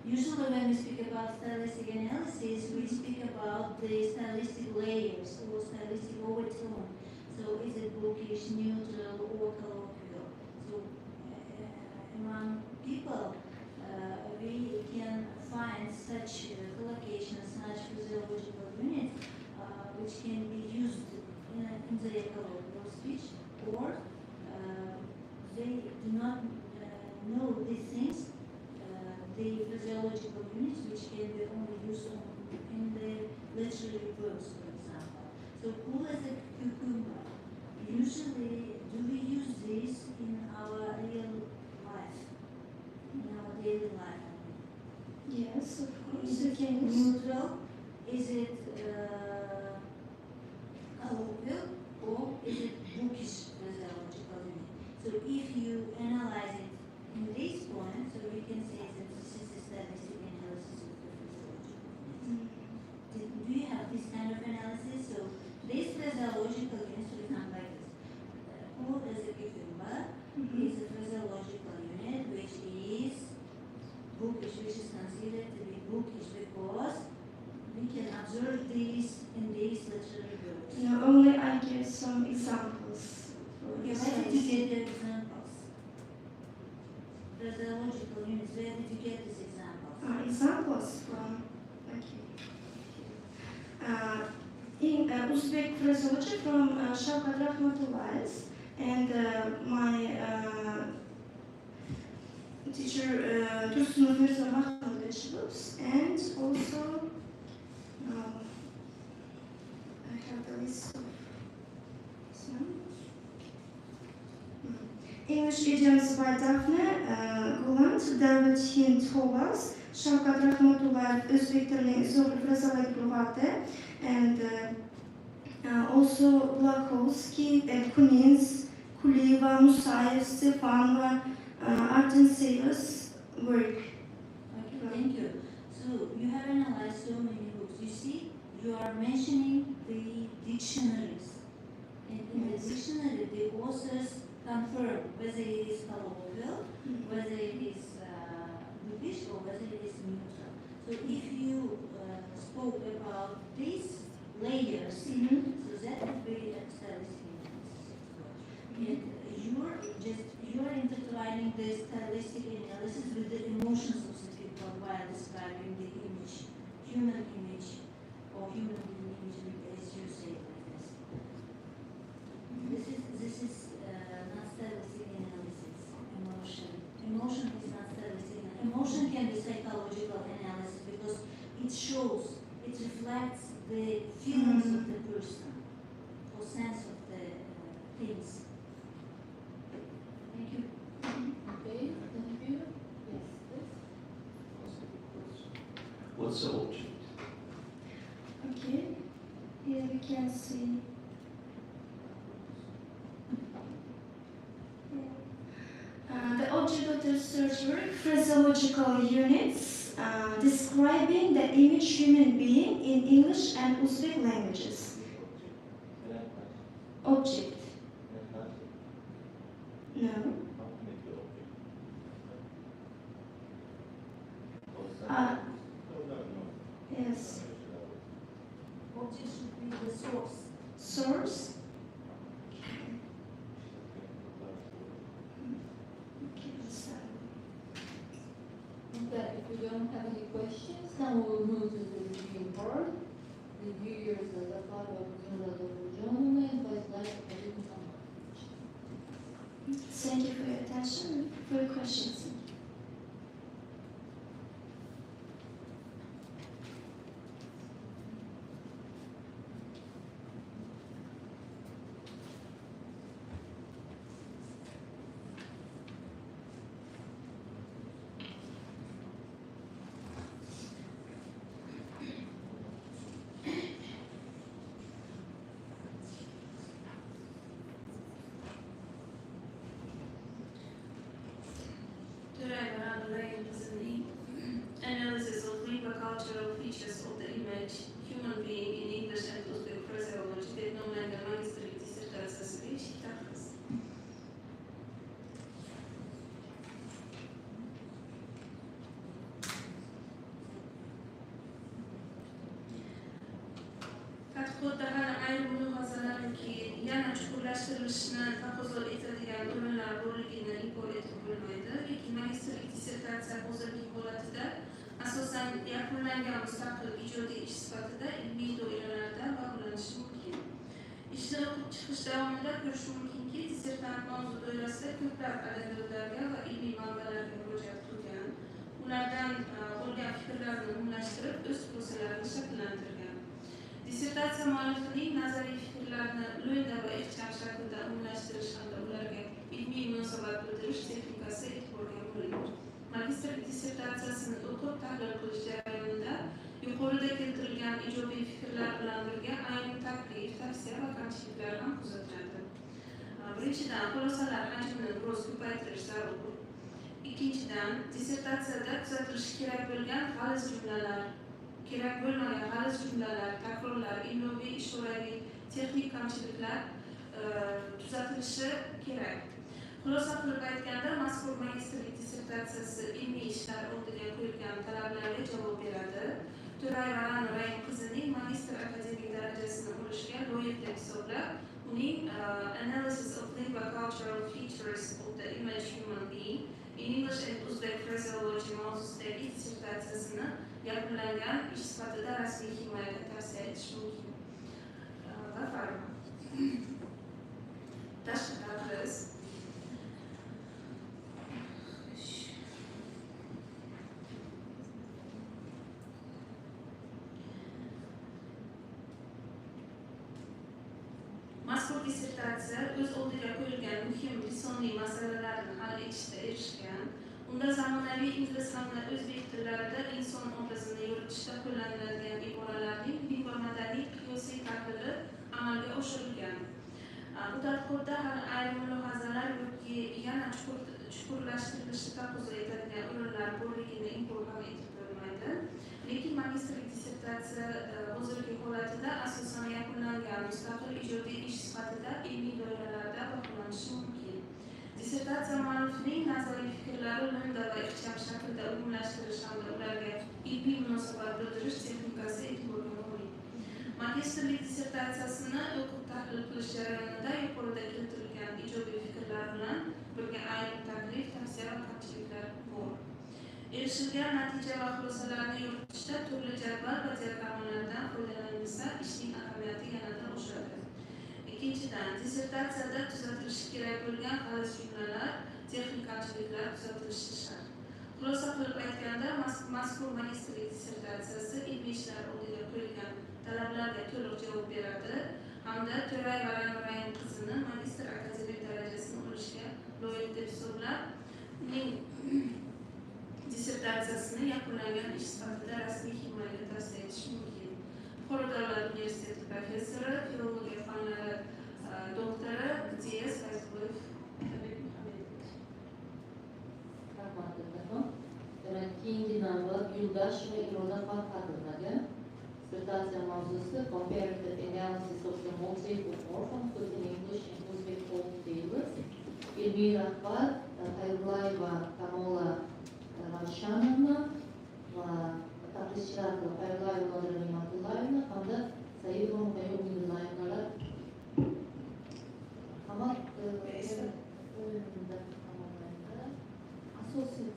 Usually when we speak about stylistic analysis, we speak about the stylistic layers or stylistic overtone. So is it bookish, neutral, or colloquial? So among people, we can find such collocations, such physiological units, which can be used in the colloquial speech, or they do not know these things, the physiological units, which can be only used in the literary verbs, for example. So cool as a cucumber. Usually, do we use this in our real life, in our daily life? Yes, of course. Is it neutral? Is it colloquial? Or is it these literary works? No, only I give some examples. Okay, where did you get the examples? Phraseological units, where did you get these examples? Examples from, in Uzbek phraseology from Shavkat Rahmatullah's and my teacher Tursunov Mirza Mahmudovich books, and also I have the list of some. English idioms by Daphne Gulant, David Hind Hovas, Shavkat Rahmatullah, Özbek tilining zo'r frazeologik lug'ati, and also Blakowski, Kunins, Kuleva, Musayev, Stefanova, Artensevas work. Okay, thank you. So you have analyzed so many books. You see, you are mentioning the dictionaries. And in the dictionary, the authors confirm whether it is colloquial, whether it is British, or whether it is neutral. So if you spoke about these layers, so that would be a stylistic analysis. And you're intertwining the stylistic analysis with the emotions of the people while describing the image, human image, or human imagery, as you say like this. This is not stylistic analysis. Emotion is not stylistic. Emotion can be psychological analysis because it shows, it reflects the feelings of the person or sense of the things. Thank you. Okay, thank you. Yes, please. What's the object? Okay, here we can see. The object of the research work, phraseological units describing the image human being in English and Uzbek languages. Object. No. Yes. Object should be the source. Source. Okay, if you don't have any questions, now we'll move to the reviewing part. Reviewers Zafarov, Zunadov, and Vice Thank you for your attention, for your questions. Analysis of legal cultural features of the image, human being in English and Uzbek phraseology, teknomanga magistrlik dissertatsiyasiga eshik taqmiz. Tadqiqotda hali ayrim mulohazalarki yana chuqurlashtirilishni taqozo etadigan o'rinlar borligini inkor etib bo'lmaydi, lekin magistrlik dissertatsiya hozirgi holatida asosan yakunlangan mustaqil ijodiy ish sifatida ilmiy doiralarda baholanishi mumkin. Ishni o'qib chiqish davomida ko'rish mumkinki, dissertant mavzu doirasida ko'plab adabiyotlarga va ilmiy manbalarga murojaat qilgan, ulardan olgan fikrlarni umumlashtirib, o'z xulosalarini shakllantirgan. Dissertatsiya muallifining nazariy fikrlarni lo'nda va ixcham shaklda umumlashtirish hamda ularga ilmiy munosabat bildirish texnikasi e'tiborga molik. Magistrlik dissertatsiyasini o'qib tahlil qilish jarayonida yuqorida keltirilgan ijobiy fikrlar bilan birga ayrim taklif, tavsiya va kamchiliklar ham kuzatiladi. Birinchidan, xulosalar hajmini biroz ko'paytirish zarur. Ikkinchidan, dissertatsiyada kuzatilishi kerak bo'lgan g'aliz jumlalar, kerak bo'lmagan g'aliz jumlalar, takrorlar, imloviy, ishoraviy, texnik kamchiliklar tuzatilishi kerak. Xulosa qilib aytganda, mazkur magistrlik dissertatsiyasi ilmiy ishlar oldiga qo'yilgan talablarga javob beradi. Turay Varan qizining magistr akademik darajasini olishga loyiq deb hisoblab, uning Analysis of Lingua Cultural Features of the Image Human Being in English and Uzbek Phraseology mavzusidagi dissertatsiyasini yakunlangan ish sifatida rasmiy himoyaga tavsiya etish mumkin. Va farqi. Tashqi tadris. Mazkur dissertatsiya o'z oldiga qo'yilgan muhim lisoniy masalalarni hal etishda erishgan. Unda zamonaviy ingliz hamda o'zbek tillarida inson obrazini yoritishda qo'llaniladigan iboralarning lingva-madaniy qiyosiy tahlili amalga oshirilgan. Bu tadqiqotda hali ayrim mulohazalar yoki yana chuqurlashtirilishi taqozo etadigan o'rinlar borligini inkor ham etib bo'lmaydi. Lekin magistrlik dissertatsiya hozirgi holatida asosan yakunlangan mustaqil ijodiy ish sifatida ilmiy doiralarda baholanishi mumkin. Dissertatsiya muallifining nazariy fikrlari lo'nda va ixcham shaklda umumlashtirish hamda ularga ilmiy munosabat bildirish texnikasi e'tiborga molik. Magistrlik dissertatsiyasini o'qib tahlil qilish jarayonida yuqorida keltirilgan ijobiy fikrlar bilan birga ayrim taklif, tavsiya va kamchiliklar bor. Erishilgan natija va xulosalarni yoritishda turli jadval va diagrammalardan foydalanilsa, ishning ahamiyati yanada oshadi. Ikkinchidan, dissertatsiyada tuzatilishi kerak bo'lgan g'alati jumlalar, texnik kamchiliklar tuzatilishi shart. Xulosa qilib aytganda, mazkur magistrlik dissertatsiyasi ilmiy ishlar oldiga qo'yilgan talablarga to'liq javob beradi hamda Turay Varan qizini magistr akademik darajasini olishga loyiq deb hisoblab, uning dissertatsiyasini yakunlangan ish sifatida rasmiy himoyaga tavsiya etish mumkin. Buxoro davlat universiteti professori, filologiya fanlari doktori D.S. Fayzulloyev. Demak, keyingi navbat Yo'ldosh va Iroda Farqatovnaga dissertatsiya mavzusi Comparative Analysis of the Motif of Orphanhood in English and Uzbek Folk Tales. Ilmiy rahbar Xayrullayeva Kamola Ravshanovna va taqlidchilar Xayrullayeva Nodira Ne'matullayevna hamda Saidova Muqayyim Nurillayevalar qamat o'yinida asosiy.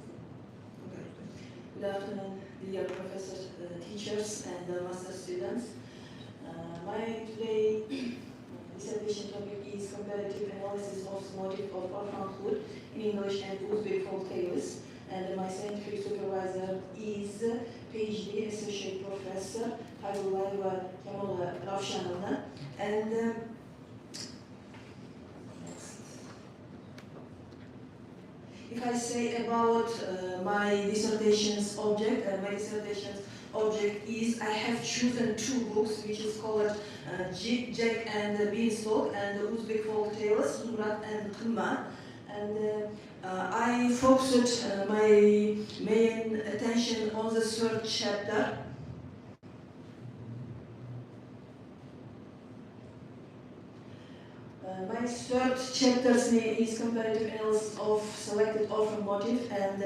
Good afternoon, dear professors, teachers, and master students. My today dissertation topic is comparative analysis of the motif of orphanhood in English and Uzbek folk tales. And my scientific supervisor is PhD Associate Professor Xayrullayeva Kamola Ravshanovna. And if I say about my dissertation's object, is I have chosen two books which is called Jack and the Beanstalk and the Uzbek folk tales, Zumrat and Khumma. And I focused my main attention on the third chapter. My third chapter is comparative analysis of selected orphan motif and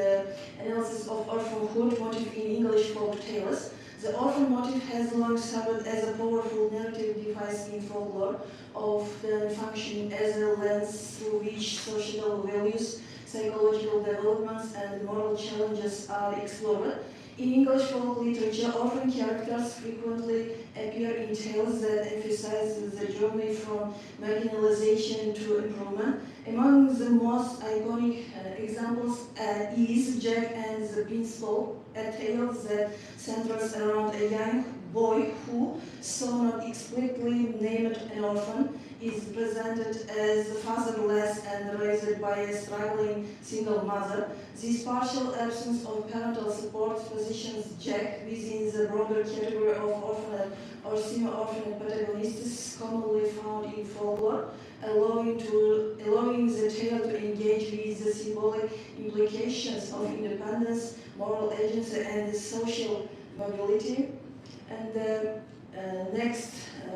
analysis of orphanhood motif in English folk tales. The orphan motif has long served as a powerful narrative device in folklore, often functioning as a lens through which social values, psychological developments, and moral challenges are explored. In English folk literature, orphan characters frequently appear in tales that emphasize the journey from marginalization to improvement. Among the most iconic examples is Jack and the Beanstalk, a tale that centers around a young boy who, though not explicitly named an orphan, is presented as fatherless and raised by a struggling single mother. This partial absence of parental support positions Jack within the broader category of orphaned or semi-orphaned protagonists commonly found in folklore, allowing the tale to engage with the symbolic implications of independence, moral agency, and social mobility. And the next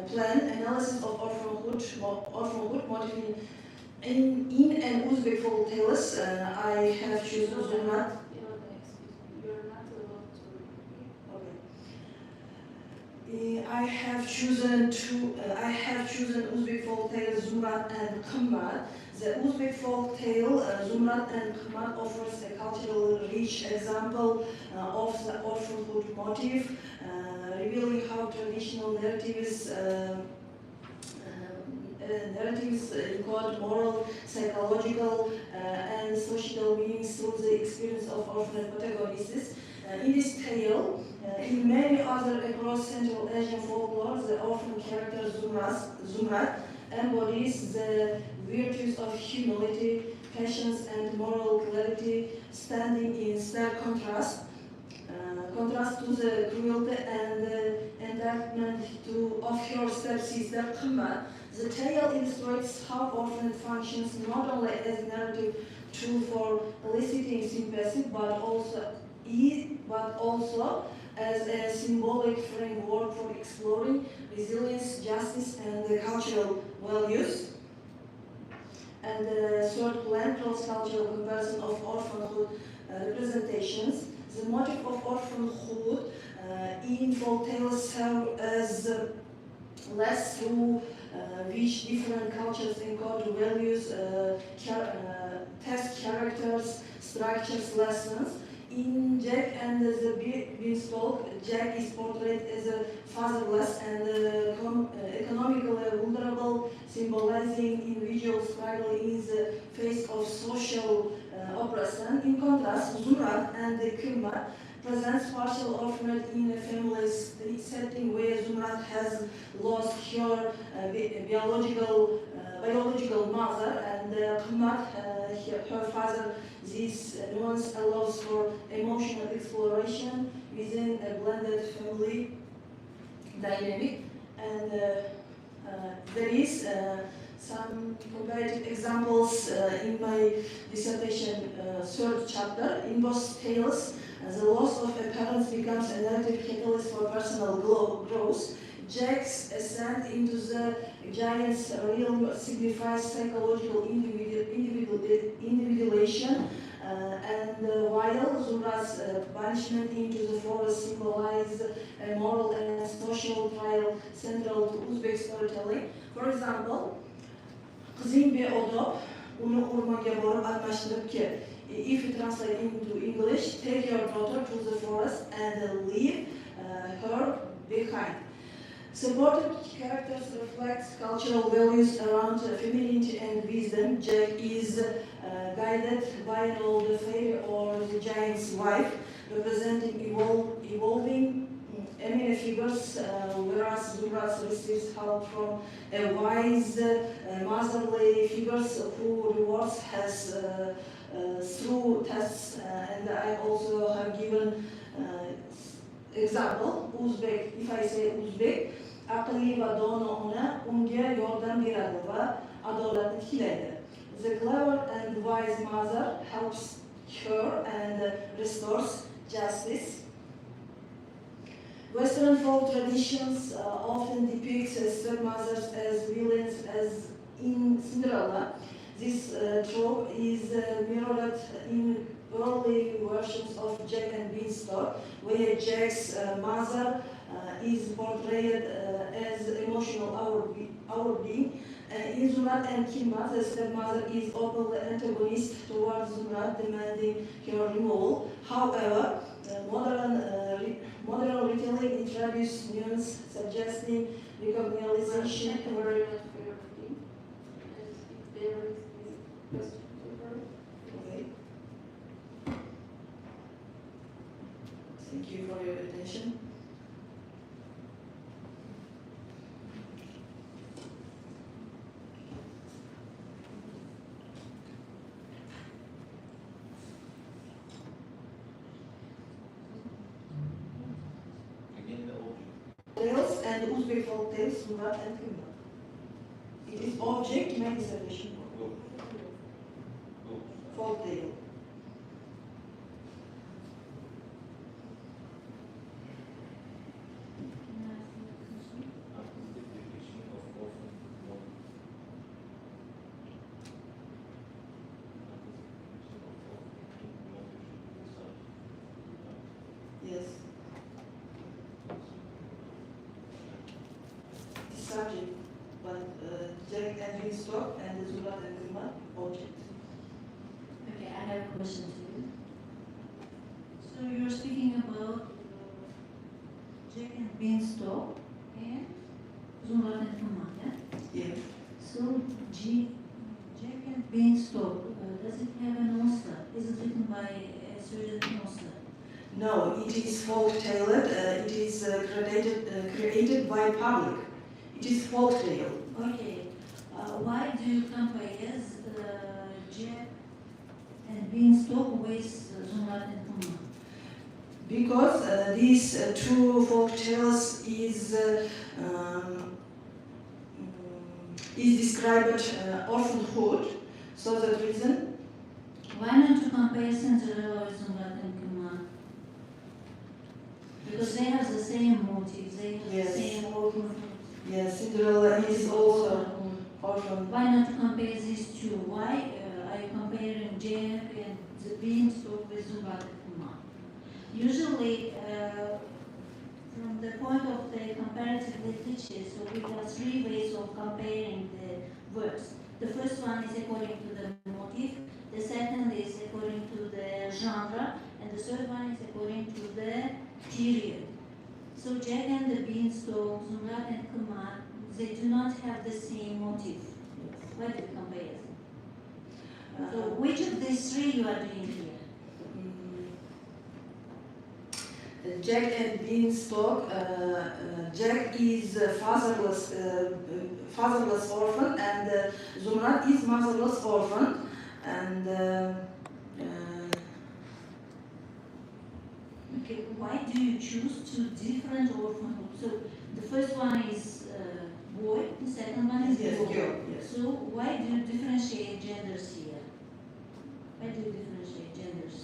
plan, analysis of orphanhood motif in an Uzbek folk tales. I have chosen Zumrat. I have chosen Uzbek folk tale Zumrat and Qimmat. The Uzbek folk tale Zumrat and Qimmat offers a culturally rich example of the orphanhood motif, revealing how traditional narratives encode moral, psychological, and social meanings through the experience of orphan protagonists. In this tale, in many other across Central Asian folklore, the orphan character Zumrat embodies the virtues of humility, patience, and moral clarity, standing in stark contrast to the cruelty and indictment of her stepsister Qimmat. The tale illustrates how orphan functions not only as a narrative tool for eliciting sympathy, but also as a symbolic framework for exploring resilience, justice, and cultural values. And the third plan, cross-cultural comparison of orphanhood representations. The motif of orphanhood in folk tales serve as less through which different cultures encode values, test characters, structures, lessons. In Jack and the Beanstalk, Jack is portrayed as a fatherless and economically vulnerable, symbolizing individual struggle in the face of social oppression. In contrast, Zumrat and Qimmat presents partial orphanage in a family setting where Zumrat has lost her biological mother, and Qimmat, her father. This nuance allows for emotional exploration within a blended family dynamic, and there is some comparative examples in my dissertation third chapter. In both tales, the loss of a parent becomes a narrative catalyst for personal growth. Jack's ascent into the giant's realm signifies psychological individuation, and while Zumrat's banishment into the forest symbolizes a moral and social trial central to Uzbek storytelling. For example, Qizing beodob uni o'rmonga borib almashtirib kel. If you translate into English, take your daughter to the forest and leave her behind. Supported characters reflect cultural values around femininity and wisdom. Jack is guided by an older fairy or the giant's wife, representing evolving eminent figures, whereas Zumrat receives help from a wise, motherly figures who rewards has through tests. And I also have given example, Uzbek. If I say Uzbek, aqlli va dono ona unga yordam beradi va adolatni tiklaydi. The clever and wise mother helps her and restores justice. Western folk traditions often depict stepmothers as villains, as in Cinderella. This trope is mirrored in early versions of Jack and Beanstalk, where Jack's mother is portrayed as emotional our being. In Zumrat and Qimmat, the stepmother is openly antagonist towards Zumrat, demanding her removal. However, modern retelling introduces nuance, suggesting recognition. Okay. Thank you for your attention. Tales and Uzbek folk tales, Zumrat and Qimmat. It is object, my dissertation. Folk tale. Yes. subject, but Jack and Beanstalk and the Zulat and Kumar object. Okay, I have a question to you. So you're speaking about Jack and Beanstalk and Zulat and Kumar, yeah? Yes. So Jack and Beanstalk, does it have an author? Is it written by a certain author? No, it is folk-tailored. It is created by public. It is folk-tale. Okay. Why do you compare Jack and Beanstalk with Zulat and Kumar? Because these two folk tales is described orphanhood, so that reason. Why not to compare Cinderella with Zulat and Kumar? Because they have the same motives, they have Yes. the same orphanhood. Yes, Cinderella is also orphan. Why not to compare these two? Why are you comparing Jack and the Beanstalk with Zulat and Kumar? Usually, from the point of the comparative literature, so we have three ways of comparing the works. The first one is according to the motive, the second is according to the genre, and the third one is according to the period. So Jack and the Beanstalk, Zulat and Kumar, they do not have the same motive. Why do you compare them? So which of these three you are doing here? Jack and Beanstalk. Jack is fatherless orphan, and Zumrat is motherless orphan, and okay, why do you choose two different orphanhoods? So the first one is boy, the second one is Yes, girl. girl, yes. So why do you differentiate genders here? Why do you differentiate genders?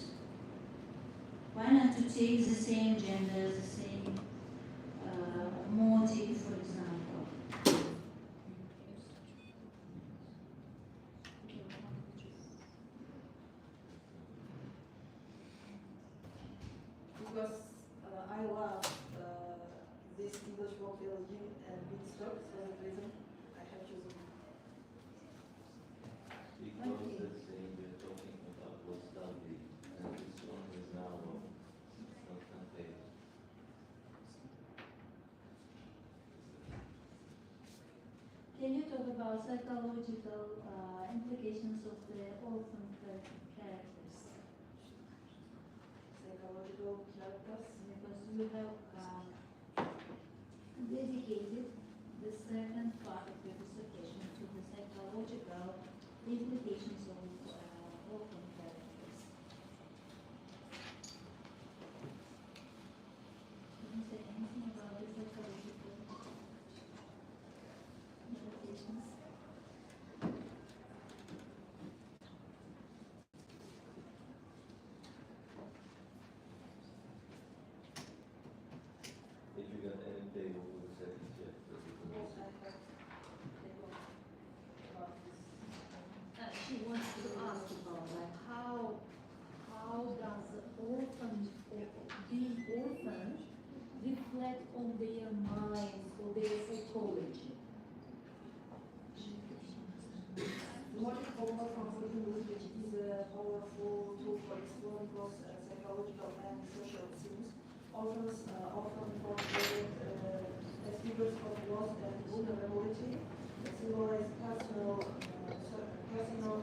Why not to take the same gender, the same motive, for example? because I love this English folktale and Beanstalk, so that reason I have chosen. Because the thing we're talking about was lovely, and this one is now not compared. Can you talk about psychological implications of the orphan characters? Psychological characters? Because you have dedicated the second part of your dissertation to the psychological implications of orphan characters. Can you say anything about the psychological implications? If you got any table with the second chapter, you can also. She wants to ask about like how does the orphan being orphan reflect on their minds or their psychology? Motive for orphanhood is a powerful tool for exploring both psychological and social themes. Orphans often portrayed as figures of loss and vulnerability, symbolize personal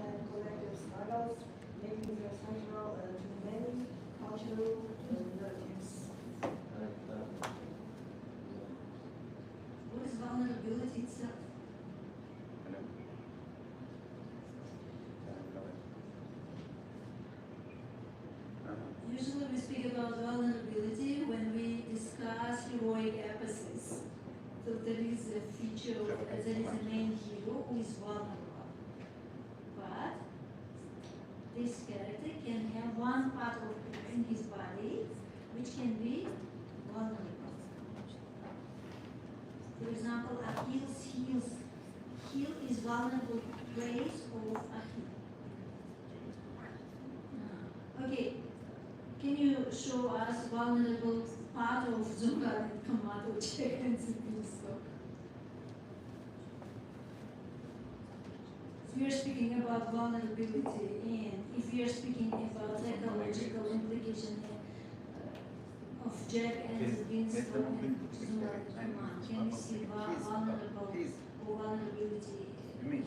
and collective struggles, making them central to many cultural narratives. What is vulnerability itself? Usually we speak about vulnerability when we discuss heroic episodes. So there is a feature, there is a main hero who is vulnerable. But this character can have one part in his body which can be vulnerable. For example, Achilles' heel is vulnerable place of Achilles. Okay. Can you show us vulnerable part of Zulat and Kumar, Jack and Beanstalk? we are speaking about vulnerability, and if we are speaking about psychological implication of Jack and Winston and Zuma, can we see vulnerable or vulnerability here?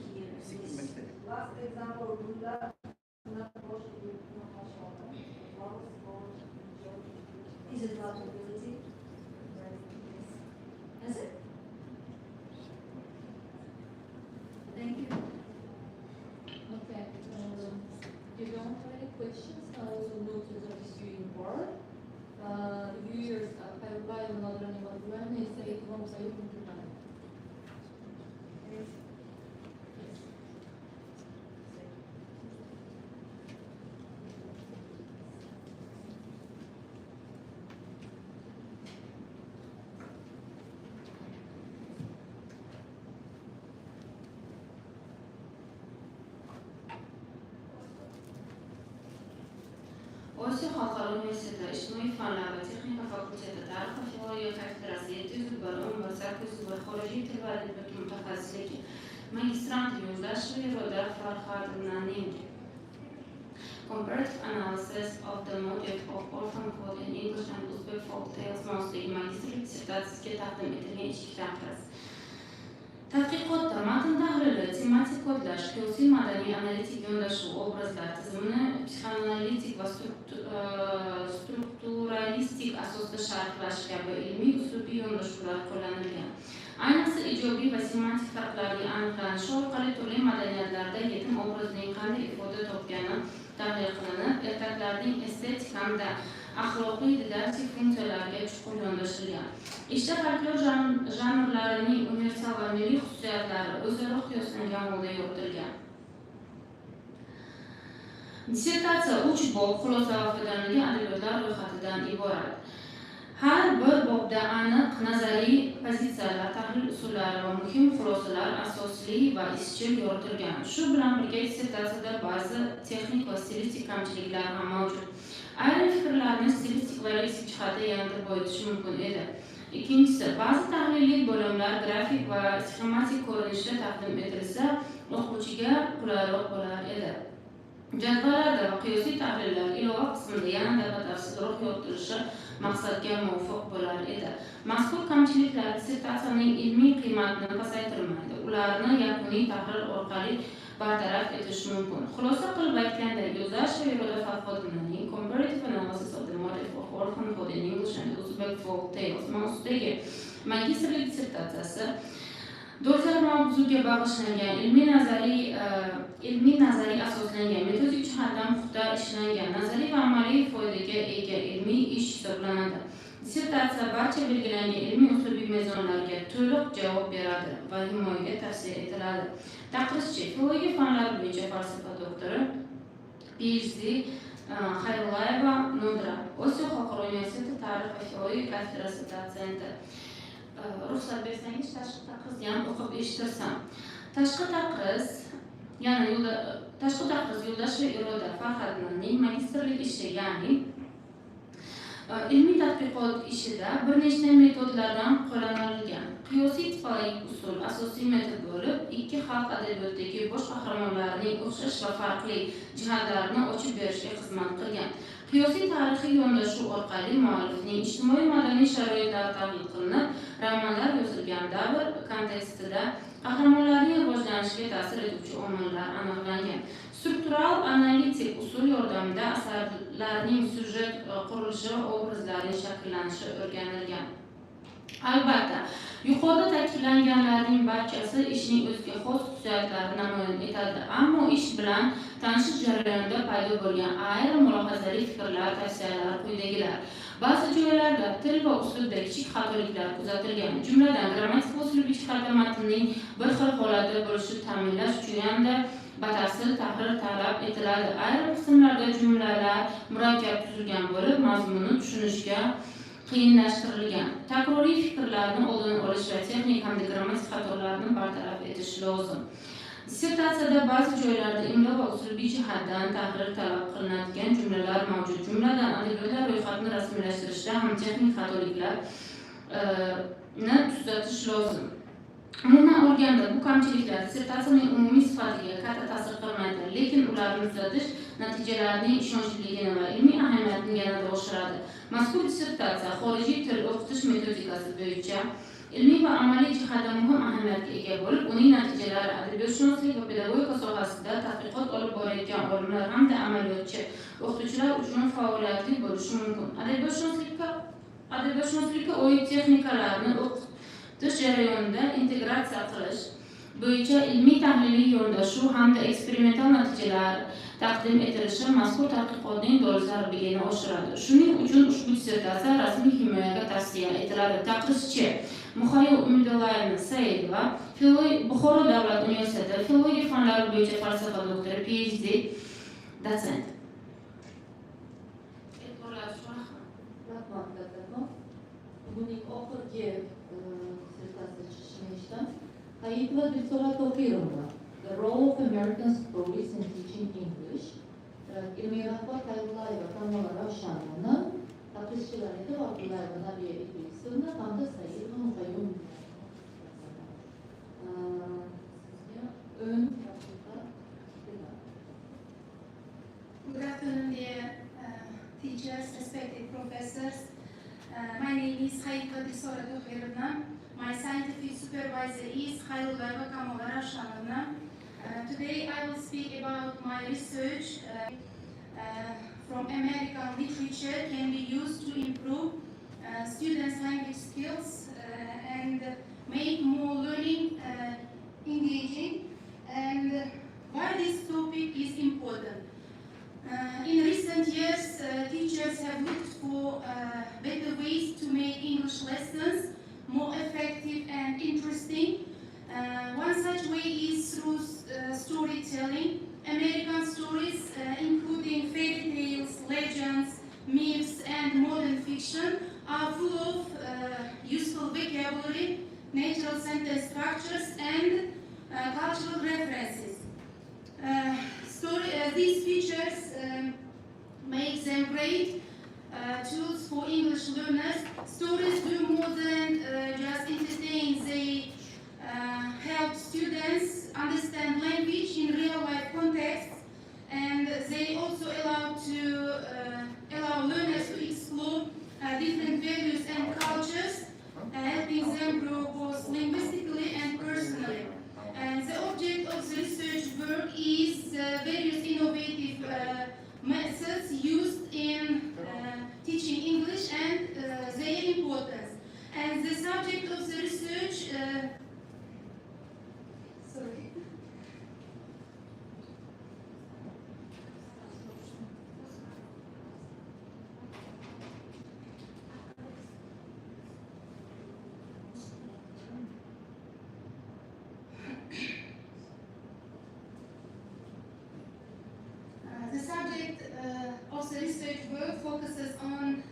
Last example, is it vulnerability? Is it? Thank you. Okay. If you don't have any questions, I will move to the reviewing board. Viewers, Paraguay, Northern Iran, is a home site in Japan. Osiyo Xalqaro Universiteti Ijtimoiy fanlar va texnika fakulteti Tarix va filologiya kafedrasi 701 o'rinbosar ko'zi xorijiy til va adabiyot mutaxassisligi magistrant yo'ldosh Iroda Farhadinaning comparative analysis of the motive of orphan code in English and Uzbek folk tales mavzuidagi magistrlik dissertatsiyasiga taqdim etilgan ichki taqriz. Tadqiqotda matn tahlili, tematik kodlash, siyosiy madaniy analitik yondashuv, obrazlar tizimini psixoanalitik va strukturalistik asosda sharhlash kabi ilmiy uslubiy yondashuvlar qo'llanilgan. Ayniqsa ijobiy va semantik farqlarning aniqlanishi orqali turli madaniyatlarda yetim obrazning qanday ifoda topgani tahlil qilinib, ertaklarning estetik hamda axloqiy didaktik funksiyalariga chuqur yondashilgan. Ishda folklor janrlarining universal va milliy xususiyatlari o'zaro qiyoslangan holda yoritilgan. Dissertatsiya 3 bob xulosa va foydalanilgan adabiyotlar ro'yxatidan iborat. Har bir bobda aniq nazariy pozitsiyalar, tahlil usullari va muhim xulosalar asosli va izchil yoritilgan. Shu bilan birga dissertatsiyada ba'zi texnik va stilistik kamchiliklar ham mavjud. Ayrim fikrlarni stilistik va leksik jihatda yanada boyitish mumkin edi. Ikkinchisi, ba'zi tahlillik bo'limlar grafik va sxematik ko'rinishda taqdim etilsa, o'quvchiga qulayroq bo'lar edi. Jadvallarda va qiyosiy tahlillar ilova qismida yanada batafsilroq yoritilishi maqsadga muvofiq bo'lar edi. Mazkur kamchiliklar dissertatsiyaning ilmiy qiymatini pasaytirmaydi. Ularni yakuniy tahlil orqali bartaraf etish mumkin. Xulosa qilib aytganda, yo'ldosh va Iroda Farhadinaning comparative analysis of the motive of orphan code in English and Uzbek folk tales mavzuidagi magistrlik dissertatsiyasi dolzarb mavzuga bag'ishlangan, ilmiy nazariy asoslangan, metodik jihatdan puxta ishlangan, nazariy va amaliy foydaga ega ilmiy ish hisoblanadi. Dissertatsiya barcha belgilangan ilmiy uslubiy mezonlarga to'liq javob beradi va himoyaga tavsiya etiladi. Taqrizchi, filologiya fanlari bo'yicha falsafa doktori, PhD Xayrullayeva Nodra, Osiyo Xalqaro Universiteti Tarix va filologiya kafedrasi dotsenti. Ruxsat bersangiz, tashqi taqrizni ham o'qib eshittirsam. Tashqi taqriz yo'ldosh va Iroda Farhadinaning magistrlik ishi, ya'ni ilmiy tadqiqot ishida bir nechta metodlardan qo'llanilgan. Qiyosiy tipologik usul asosiy metod bo'lib, ikki xalq adabiyotidagi bosh qahramonlarning o'xshash va farqli jihatlarini ochib berishga xizmat qilgan. Qiyosiy tarixiy yondashuv orqali muallifning ijtimoiy madaniy sharoitlari tahlil qilinib, romanlar yozilgan davr kontekstida qahramonlarning rivojlanishiga ta'sir etuvchi omillar aniqlangan. Struktural analitik usul yordamida asarlarning syujet qurilishi va obrazlarning shakllanishi o'rganilgan. Albatta, yuqorida ta'kidlanganlarning barchasi ishning o'ziga xos xususiyatlarini namoyon etadi, ammo ish bilan tanishish jarayonida paydo bo'lgan ayrim mulohazali fikrlar, tavsiyalar quyidagilar. Ba'zi joylarda til va uslubda kichik xatoliklar kuzatilgan, jumladan grammatik va uslubiy jihatdan matnning bir xil holatda bo'lishini ta'minlash uchun yanada batafsil tahlil talab etiladi. Ayrim qismlarda jumlalar murakkab tuzilgan bo'lib, mazmunni tushunishga qiyinlashtirilgan. Takroriy fikrlarni oldini olish va texnik hamda grammatik xatolarni bartaraf etish lozim. Dissertatsiyada ba'zi joylarda imlo va uslubiy jihatdan tahlil talab qilinadigan jumlalar mavjud. Jumladan adabiyotlar ro'yxatini rasmiylashtirishda ham texnik xatoliklarni tuzatish lozim. Umuman olganda bu kamchiliklar dissertatsiyaning umumiy sifatiga katta ta'sir qilmaydi, lekin ularni tuzatish natijalarining ishonchliligini va ilmiy ahamiyatini yanada oshiradi. Mazkur dissertatsiya xorijiy til o'qitish metodikasi bo'yicha ilmiy va amaliy jihatdan muhim ahamiyatga ega bo'lib, uning natijalari adabiyotshunoslik va pedagogika sohasida tadqiqot olib borayotgan olimlar hamda amaliyotchi o'qituvchilar uchun faoliyatli bo'lishi mumkin. Adabiyotshunoslikka oid texnikalarni o'qitish jarayonida integratsiya qilish bo'yicha ilmiy tahliliy yondashuv hamda eksperimental natijalar taqdim etilishi mazkur tadqiqotning dolzarbligini oshiradi. Shuning uchun ushbu dissertatsiya rasmiy himoyaga tavsiya etiladi. Taqrizchi Muhayyo Umidullayeva Saidova, Buxoro davlat universiteti filologiya fanlari bo'yicha falsafa doktori, PhD dotsent. Buning oxirgi dissertatsiya chiqishida Hayitova Dilso'ra Tohirovna, The Role of American Stories in Teaching English, ilmiy rahbar Talabalarining Himoyasi Ravshanova, taqrizchilar esa Abdullayeva Nabiya Idrisovna hamda Saidova Muqayyum. Good afternoon, dear teachers, respected professors. My name is Hayitova Dilso'ra Tohirovna. My scientific supervisor is Hayullayeva Ravshanova. Today I will speak about my research from American literature can be used to improve students' language skills and make more learning engaging, and why this topic is important. In recent years, teachers have looked for better ways to make English lessons more effective and interesting. One such way is through storytelling. American stories, including fairy tales, legends, myths, and modern fiction, are full of useful vocabulary, natural sentence structures, and cultural references. These features make them great tools for English learners. Stories do more than just entertain. They help students understand language in real-life contexts, and they also allow learners to explore different values and cultures, helping them grow both linguistically and personally. And the object of the research work is various innovative methods used in teaching English and their importance. And the subject of the research of the research work focuses on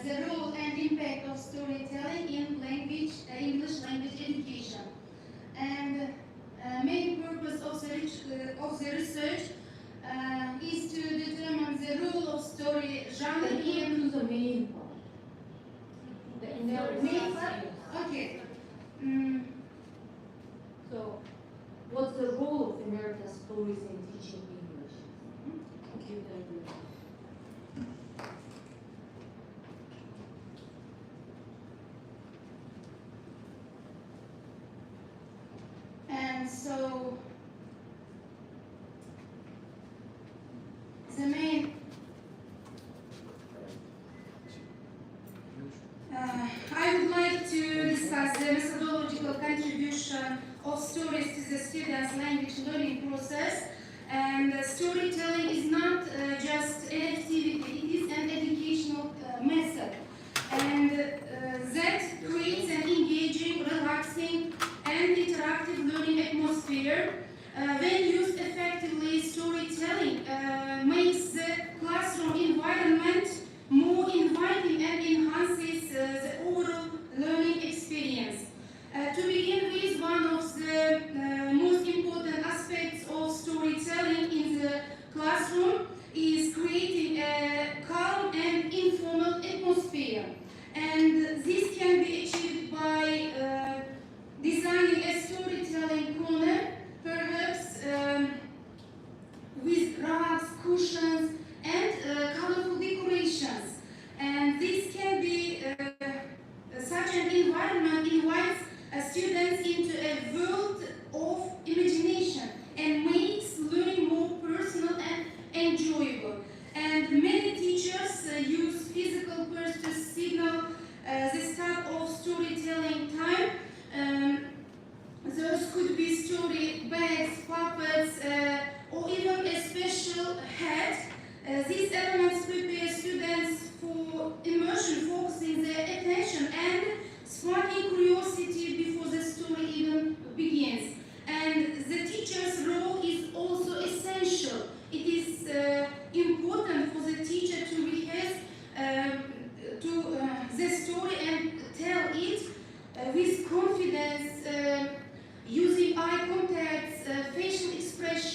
the role and impact of storytelling in English language education. And main purpose of the research is to determine the role of story genre in the main part. The main part? Okay. So, what's the role of American stories in teaching English? And so the main I would like to discuss the methodological contribution of stories to the students' language learning process. And storytelling is not just an activity, it is an educational method. And that creates an engaging, relaxing, and interactive learning atmosphere. When used effectively, storytelling makes the classroom environment more inviting and enhances the overall learning experience. To begin with, one of the most important aspects of storytelling in the classroom is creating a calm and informal atmosphere. And this can be achieved by designing a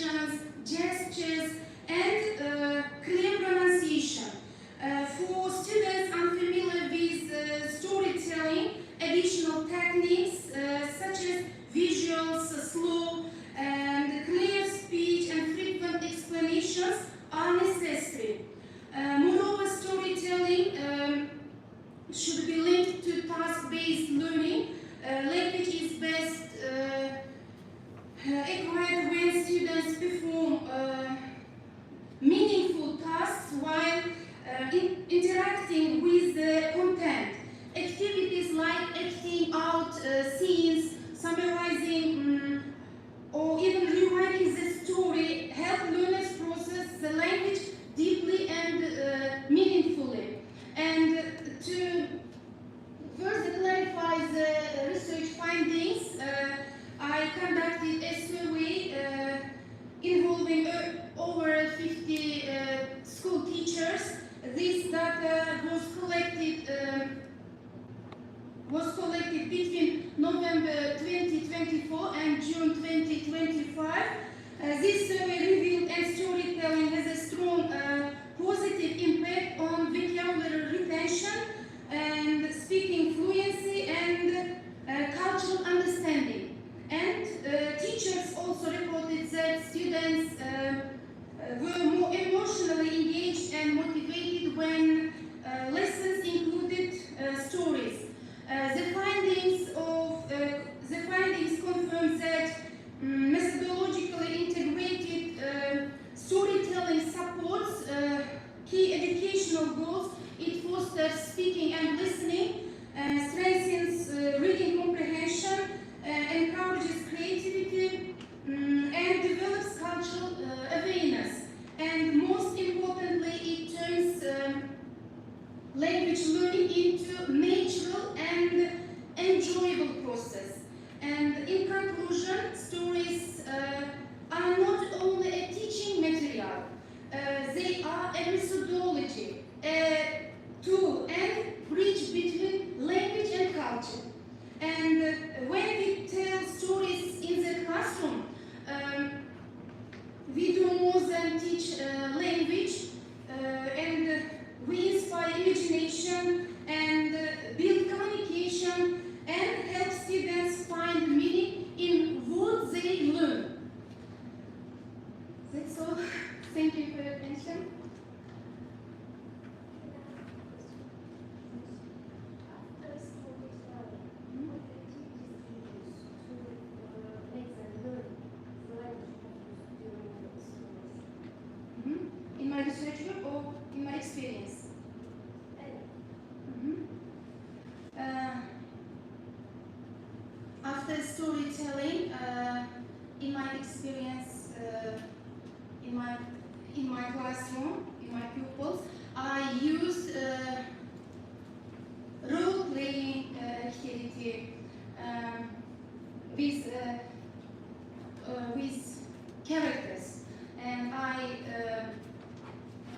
expressions, gestures, and clear pronunciation. For students unfamiliar with storytelling, additional techniques such as visuals, slow and clear speech, and frequent explanations are necessary. Moreover, storytelling should be linked to task-based learning. Language is best acquired when students perform meaningful tasks while interacting with the content. Activities like acting out scenes, summarizing or even rewriting the story help learners process the language deeply and meaningfully. And to further clarify the research findings, I conducted a survey involving over 50 school teachers. This data was collected between November 2024 and June 2025. This survey revealed that storytelling has a strong positive impact on vocabulary retention and speaking fluency and cultural understanding. And teachers also reported that students were more emotionally engaged and motivated when lessons included stories. The findings confirm that methodologically integrated storytelling supports key educational goals. It fosters speaking and listening, strengthens reading comprehension, encourages creativity, and develops cultural awareness. And most importantly, it turns language learning into natural and enjoyable process. And in conclusion, stories are not only a teaching material, they are a methodology, a tool and bridge between language and culture. And when we tell stories in the classroom, we do more than teach language, and we inspire imagination and build communication and help students find meaning in what they learn. That's all. Thank you for your attention. In my research work or in my experience? After storytelling, in my experience, in my classroom, in my pupils, I used role-playing activity with characters, and I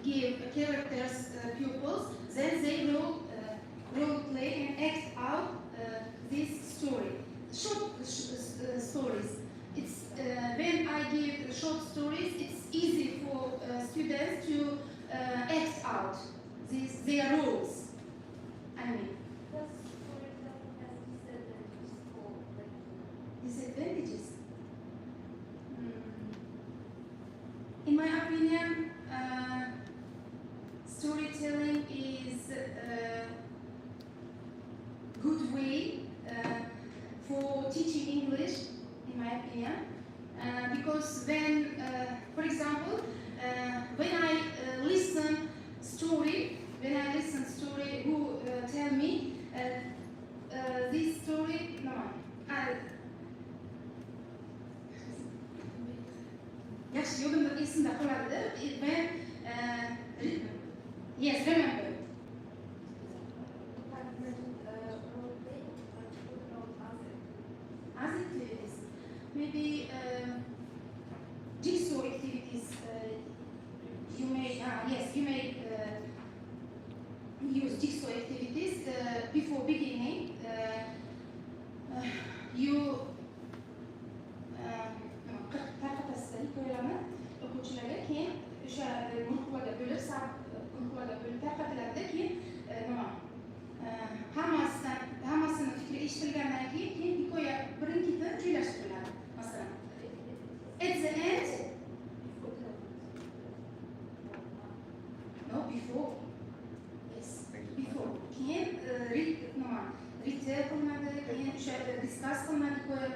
give characters pupils, then they role play and act out this story. Short stories. It's when I give short stories, it's easy for students to act out their roles. I mean. Disadvantages. In my opinion, storytelling is a good way for teaching English, in my opinion, because when, for example, when I listen story, who tell me this story, no, yes, yolunda isimde kuradı ve yes, remember. As activities, maybe jigsaw activities. You may use jigsaw activities before beginning. You bo'lib, guruhlarga bo'lib tarqatiladi. Keyin nima? Hammasini fikri eshitilgandan keyin hikoya birin-ketin joylashtiriladi. Masalan, at the end, no, before. Yes, before. Keyin nima? Retail qilinadi, keyin o'sha discuss qilinadi hikoya.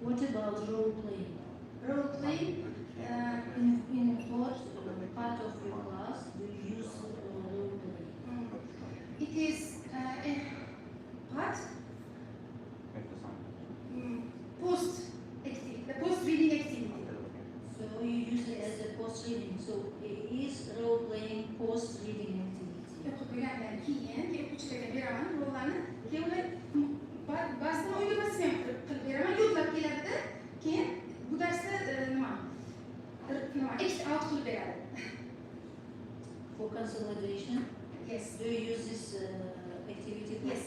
What about role playing? Role playing In what part of your class do you use role playing? It is a part post activity, the post reading activity. So you use it as a post reading. So it is role playing post reading activity. O'qigandan keyin o'quvchilarga beraman rollarni. Keyin ular ba'zan o'ylamasam ham qilib beraman, yodlab keladi. Keyin bu darsda nima act out qilib beradi. For consolidation? Yes. Do you use this activity for Yes.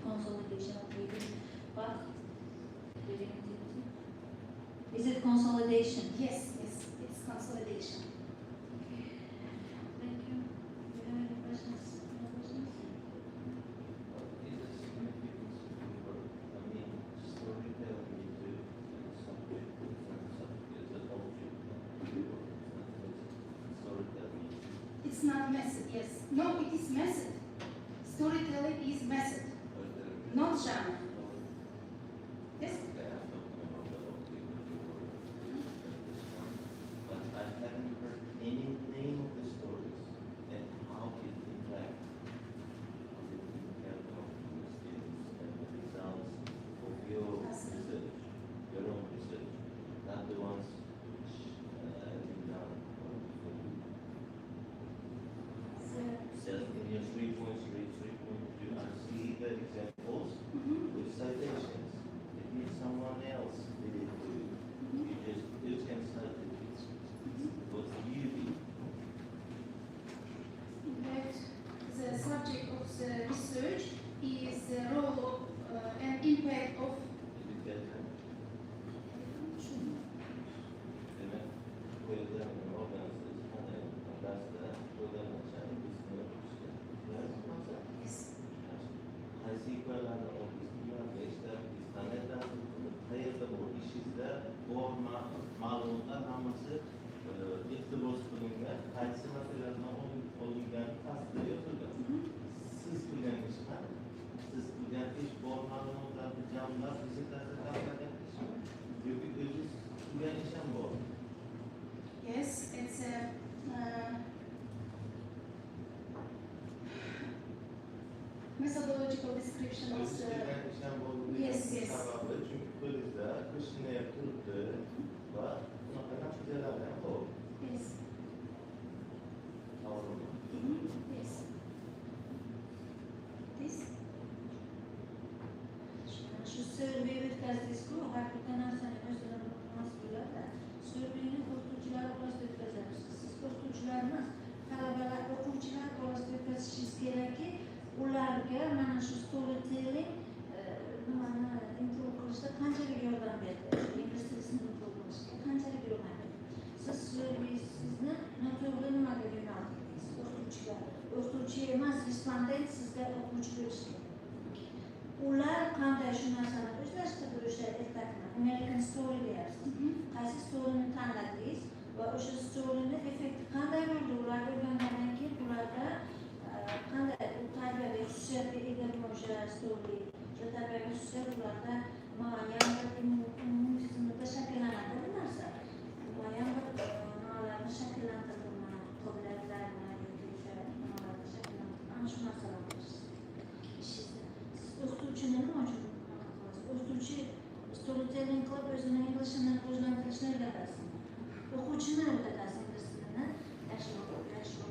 consolidation of reading part? Reading activity? Is it consolidation? Yes, it's consolidation. Thank you. Do you have any questions? No questions? It's not method, yes. No, it is method. Storytelling is method, not genre. Yes? But I haven't heard any name of the stories and how it impacts on the students and the results of your research, your own research, not the ones which have been done for you. So in your 3.3, 3.2, I see the examples with citations. It means someone else did it for you. You can cite it. What you do. In fact, the subject of the research is the role of and impact of ma'lumotlar hammasi e'tibor qilingan, qaysi materialdan olingan tasdiq yozilgan. Siz qilgan ish qani? Siz qilgan ish bor ma'lumotlarni jamlab dissertatsiya tayyorlagan ishmi? Yoki o'zingiz qilgan ish ham bor? Yes, it's a methodological description of the. Yes, yes. Çünkü krizde kışını yaptırdı ve bunlardan naticeler de oldu. Yes. Yes. This. Şu survey o'tkazdik-ku, haqiqatan narsani o'zlari mas'ullar. Surveyni o'qituvchilar orasida o'tkazamiz. Siz o'qituvchilar emas, talabalar, o'quvchilar orasida o'tkazishingiz kerakki, ularga mana shu storytelling nimani improve qilishda qanchalik yordam berdi, ingliz tilini improve qilishga qanchalik yordam berdi. Siz sizni noto'g'ri nimaga yo'naltirdingiz? O'qituvchi emas, respondent sizga o'quvchi bo'lishi kerak. Ular qanday shu narsani o'zlashtirishda ertakni American story deyapsiz. Qaysi storyni tanladingiz va o'sha storyni effekti qanday bo'ldi? Ular o'rgangandan keyin ularda qanday tarbiyaviy xususiyatga ega o'sha story, o'sha tarbiyaviy xususiyat ularda muayyan bir immun tizimida shakllanadi bu narsa. Muayyan bir nimalarni shakllantirdimi, qobiliyatlarni yoki o'sha nimalarni shakllantirdi. Ana shu narsalarni ishingizda. Siz o'qituvchini nima uchun qilasiz? O'qituvchi storytelling qilib o'zini inglishini rivojlantirishni o'rgatasiz. O'quvchini o'rgatasiz ingliz tilini yaxshiroq o'rganishga.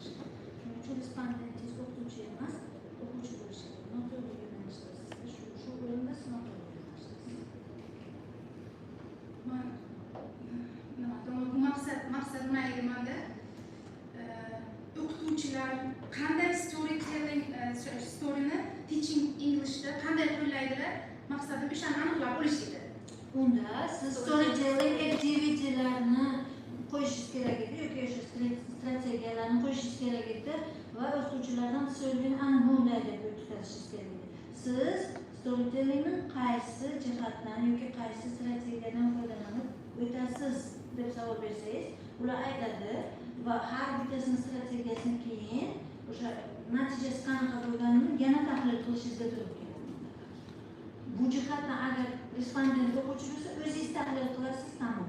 Shuning uchun respondentingiz o'qituvchi emas, o'quvchi bo'lishi kerak. Noto'g'ri yo'nalishda siz shu o'rinda siz noto'g'ri yo'nalishdasiz. Bu maqsad nima edi menda? O'qituvchilar qanday storytelling storyni teaching Englishda qanday qo'llaydilar? Maqsadim o'shani aniqlab olish edi. Unda siz storytelling activity'larni qo'yishingiz kerak edi yoki o'sha strategiyalarni va o'qituvchilardan storytelling ana bunday deb o'tkazishingiz kerak. Siz storytellingni qaysi jihatdan yoki qaysi strategiyadan foydalanib o'tasiz deb savol bersangiz, ular aytadi va har bittasini strategiyasini keyin o'sha natijasi qanaqa bo'lganini yana tahlil qilishingizga to'g'ri keladi. Bu jihatdan agar respondent o'quvchi bo'lsa, o'zingiz tahlil qilasiz, tamom.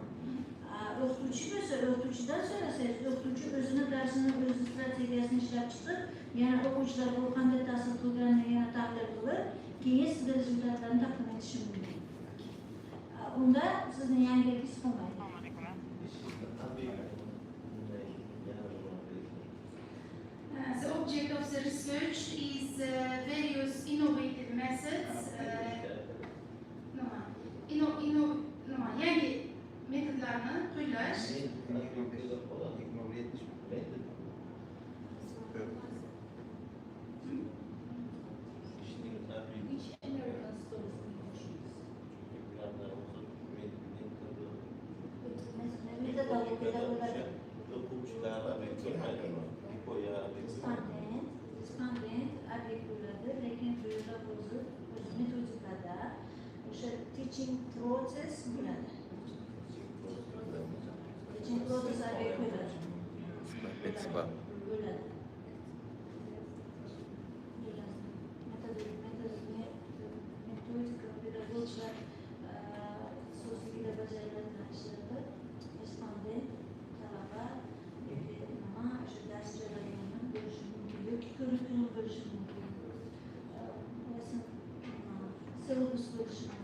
O'qituvchi bo'lsa, o'qituvchidan so'rasangiz, o'qituvchi o'zini darsini, o'z strategiyasini ishlab chiqib, yana o'quvchilar bu qanday ta'sir qilganini yana tahlil qilib, keyin sizga rezultatlarni taqdim etishi mumkin. Unda sizni yangilik qilmaydi. The object of the research is various innovative methods. Yangi metodlarni qo'llash. Teaching process bo'ladi. Teaching process bo'ladi. Metodika pedagogika so'zligida bajariladigan ishlarda respondent talaba nima o'sha dars jarayonini bo'lishi mumkin yoki kurikulum bo'lishi mumkin. Syllabus bo'lishi mumkin.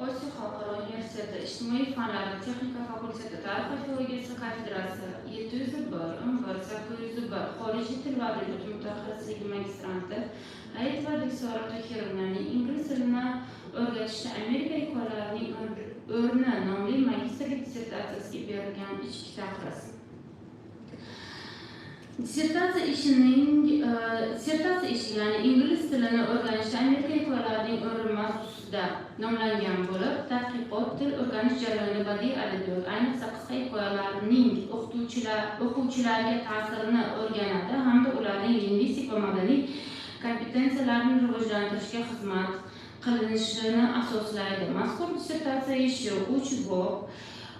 Osiyo Xalqaro Universiteti Ijtimoiy fanlar va texnika fakulteti Tarix va filologiyasi kafedrasi 701-801 xorijiy til va adabiyot mutaxassisligi magistranti Ayet va Dissertatsiyaning ingliz tilini o'rgatishda Amerika yuqorilarining o'rni nomli magistrlik dissertatsiyasiga berilgan ichki taqriz. Dissertatsiya ishi ya'ni ingliz tilini o'rganishda Amerika yuqorilarining o'rni mavzusida nomlangan bo'lib, tadqiqot til o'rganish jarayonida badiiy adabiyot, ayniqsa qisqa hikoyalarning o'quvchilarga ta'sirini o'rganadi hamda ularning lingvistik va madaniy kompetensiyalarini rivojlantirishga xizmat qilinishini asoslaydi. Mazkur dissertatsiya ishi 3 bob,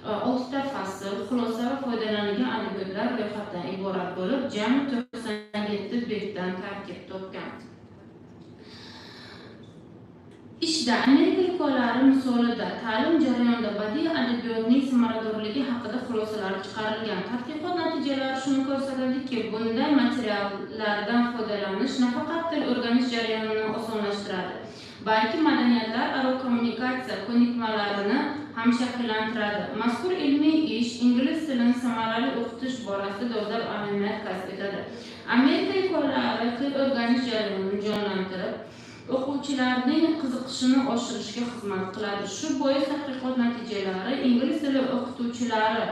6 ta fasl, xulosa va foydalanilgan adabiyotlar ro'yxatidan iborat bo'lib, jami 97 betdan tarkib topgan. Ishda Amerika yuqorilari misolida ta'lim jarayonida badiiy adabiyotning samaradorligi haqida xulosalar chiqarilgan. Tadqiqot natijalari shuni ko'rsatadiki, bunday materiallardan foydalanish nafaqat til o'rganish jarayonini osonlashtiradi, balki madaniyatlar aro kommunikatsiya ko'nikmalarini ham shakllantiradi. Mazkur ilmiy ish ingliz tilini samarali o'qitish borasida dolzarb ahamiyat kasb etadi. Amerika yuqorilari til o'rganish jarayonini jonlantirib, o'quvchilarning qiziqishini oshirishga xizmat qiladi. Shu bois tadqiqot natijalari ingliz tili o'qituvchilari,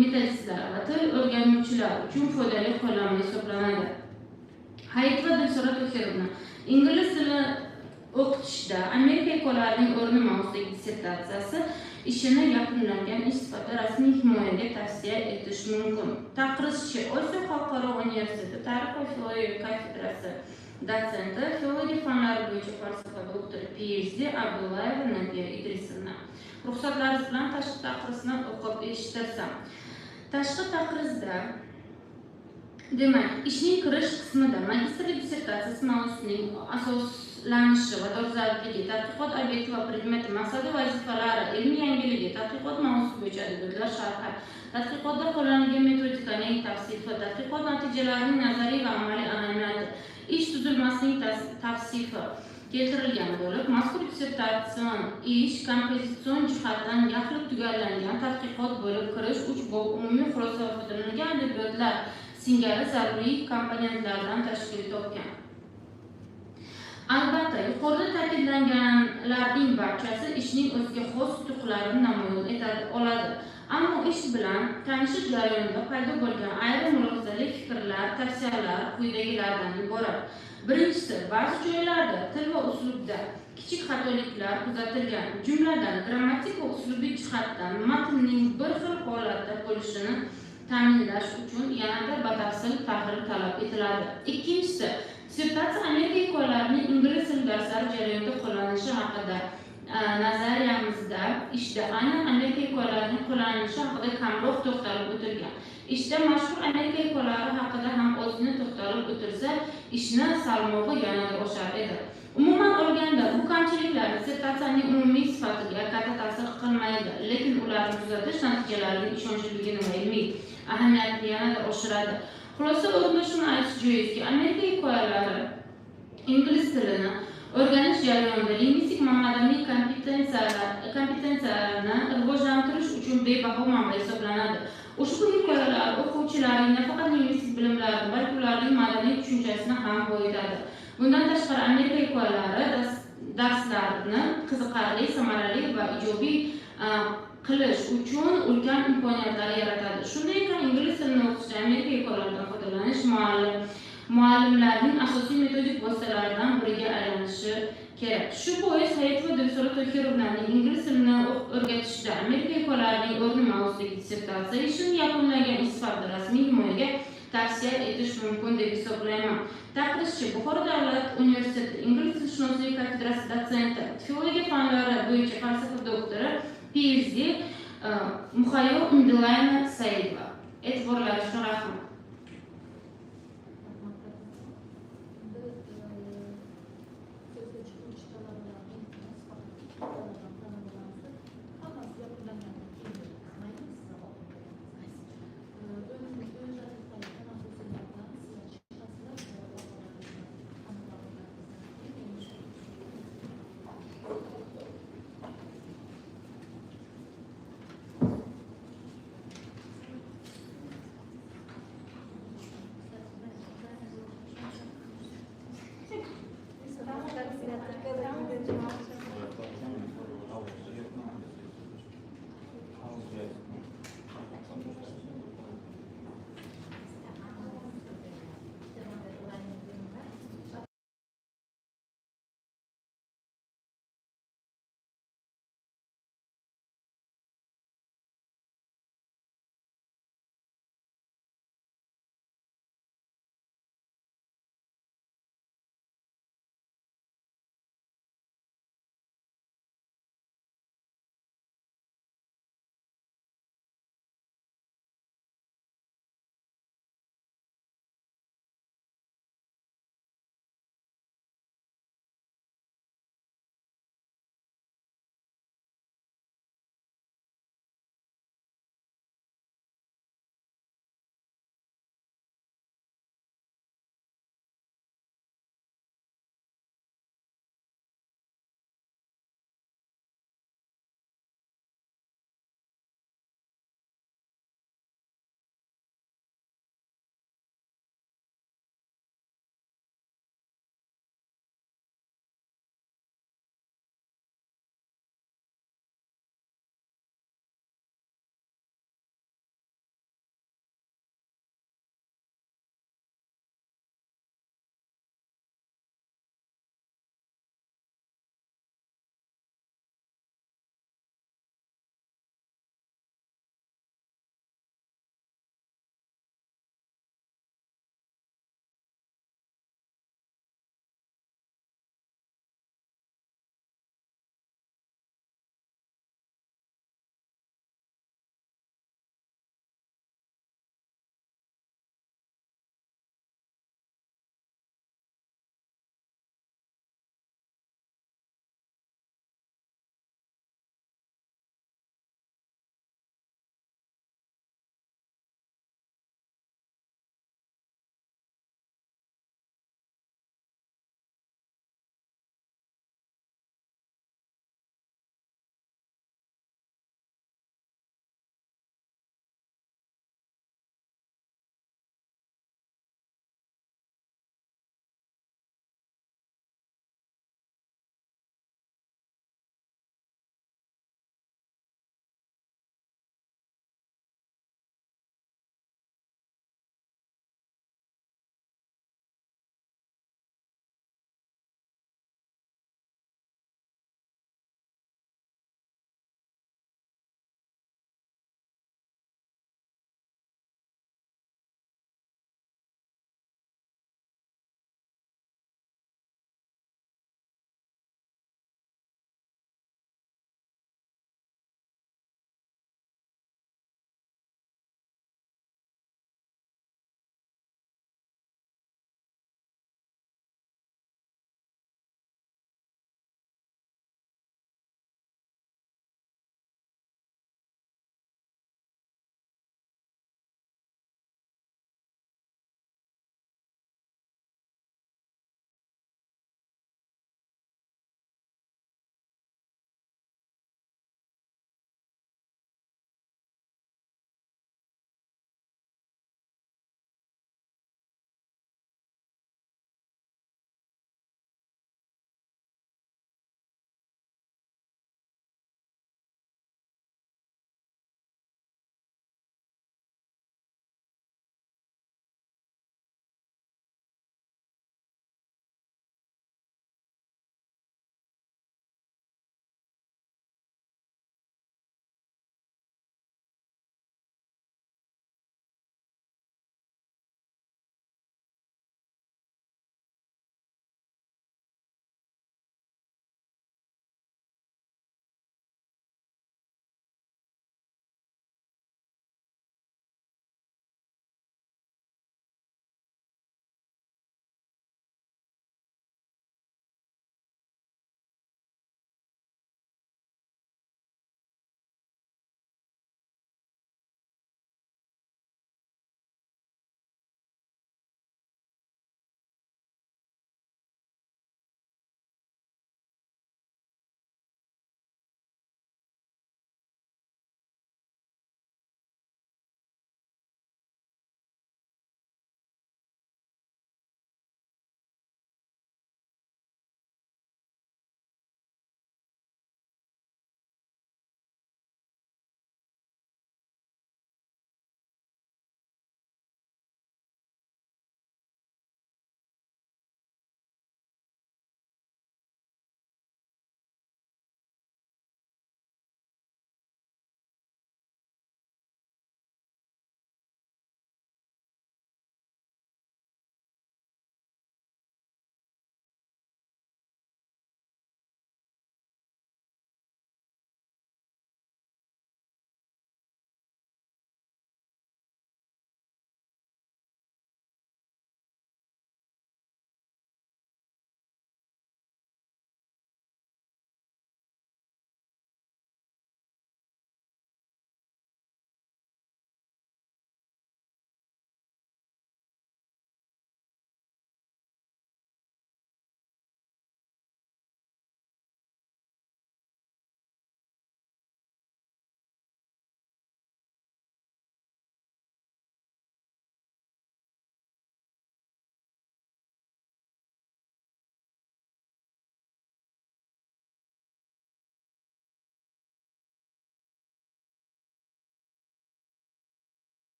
metodistlar va til o'rganuvchilar uchun foydali qo'llanma hisoblanadi. Hayit va Dissertatsiya ingliz tili o'qitishda Amerika yuqorilarining o'rni mavzusidagi dissertatsiyasi ishini yakunlangan ish sifatida rasmiy himoyaga tavsiya etish mumkin. Taqrizchi Osiyo Xalqaro Universiteti Tarix va filologiya kafedrasi dotsenti, filologiya fanlari bo'yicha falsafa doktori PhD Abdullayeva Nabiya Idrisovna. Ruxsatlaringiz bilan tashqi taqrizni o'qib eshittirsam. Tashqi taqrizda demak, ishning kirish qismida magistrlik dissertatsiyasi mavzusining asoslanishi va dolzarbligi, tadqiqot obyekti va predmeti, maqsadi, vazifalari, ilmiy yangiligi, tadqiqot mavzusi bo'yicha adabiyotlar sharhi, tadqiqotda qo'llanilgan metodikaning tavsifi, tadqiqot natijalarining nazariy va amaliy ahamiyati, ish tuzilmasining tavsifi keltirilgan bo'lib, mazkur dissertatsion ish kompozitsion jihatdan yaxlit tugallangan tadqiqot bo'lib, kirish 3 bob umumiy xulosa va foydalanilgan adabiyotlar singari zaruriy komponentlardan tashkil topgan. Albatta, yuqorida ta'kidlangan Ularning barchasi ishning o'ziga xos yutuqlarini namoyon oladi. Ammo ish bilan tanishish jarayonida paydo bo'lgan ayrim mulozimlik fikrlar, tavsiyalar quyidagilardan iborat. Birinchisi, ba'zi joylarda til va uslubda kichik xatoliklar kuzatilgan, jumladan grammatik va uslubiy jihatdan matnning bir xil holatda bo'lishini ta'minlash uchun yanada batafsil tahlil talab etiladi. Ikkinchisi, dissertatsiya Amerika hikoyalarining ingliz tili darslari jarayonida qo'llanilishi haqida nazariyamizda ishda aynan Amerika hikoyalarining qo'llanilishi haqida kamroq to'xtalib o'tilgan. Ishda mashhur Amerika hikoyalari haqida ham ozgina to'xtalib o'tilsa, ishni salmog'i yanada oshar edi. Umuman olganda, bu kamchiliklar dissertatsiyaning umumiy sifatiga katta ta'sir qilmaydi, lekin ularni kuzatish natijalarining ishonchliligini va ilmiy ahamiyatini yanada oshiradi. Xulosa o'rnida shuni aytish joizki, Amerika hikoyalari ingliz tilini o'rganish jarayonida lingvistik madaniy kompetensiyalarni rivojlantirish uchun bebaho manba hisoblanadi. Ushbu hikoyalar o'quvchilarning nafaqat lingvistik bilimlarini, balki ularning madaniy tushunchasini ham boyitadi. Bundan tashqari, Amerika hikoyalari darslarni qiziqarli, samarali va ijobiy qilish uchun ulkan imkoniyatlar yaratadi. Shunday ekan, ingliz tilini o'qishda Amerika hikoyalaridan foydalanish muallimlarning asosiy metodik vositalaridan biriga aylanishi kerak. Shu bois Hayit va Dilso'ra To'kirovlarning ingliz tilini o'rgatishda Amerika hikoyalarining o'rni mavzusidagi dissertatsiya ishini yakunlagan sifatida rasmiy himoyaga tavsiya etish mumkin deb hisoblayman. Ta'kidlanishicha, Buxoro davlat universiteti ingliz tilshunosligi kafedrasi dotsenti, filologiya fanlari bo'yicha falsafa doktori, PhD, Muhayyo Undilayna Saidova. E'tiborlaringiz uchun rahmat.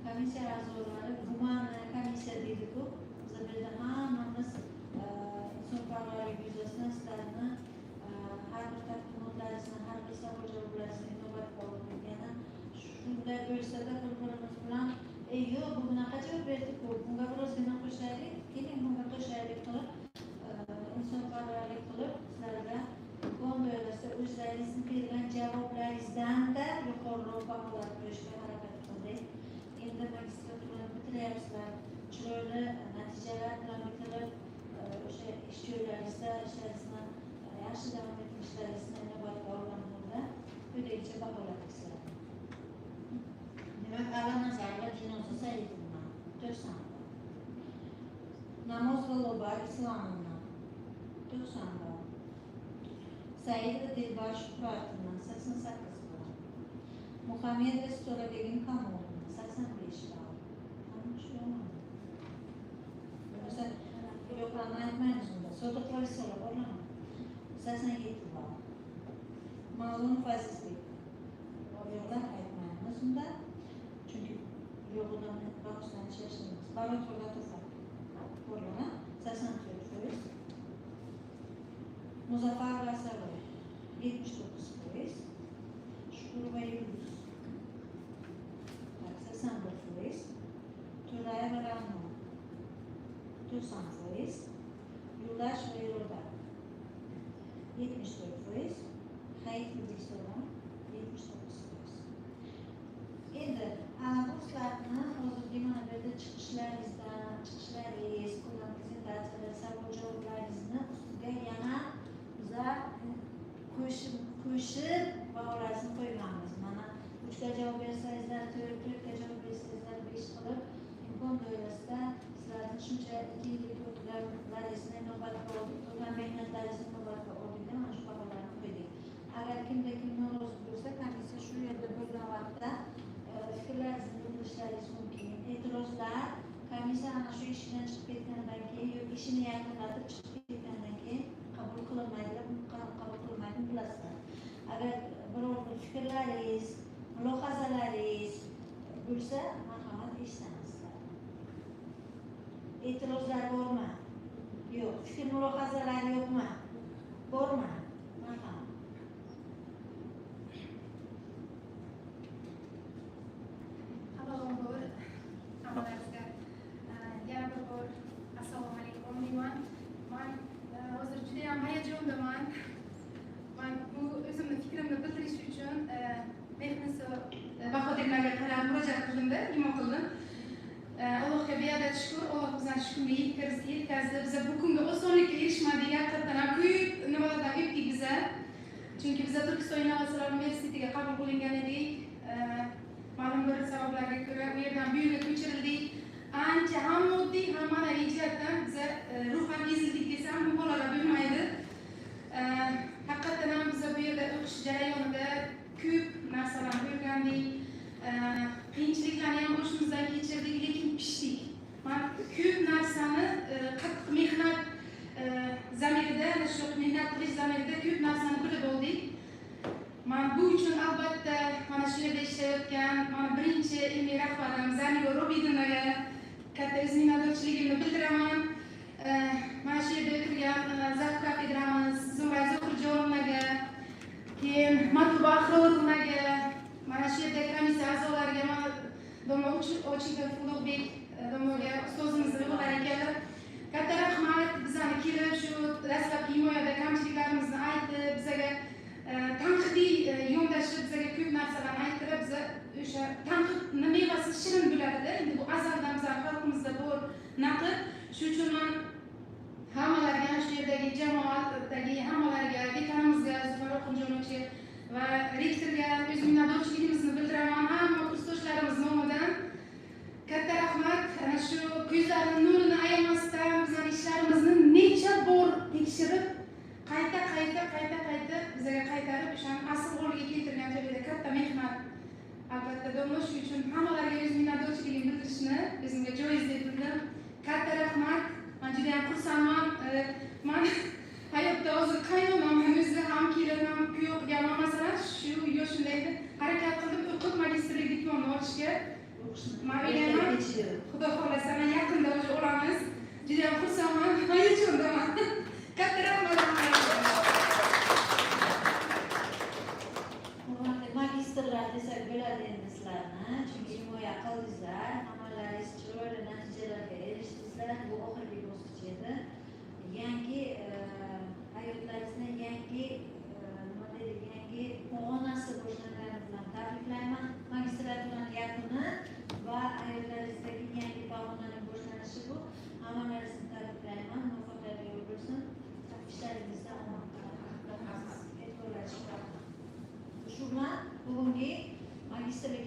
Komissiya a'zolari gumani komissiya deydi-ku, biz bu yerda hammamiz inson faolligi yuzasidan sizlarni har bir taqdimotlaringizni, har bir savol-javoblaringizni inobatga olib yana shunday bo'lsa-da bir-birimiz bilan yo'q bu bunaqa javob berdi-ku, bunga birozgina qo'shaylik, keling bunga qo'shaylik qilib inson faolligi qilib sizlarga imkon doirasida o'zlaringizni bergan javoblaringizdan-da yuqoriroq baholar qo'yishga harakat qildik. Endi magistraturani bitiryapsizlar, chiroyli natijalar bilan bitirib, o'sha ish joylaringizda ishlaringizni yaxshi davom ettirishlaringizni inobatga olgan holda quyidagicha baholadik sizlarni. Demak, Al-Nazar va Dinoza Saidovna 90 ball. Namoz va Lobar Islomovna 90 ball. Saidova Dilbar Shuhratovna 88 ball. Muhammedova So'rabegim Kamolovna 85 ball. Hamma shu yomon. Yo'qlarni aytmaymiz unda. Sodiq Vaysola bormi? 87 ball. Ma'lum Fazizbek. Yo'qlar aytmaymiz unda. Chunki yo'g'idan bag'ishlanish yashaymiz. Barot Ro'latova bormi? 84%. Muzaffar Rasaroy 79%. Shukurova Yulduz 81%. To'rayeva Rahmon 90%. Yo'ldash va Yo'lda 74%. Hayitli Bekso'ron 79%. Endi bu sizlarni hozirgi mana bu yerda chiqishlaringiz, qilgan prezentatsiyalar, savol-javoblaringizni ustiga yana bizlar qo'shib baholarini qo'yganmiz. Mana 3 ga javob bersangizlar 4, 4 ga javob bersangizlar 5 qilib imkon doirasida sizlarni shuncha 2 yillik o'qituvlaringizni inobatga oldik, qilgan mehnatlaringizni inobatga oldikda mana shu baholarni qo'ydik. Agar kimda kim norozi bo'lsa, komissiya shu yerda bo'lgan vaqtda fikrlaringizni bildirishlaringiz mumkin. E'tirozlar komissiya ana shu ishdan chiqib ketgandan keyin yoki ishini yakunlatib chiqib ketgandan keyin qabul qilinmaydi, qabul qilinmaydi bilasizlar. Agar biror bir fikrlaringiz, mulohazalaringiz bo'lsa, marhamat eshitamiz. E'tirozlar bormi? Yo'q. Fikr mulohazalar yo'qmi? Bormi? Marhamat. Avvalambor hammalaringizga yana bir bor assalomu alaykum deyman. Men hozir juda ham hayajondaman. Men bu o'zimni fikrimni bildirish uchun Bahodirlarga qarab murojaat qildim-da, nima qildim? Allohga beadad shukr, Alloh bizani shukurga yetkazdi. Biz bu kunga osonlikka erishmadik, haqiqatan ham ko'p nimalardan o'tdik biz. Chunki biz Turkiston Innovatsiyalar universitetiga qabul qilingan edik. Ma'lum bir sabablarga ko'ra u yerdan bu yerga ko'chirildik. Ancha ham moddiy, ham ma'naviy jihatdan biz ruhan ezildik desam mubolag'a bo'lmaydi. Haqiqatan ham biz bu yerda o'qish jarayonida ko'p narsalarni o'rgandik. Qiyinchiliklarni ham boshimizdan kechirdik, lekin pishdik. Men ko'p narsani qattiq mehnat zamirida, shu mehnat qilish zamirida ko'p narsani bilib oldik. Men bu uchun albatta mana shu yerda ishlayotgan mana birinchi ilmiy rahbarim Zaniga Robidonaga katta o'z minnatdorchiligimni bildiraman. Mana shu yerda o'tirgan Zavq kafedramiz Zumray Zohirjonovnaga, keyin Matluba Axronovnaga, mana shu yerda komissiya Ochikov Ulug'bek domlaga ustozimizni barakalla. Katta rahmat, bizani kelib shu dastlabki himoyada kamchiliklarimizni aytib, bizga tanqidiy yondashib, bizga ko'p narsalarni ayttirib, biz o'sha tanqidni mevasi shirin bo'ladi. Endi bu azaldan bizning xalqimizda bor naqd. Shuning uchun men hammalarga, shu yerdagi jamoatdagi hammalarga, dekanimizga, Zufar Oxunjonovga va rektorga o'z minnatdorchiligimizni bildiraman. Hamma kursdoshlarimiz nomidan katta rahmat. Ana shu ko'zlarning nurini ayamasdan bizning ishlarimizni necha bor tekshirib, qayta bizga qaytarib, o'shani asl o'rniga keltirgan joyda katta mehnat. Albatta, domla shu uchun hammalarga o'z minnatdorchiligimni bildirishni o'zimga joiz deb bildim. Katta rahmat. Men juda ham xursandman. Men hayotda hozir qaynonam ham o'zi ham kelin ham kuyov qilganman. Masalan, shu yoshimda edi, harakat qildim o'qib magistrlik diplomini olishga. Men o'ylayman, Xudo xolasa men yaqinda o'sha olamiz. Juda ham xursandman. Hayajondaman. Katta rahmat. Magistrlar desak bo'ladi endi sizlarni, chunki himoya qildingizlar, hammalaringiz chiroyli natijalarga erishdingizlar. Bu oxirgi bosqich edi. Yangi hayotlaringizni yangi pog'onasi boshlangani bilan tabriklayman. Magistraturani yakuni va hayotlaringizdagi yangi pog'onaning boshlanishi bu. Hammalaringizni tabriklayman. Muvaffaqiyatli bo'lsin. Ishlaringizda omon bo'lsin. E'tiborlaringiz uchun rahmat. Shu bilan bugungi magistrlik